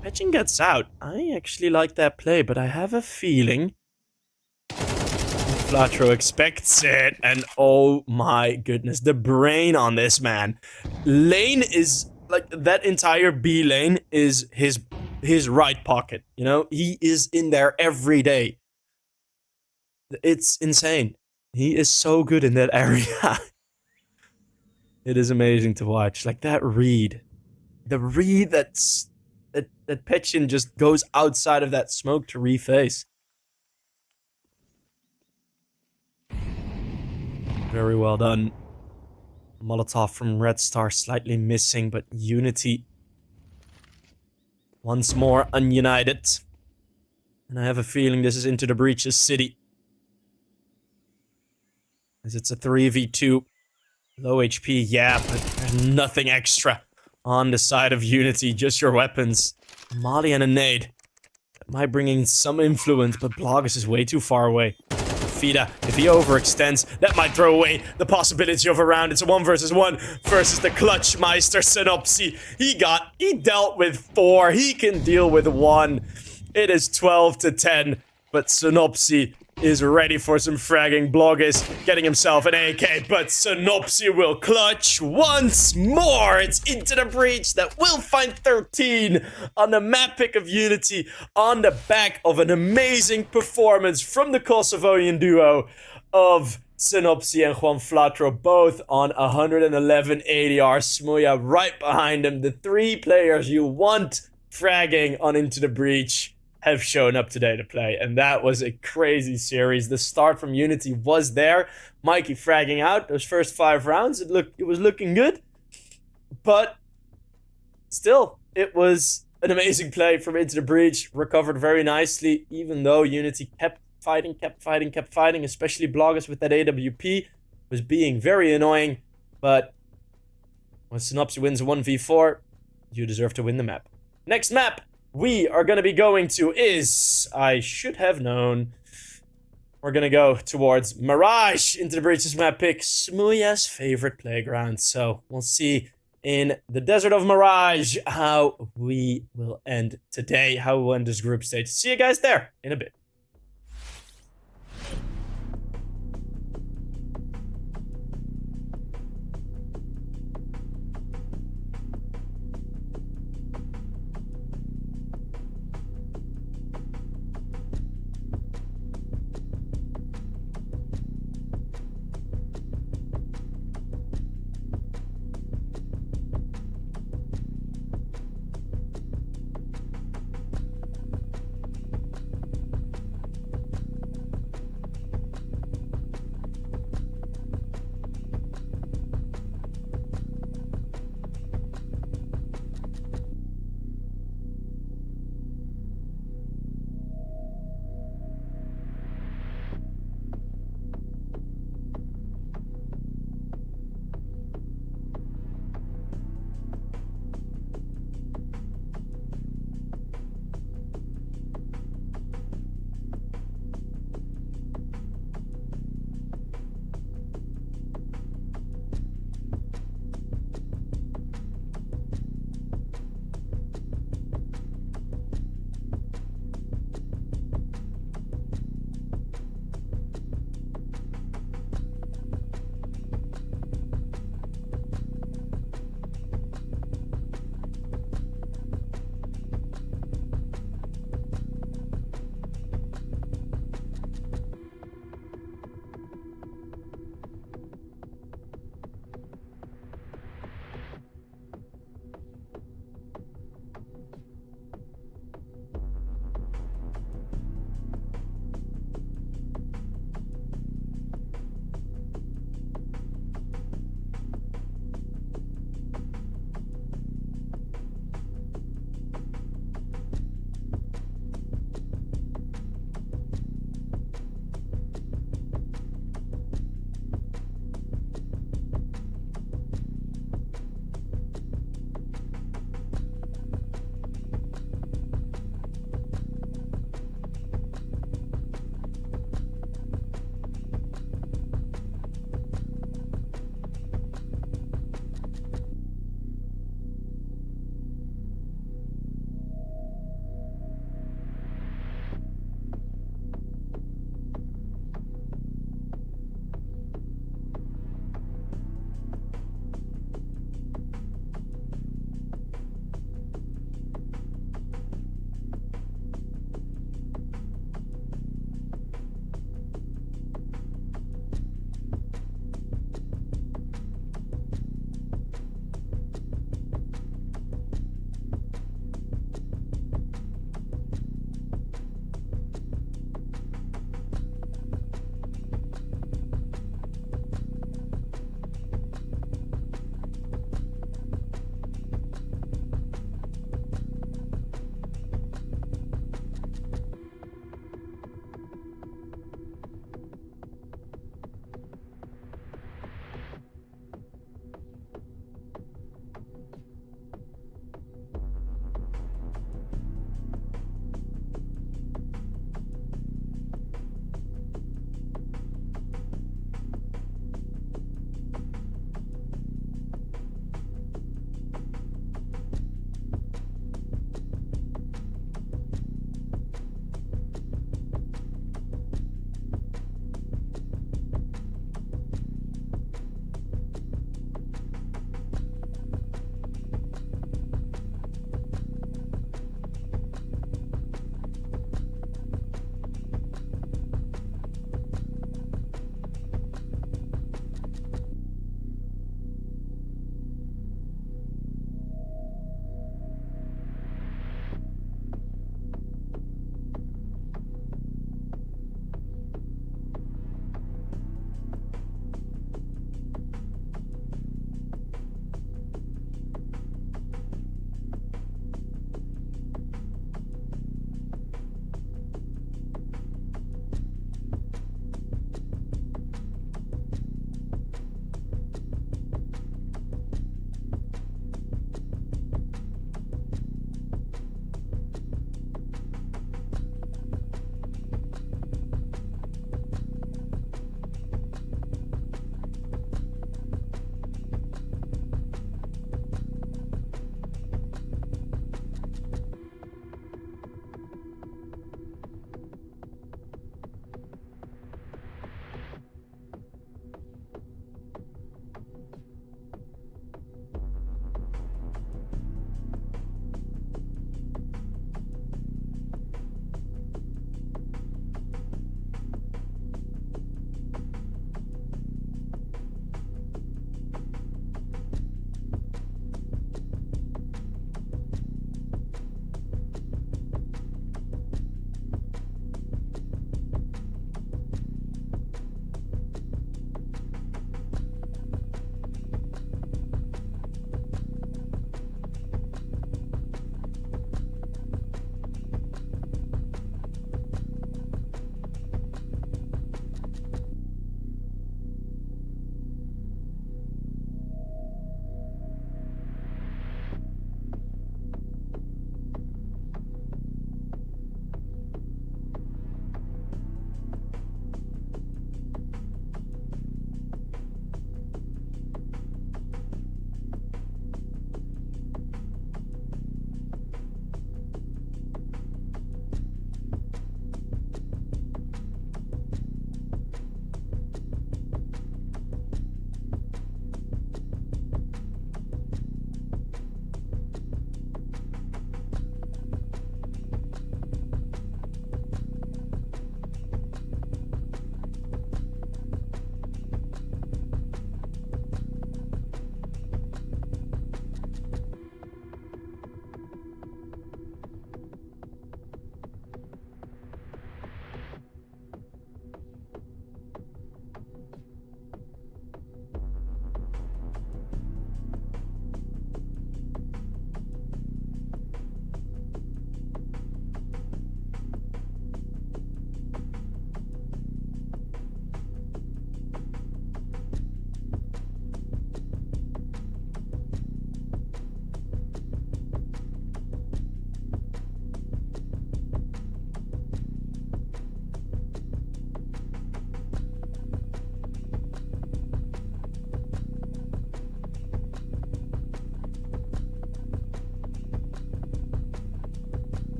Pechin gets out. I actually like that play, but I have a feeling Flatro expects it, and oh my goodness, the brain on this man. Lane is, like, that entire B lane is his right pocket, you know? He is in there every day. It's insane. He is so good in that area. It is amazing to watch. Like, that read. The read that Pechin just goes outside of that smoke to reface. Very well done. Molotov from Red Star slightly missing, but UNiTY once more ununited. And I have a feeling this is Into the Breach's city. As it's a 3v2. Low HP, yeah, but there's nothing extra on the side of UNiTY, just your weapons. Molly and a nade. That might bring in some influence, but Blogus is way too far away. Fida, if he overextends, that might throw away the possibility of a round. It's a 1 versus 1 versus the Clutchmeister Synopsy. He dealt with 4. He can deal with 1. It is 12-10, but Synopsy is ready for some fragging. Blogus getting himself an AK, but Synopsy will clutch once more. It's Into the Breach that will find 13 on the map pick of UNiTY on the back of an amazing performance from the Kosovonian duo of Synopsy and Juan Flatro, both on 111 ADR. Smooya right behind them. The 3 players you want fragging on Into the Breach have shown up today to play, and that was a crazy series. The start from UNiTY was there. Mikey fragging out those first 5 rounds. It was looking good, but still, it was an amazing play from Into the Breach. Recovered very nicely, even though UNiTY kept fighting, especially Blogus with that AWP was being very annoying. But when Synopsy wins a 1v4, you deserve to win the map. Next map we are going to be going to is, I should have known, we're going to go towards Mirage. Into the Breach's map pick, Smooya's favorite playground. So we'll see in the desert of Mirage how we will end today, how we'll end this group stage. See you guys there in a bit.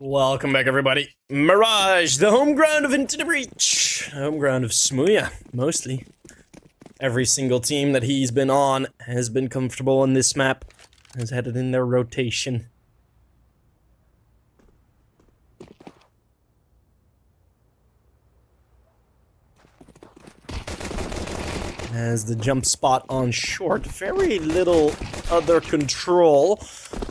Welcome back, everybody. Mirage, the home ground of Into the Breach. Home ground of Smuya, mostly. Every single team that he's been on has been comfortable on this map, has had it in their rotation. As the jump spot on short, very little other control,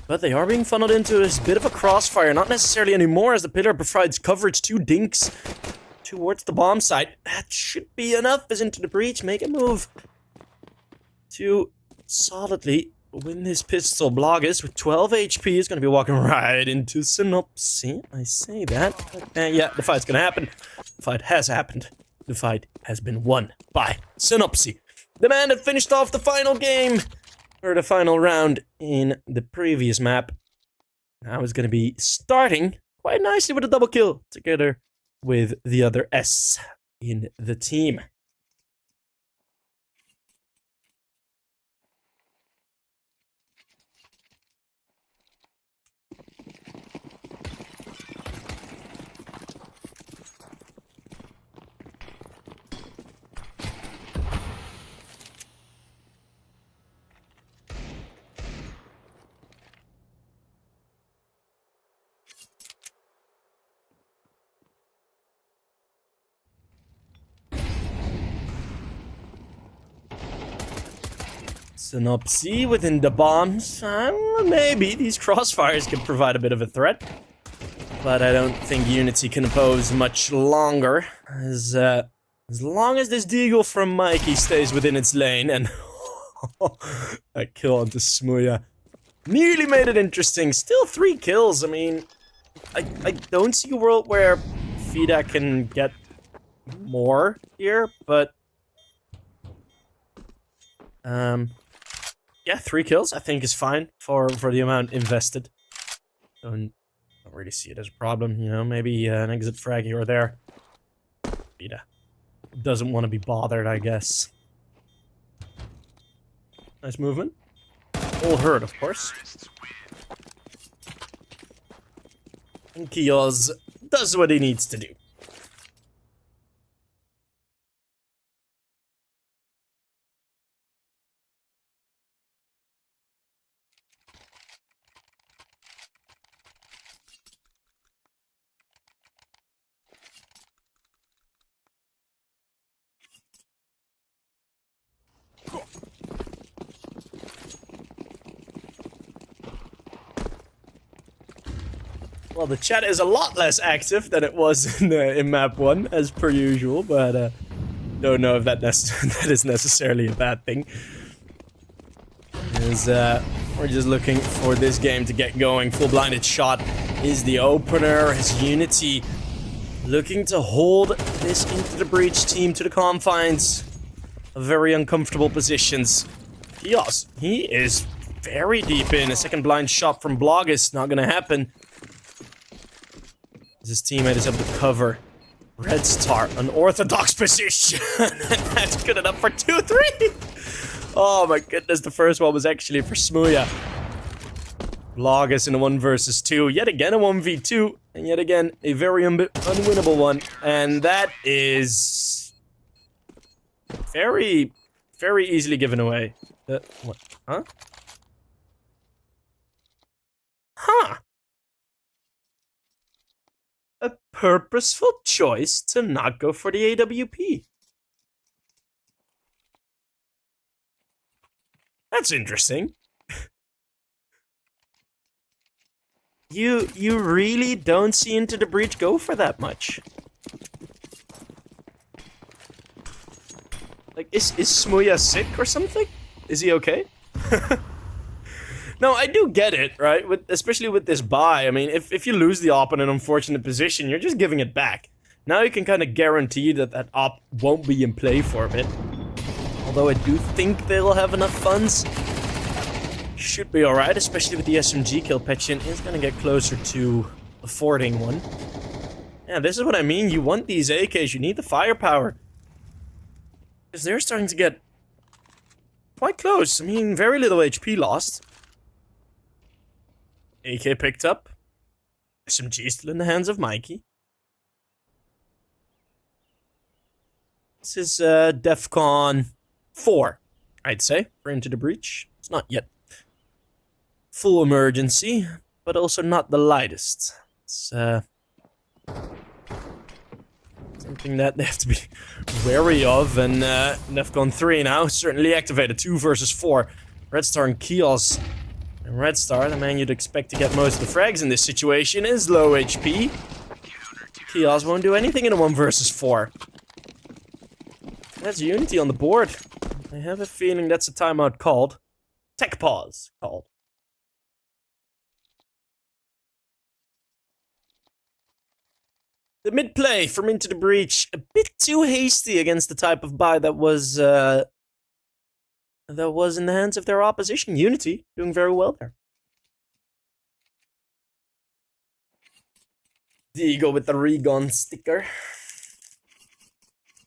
but they are being funneled into a bit of a crossfire. Not necessarily anymore, as the pillar provides coverage to Dinks towards the bomb site. That should be enough as Into the Breach make a move to solidly win this pistol. Bloggers with 12 HP is going to be walking right into Synopsy. I say that, but yeah, the fight's going to happen. The fight has happened. The fight has been won by Synopsy, the man that finished off the final game, or the final round in the previous map. Now is going to be starting quite nicely with a double kill together with the other S in the team. Synopsy within the bombs. Maybe these crossfires could provide a bit of a threat, but I don't think UNiTY can oppose much longer. As long as this deagle from Mikey stays within its lane, and that kill onto Smuya nearly made it interesting. Still 3 kills. I mean, I don't see a world where Fida can get more here, but yeah, 3 kills I think is fine for the amount invested. Don't really see it as a problem, you know. Maybe an exit frag here or there. Fida doesn't want to be bothered, I guess. Nice movement. All hurt, of course. And Kioz does what he needs to do. Well, the chat is a lot less active than it was in map 1, as per usual, but don't know if that is necessarily a bad thing. As we're just looking for this game to get going. Full blinded shot is the opener, as UNiTY looking to hold this Into the Breach team to the confines of very uncomfortable positions. Kios, he is very deep in. A second blind shot from Bloggis, not gonna happen. His teammate is able to cover Red Star, unorthodox position. That's good enough for 2-3. Oh my goodness, the first one was actually for Smuya. Bloggis in a 1 versus 2. Yet again a 1v2. And yet again a very unwinnable one. And that is very, very easily given away. What? Huh? Huh. A purposeful choice to not go for the AWP. That's interesting. You really don't see Into the Breach go for that much. Like, is Smuya sick or something? Is he okay? No, I do get it, right? Especially with this buy. I mean, if you lose the op in an unfortunate position, you're just giving it back. Now you can kind of guarantee that that op won't be in play for a bit. Although I do think they'll have enough funds. Should be alright, especially with the SMG kill. Petchin is going to get closer to affording one. Yeah, this is what I mean. You want these AKs, you need the firepower. Because they're starting to get quite close. I mean, very little HP lost. AK picked up. SMG still in the hands of Mikey. This is DEFCON 4, I'd say, for Into the Breach. It's not yet full emergency, but also not the lightest. It's something that they have to be wary of, and DEFCON 3 now certainly activated. 2 versus 4. Red Star and Kios. And Red Star, the man you'd expect to get most of the frags in this situation, is low HP. Kios won't do anything in a 1 versus 4. That's UNiTY on the board. I have a feeling that's a timeout called. Tech pause called. The mid play from Into the Breach, a bit too hasty against the type of buy that was in the hands of their opposition. UNiTY doing very well there. Diego with the Regon sticker.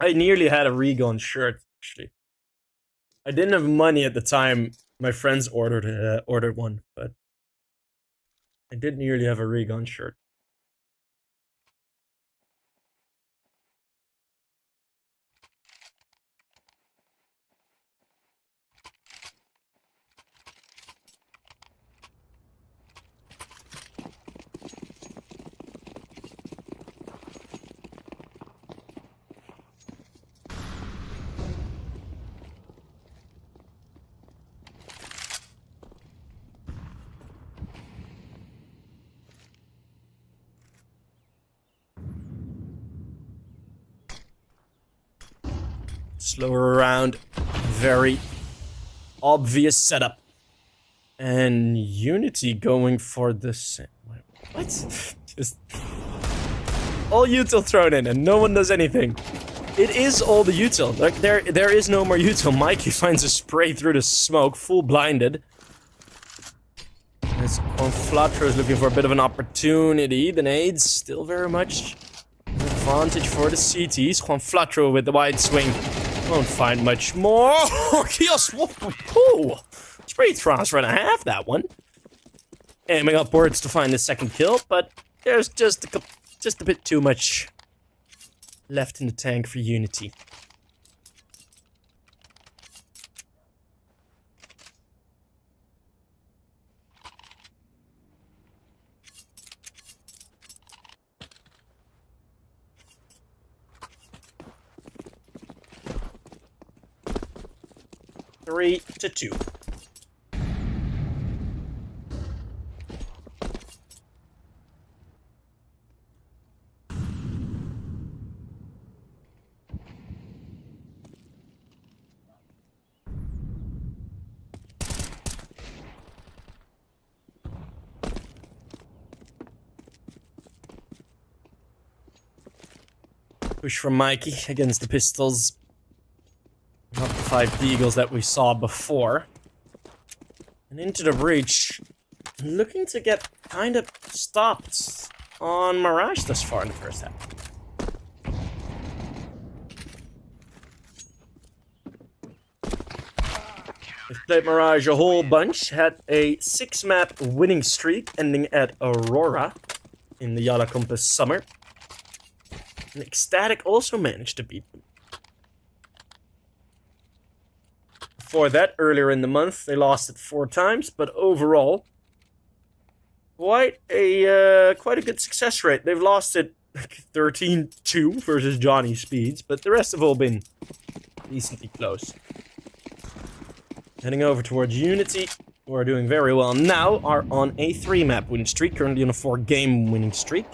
I nearly had a Regon shirt, actually. I didn't have money at the time. My friends ordered one, but I did nearly have a Regon shirt. Slower around, very obvious setup. And UNiTY going for the same. What? Just all util thrown in and no one does anything. It is all the util. Like there is no more util. Mikey finds a spray through the smoke, full blinded. As Conflatro is looking for a bit of an opportunity. The nades still very much an advantage for the CTs. Conflatro with the wide swing. Won't find much more. Kios, spray transfer and a half, that one. Aiming upwards to find the second kill, but there's just a bit too much left in the tank for UNiTY. Three to 2. Push from Mikey against the pistols. Not the 5 Deagles that we saw before. And Into the Breach. Looking to get kind of stopped on Mirage thus far in the first half. They've played Mirage a whole bunch. Had a 6-map winning streak ending at Aurora in the Yala Compass Summer. And Ecstatic also managed to beat them. Before that, earlier in the month, they lost it 4 times, but overall, quite a good success rate. They've lost it 13-2 versus Johnny Speeds, but the rest have all been decently close. Heading over towards UNiTY, who are doing very well now, are on a 3-map winning streak, currently on a 4-game winning streak.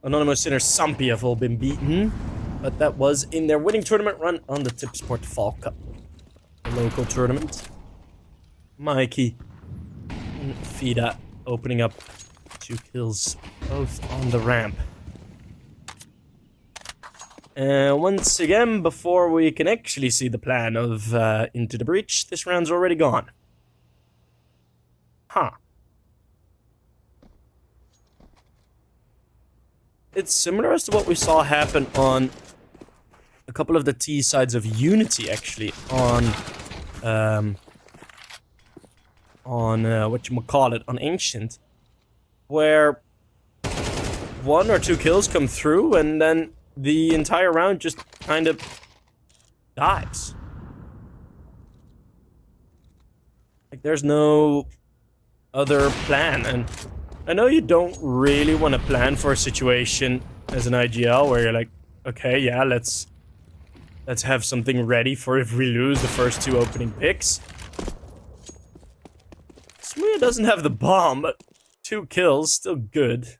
Anonymous Sinner Sampi have all been beaten, but that was in their winning tournament run on the Tipsport Fall Cup. The local tournament. Mikey and Fida opening up 2 kills, both on the ramp. And once again, before we can actually see the plan of Into the Breach, this round's already gone. Huh. It's similar as to what we saw happen on a couple of the T sides of UNiTY, actually, on whatchamacallit, on Ancient, where 1 or 2 kills come through, and then the entire round just kind of dies. Like, there's no other plan, and I know you don't really want to plan for a situation as an IGL where you're like, okay, yeah, let's have something ready for if we lose the first 2 opening picks. Smooya doesn't have the bomb, but 2 kills, still good.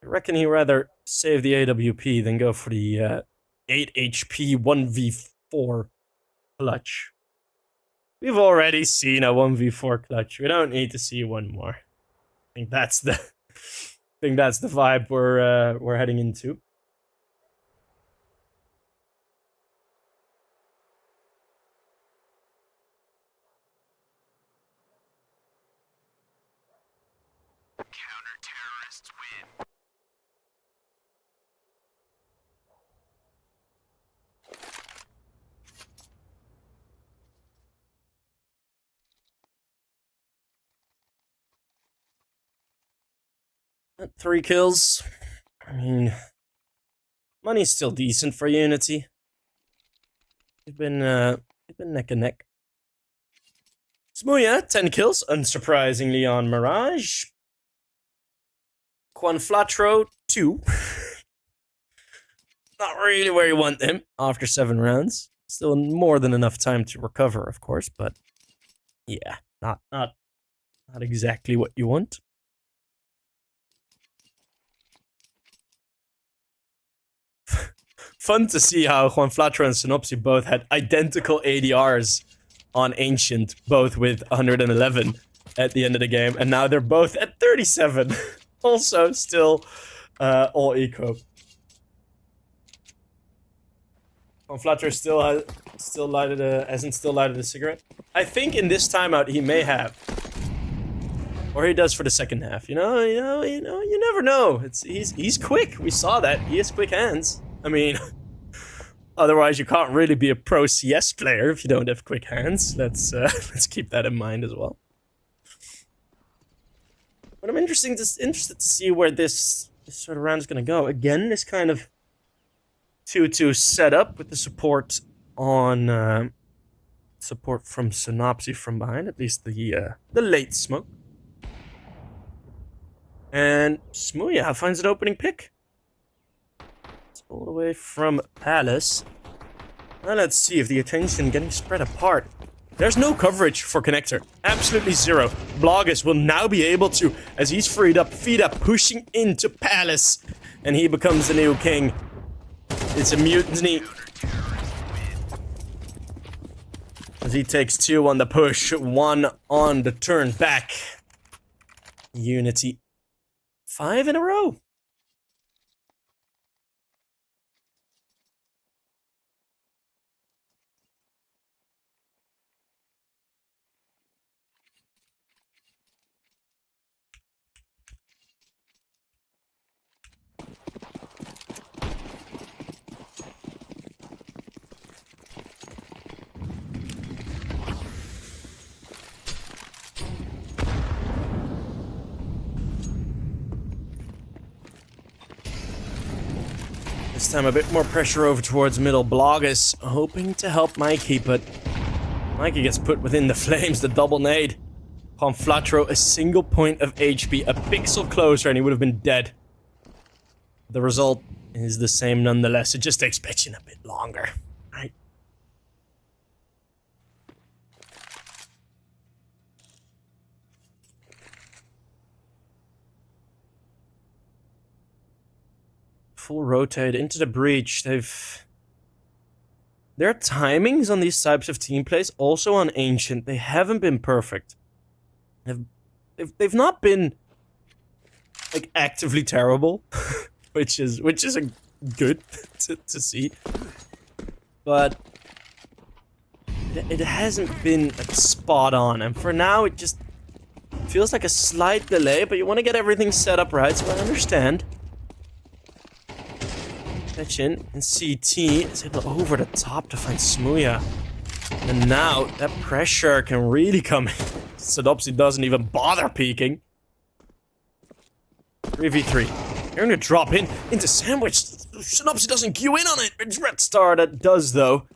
I reckon he'd rather save the AWP than go for the 8 HP 1v4 clutch. We've already seen a 1v4 clutch. We don't need to see one more. I think that's the vibe we're heading into. Counter-terrorists win. At 3 kills. I mean, money's still decent for UNiTY. They've been neck and neck. Smooya, 10 kills, unsurprisingly on Mirage. Quanflatro, 2. Not really where you want him after 7 rounds. Still more than enough time to recover, of course, but yeah, not exactly what you want. Fun to see how Quanflatro and Synopsy both had identical ADRs on Ancient, both with 111 at the end of the game, and now they're both at 37. Also, still all eco. Quanflatro hasn't lighted a cigarette. I think in this timeout he may have, or he does for the second half. You never know. He's quick. We saw that he has quick hands. I mean, otherwise you can't really be a pro CS player if you don't have quick hands. Let's keep that in mind as well. But I'm interested to see where this sort of round is going to go. Again, this kind of 2-2 setup with the support on support from Synopsy from behind, at least the late smoke. And Smooya finds an opening pick. It's all the way from Palace. Now let's see if the attention getting spread apart. There's no coverage for Connector. Absolutely zero. Blogus will now be able to, as he's freed up, feed up, pushing into Palace. And he becomes the new king. It's a mutiny. As he takes 2 on the push, 1 on the turn back. UNiTY 5 in a row. This time a bit more pressure over towards middle. Blogus hoping to help Mikey, but Mikey gets put within the flames, the double nade. Quanflatro, a single point of HP, a pixel closer, and he would have been dead. The result is the same nonetheless. It just takes pitching a bit longer, right? Full rotate into the breach. Their timings on these types of team plays, also on Ancient, they haven't been perfect. They've not been like actively terrible, which is a good to see, but it hasn't been like spot on. And for now, it just feels like a slight delay. But you want to get everything set up right, so I understand. Catch in, and CT is able over the top to find Smooya. And now that pressure can really come in. Synopsy doesn't even bother peeking. 3v3. They're gonna drop in into Sandwich. Synopsis doesn't queue in on it. It's Red Star that does, though.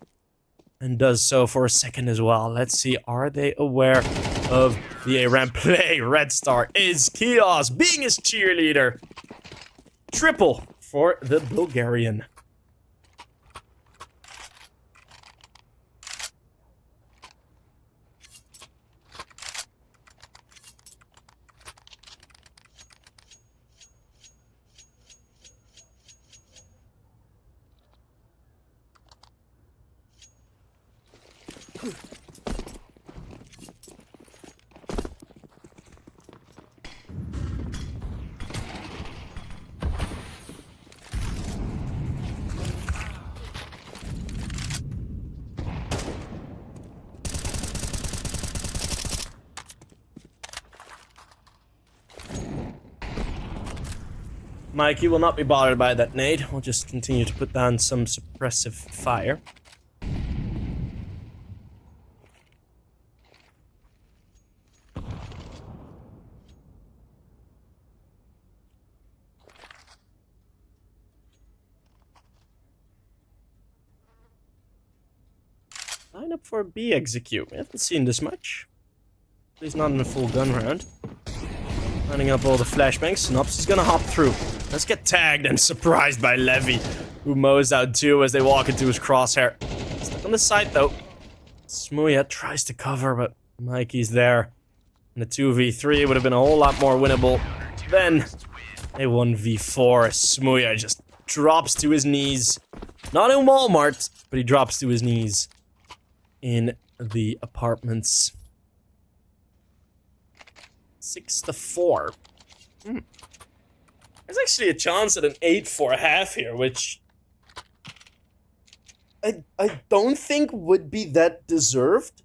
And does so for a second as well. Let's see, are they aware of the A-Ramp play? Red Star is Chaos being his cheerleader. Triple for the Bulgarian. Mikey will not be bothered by that nade. We'll just continue to put down some suppressive fire. Line up for a B execute. We haven't seen this much. At least not in a full gun round. Lining up all the flashbangs. Synopsis is gonna hop through. Let's get tagged and surprised by Levy, who mows out two as they walk into his crosshair. Stuck on the side though. Smuya tries to cover, but Mikey's there. And the 2v3 would have been a whole lot more winnable than a 1v4. Smuya just drops to his knees. Not in Walmart, but he drops to his knees in the apartments. 6-4. There's actually a chance at an 8-4 half here, which I don't think would be that deserved.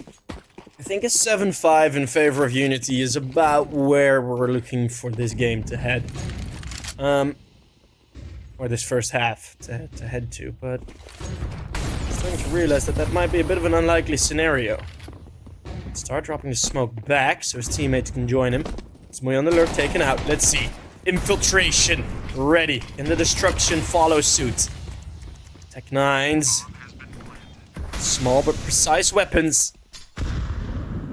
I think a 7-5 in favor of UNiTY is about where we're looking for this game to head. Or this first half to head to, but I'm starting to realize that that might be a bit of an unlikely scenario. Start dropping the smoke back so his teammates can join him. Smuya on the lurk, taken out. Let's see. Infiltration ready. And the destruction follows suit. Tech 9s. Small but precise weapons.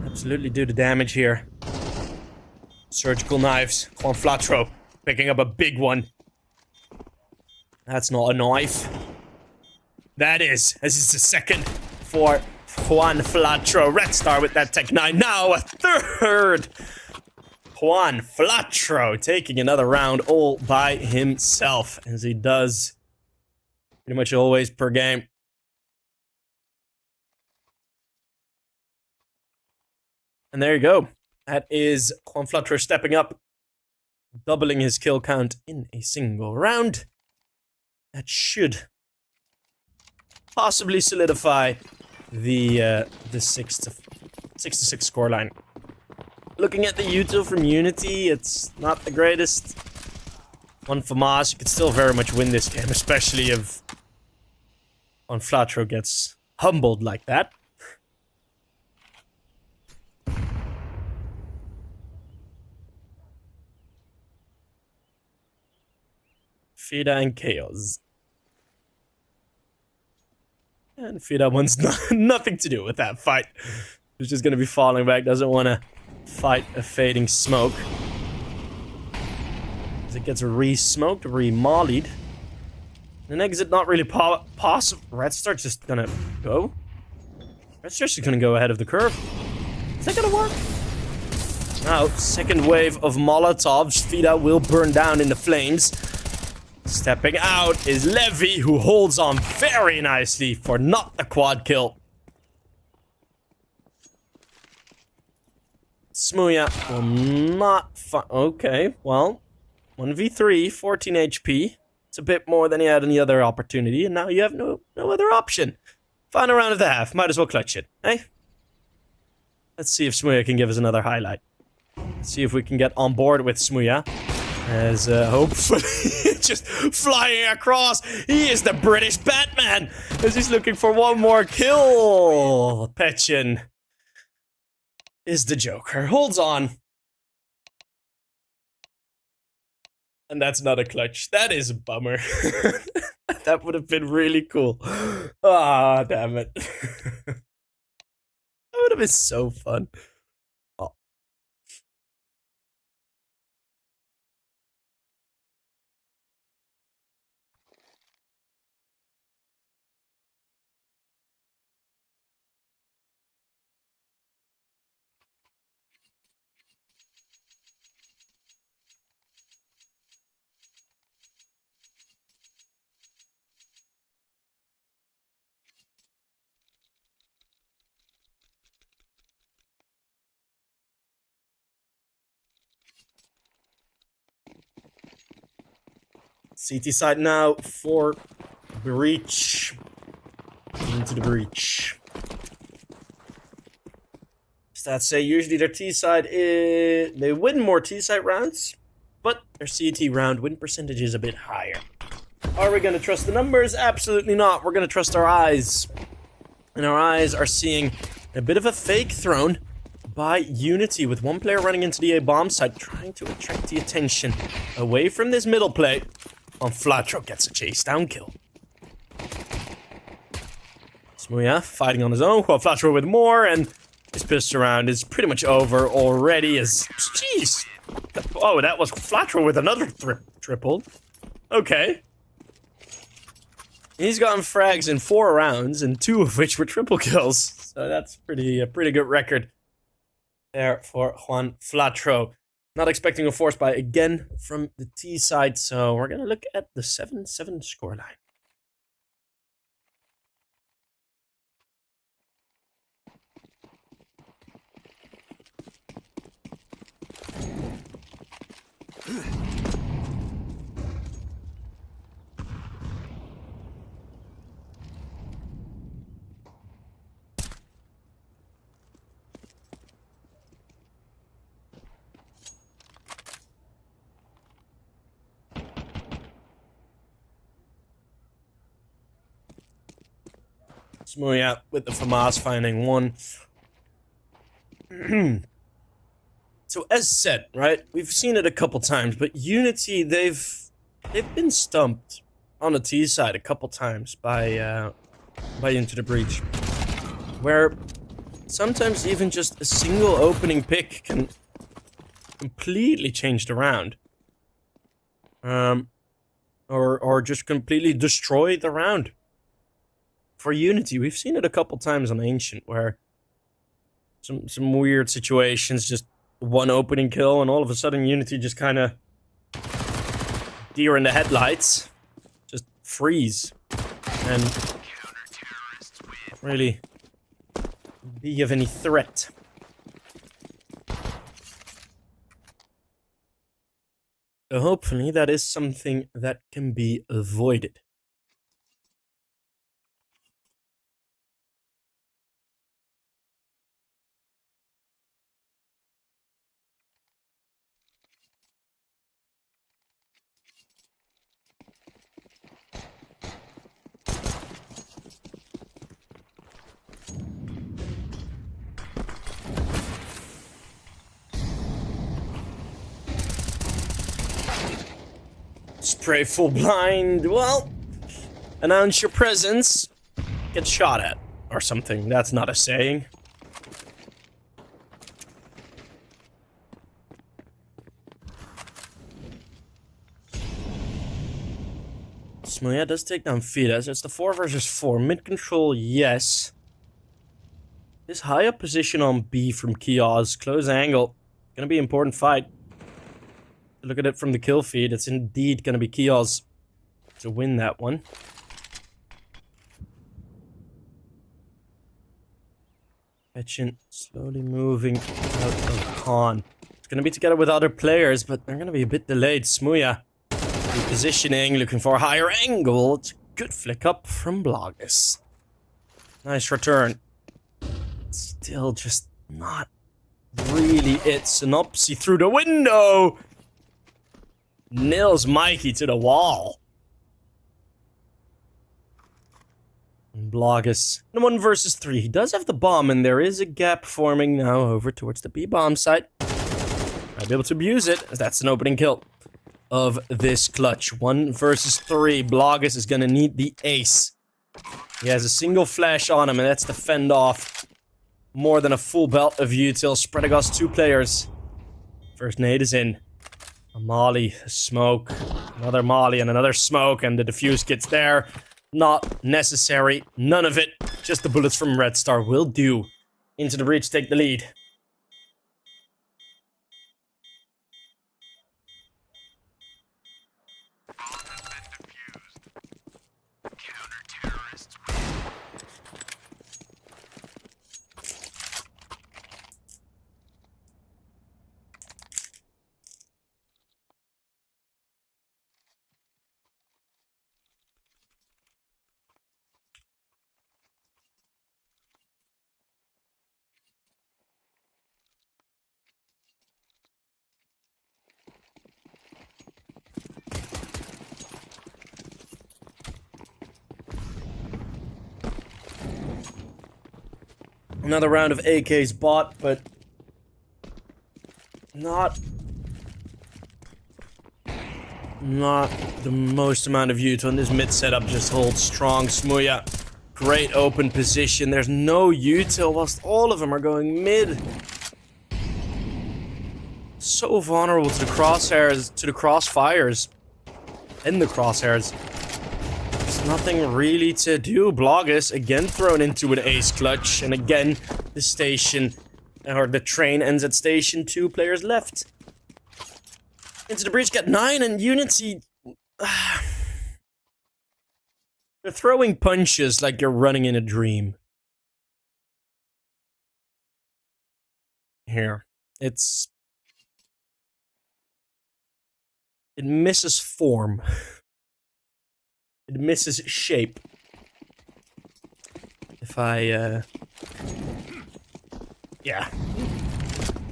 Absolutely do the damage here. Surgical knives. Juan Flatro picking up a big one. That's not a knife. That is. This is the second for Juan Flatro. Red Star with that Tech 9. Now a third. Juan Flatro taking another round all by himself, as he does pretty much always per game. And there you go. That is Juan Flatro stepping up, doubling his kill count in a single round. That should possibly solidify the 6-6 scoreline. Looking at the util from UNiTY, it's not the greatest. One FAMAS, you could still very much win this game, especially if Juan Flatro gets humbled like that. Fida and Chaos. And Fida wants nothing to do with that fight. He's just gonna be falling back, doesn't want to fight a fading smoke. As it gets re-smoked, re-mollied. An exit not really possible. Red Star's just gonna go. Red Star's just gonna go ahead of the curve. Is that gonna work? Now, second wave of Molotovs. Fida will burn down in the flames. Stepping out is Levy, who holds on very nicely for not a quad kill. Smuya will not okay, well, 1v3, 14 HP. It's a bit more than he had any other opportunity, and now you have no other option. Final round of the half, might as well clutch it, eh? Let's see if Smuya can give us another highlight. Let's see if we can get on board with Smuya. As hopefully just flying across. He is the British Batman as he's looking for one more kill. Petchin is the Joker. Holds on. And that's not a clutch. That is a bummer. That would have been really cool. Ah, damn it. That would have been so fun. Oh. CT side now for breach. Into the breach. Stats say usually their T side is... They win more T side rounds, but their CT round win percentage is a bit higher. Are we going to trust the numbers? Absolutely not. We're going to trust our eyes. And our eyes are seeing a bit of a fake thrown by UNiTY, with one player running into the A bomb site, trying to attract the attention away from this middle play. On Flatro gets a chase down kill. Smuya fighting on his own, while Flatro with more, and his pistol round is pretty much over already as... Jeez! Oh, that was Flatro with another triple. Okay. He's gotten frags in 4 rounds, and 2 of which were triple kills. So that's a pretty good record there for Juan Flatro. Not expecting a force buy again from the T side, so we're going to look at the 7-7 scoreline. Smuya with the FAMAS finding 1. So as said, right, we've seen it a couple times, but UNiTY, they've been stumped on the T side a couple times by Into the Breach, where sometimes even just a single opening pick can completely change the round, or just completely destroy the round. For UNiTY, we've seen it a couple times on Ancient, where some weird situations, just one opening kill, and all of a sudden UNiTY just kind of deer in the headlights, just freeze, and not really be of any threat. So hopefully that is something that can be avoided. Spray full blind. Well, announce your presence, get shot at, or something. That's not a saying. Smuya does take down Fides. It's the 4 versus 4. Mid control, yes. This high up position on B from Kiosk, close angle. Gonna be an important fight. Look at it from the kill feed. It's indeed gonna be Kiosk to win that one. Fetchin slowly moving out of Khan. It's gonna be together with other players, but they're gonna be a bit delayed. Smuya repositioning, looking for a higher angle. It's a good flick up from Blogus. Nice return. Still just not really it. Synopsy through the window. Nails Mikey to the wall. And Blogus in 1 versus 3. He does have the bomb, and there is a gap forming now over towards the B bomb site. Might be able to abuse it, as that's an opening kill. of this clutch. 1 versus 3. Blogus is gonna need the ace. He has a single flash on him, and that's to fend off more than a full belt of util. Spread across 2 players. First nade is in. A molly, a smoke, another molly, and another smoke, and the defuse gets there. Not necessary. None of it. Just the bullets from Red Star will do. Into the breach, take the lead. Counter-terrorists win. Another round of AKs bought, but not the most amount of util. And this mid setup just holds strong. Smuya, great open position. There's no util whilst all of them are going mid. So vulnerable to the crosshairs, to the crossfires, and the crosshairs. There's nothing really to do. Blogus again thrown into an ace clutch, and again the station, or the train ends at station 2. Players left. Into the breach, got 9, and UNiTY. They're throwing punches like you're running in a dream. Here, it misses form. It misses shape. If I, yeah.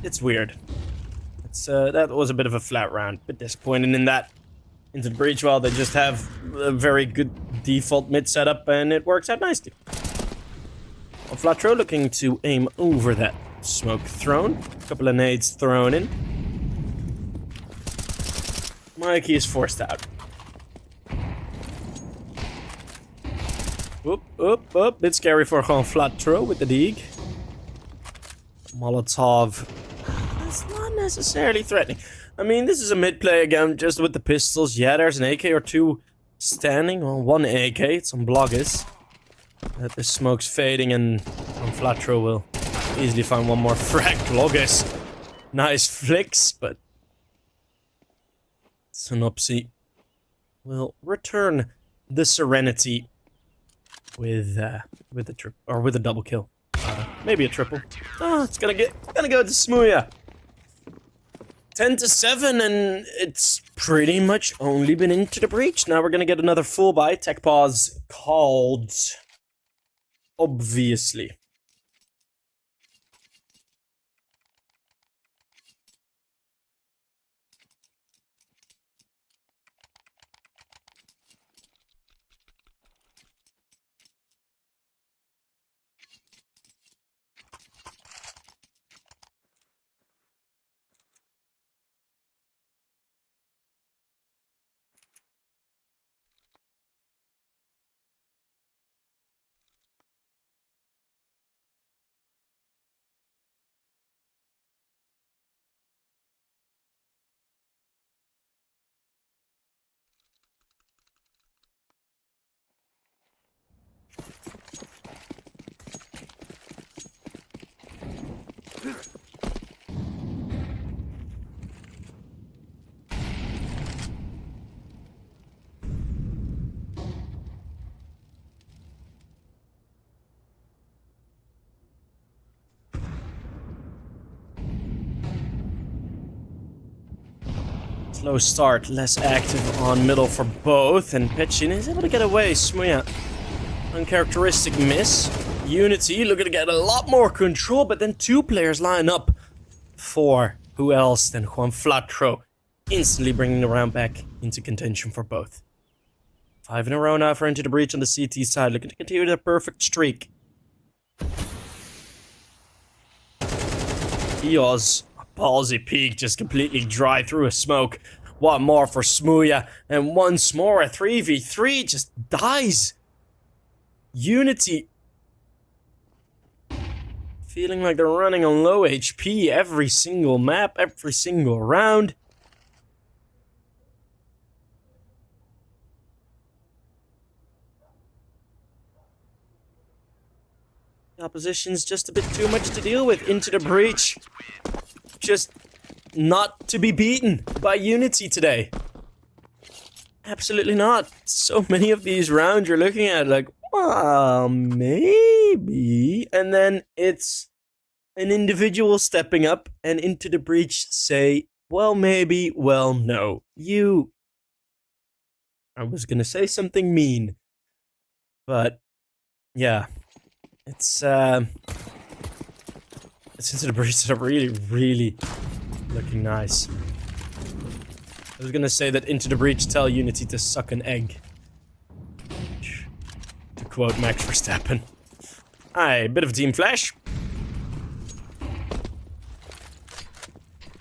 It's weird. It's, that was a bit of a flat round. Bit disappointing in that. Into the breach, well, they just have a very good default mid setup, and it works out nicely. Flatro looking to aim over that smoke thrown. A couple of nades thrown in. Mikey is forced out. Oop. Bit scary for gewoon Flatro with the dig. Molotov. That's not necessarily threatening. I mean, this is a mid play again, just with the pistols. Yeah, there's an AK or 2 standing. Well, 1 AK. It's on Blogus. The smoke's fading, and Flatro will easily find 1 more frag. Blogus. Nice flicks, but Synopsy will return the Serenity with a double kill. Maybe a triple. Oh, it's gonna go to Smuya. 10-7, and it's pretty much only been into the breach. Now we're gonna get another full buy. Tech pause called. Obviously. Slow start, less active on middle for both, and Petchin is able to get away. Smuya, uncharacteristic miss. UNiTY looking to get a lot more control, but then 2 players line up for who else than Juan Flatro, instantly bringing the round back into contention for both. 5 in a row now for Into the Breach on the CT side, looking to continue their perfect streak. Eos, a ballsy peek, just completely dry through a smoke. One more for Smooya. And once more, a 3v3 just dies. UNiTY feeling like they're running on low HP every single map, every single round. The opposition's just a bit too much to deal with. Into the breach. Just not to be beaten by UNiTY today. Absolutely not. So many of these rounds you're looking at like, well, maybe. And then it's an individual stepping up and into the breach say, well, maybe, well, no. I was gonna say something mean. But, yeah. It's into the breach that are really, really looking nice. I was gonna say that into the breach tell UNiTY to suck an egg. To quote Max Verstappen. Aye, bit of team flash.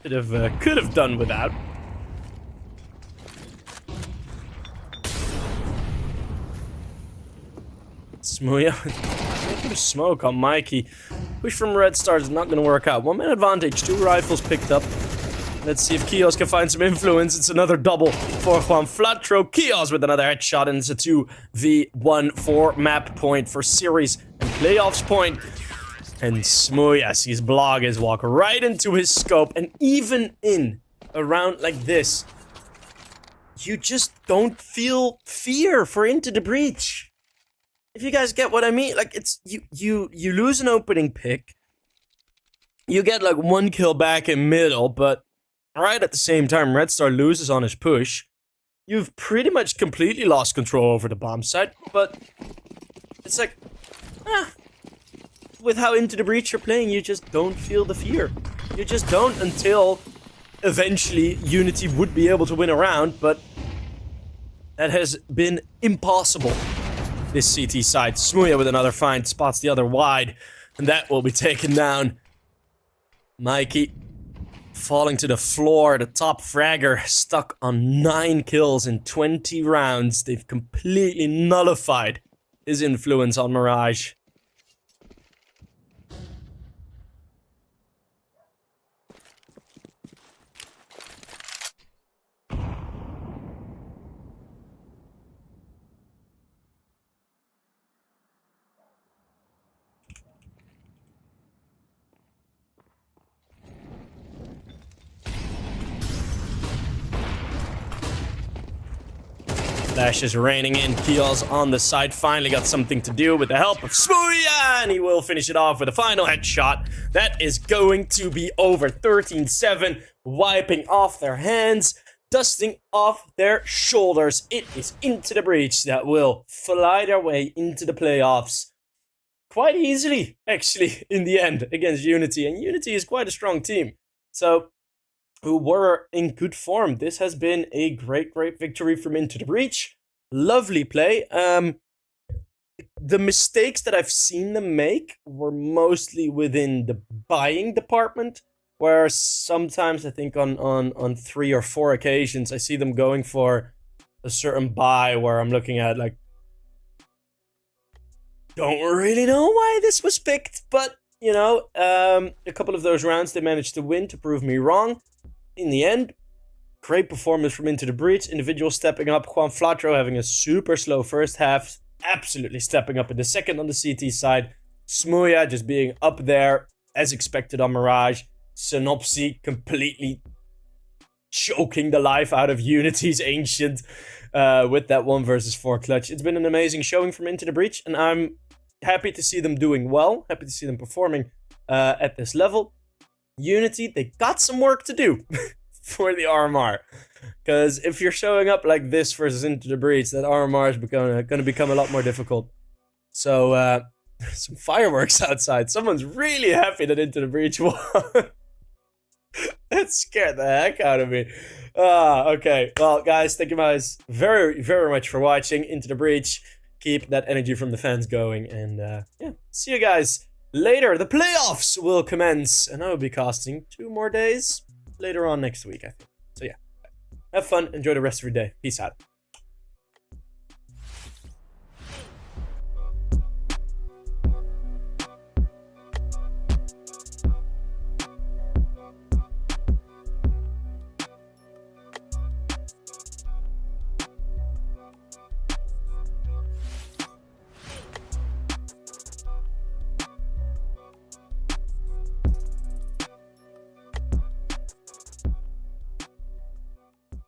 Could have done without. Smooya making smoke on Mikey. Push from Red Stars is not going to work out. 1 man advantage, 2 rifles picked up. Let's see if Kios can find some influence. It's another double for Juan Flatro. Kios with another headshot, and it's a 2v1 for map point, for series and playoffs point. And Smooya sees Bloggers walk right into his scope, and even in a round like this, you just don't feel fear for Into the Breach. If you guys get what I mean, like, it's you lose an opening pick, you get like 1 kill back in middle, but right at the same time Red Star loses on his push. You've pretty much completely lost control over the bomb site, but it's like, with how Into the Breach you're playing, you just don't feel the fear. You just don't, until eventually UNiTY would be able to win a round, but that has been impossible. This CT side. Smooya with another find, spots the other wide, and that will be taken down. Mikey falling to the floor, the top fragger, stuck on 9 kills in 20 rounds. They've completely nullified his influence on Mirage. Flash is raining in. Kios on the side finally got something to do with the help of Smooya, and he will finish it off with a final headshot. That is going to be over. 13-7, wiping off their hands, dusting off their shoulders. It is Into the Breach that will fly their way into the playoffs quite easily, actually, in the end, against UNiTY. And UNiTY is quite a strong team. So, who were in good form. This has been a great victory from Into the Breach. Lovely play. The mistakes that I've seen them make were mostly within the buying department, where sometimes I think on 3 or 4 occasions I see them going for a certain buy where I'm looking at like, don't really know why this was picked, but you know, a couple of those rounds they managed to win to prove me wrong. In the end, great performance from Into the Breach. Individual stepping up. Juan Flatro having a super slow first half. Absolutely stepping up in the second on the CT side. Smooya just being up there as expected on Mirage. Synopsy completely choking the life out of UNiTY's Ancient with that 1 versus 4 clutch. It's been an amazing showing from Into the Breach, and I'm happy to see them doing well. Happy to see them performing at this level. UNiTY, they got some work to do for the RMR. Because if you're showing up like this versus Into the Breach, that RMR is going to become a lot more difficult. So, some fireworks outside. Someone's really happy that Into the Breach won. That scared the heck out of me. Okay. Well, guys, thank you guys very much for watching Into the Breach. Keep that energy from the fans going. And, yeah, see you guys later. The playoffs will commence, and I will be casting 2 more days later on next week, I think. So yeah. Have fun. Enjoy the rest of your day. Peace out.